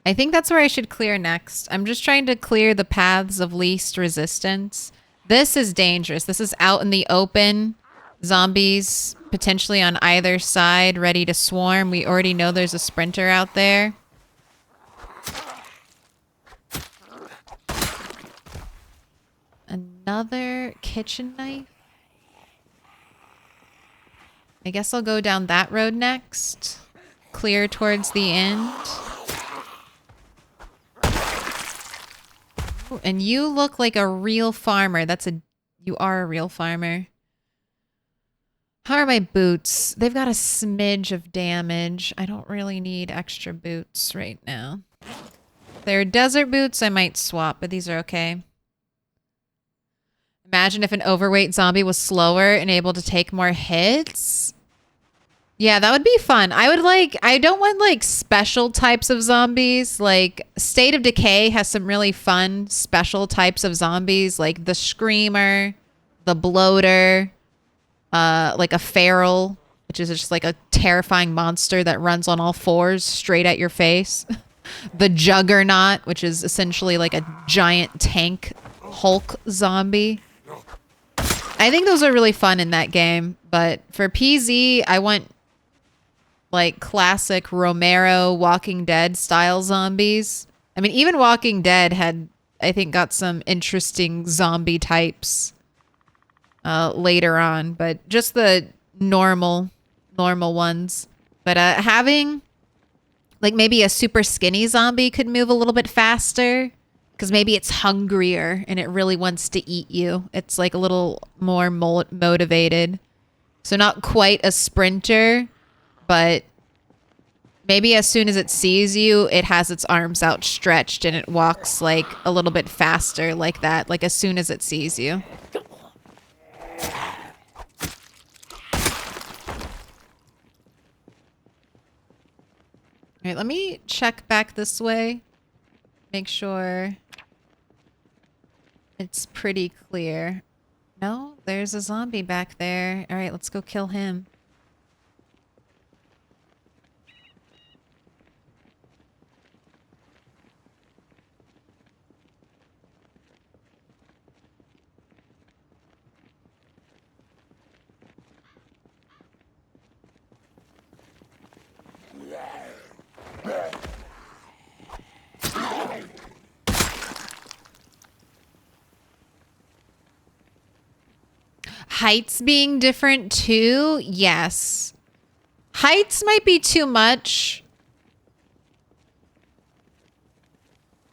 I think that's where I should clear next. I'm just trying to clear the paths of least resistance. This is dangerous. This is out in the open. Zombies potentially on either side, ready to swarm. We already know there's a sprinter out there. Another kitchen knife. I guess I'll go down that road next. Clear towards the end. Ooh, and you look like a real farmer. You are a real farmer. How are my boots? They've got a smidge of damage. I don't really need extra boots right now. If they're desert boots, I might swap, but these are okay. Imagine if an overweight zombie was slower and able to take more hits. Yeah, that would be fun. I don't want like special types of zombies. Like State of Decay has some really fun special types of zombies, like the Screamer, the Bloater, like a Feral, which is just like a terrifying monster that runs on all fours straight at your face. The Juggernaut, which is essentially like a giant tank Hulk zombie. I think those are really fun in that game, but for PZ, I want like classic Romero Walking Dead style zombies. I mean, even Walking Dead had, I think, got some interesting zombie types later on, but just the normal ones. But having like maybe a super skinny zombie could move a little bit faster. Because maybe it's hungrier and it really wants to eat you. It's like a little more motivated. So not quite a sprinter, but maybe as soon as it sees you, it has its arms outstretched and it walks like a little bit faster like that. Like as soon as it sees you. All right, let me check back this way. Make sure it's pretty clear. No, there's a zombie back there. All right, let's go kill him. Heights being different too? Yes. Heights might be too much.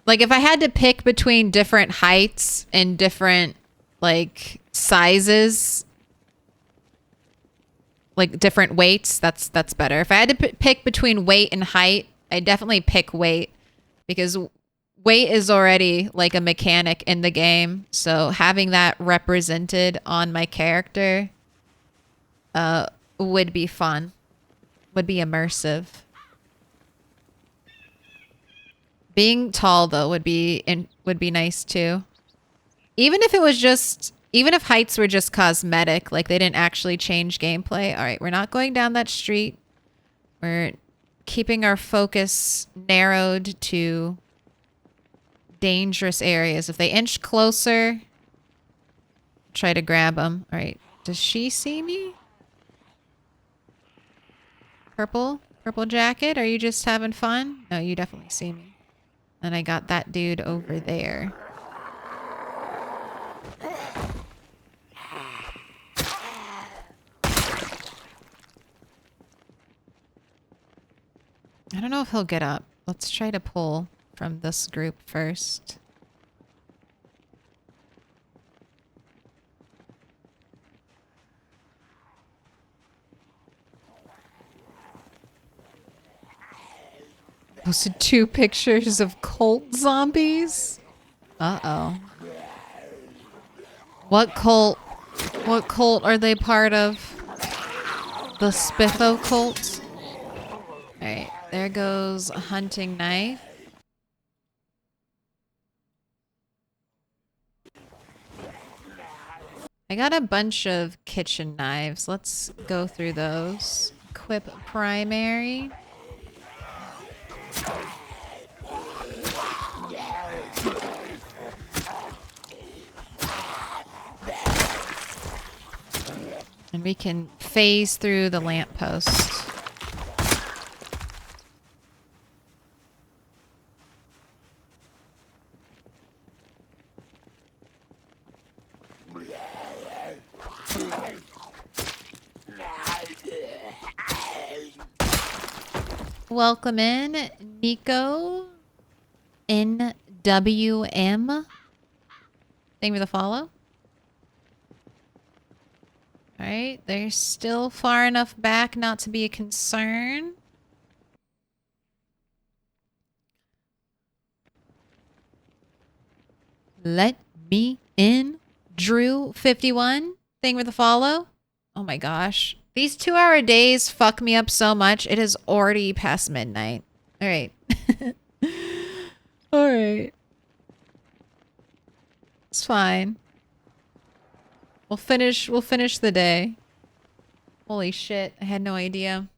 Like if I had to pick between different heights and different like sizes, like different weights, that's better. If I had to pick between weight and height, I definitely pick weight because weight is already like a mechanic in the game. So having that represented on my character would be fun, would be immersive. Being tall though would be nice too. Even if it was just, even if heights were just cosmetic, like they didn't actually change gameplay. All right, we're not going down that street. We're keeping our focus narrowed to dangerous areas. If they inch closer, try to grab them. All right, does she see me? Purple jacket, are you just having fun? No, you definitely see me. And I got that dude over there. I don't know if he'll get up. Let's try to pull from this group first. Posted 2 pictures of cult zombies. Uh-oh. What cult are they part of? The Spiffo cult? Alright, there goes a hunting knife. I got a bunch of kitchen knives. Let's go through those. Equip primary. And we can phase through the lamppost. Welcome in, Nico NWM. Thank you for the follow. Alright, they're still far enough back not to be a concern. Let me in. Drew51. Thank you for the follow. Oh my gosh. These 2-hour days fuck me up so much. It is already past midnight. Alright. Alright. It's fine. We'll finish the day. Holy shit, I had no idea.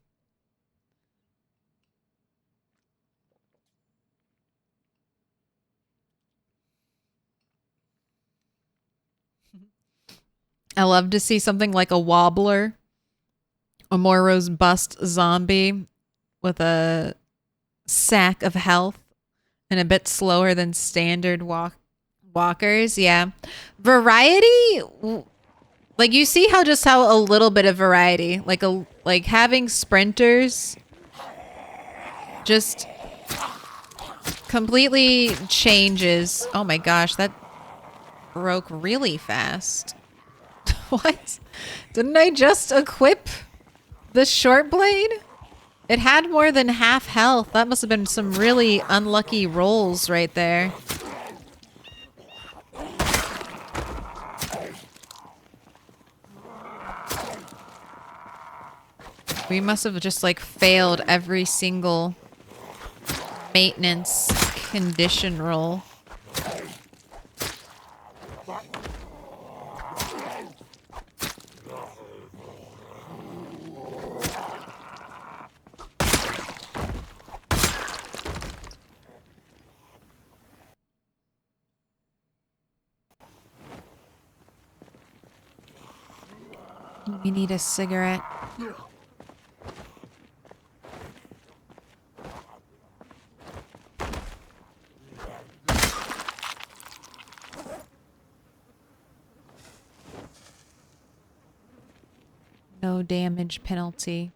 I love to see something like a wobbler. A more robust zombie with a sack of health and a bit slower than standard walkers. Yeah. Variety, like you see how a little bit of variety, like having sprinters just completely changes. Oh my gosh, that broke really fast. What? Didn't I just equip the short blade? It had more than half health. That must have been some really unlucky rolls right there. We must have just like failed every single maintenance condition roll. We need a cigarette. No damage penalty.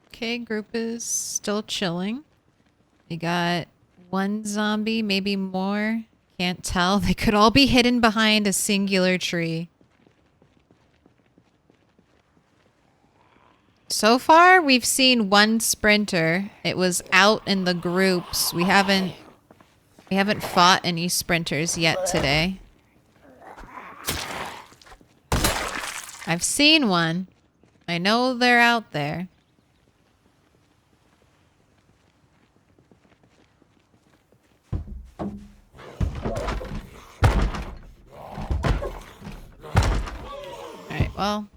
Okay, group is still chilling. We got one zombie, maybe more. Can't tell. They could all be hidden behind a singular tree. So far, we've seen one sprinter. It was out in the groups. We haven't fought any sprinters yet today. I've seen one. I know they're out there. Alright, well.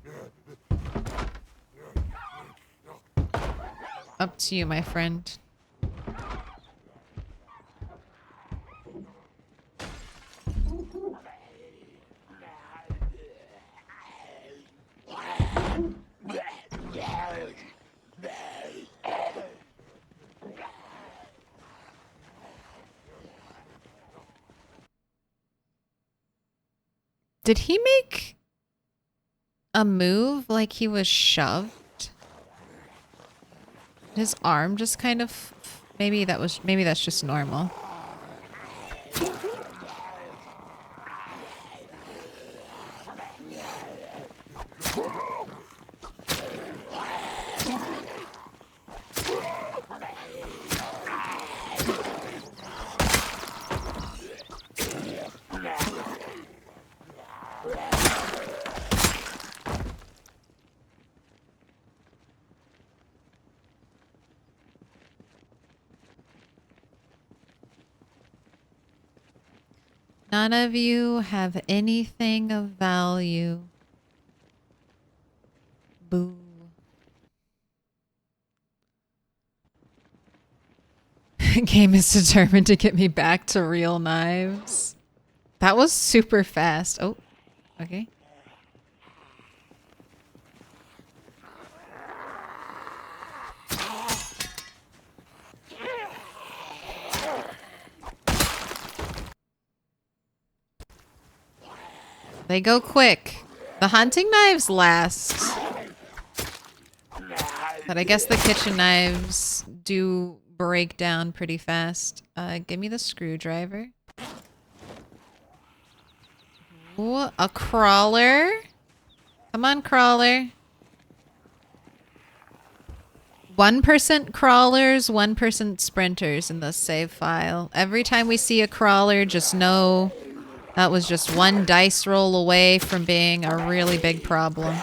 Up to you, my friend. Did he make a move like he was shoved? His arm just kind of... maybe that's just normal. None of you have anything of value. Boo. Game is determined to get me back to real knives. That was super fast. Oh, okay. They go quick. The hunting knives last. But I guess the kitchen knives do break down pretty fast. Give me the screwdriver. Ooh, a crawler. Come on, crawler. 1% crawlers, 1% sprinters in the save file. Every time we see a crawler, just know that was just one dice roll away from being a really big problem.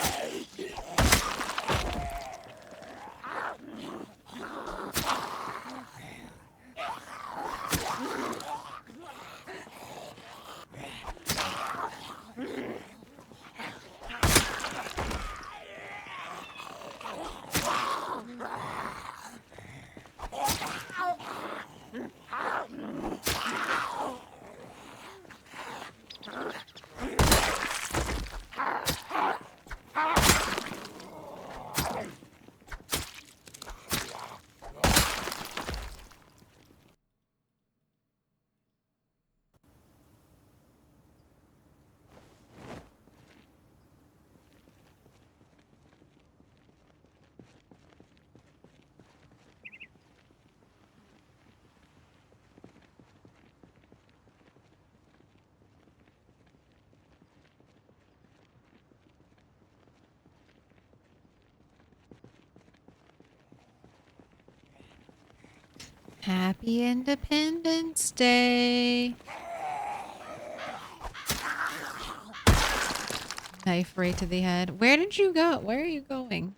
Happy Independence Day. Knife right to the head. Where did you go? Where are you going?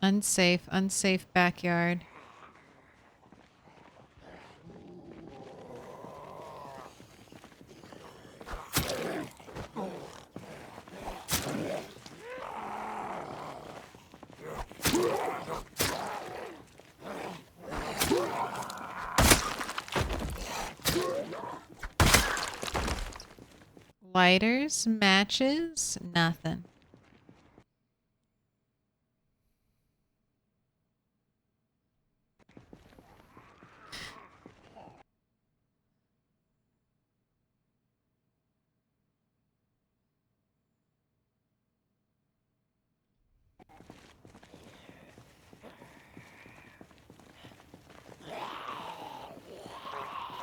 Unsafe, unsafe backyard. Lighters, matches, nothing.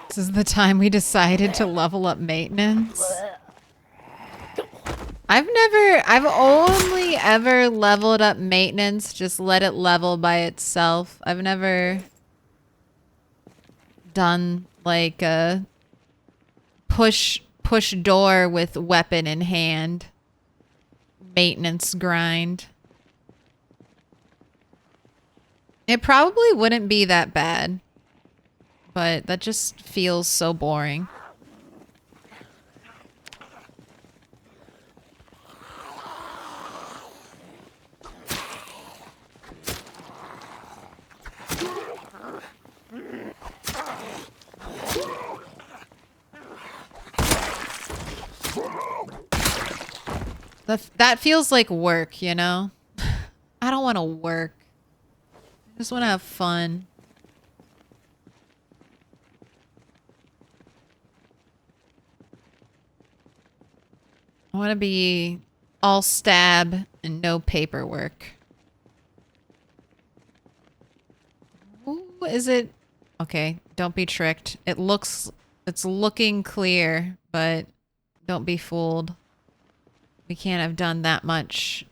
This is the time we decided to level up maintenance. I've only ever leveled up maintenance, just let it level by itself. I've never done like a push door with weapon in hand maintenance grind. It probably wouldn't be that bad, but that just feels so boring. That feels like work, you know? I don't want to work. I just want to have fun. I want to be all stab and no paperwork. Ooh, is it? Okay, don't be tricked. It's looking clear, but don't be fooled. We can't have done that much.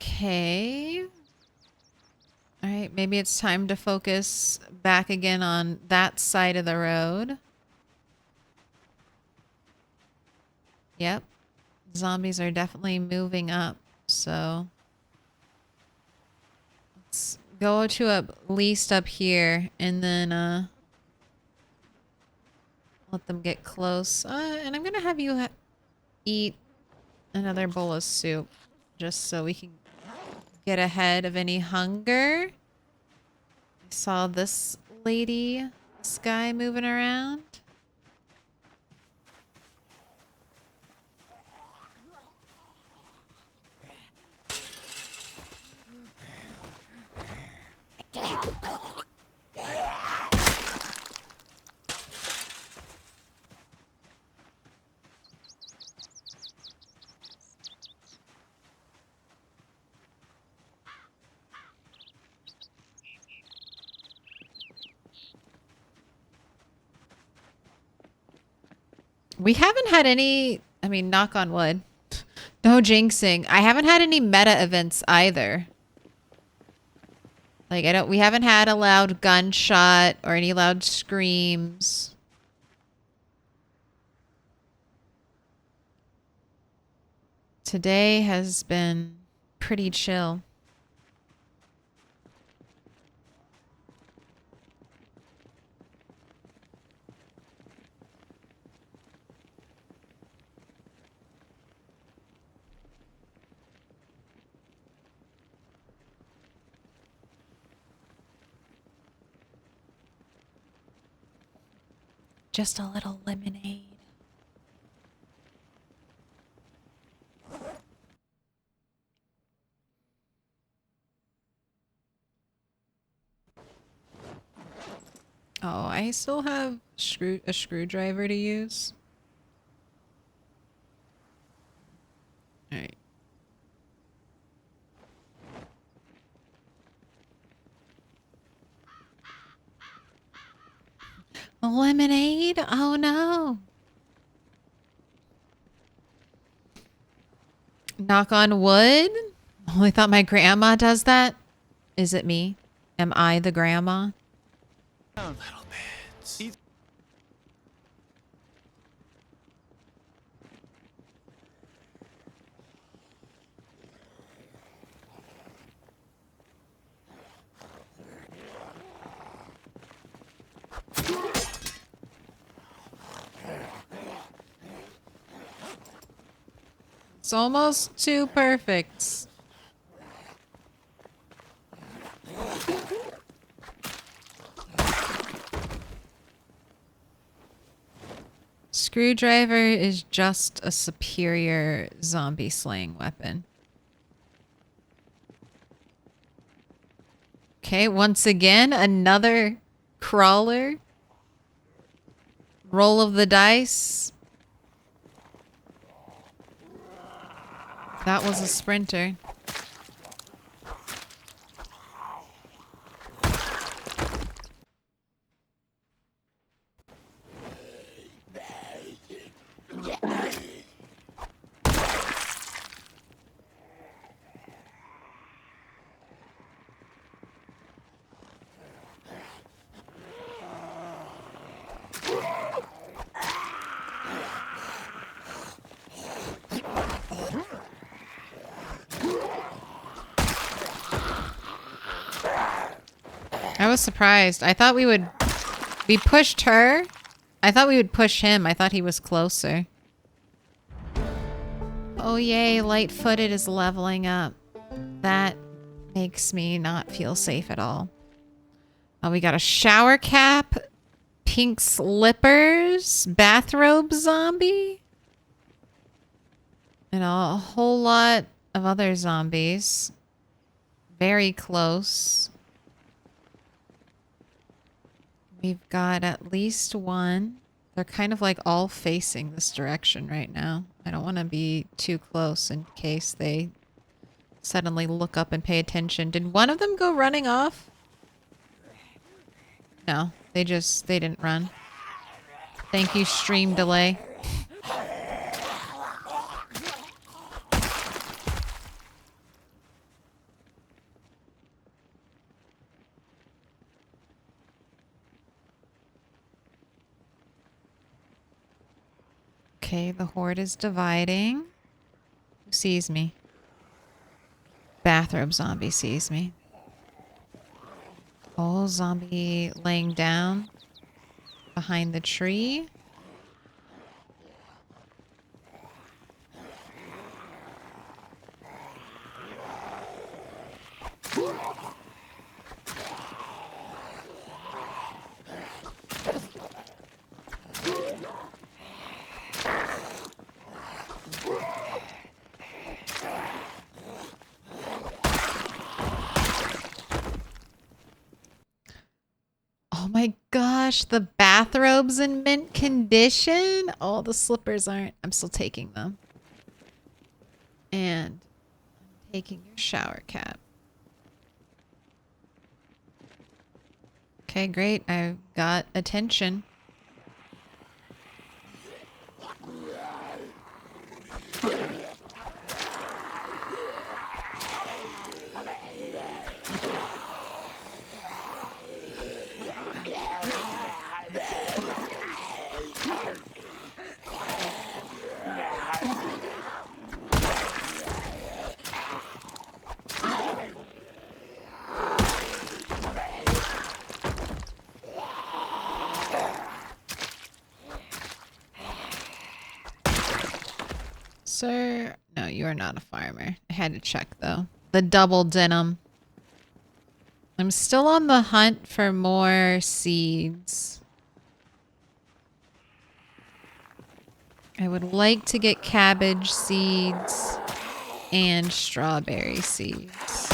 Okay. All right, maybe it's time to focus back again on that side of the road. Yep. Zombies are definitely moving up, so let's go to at least up here and then let them get close. And I'm gonna have you eat another bowl of soup just so we can get ahead of any hunger. I saw this lady, this guy moving around. We haven't had any, I mean, knock on wood. No jinxing. I haven't had any meta events either. Like, we haven't had a loud gunshot or any loud screams. Today has been pretty chill. Just a little lemonade. Oh, I still have a screwdriver to use. All right. Lemonade? Oh no. Knock on wood? Only thought my grandma does that. Is it me? Am I the grandma? Little bit. It's almost too perfect. Screwdriver is just a superior zombie slaying weapon. Okay, once again, another crawler. Roll of the dice. That was a sprinter. I was surprised. I thought we pushed her. I thought we would push him. I thought he was closer. Oh yay, light-footed is leveling up. That makes me not feel safe at all. Oh, we got a shower cap, pink slippers, bathrobe zombie, and a whole lot of other zombies. Very close. We've got at least one. They're kind of like all facing this direction right now. I don't want to be too close in case they suddenly look up and pay attention. Did one of them go running off? No, they didn't run. Thank you, stream delay. Okay, the horde is dividing. Who sees me? Bathrobe zombie sees me. Oh, zombie laying down behind the tree. Oh my gosh, the bathrobe's in mint condition. Oh, the slippers aren't. I'm still taking them. And I'm taking your shower cap. Okay, great. I've got attention. Sir, no, you are not a farmer. I had to check though. The double denim. I'm still on the hunt for more seeds. I would like to get cabbage seeds and strawberry seeds.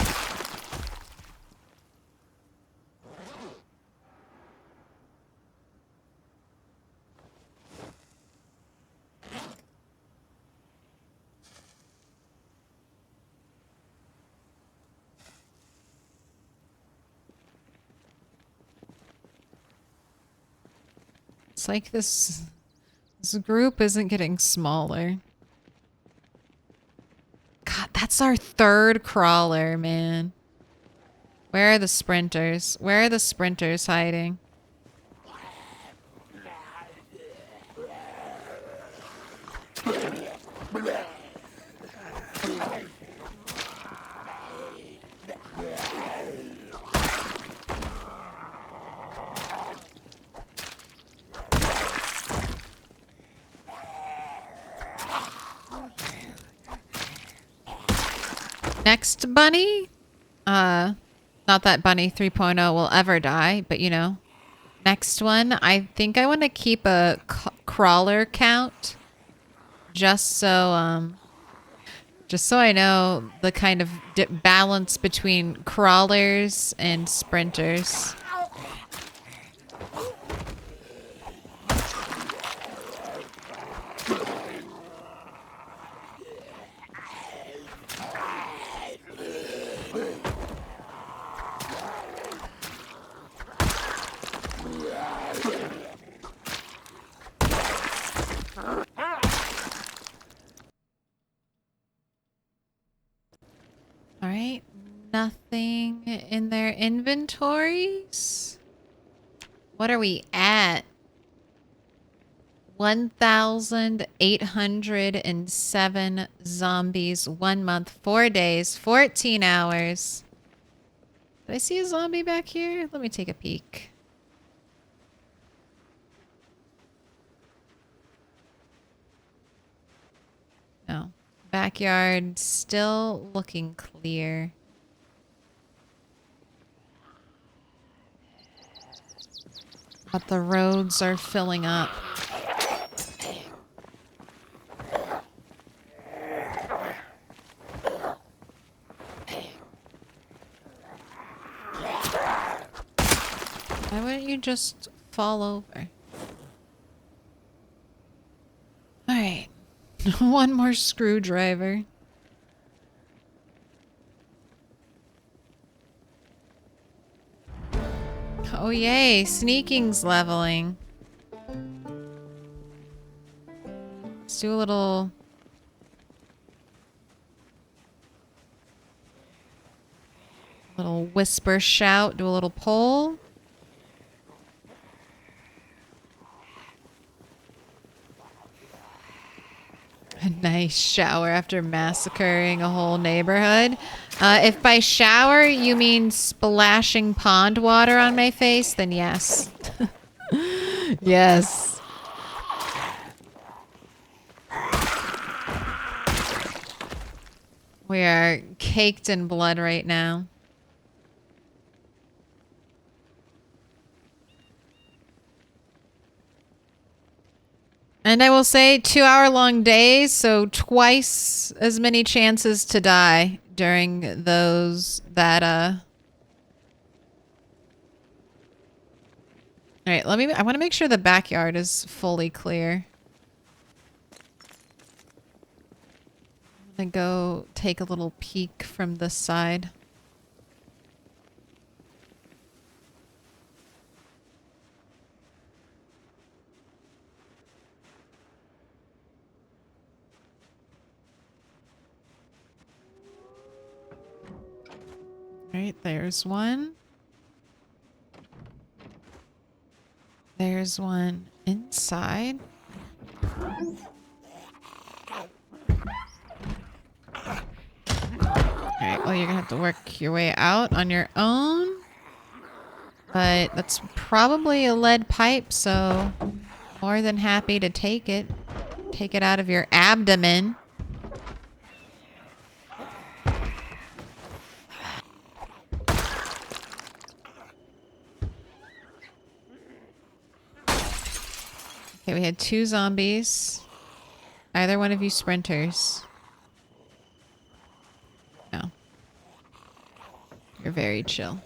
It's like this group isn't getting smaller. God, that's our third crawler, man. Where are the sprinters? Where are the sprinters hiding? Next bunny? Not that bunny 3.0 will ever die, but you know. Next one, I think I want to keep a crawler count. Just so I know the kind of balance between crawlers and sprinters. All right, nothing in their inventories. What are we at? 1,807 zombies, 1 month, 4 days, 14 hours. Did I see a zombie back here? Let me take a peek. No. Backyard still looking clear. But the roads are filling up. Why wouldn't you just fall over? Alright. One more screwdriver. Oh yay, sneaking's leveling. Let's do a little... little whisper shout, do a little poll. A nice shower after massacring a whole neighborhood. If by shower you mean splashing pond water on my face, then yes. Yes. We are caked in blood right now. And I will say 2-hour-long days, so twice as many chances to die during those that, Alright, I want to make sure the backyard is fully clear. I'm gonna go take a little peek from this side. Right, there's one. There's one inside. Alright, well, you're gonna have to work your way out on your own. But that's probably a lead pipe, so more than happy to take it. Take it out of your abdomen. Okay, we had 2 zombies. Either one of you sprinters. No. You're very chill.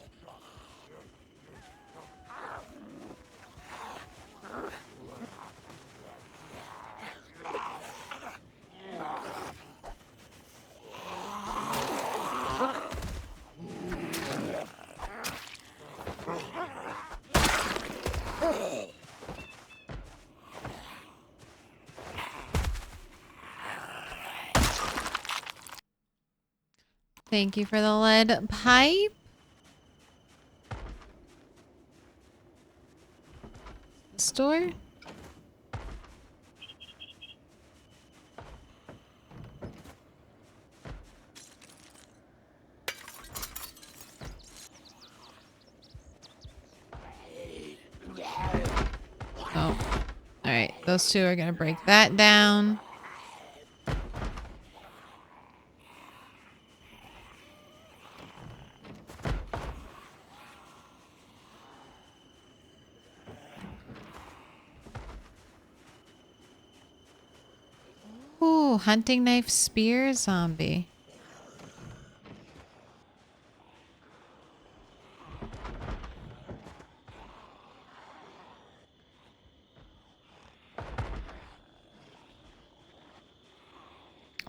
Thank you for the lead pipe. Store? Oh. Alright, those 2 are gonna break that down. Ooh, hunting knife spear zombie.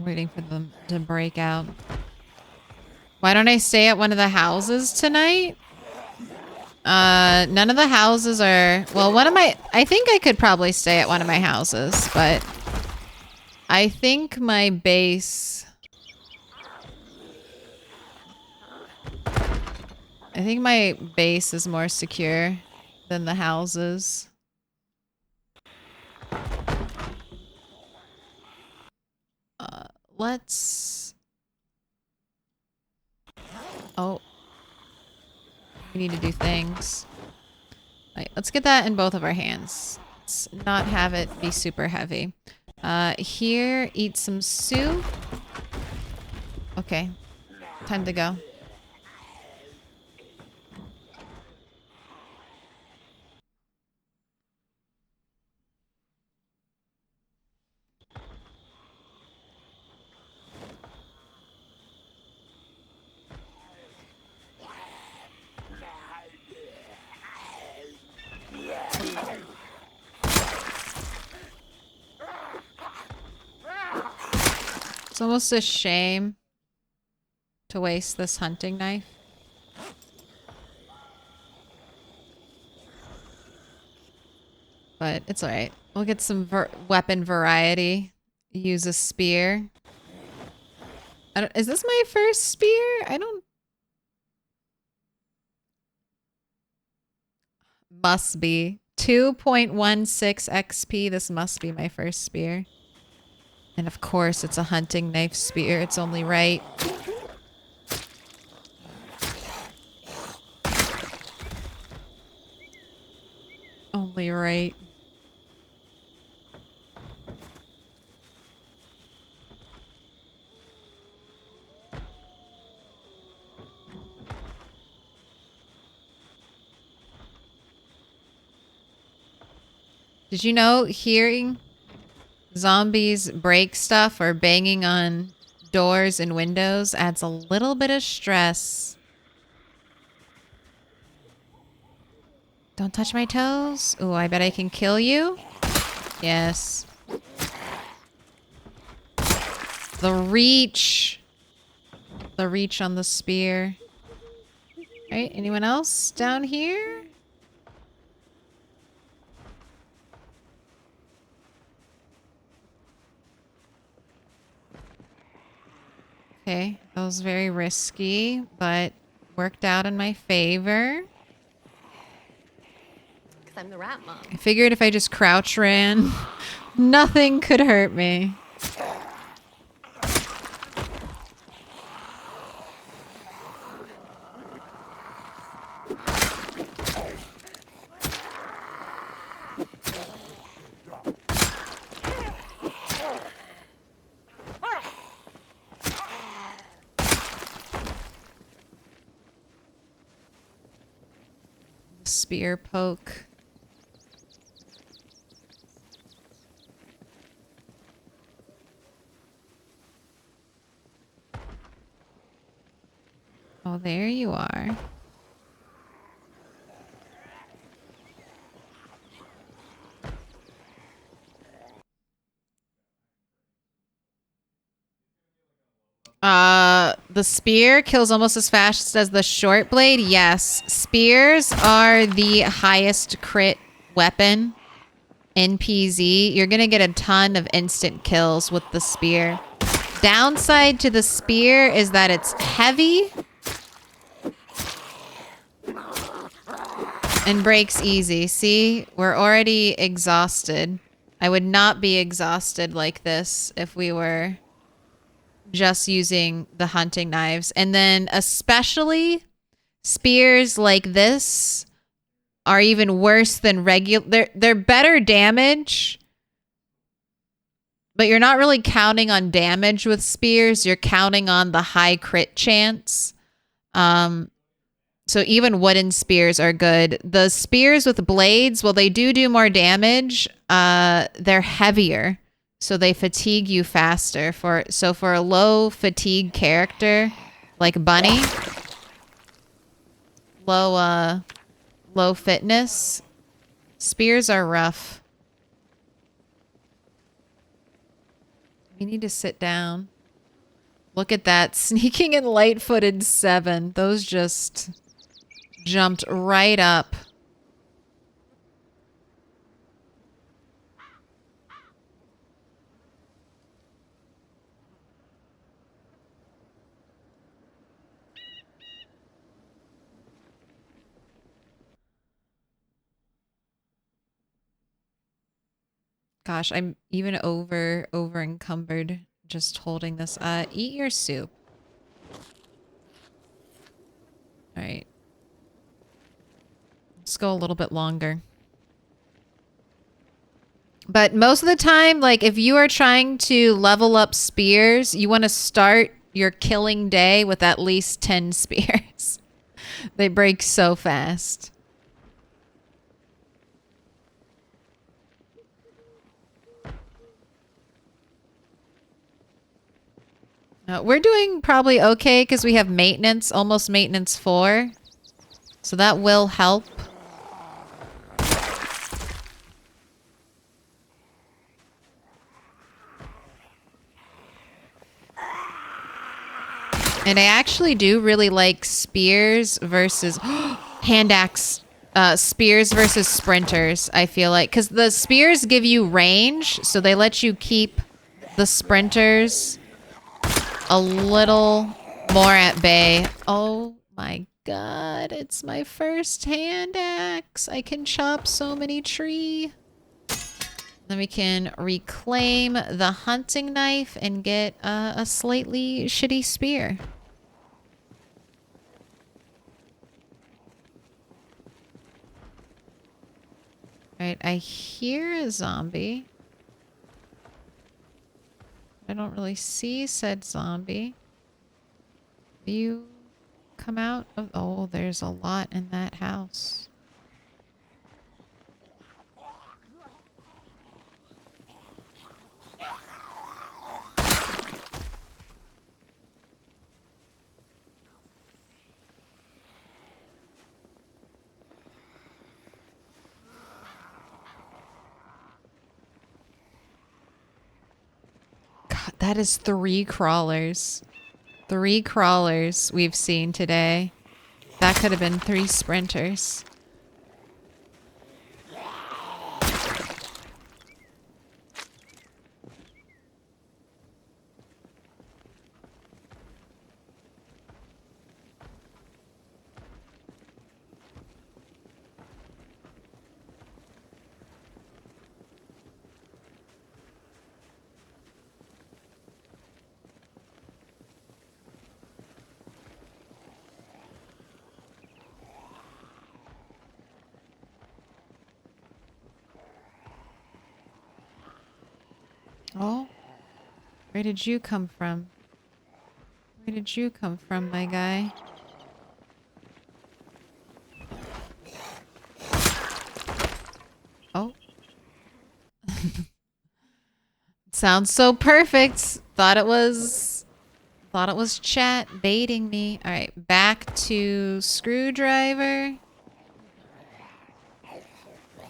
Waiting for them to break out. Why don't I stay at one of the houses tonight? None of the houses are... Well, I think I could probably stay at one of my houses, but... I think my base... I think my base is more secure than the houses. Let's... Oh. We need to do things. All right, let's get that in both of our hands. Let's not have it be super heavy. Here, eat some soup. Okay, time to go. It's almost a shame to waste this hunting knife. But it's alright. We'll get some weapon variety. Use a spear. Is this my first spear? I don't... Must be. 2.16 XP. This must be my first spear. And of course, it's a hunting knife spear. It's only right. Only right. Did you know hearing zombies break stuff or banging on doors and windows adds a little bit of stress? Don't touch my toes. Ooh, I bet I can kill you. Yes. The reach. The reach on the spear. Alright, anyone else down here? Okay, that was very risky, but worked out in my favor. Because I'm the rat mom. I figured if I just crouch ran, nothing could hurt me. Spear poke. Oh, there you are. The spear kills almost as fast as the short blade. Yes, spears are the highest crit weapon in PZ. You're gonna get a ton of instant kills with the spear. Downside to the spear is that it's heavy and breaks easy. See, we're already exhausted. I would not be exhausted like this if we were just using the hunting knives. And then especially spears like this are even worse than regular. They're better damage, but you're not really counting on damage with spears. You're counting on the high crit chance. So even wooden spears are good. The spears with blades, well, they do more damage. They're heavier, so they fatigue you faster. So for a low fatigue character like Bunny, low fitness, spears are rough. We need to sit down. Look at that. Sneaking and light-footed 7. Those just jumped right up. Gosh, I'm even over encumbered just holding this. Eat your soup. All right. Let's go a little bit longer. But most of the time, like if you are trying to level up spears, you want to start your killing day with at least 10 spears. They break so fast. We're doing probably okay because we have maintenance, almost maintenance 4. So that will help. And I actually do really like spears versus hand axe. Spears versus sprinters, I feel like. Because the spears give you range, so they let you keep the sprinters a little more at bay. Oh my god, it's my first hand axe. I can chop so many tree. Then we can reclaim the hunting knife and get a slightly shitty spear. Alright, I hear a zombie. I don't really see said zombie. Do you come out of... Oh, there's a lot in that house. God, that is 3 crawlers. 3 crawlers we've seen today. That could have been 3 sprinters. Oh, where did you come from? Where did you come from, my guy? Oh. Sounds so perfect. Thought it was chat baiting me. All right, back to screwdriver.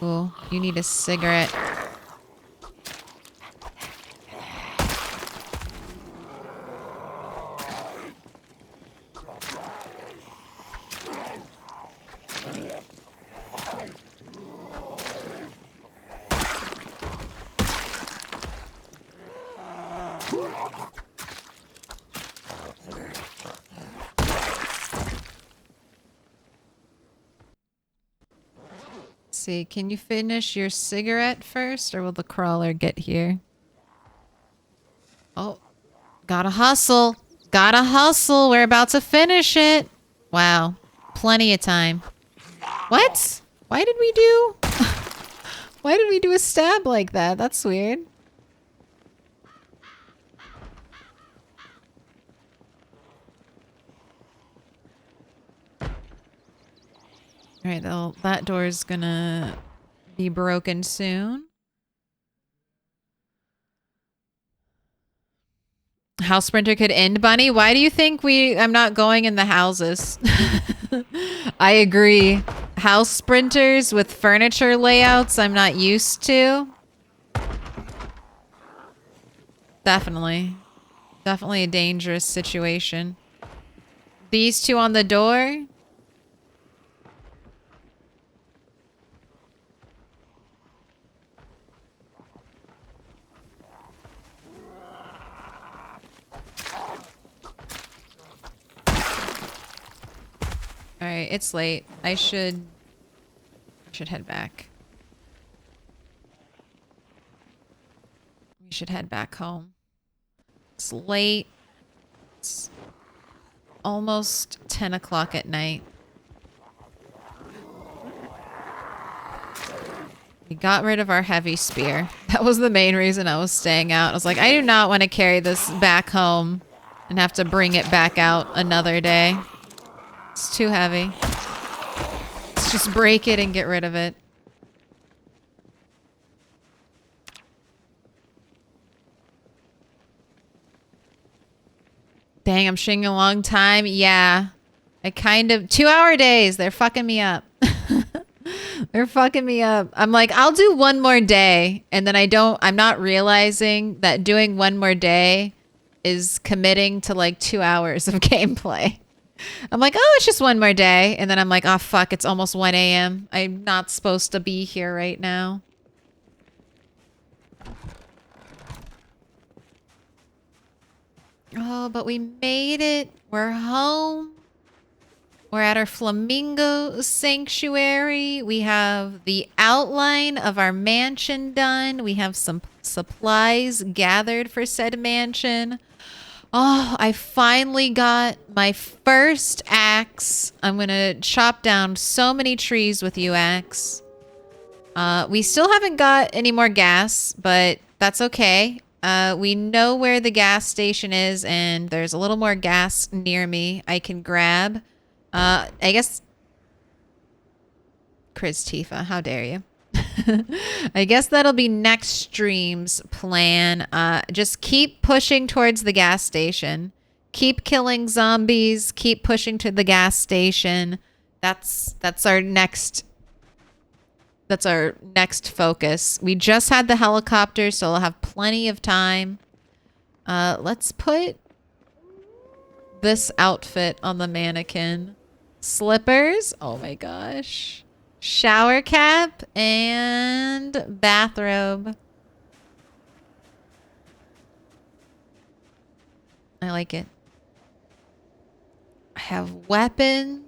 Oh, you need a cigarette. See, can you finish your cigarette first, or will the crawler get here? Oh, gotta hustle. Gotta hustle. We're about to finish it. Wow. Plenty of time. What? Why did we do... Why did we do a stab like that? That's weird. Alright, that door's gonna be broken soon. House Sprinter could end Bunny. Why do you think I'm not going in the houses? I agree. House Sprinters with furniture layouts I'm not used to. Definitely. Definitely a dangerous situation. These 2 on the door. Alright, it's late. I should head back. We should head back home. It's late. It's almost 10 o'clock at night. We got rid of our heavy spear. That was the main reason I was staying out. I was like, I do not want to carry this back home and have to bring it back out another day. It's too heavy. Let's just break it and get rid of it. Dang, I'm shooting a long time. Yeah. I kind of... 2-hour days. They're fucking me up. They're fucking me up. I'm like, I'll do one more day. And then I'm not realizing that doing one more day is committing to like 2 hours of gameplay. I'm like, oh, it's just one more day. And then I'm like, oh, fuck, it's almost 1 a.m. I'm not supposed to be here right now. Oh, but we made it. We're home. We're at our flamingo sanctuary. We have the outline of our mansion done. We have some supplies gathered for said mansion. Oh, I finally got my first axe. I'm going to chop down so many trees with you, axe. We still haven't got any more gas, but that's okay. We know where the gas station is, and there's a little more gas near me I can grab. I guess... Chris Tifa, how dare you? I guess that'll be next stream's plan. Just keep pushing towards the gas station. Keep killing zombies. Keep pushing to the gas station. That's our next... That's our next focus. We just had the helicopter, so we'll have plenty of time. Let's put this outfit on the mannequin. Slippers. Oh my gosh. Shower cap and bathrobe. I like it. I have weapons.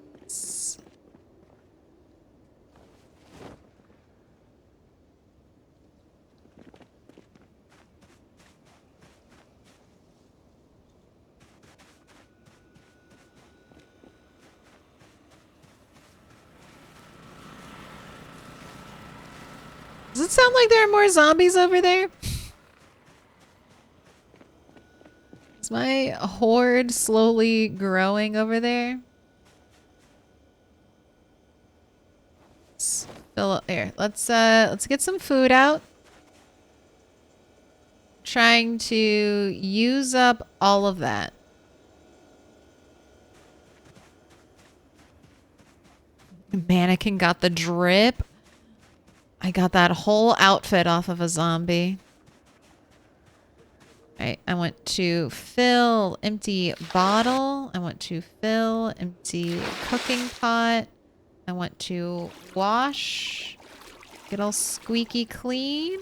Does it sound like there are more zombies over there? Is my horde slowly growing over there? Let's fill up here. Let's get some food out. Trying to use up all of that. The mannequin got the drip. I got that whole outfit off of a zombie. Alright, I want to fill empty bottle. I want to fill empty cooking pot. I want to wash. Get all squeaky clean.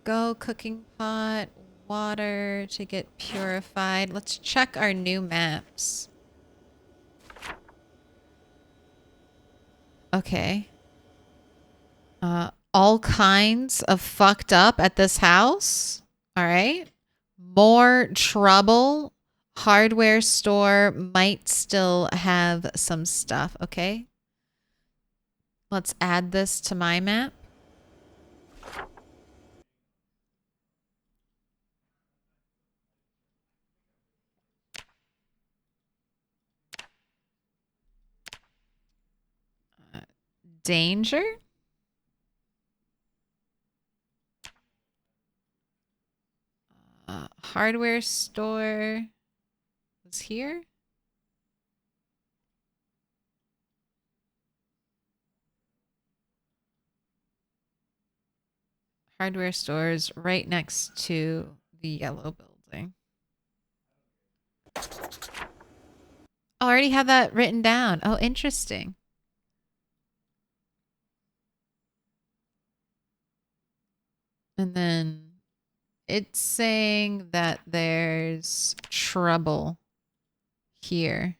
Go cooking pot, water to get purified. Let's check our new maps. Okay. All kinds of fucked up at this house. All right. More trouble. Hardware store might still have some stuff. Okay. Let's add this to my map. Danger? Hardware store was here. Hardware stores right next to the yellow building. Oh, I already have that written down. Oh, interesting. And then it's saying that there's trouble here.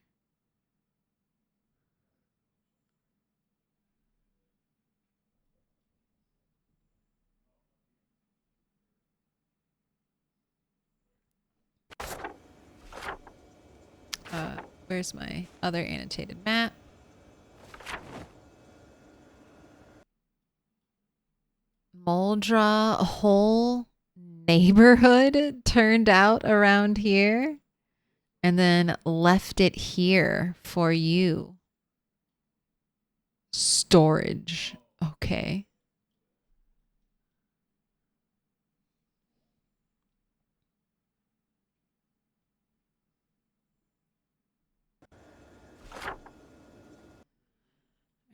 Where's my other annotated map? Moldra, a whole neighborhood turned out around here and then left it here for you. Storage. Okay.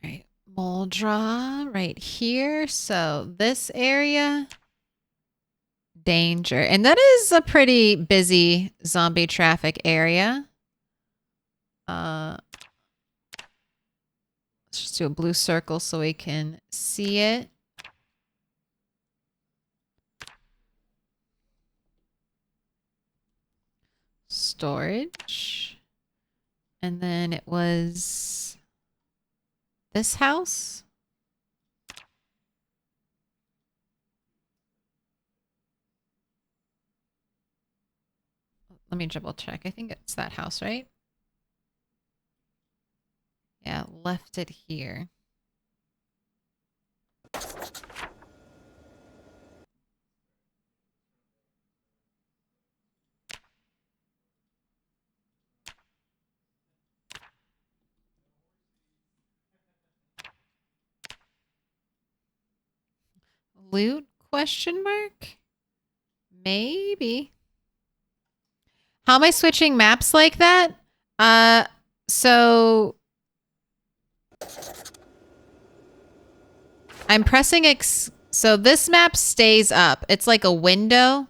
Right. Moldra right here. So this area, danger. And that is a pretty busy zombie traffic area. Let's just do a blue circle so we can see it. Storage. And then it was this house. Let me double check. I think it's that house, right? Yeah, left it here. Loot? Question mark? Maybe. How am I switching maps like that? So I'm pressing so this map stays up. It's like a window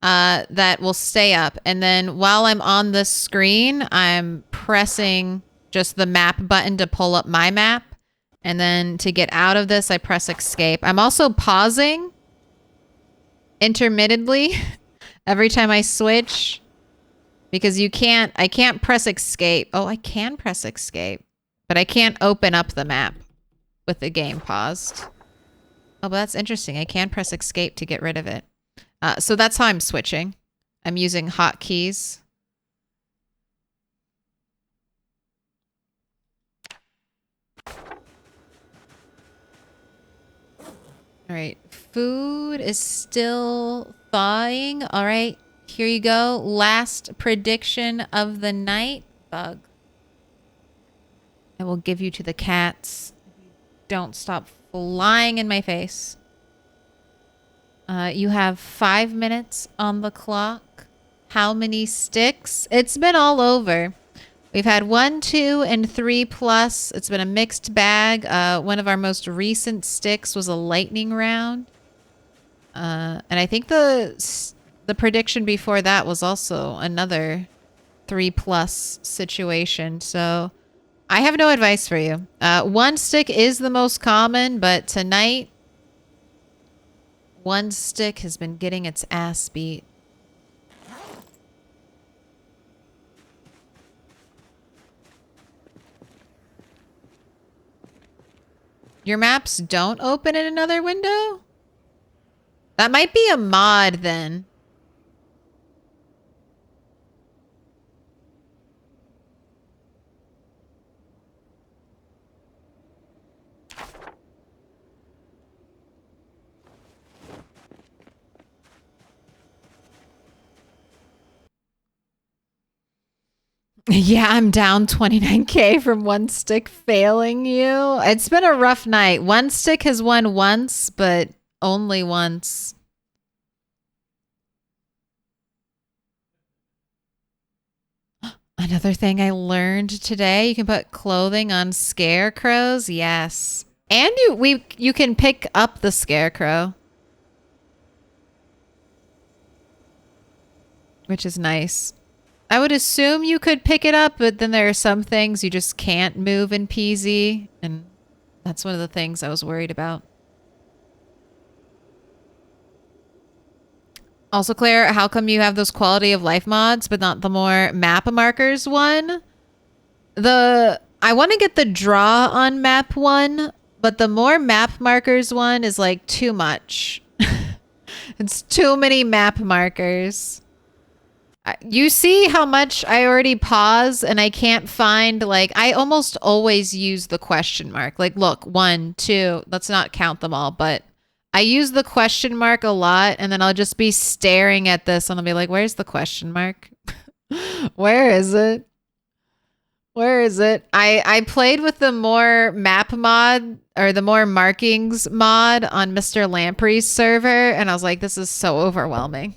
that will stay up. And then while I'm on the screen, I'm pressing just the map button to pull up my map. And then to get out of this, I press escape. I'm also pausing intermittently every time I switch because I can't press escape. Oh, I can press escape, but I can't open up the map with the game paused. Oh, but that's interesting. I can press escape to get rid of it. So that's how I'm switching. I'm using hotkeys. All right, food is still thawing. All right, here you go. Last prediction of the night. Bug. I will give you to the cats. Don't stop flying in my face. You have 5 minutes on the clock. How many sticks? It's been all over. We've had 1, 2, and 3 plus. It's been a mixed bag. One of our most recent sticks was a lightning round. And I think the prediction before that was also another 3 plus situation. So I have no advice for you. 1 stick is the most common, but tonight 1 stick has been getting its ass beat. Your maps don't open in another window? That might be a mod then. Yeah, I'm down 29k from 1 stick failing you. It's been a rough night. 1 stick has won once, but only once. Another thing I learned today, you can put clothing on scarecrows. Yes. And you can pick up the scarecrow. Which is nice. I would assume you could pick it up, but then there are some things you just can't move in PZ, and that's one of the things I was worried about. Also, Claire, how come you have those quality of life mods, but not the more map markers one? I want to get the draw on map one, but the more map markers one is like too much. It's too many map markers. You see how much I already pause and I can't find, like, I almost always use the question mark. Like, look, 1, 2, let's not count them all, but I use the question mark a lot, and then I'll just be staring at this and I'll be like, where's the question mark? Where is it? Where is it? I played with the more map mod or the more markings mod on Mr. Lamprey's server, and I was like, this is so overwhelming.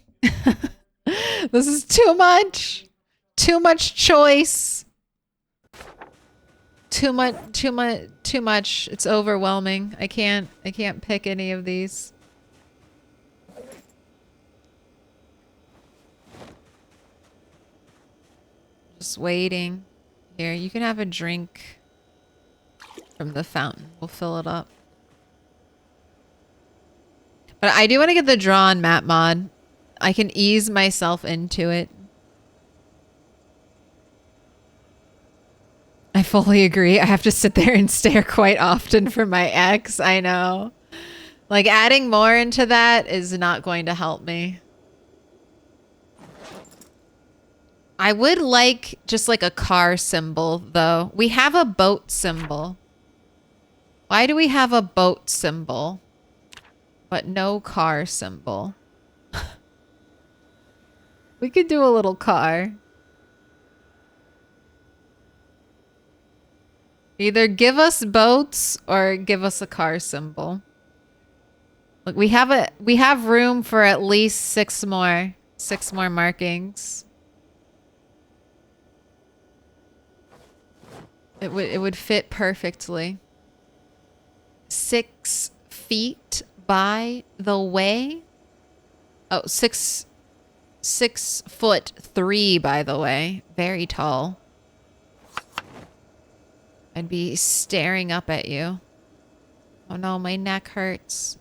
This is too much. Too much choice. Too much. It's overwhelming. I can't pick any of these. Just waiting. Here, you can have a drink from the fountain. We'll fill it up. But I do want to get the drawn map mod. I can ease myself into it. I fully agree. I have to sit there and stare quite often for my ex. I know. Like, adding more into that is not going to help me. I would like just like a car symbol, though. We have a boat symbol. Why do we have a boat symbol, but no car symbol? We could do a little car. Either give us boats or give us a car symbol. Look, we have room for at least 6 more markings. It would fit perfectly. 6 feet by the way. Oh, 6'3", by the way. Very tall. I'd be staring up at you. Oh no, my neck hurts.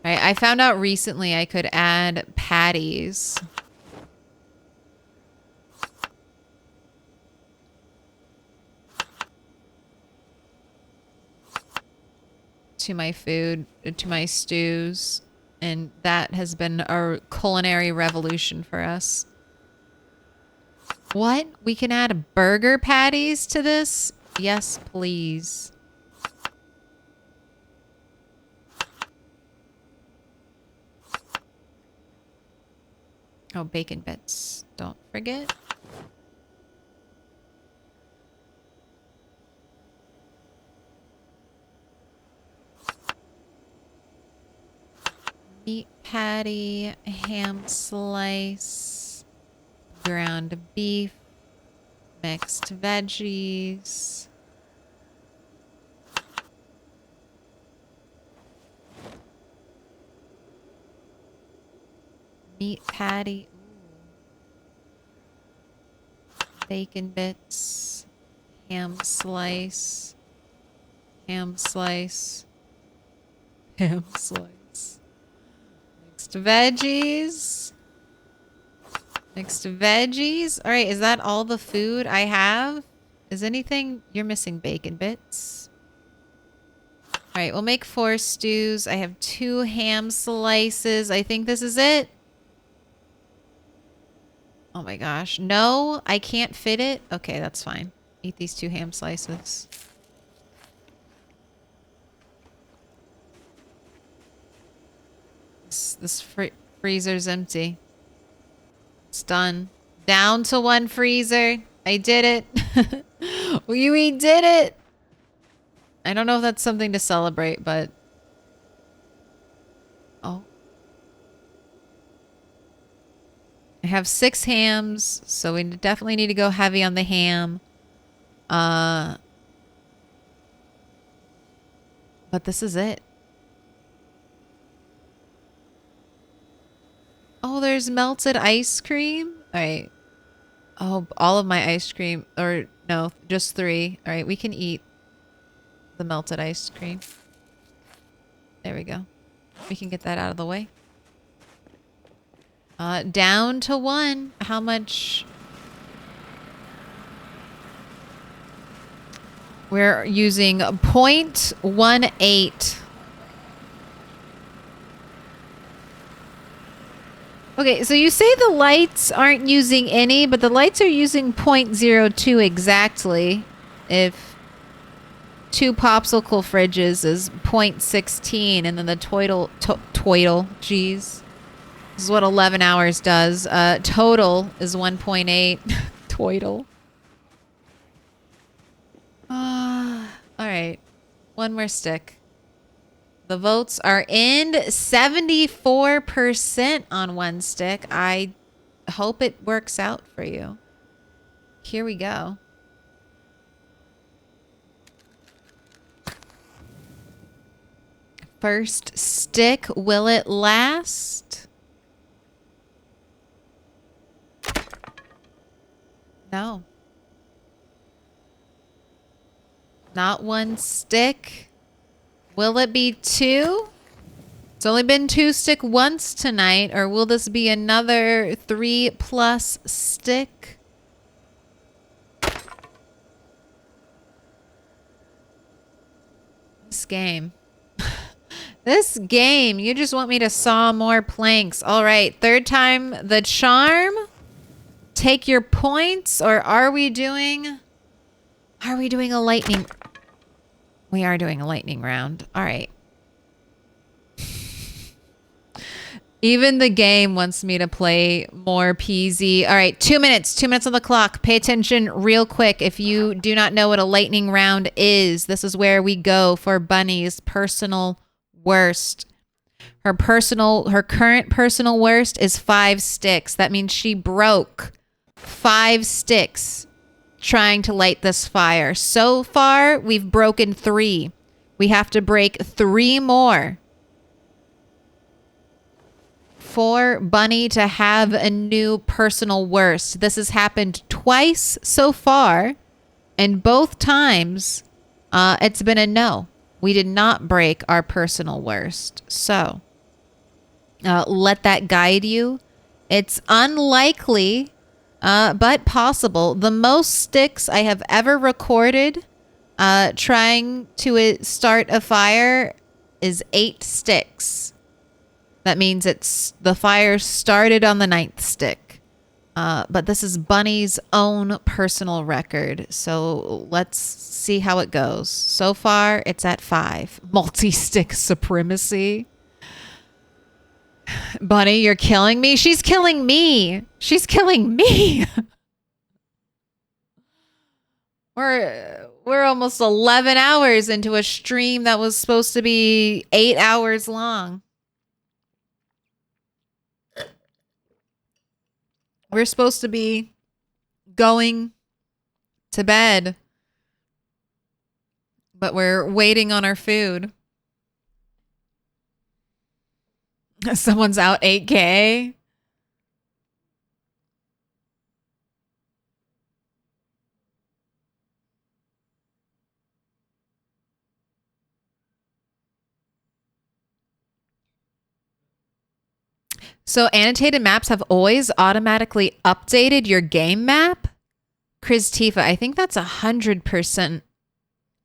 All right, I found out recently I could add patties. To my food, to my stews, and that has been a culinary revolution for us. What? We can add burger patties to this? Yes, please. Oh, bacon bits. Don't forget. Meat patty, ham slice, ground beef, mixed veggies. Meat patty. Bacon bits, ham slice, ham slice, ham slice. Mixed veggies. Mixed veggies. All right, is that all the food I have? Is anything... You're missing bacon bits. All right, we'll make 4 stews. I have 2 ham slices. I think this is it. Oh my gosh. No, I can't fit it. Okay, that's fine. Eat these 2 ham slices. This freezer's empty. It's done. Down to 1 freezer. I did it. We did it. I don't know if that's something to celebrate, but... Oh. I have 6 hams, so we definitely need to go heavy on the ham. But this is it. Oh, there's melted ice cream. All right. Oh, all of my ice cream. Or no, just 3. All right, we can eat the melted ice cream. There we go. We can get that out of the way. Down to 1. How much? We're using 0.18. Okay, so you say the lights aren't using any, but the lights are using 0.02 exactly. If 2 popsicle fridges is 0.16, and then the total, geez. This is what 11 hours does. Total is 1.8. Total. All right. One more stick. The votes are in. 74% on one stick. I hope it works out for you. Here we go. First stick. Will it last? No. Not one stick. Will it be 2? It's only been 2 stick once tonight, or will this be another 3+ stick? This game. This game. You just want me to saw more planks. All right. 3rd time the charm. Take your points, or are we doing a lightning? We are doing a lightning round. All right. Even the game wants me to play more peasy. All right, 2 minutes. 2 minutes on the clock. Pay attention real quick. If you do not know what a lightning round is, this is where we go for Bunny's personal worst. Her current personal worst is 5 sticks. That means she broke 5 sticks trying to light this fire. So far, we've broken 3. We have to break 3 more for Bunny to have a new personal worst. This has happened twice so far, and both times it's been a no. We did not break our personal worst. So let that guide you. It's unlikely, but possible. The most sticks I have ever recorded trying to start a fire is 8 sticks. That means the fire started on the 9th stick. But this is Bunny's own personal record. So let's see how it goes. So far, it's at 5. Multi-stick supremacy. Bunny, you're killing me. She's killing me. She's killing me. We're almost 11 hours into a stream that was supposed to be 8 hours long. We're supposed to be going to bed, but we're waiting on our food. Someone's out 8K. So annotated maps have always automatically updated your game map? Chris Tifa, I think that's 100%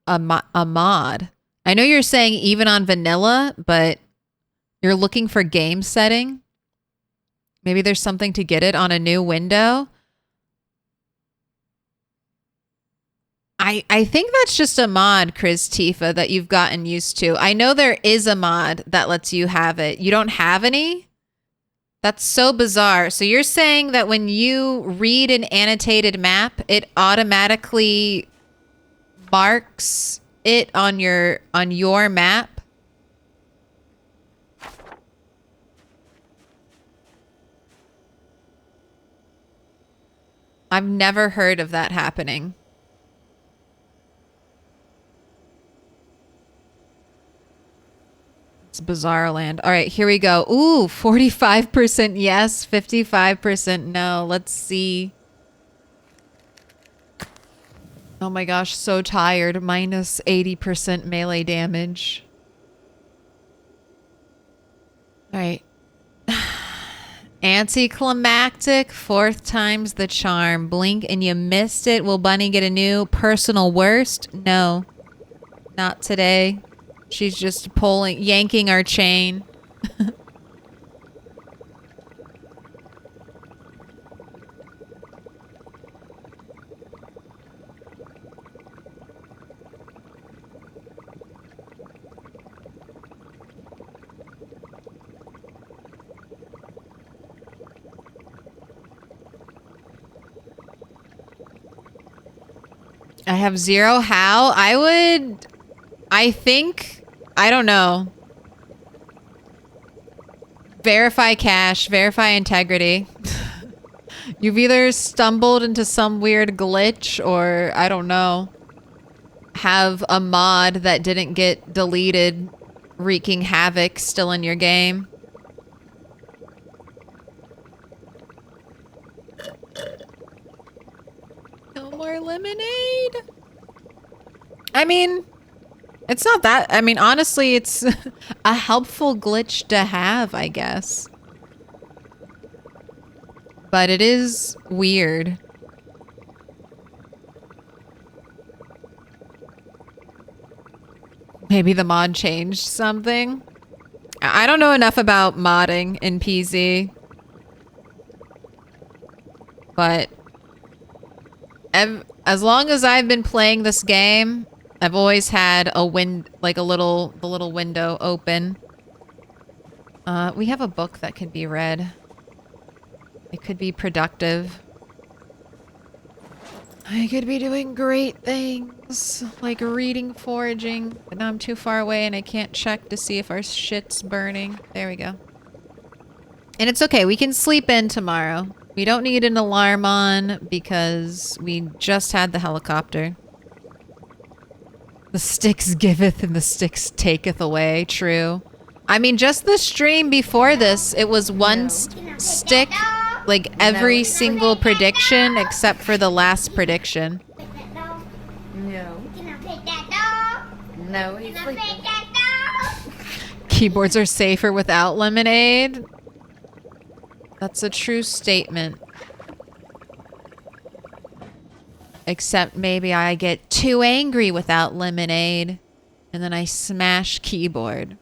a mod. I know you're saying even on vanilla, but you're looking for game setting. Maybe there's something to get it on a new window. I think that's just a mod, Chris Tifa, that you've gotten used to. I know there is a mod that lets you have it. You don't have any? That's so bizarre. So you're saying that when you read an annotated map, it automatically marks it on your map? I've never heard of that happening. It's bizarre land. All right, here we go. Ooh, 45% yes, 55% no. Let's see. Oh my gosh, so tired. Minus 80% melee damage. All right. Anticlimactic, 4th time's the charm. Blink and you missed it. Will Bunny get a new personal worst? No, not today. She's just yanking our chain. I have 0. How? I think, I don't know. Verify cache, verify integrity. You've either stumbled into some weird glitch or, I don't know, have a mod that didn't get deleted wreaking havoc still in your game. No more lemonade. I mean, it's not that. I mean, honestly, it's a helpful glitch to have, I guess. But it is weird. Maybe the mod changed something. I don't know enough about modding in PZ. But as long as I've been playing this game, I've always had a the little window open. We have a book that can be read. It could be productive. I could be doing great things, like reading, foraging, but now I'm too far away and I can't check to see if our shit's burning. There we go. And it's okay, we can sleep in tomorrow. We don't need an alarm on because we just had the helicopter. The sticks giveth and the sticks taketh away, true. I mean, just the stream before this, it was one stick, like every single prediction except for the last prediction. No. No, he's sleeping. Keyboards are safer without lemonade. That's a true statement. Except maybe I get too angry without lemonade and then I smash keyboard.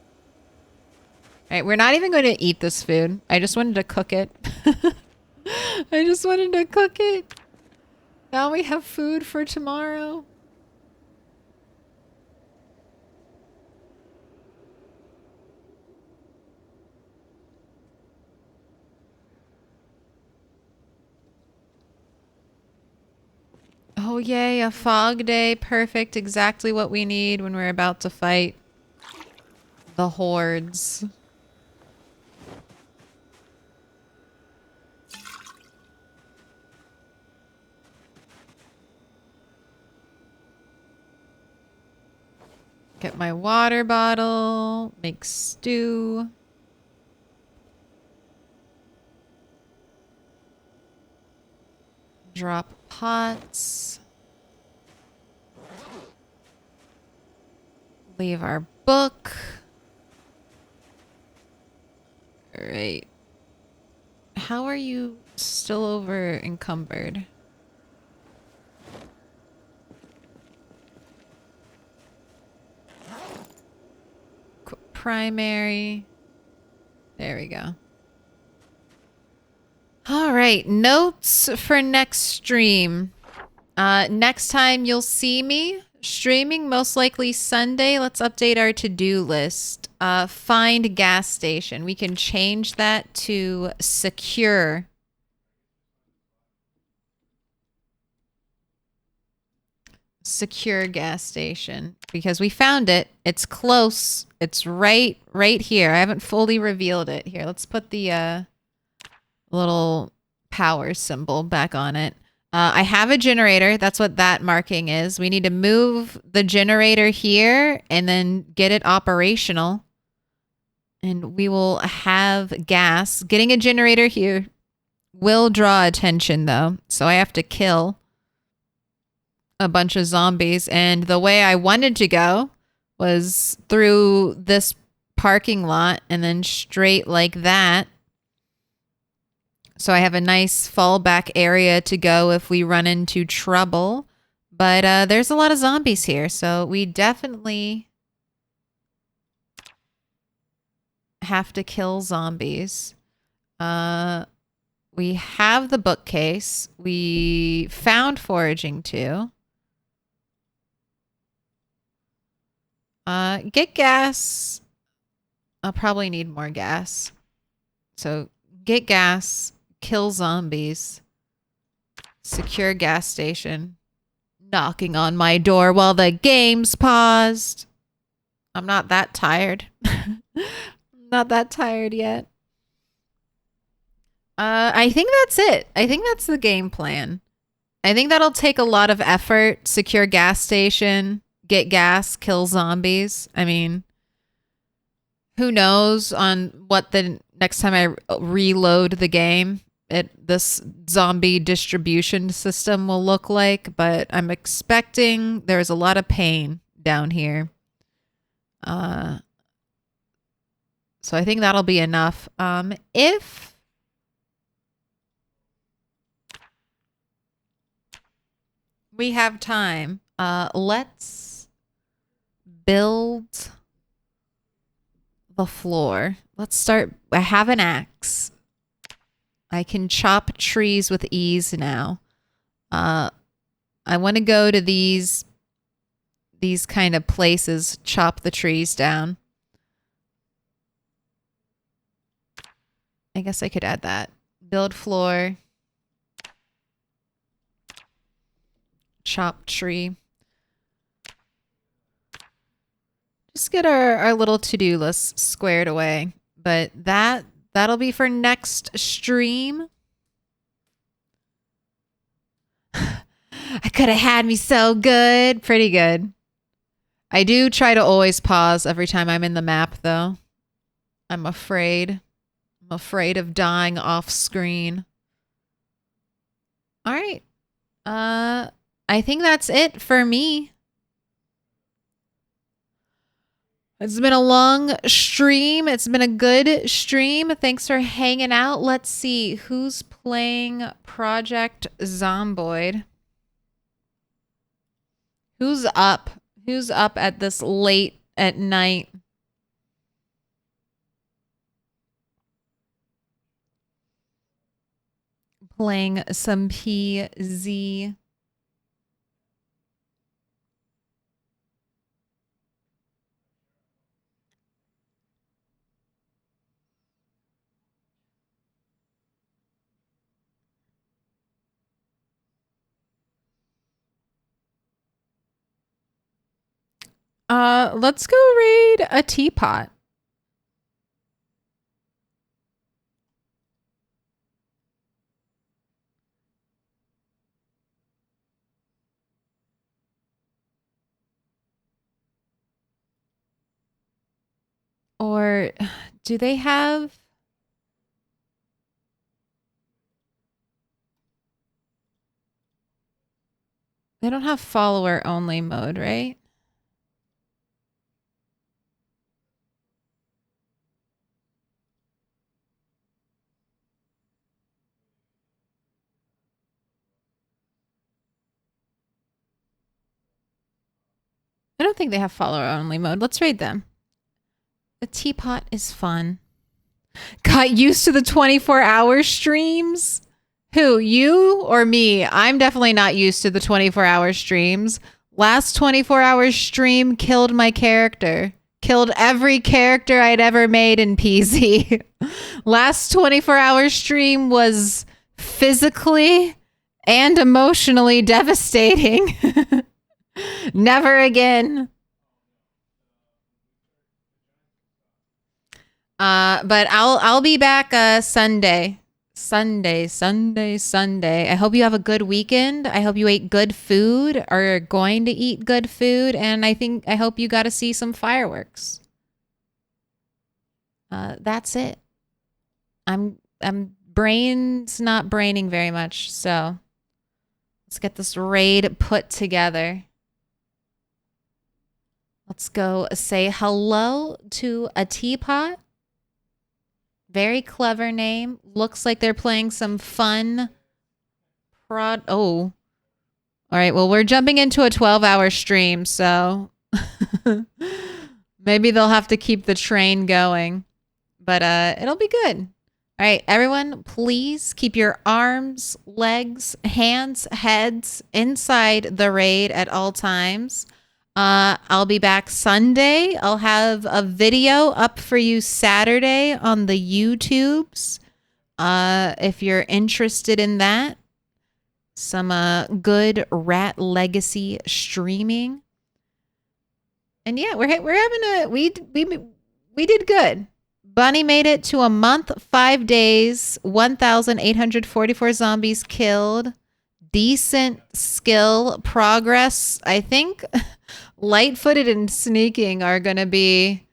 Alright, we're not even going to eat this food. I just wanted to cook it. I just wanted to cook it. Now we have food for tomorrow. Oh yay, a fog day. Perfect. Exactly what we need when we're about to fight the hordes. Get my water bottle. Make stew. Drop pots. Leave our book. Alright. How are you still over encumbered? Primary. There we go. All right, notes for next stream. Next time you'll see me streaming, most likely Sunday. Let's update our to-do list. Find gas station. We can change that to secure. Secure gas station because we found it. It's close. It's right here. I haven't fully revealed it. Here, let's put the little power symbol back on it. I have a generator. That's what that marking is. We need to move the generator here and then get it operational. And we will have gas. Getting a generator here will draw attention though. So I have to kill a bunch of zombies. And the way I wanted to go was through this parking lot and then straight like that. So I have a nice fallback area to go if we run into trouble. But there's a lot of zombies here, so we definitely have to kill zombies. We have the bookcase. We found foraging too. Get gas. I'll probably need more gas. So get gas. Kill zombies. Secure gas station. knocking on my door while the game's paused. I'm not that tired. Not that tired yet. I think that's it. I think that's the game plan. I think that'll take a lot of effort. Secure gas station, get gas, kill zombies. I mean, who knows on what the next time I reload the game, this zombie distribution system will look like, but I'm expecting there's a lot of pain down here. So I think that'll be enough. If we have time, let's build the floor. Let's start. I have an axe. I can chop trees with ease now. I want to go to these kind of places, chop the trees down. I guess I could add that. Build floor. Chop tree. Just get our little to-do list squared away. But that'll be for next stream. I could have had me so good. Pretty good. I do try to always pause every time I'm in the map, though. I'm afraid. I'm afraid of dying off screen. All right. I think that's it for me. It's been a long stream. It's been a good stream. Thanks for hanging out. Let's see who's playing Project Zomboid. Who's up? Who's up at this late at night? Playing some PZ. Let's go raid a teapot. Or do they have... They don't have follower only mode, right? I don't think they have follower only mode. Let's raid them. The teapot is fun. Got used to the 24-hour streams? Who, you or me? I'm definitely not used to the 24-hour streams. Last 24-hour stream killed my character. Killed every character I'd ever made in PZ. Last 24-hour stream was physically and emotionally devastating. Never again. But I'll be back Sunday. Sunday. I hope you have a good weekend. I hope you ate good food or are going to eat good food, and I hope you got to see some fireworks. That's it. I'm brain's not braining very much, so let's get this raid put together. Let's go say hello to a teapot. Very clever name. Looks like they're playing some fun Oh. All right, well, we're jumping into a 12-hour stream, so maybe they'll have to keep the train going. But it'll be good. All right, everyone, please keep your arms, legs, hands, heads inside the raid at all times. I'll be back Sunday. I'll have a video up for you Saturday on the YouTubes. If you're interested in that. some good Rat Legacy streaming. And yeah, we're having we did good. Bunny made it to a month, 5 days, 1,844 zombies killed. Decent skill progress. I think light-footed and sneaking are going to be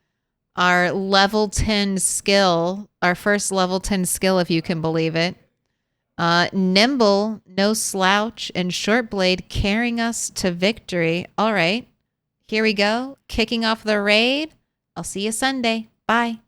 our level 10 skill, our first level 10 skill, if you can believe it. Nimble, no slouch, and short blade carrying us to victory. All right, here we go. Kicking off the raid. I'll see you Sunday. Bye.